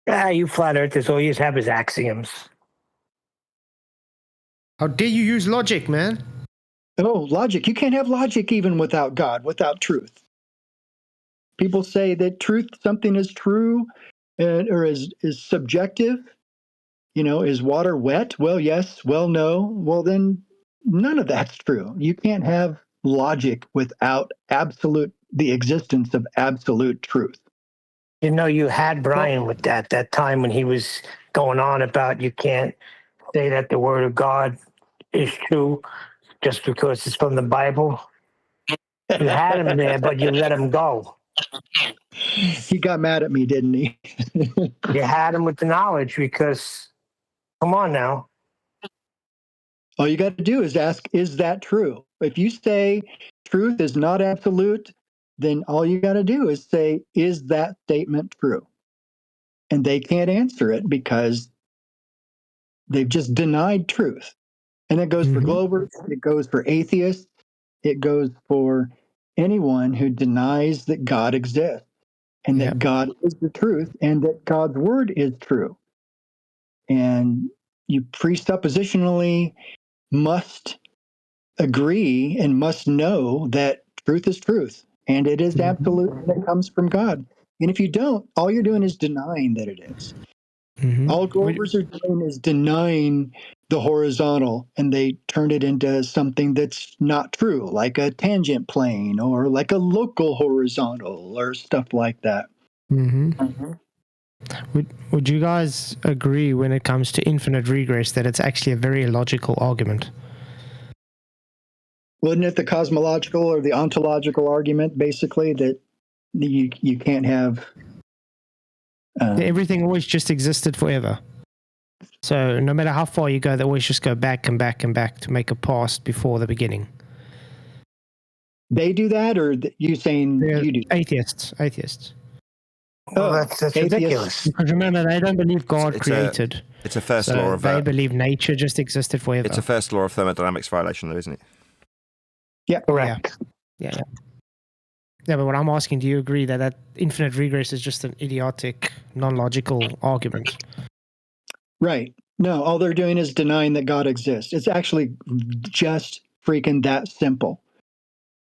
You flat earthers always have his axioms. How dare you use logic, man? Oh, logic. You can't have logic even without God, without truth. People say that something is true or is subjective. Is water wet? Well, yes. Well, no. Well, then none of that's true. You can't have logic without the existence of absolute truth. You know, you had Brian with that time when he was going on about you can't say that the word of God is true just because it's from the Bible. You had him there, but you let him go. He got mad at me, didn't he? You had him with the knowledge because, come on now. All you got to do is ask, is that true? If you say truth is not absolute, then all you got to do is say, is that statement true? And they can't answer it because they've just denied truth. And it goes for Globers, it goes for atheists, it goes for anyone who denies that God exists and that God is the truth and that God's word is true. And you presuppositionally must agree and must know that truth is truth and it is absolute and it comes from God. And if you don't, all you're doing is denying that it is. All Glovers are doing is denying the horizontal, and they turn it into something that's not true, like a tangent plane or like a local horizontal or stuff like that. Would you guys agree when it comes to infinite regress that it's actually a very illogical argument? Wasn't it the cosmological or the ontological argument, basically, that you can't have... Everything always just existed forever. So no matter how far you go, they always just go back and back and back to make a past before the beginning. They do that, or you saying you do? Atheists. Well, that's ridiculous. Because remember, they don't believe God created. It's a first so law of... they believe nature just existed forever. It's a first law of thermodynamics violation, though, isn't it? Yeah, correct. Yeah, but what I'm asking, do you agree that infinite regress is just an idiotic, non-logical argument? Right. No, all they're doing is denying that God exists. It's actually just freaking that simple.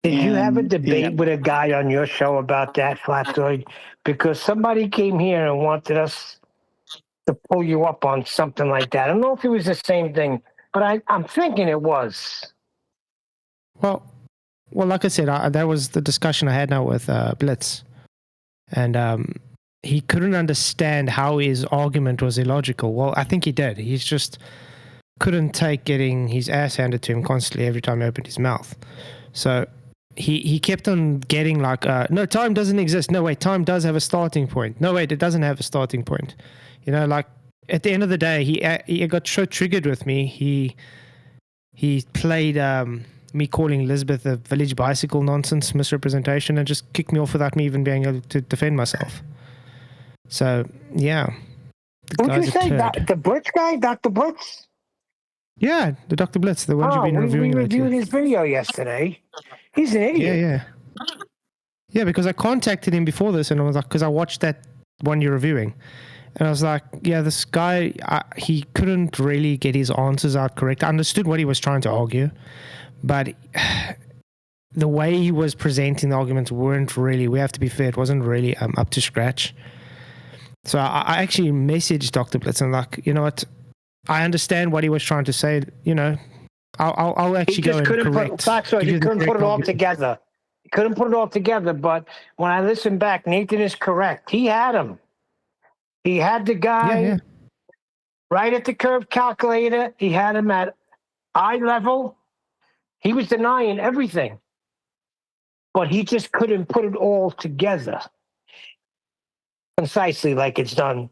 Did you have a debate with a guy on your show about that, Flatoid? Because somebody came here and wanted us to pull you up on something like that. I don't know if it was the same thing, but I'm thinking it was. Well, like I said, that was the discussion I had now with Blitz. And he couldn't understand how his argument was illogical. Well, I think he did. He's just couldn't take getting his ass handed to him constantly every time he opened his mouth. So he kept on getting like, no, time doesn't exist. No, wait, time does have a starting point. No, wait, it doesn't have a starting point. You know, like at the end of the day, he got so triggered with me. He played me calling Elizabeth a village bicycle nonsense misrepresentation and just kicked me off without me even being able to defend myself. So, yeah. What'd you say? The Blitz guy? Dr. Blitz? Yeah, the Dr. Blitz, the one you've been reviewing. We reviewed his video yesterday. He's an idiot. Yeah, because I contacted him before this and I was like, because I watched that one you're reviewing. And I was like, yeah, this guy, he couldn't really get his answers out correct. I understood what he was trying to argue, but the way he was presenting the arguments weren't really, we have to be fair, it wasn't really up to scratch. So I actually messaged Dr. Blitz and like, you know what, I understand what he was trying to say, you know, I'll actually go and correct. He couldn't put it all together. He couldn't put it all together, but when I listened back, Nathan is correct. He had him. He had the guy right at the curve calculator. He had him at eye level. He was denying everything, but he just couldn't put it all together concisely like it's done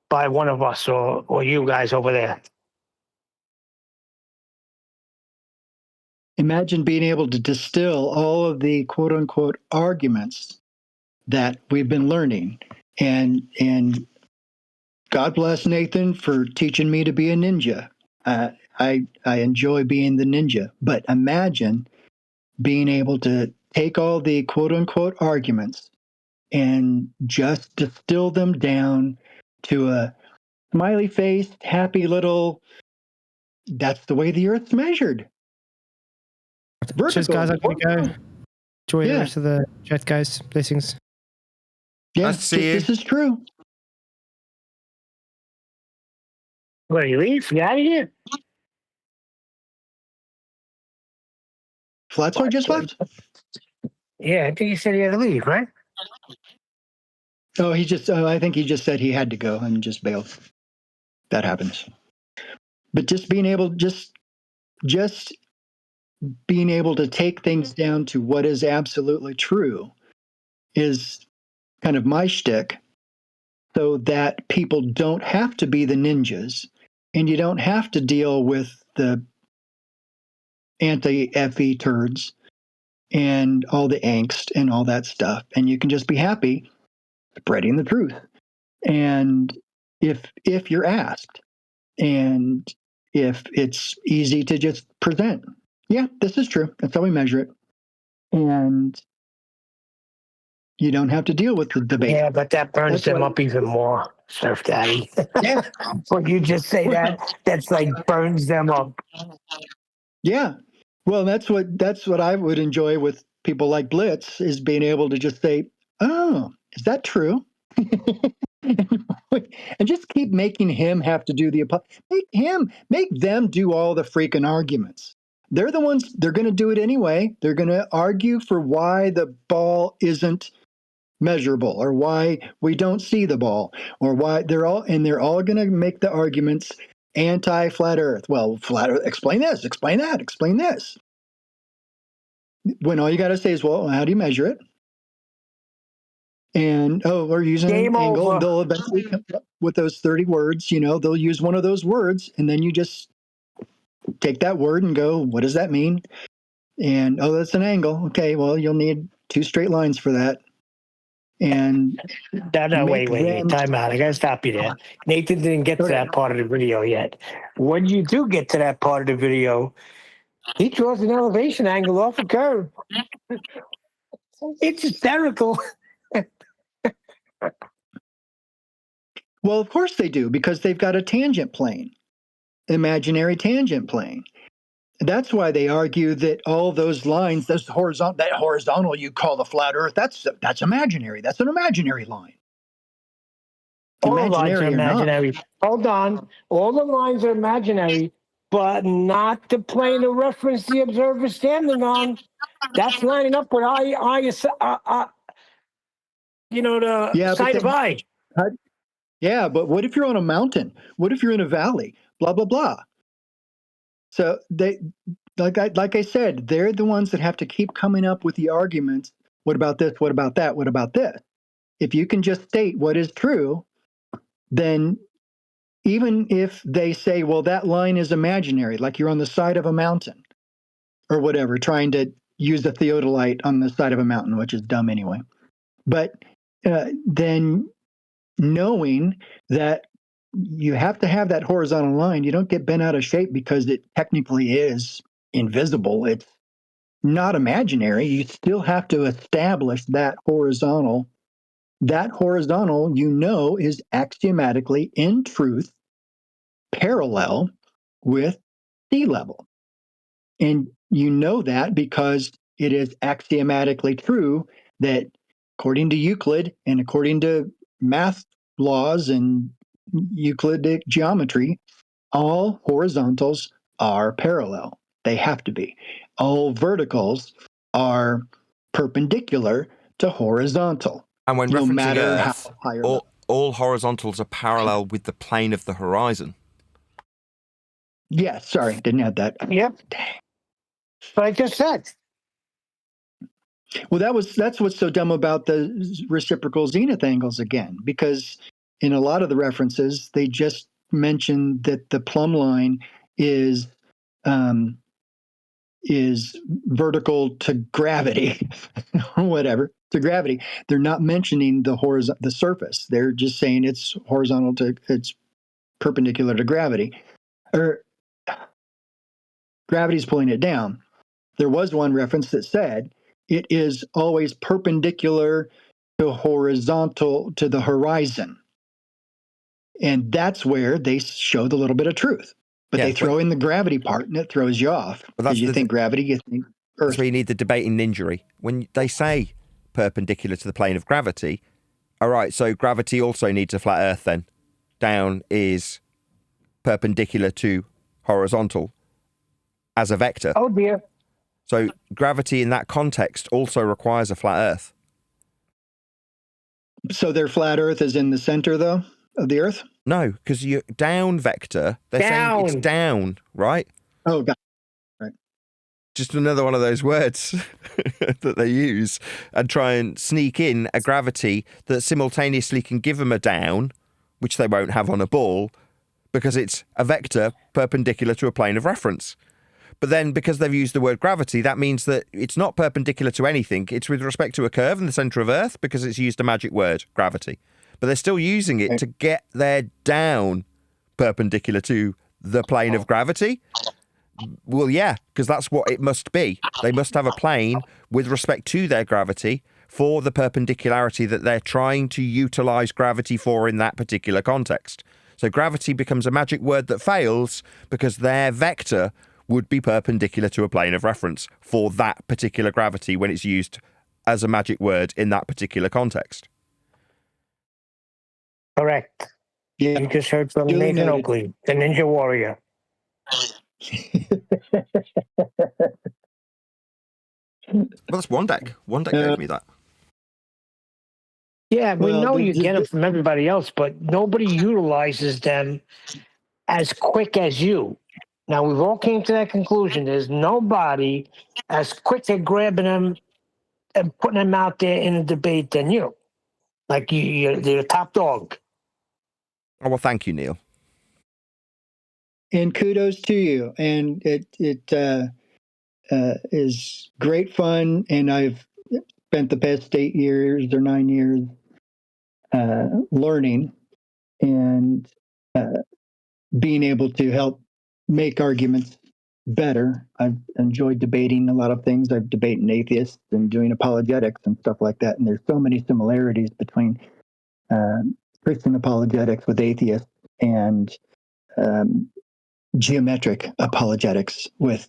by one of us or you guys over there. Imagine being able to distill all of the quote unquote arguments that we've been learning. And God bless Nathan for teaching me to be a ninja. I enjoy being the ninja, but imagine being able to take all the quote unquote arguments and just distill them down to a smiley faced, happy little, that's the way the earth's measured. Vertical. Cheers, guys. I'm going to go. Enjoy the rest of the chat, guys. Blessings. Yeah, Nice to see you. This is true. Where you leave? You out of here? Flatsoy just left? Yeah, I think he said he had to leave, right? Oh, I think he just said he had to go and just bailed. That happens. But just being able, just being able to take things down to what is absolutely true is kind of my shtick, so that people don't have to be the ninjas, and you don't have to deal with the anti-FE turds and all the angst and all that stuff, and you can just be happy spreading the truth. And if you're asked, and if it's easy to just present, yeah, this is true. That's how we measure it. And you don't have to deal with the debate. Yeah, but that burns them up even more, Surf Daddy. Yeah. When you just say that, that's like burns them up. Yeah. Well, that's what I would enjoy with people like Blitz, is being able to just say, "Oh, is that true?" And just keep making him have to do make them do all the freaking arguments. They're the ones, they're going to do it anyway. They're going to argue for why the ball isn't measurable, or why we don't see the ball, or why they're all going to make the arguments anti-flat earth. Well, flat earth, explain this, explain that, explain this. When all you got to say is, well, how do you measure it? And, we're using Game an angle. over. They'll eventually come up with those 30 words. They'll use one of those words, and then you just take that word and go, what does that mean? And, that's an angle. Okay, well, you'll need 2 straight lines for that. And No, wait. Time out. I got to stop you there. Nathan didn't get to that part of the video yet. When you do get to that part of the video, he draws an elevation angle off a curve. It's hysterical. Well, of course they do, because they've got a tangent plane, imaginary tangent plane. That's why they argue that all those lines, that horizontal you call the flat Earth, that's imaginary. That's an imaginary line. All lines are Imaginary or not. imaginary. Hold on. All the lines are imaginary, but not the plane of reference the observer is standing on. That's lining up with the sight of eye. Yeah, but what if you're on a mountain? What if you're in a valley? Blah, blah, blah. So they, like I said, they're the ones that have to keep coming up with the arguments. What about this? What about that? What about this? If you can just state what is true, then even if they say, well, that line is imaginary, like you're on the side of a mountain or whatever, trying to use a theodolite on the side of a mountain, which is dumb anyway. But then knowing that you have to have that horizontal line, you don't get bent out of shape because it technically is invisible. It's not imaginary. You still have to establish that horizontal. That horizontal, is axiomatically, in truth, parallel with sea level. And that because it is axiomatically true that, according to Euclid and according to math laws and Euclidic geometry, all horizontals are parallel. They have to be. All verticals are perpendicular to horizontal. And when no referencing matter Earth, how high or all horizontals are parallel with the plane of the horizon. Yeah, sorry, didn't add that. Yep. But I just said. Well, that's what's so dumb about the reciprocal zenith angles again, because in a lot of the references, they just mention that the plumb line is vertical to gravity or whatever, to gravity. They're not mentioning the surface. They're just saying it's it's perpendicular to gravity, or gravity's pulling it down. There was one reference that said it is always perpendicular to horizontal to the horizon. And that's where they show the little bit of truth. But they throw in the gravity part, and it throws you off. Because you think gravity, you think Earth. That's where you need the debating ninja. When they say perpendicular to the plane of gravity, all right, so gravity also needs a flat Earth then. Down is perpendicular to horizontal as a vector. Oh, dear. So gravity in that context also requires a flat Earth. So their flat Earth is in the center, though, of the Earth? No, because you down vector, they're saying it's down, right? Oh, God. Right. Just another one of those words that they use and try and sneak in a gravity that simultaneously can give them a down, which they won't have on a ball, because it's a vector perpendicular to a plane of reference. But then because they've used the word gravity, that means that it's not perpendicular to anything. It's with respect to a curve in the centre of Earth because it's used a magic word, gravity. But they're still using it to get their down perpendicular to the plane of gravity. Well, yeah, because that's what it must be. They must have a plane with respect to their gravity for the perpendicularity that they're trying to utilise gravity for in that particular context. So gravity becomes a magic word that fails because their vector would be perpendicular to a plane of reference for that particular gravity when it's used as a magic word in that particular context. Correct. Yeah. You just heard from Duly Nathan noted. Oakley, the Ninja Warrior. Well, that's one deck. One deck gave me that. Yeah, we Well, know you get them from everybody else, but nobody utilizes them as quick as you. Now, we've all came to that conclusion. There's nobody as quick at grabbing them and putting them out there in a debate than you. Like you're the top dog. Oh, well, thank you, Neil. And kudos to you. And it is great fun. And I've spent the past 8 years or 9 years learning and being able to help make arguments better. I've enjoyed debating a lot of things. I've debated atheists and doing apologetics and stuff like that. And there's so many similarities between Christian apologetics with atheists and geometric apologetics with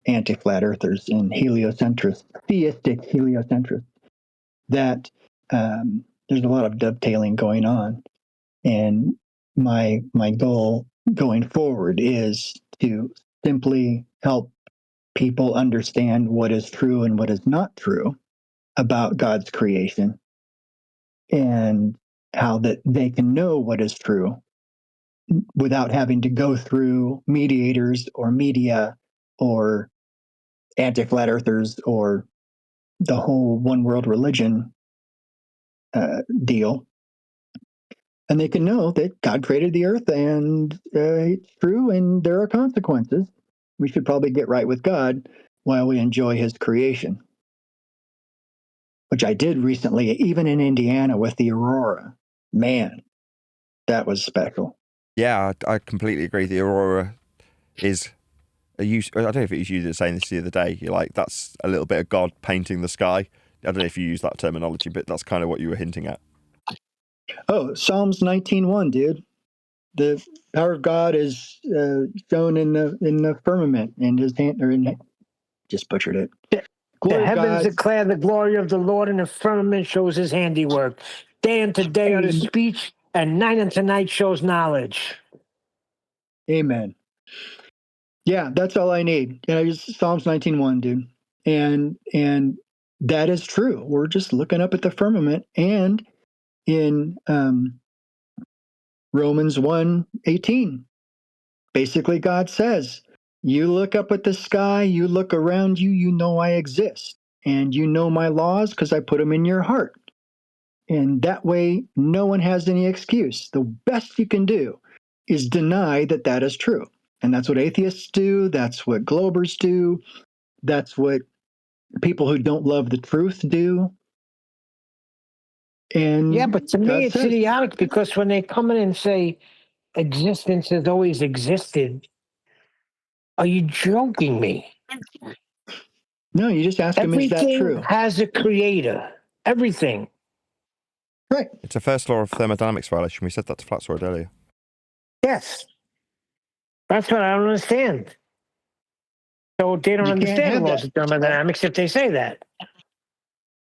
anti-flat earthers and heliocentrists, theistic heliocentrists, that there's a lot of dovetailing going on. And my goal going forward is to simply help people understand what is true and what is not true about God's creation, and how that they can know what is true without having to go through mediators or media or anti-flat earthers or the whole one world religion deal. And they can know that God created the earth and it's true and there are consequences. We should probably get right with God while we enjoy his creation, which I did recently, even in Indiana with the aurora. Man, that was special. Yeah, I completely agree. The aurora is a use. I don't know if it was you that was saying this the other day. You're like, that's a little bit of God painting the sky. I don't know if you use that terminology, but that's kind of what you were hinting at. Oh, Psalms 19:1, dude. The power of God is shown in the firmament, and his hand, or just butchered it. The Glory of heavens God. declare the glory of the Lord, and the firmament shows his handiwork. Day unto day are the speech, and night unto night shows knowledge. Amen. Yeah, that's all I need. Psalms 19:1, dude. And that is true. We're just looking up at the firmament, and in Romans 1:18, basically God says, you look up at the sky, you look around you, you know I exist, and you know my laws because I put them in your heart. And that way, no one has any excuse. The best you can do is deny that that is true. And that's what atheists do. That's what Globers do. That's what people who don't love the truth do. And yeah, but to me, it's idiotic because when they come in and say existence has always existed, are you joking me? No, you just ask them, is that true? Everything has a creator. Everything. Right. It's a first law of thermodynamics violation. We said that to Flat Sword earlier. Yes. That's what I don't understand. So they don't understand laws of thermodynamics if they say that.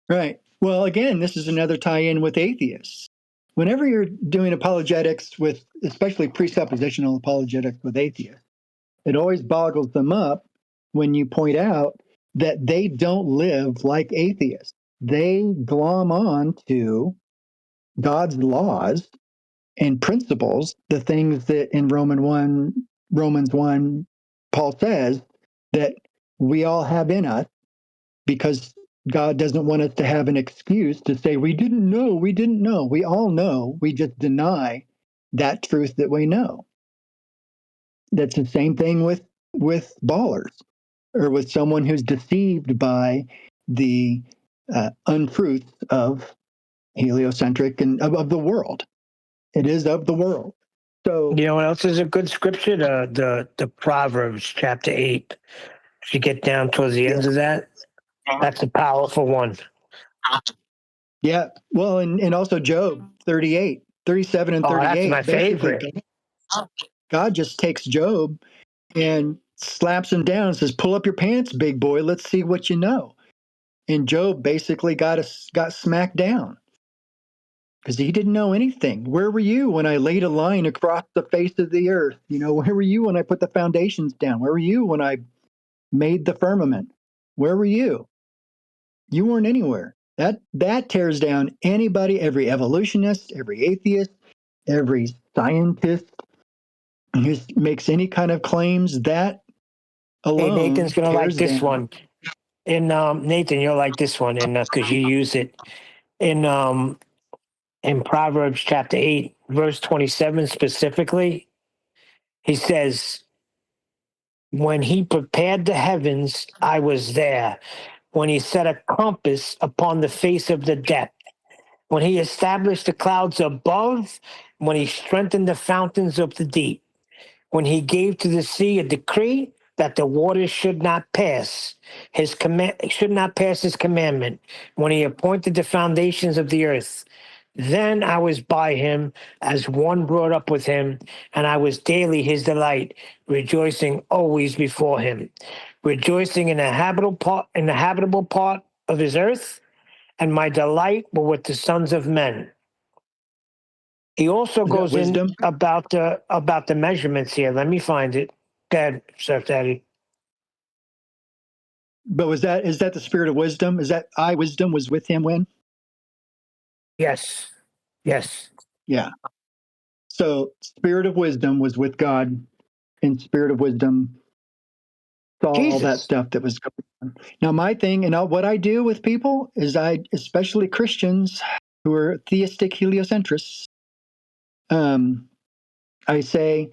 Right. Well, again, this is another tie-in with atheists. Whenever you're doing apologetics with, especially presuppositional apologetics with atheists, it always boggles them up when you point out that they don't live like atheists. They glom on to God's laws and principles, the things that in Romans 1, Paul says that we all have in us, because God doesn't want us to have an excuse to say, we didn't know. We all know. We just deny that truth that we know. That's the same thing with ballers, or with someone who's deceived by the untruths of heliocentric and of the world. It is of the world. So You know what else is a good scripture? The Proverbs chapter 8. If you get down towards the ends of that, that's a powerful one. yeah, well, and also Job 38, 37 and 38. That's my Basically, favorite. God just takes Job and slaps him down and says, pull up your pants, big boy. Let's see what you know. And Job basically got smacked down because he didn't know anything. Where were you when I laid a line across the face of the earth? Where were you when I put the foundations down? Where were you when I made the firmament? Where were you? You weren't anywhere. That tears down anybody, every evolutionist, every atheist, every scientist who makes any kind of claims. That Hey, alone Nathan's gonna like tears this down. one. And Nathan, you'll like this one, and because you use it in Proverbs chapter 8, verse 27 specifically. He says, "When he prepared the heavens, I was there. When he set a compass upon the face of the depth, when he established the clouds above, when he strengthened the fountains of the deep, when he gave to the sea a decree that the waters should not pass his commandment, when he appointed the foundations of the earth. Then I was by him as one brought up with him, and I was daily his delight, rejoicing always before him, rejoicing in the habitable part of his earth, and my delight were with the sons of men." He also goes in about the measurements here. Let me find it. Go ahead, Sir Daddy. But is that the spirit of wisdom? Is that wisdom was with him when? Yes. Yeah. So spirit of wisdom was with God, and spirit of wisdom saw all that stuff that was going on. Now, my thing, and what I do with people is especially Christians who are theistic heliocentrists, I say,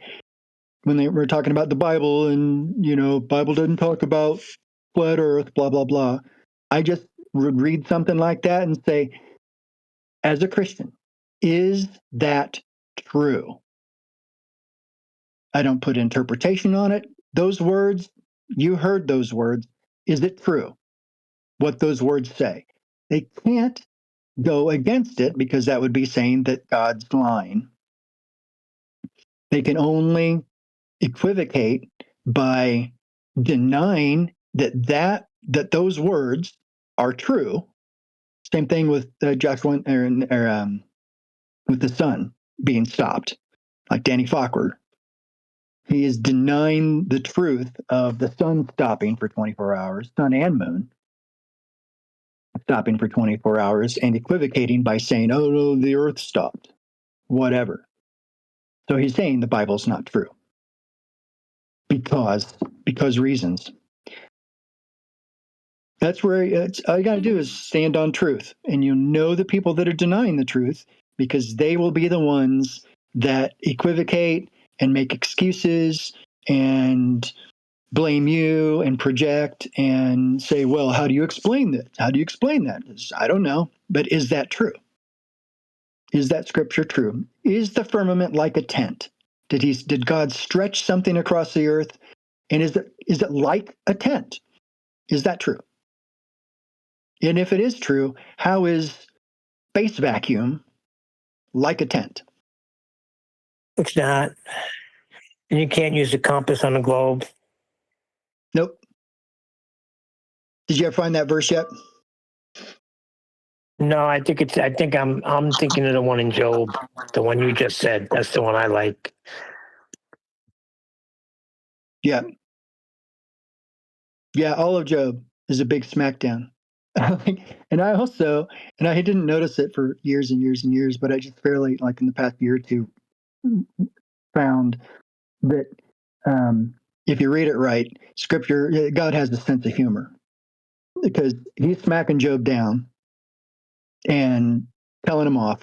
when we're talking about the Bible and, Bible doesn't talk about flat earth, blah, blah, blah. I just would read something like that and say, as a Christian, is that true? I don't put interpretation on it. Those words, you heard those words. Is it true what those words say? They can't go against it because that would be saying that God's lying. They can only equivocate by denying that those words are true. Same thing with Joshua with the sun being stopped, like Danny Faulkner. He is denying the truth of the sun stopping for 24 hours, sun and moon stopping for 24 hours, and equivocating by saying, oh, no, the earth stopped, whatever. So he's saying the Bible's not true because reasons. That's where all you got to do is stand on truth, and you know the people that are denying the truth because they will be the ones that equivocate and make excuses and blame you and project and say, well, how do you explain that? How do you explain that? I don't know, but is that true? Is that scripture true? Is the firmament like a tent? Did God stretch something across the earth? And is it like a tent? Is that true? And if it is true, how is space vacuum like a tent? It's not. And you can't use a compass on a globe. Nope. Did you ever find that verse yet? No, I think I'm thinking of the one in Job, the one you just said. That's the one I like. Yeah. Yeah, all of Job is a big smackdown. and I didn't notice it for years and years and years, but I just fairly, like in the past year or two, found that if you read it right, Scripture, God has a sense of humor, because he's smacking Job down and telling him off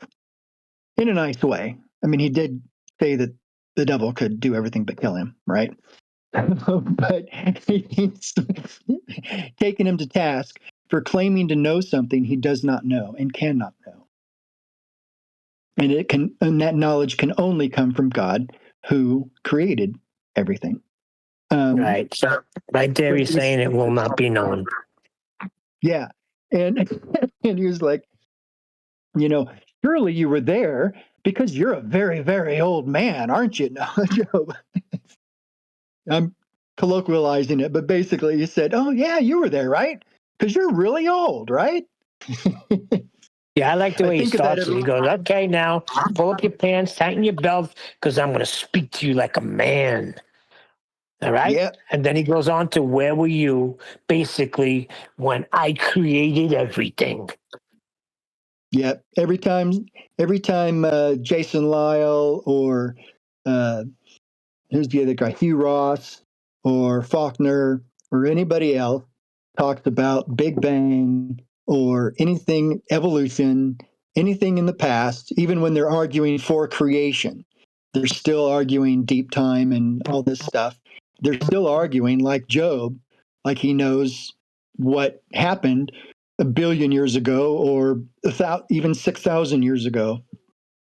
in a nice way. I mean, he did say that the devil could do everything but kill him, right? But he's taking him to task for claiming to know something he does not know and cannot know. And that knowledge can only come from God, who created everything. Right. So right there, he's saying it will not be known. Yeah. And and he was like, surely you were there because you're a very, very old man, aren't you? No, Job. I'm colloquializing it, but basically he said, oh, yeah, you were there, right? Because you're really old, right? Yeah, I like the way he starts it. He goes, okay, now pull up your pants, tighten your belt, because I'm going to speak to you like a man. All right? Yep. And then he goes on to, where were you basically when I created everything? Yep. Every time Jason Lyle or who's the other guy, Hugh Ross or Faulkner or anybody else talks about Big Bang or anything evolution, anything in the past, even when they're arguing for creation, they're still arguing deep time and all this stuff. They're still arguing like Job, like he knows what happened a billion years ago or even 6,000 years ago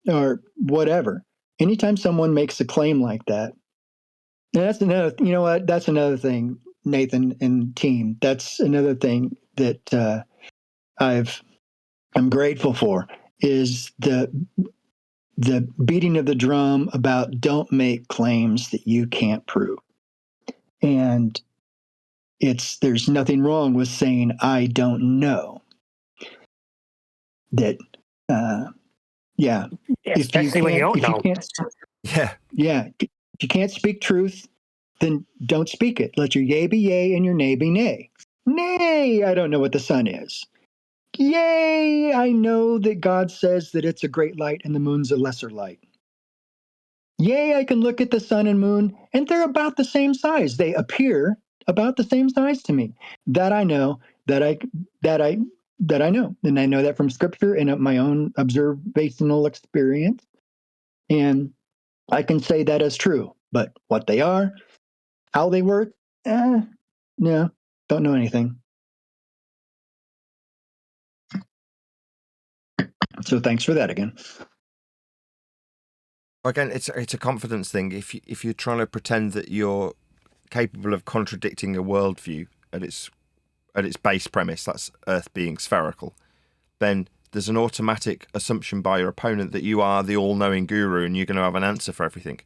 or whatever. Anytime someone makes a claim like that, and that's another, you know what? That's another thing, Nathan and team. That's another thing that I'm grateful for is the beating of the drum about don't make claims that you can't prove. And there's nothing wrong with saying I don't know. That yeah. Especially when you don't know. If you can't speak truth, then don't speak it. Let your yea be yea and your nay be nay. Nay, I don't know what the sun is. Yay, I know that God says that it's a great light and the moon's a lesser light. Yay, I can look at the sun and moon and they're about the same size. They appear about the same size to me. That I know, that I know. And I know that from Scripture and my own observational experience. And I can say that is true. But what they are, how they work, no, don't know anything. So thanks for that again. Again, it's a confidence thing. If you're trying to pretend that you're capable of contradicting a worldview at its base premise, that's Earth being spherical, then there's an automatic assumption by your opponent that you are the all-knowing guru and you're going to have an answer for everything.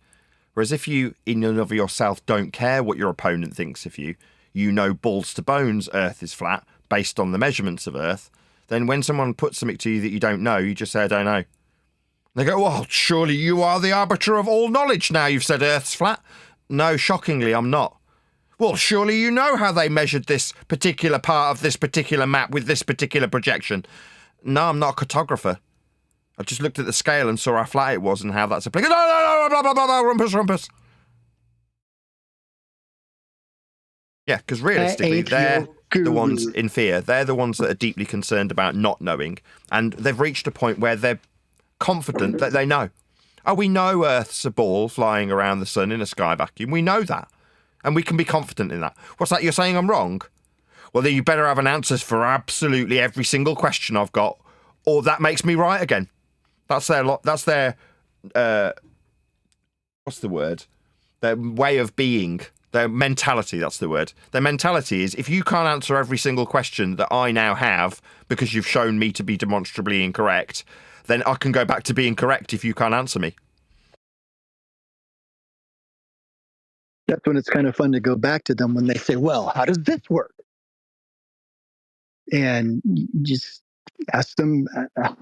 Whereas if you, in and of yourself, don't care what your opponent thinks of you, you know balls to bones Earth is flat based on the measurements of Earth, then when someone puts something to you that you don't know, you just say, I don't know. They go, well, surely you are the arbiter of all knowledge now you've said Earth's flat. No, shockingly, I'm not. Well, surely you know how they measured this particular part of this particular map with this particular projection. No, I'm not a cartographer. I just looked at the scale and saw how flat it was and how that's applicable. No, blah, blah, blah, blah, rumpus. Yeah, because realistically, they're the ones in fear. They're the ones that are deeply concerned about not knowing. And they've reached a point where they're confident that they know. Oh, we know Earth's a ball flying around the sun in a sky vacuum. We know that. And we can be confident in that. What's that? You're saying I'm wrong? Well, then you better have an answer for absolutely every single question I've got, or that makes me right again. That's their what's the word? Their way of being. Their mentality, that's the word. Their mentality is, if you can't answer every single question that I now have because you've shown me to be demonstrably incorrect, then I can go back to being correct if you can't answer me. That's when it's kind of fun to go back to them when they say, well, how does this work? And you just ask them,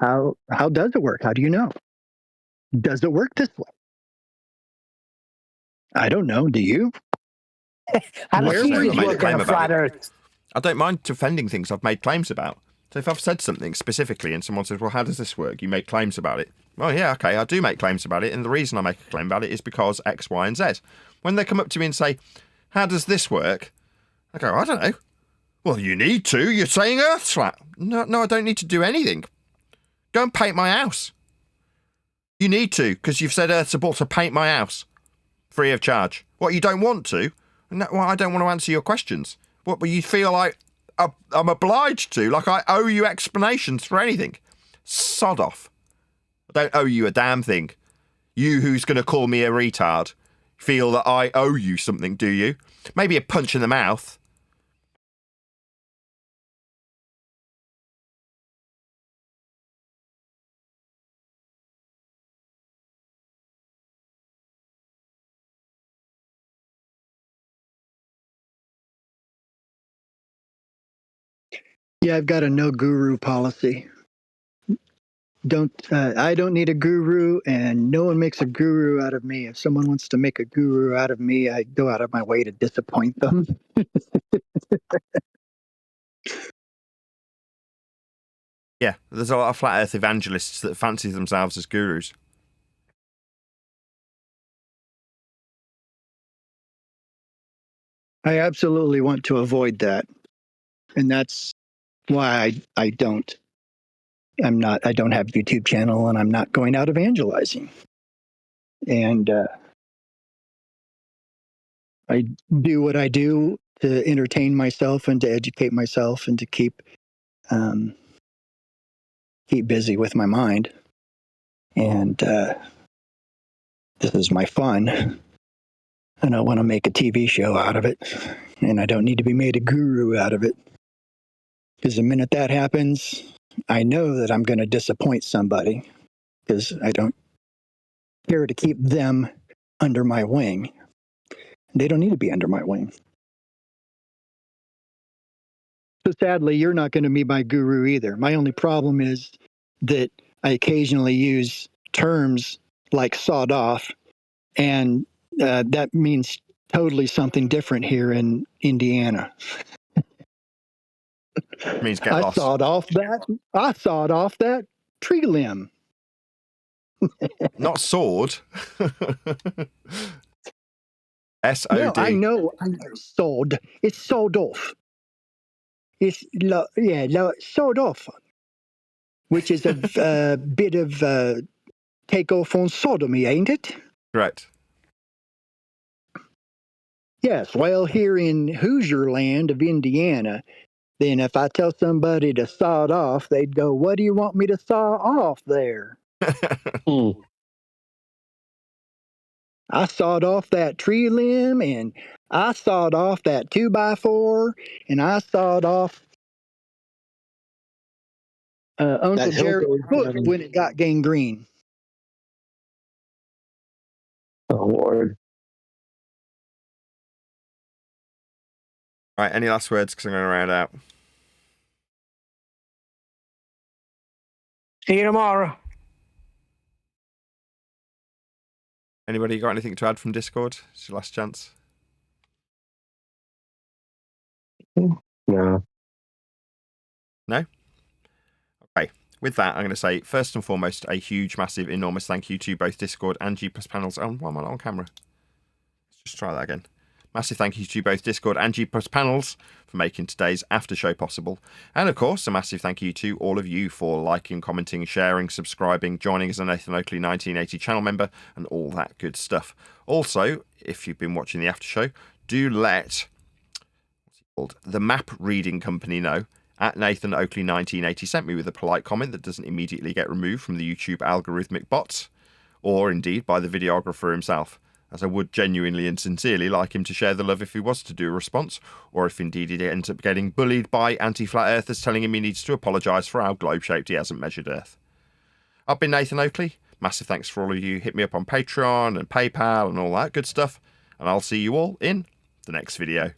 how does it work? How do you know? Does it work this way? I don't know. Do you? How does Jesus work on a flat Earth? I don't mind defending things I've made claims about. So if I've said something specifically and someone says, well, how does this work? You make claims about it. Well, yeah, okay, I do make claims about it. And the reason I make a claim about it is because X, Y, and Z. When they come up to me and say, how does this work? I go, I don't know. Well, you need to. You're saying Earth's flat. No, I don't need to do anything. Go and paint my house. You need to, because you've said Earth's a ball, to paint my house. Free of charge. What, you don't want to? No, well, I don't want to answer your questions. What, but you feel like I'm obliged to, like I owe you explanations for anything. Sod off. I don't owe you a damn thing. You who's going to call me a retard feel that I owe you something, do you? Maybe a punch in the mouth. Yeah, I've got a no guru policy. I don't need a guru, and no one makes a guru out of me. If someone wants to make a guru out of me, I go out of my way to disappoint them. Yeah, there's a lot of flat earth evangelists that fancy themselves as gurus. I absolutely want to avoid that. And that's why I don't have a YouTube channel, and I'm not going out evangelizing. And I do what I do to entertain myself and to educate myself and to keep busy with my mind. And this is my fun. I don't want to make a TV show out of it, and I don't need to be made a guru out of it. Because the minute that happens, I know that I'm going to disappoint somebody, because I don't care to keep them under my wing. They don't need to be under my wing. So sadly, you're not going to be my guru either. My only problem is that I occasionally use terms like sawed off, and that means totally something different here in Indiana. It means get I lost. sawed off that tree limb. Not sword. S-O-D. No, I know sawed. It's sawed off. It's sawed off, which is a bit of takeoff on sodomy, ain't it? Correct. Yes. Well, here in Hoosier land of Indiana, then if I tell somebody to saw it off, they'd go, "What do you want me to saw off there?" I sawed off that tree limb, and I sawed off that 2x4, and I sawed off Uncle Jerry's foot when it got gangrene. Oh, Lord. Right, any last words? Because I'm going to round out. See you tomorrow. Anybody got anything to add from Discord? It's your last chance. No. No? Okay. With that, I'm going to say, first and foremost, a huge, massive, enormous thank you to both Discord and G+ panels. Oh, why am I not on camera? Let's just try that again. Massive thank you to both Discord and G+ panels for making today's after show possible. And of course, a massive thank you to all of you for liking, commenting, sharing, subscribing, joining as a Nathan Oakley 1980 channel member, and all that good stuff. Also, if you've been watching the after show, do let the map reading company know at Nathan Oakley 1980 sent me with a polite comment that doesn't immediately get removed from the YouTube algorithmic bots, or indeed by the videographer himself, as I would genuinely and sincerely like him to share the love if he was to do a response, or if indeed he ends up getting bullied by anti-flat earthers telling him he needs to apologise for how globe-shaped he hasn't measured Earth. I've been Nathan Oakley. Massive thanks for all of you. Hit me up on Patreon and PayPal and all that good stuff, and I'll see you all in the next video.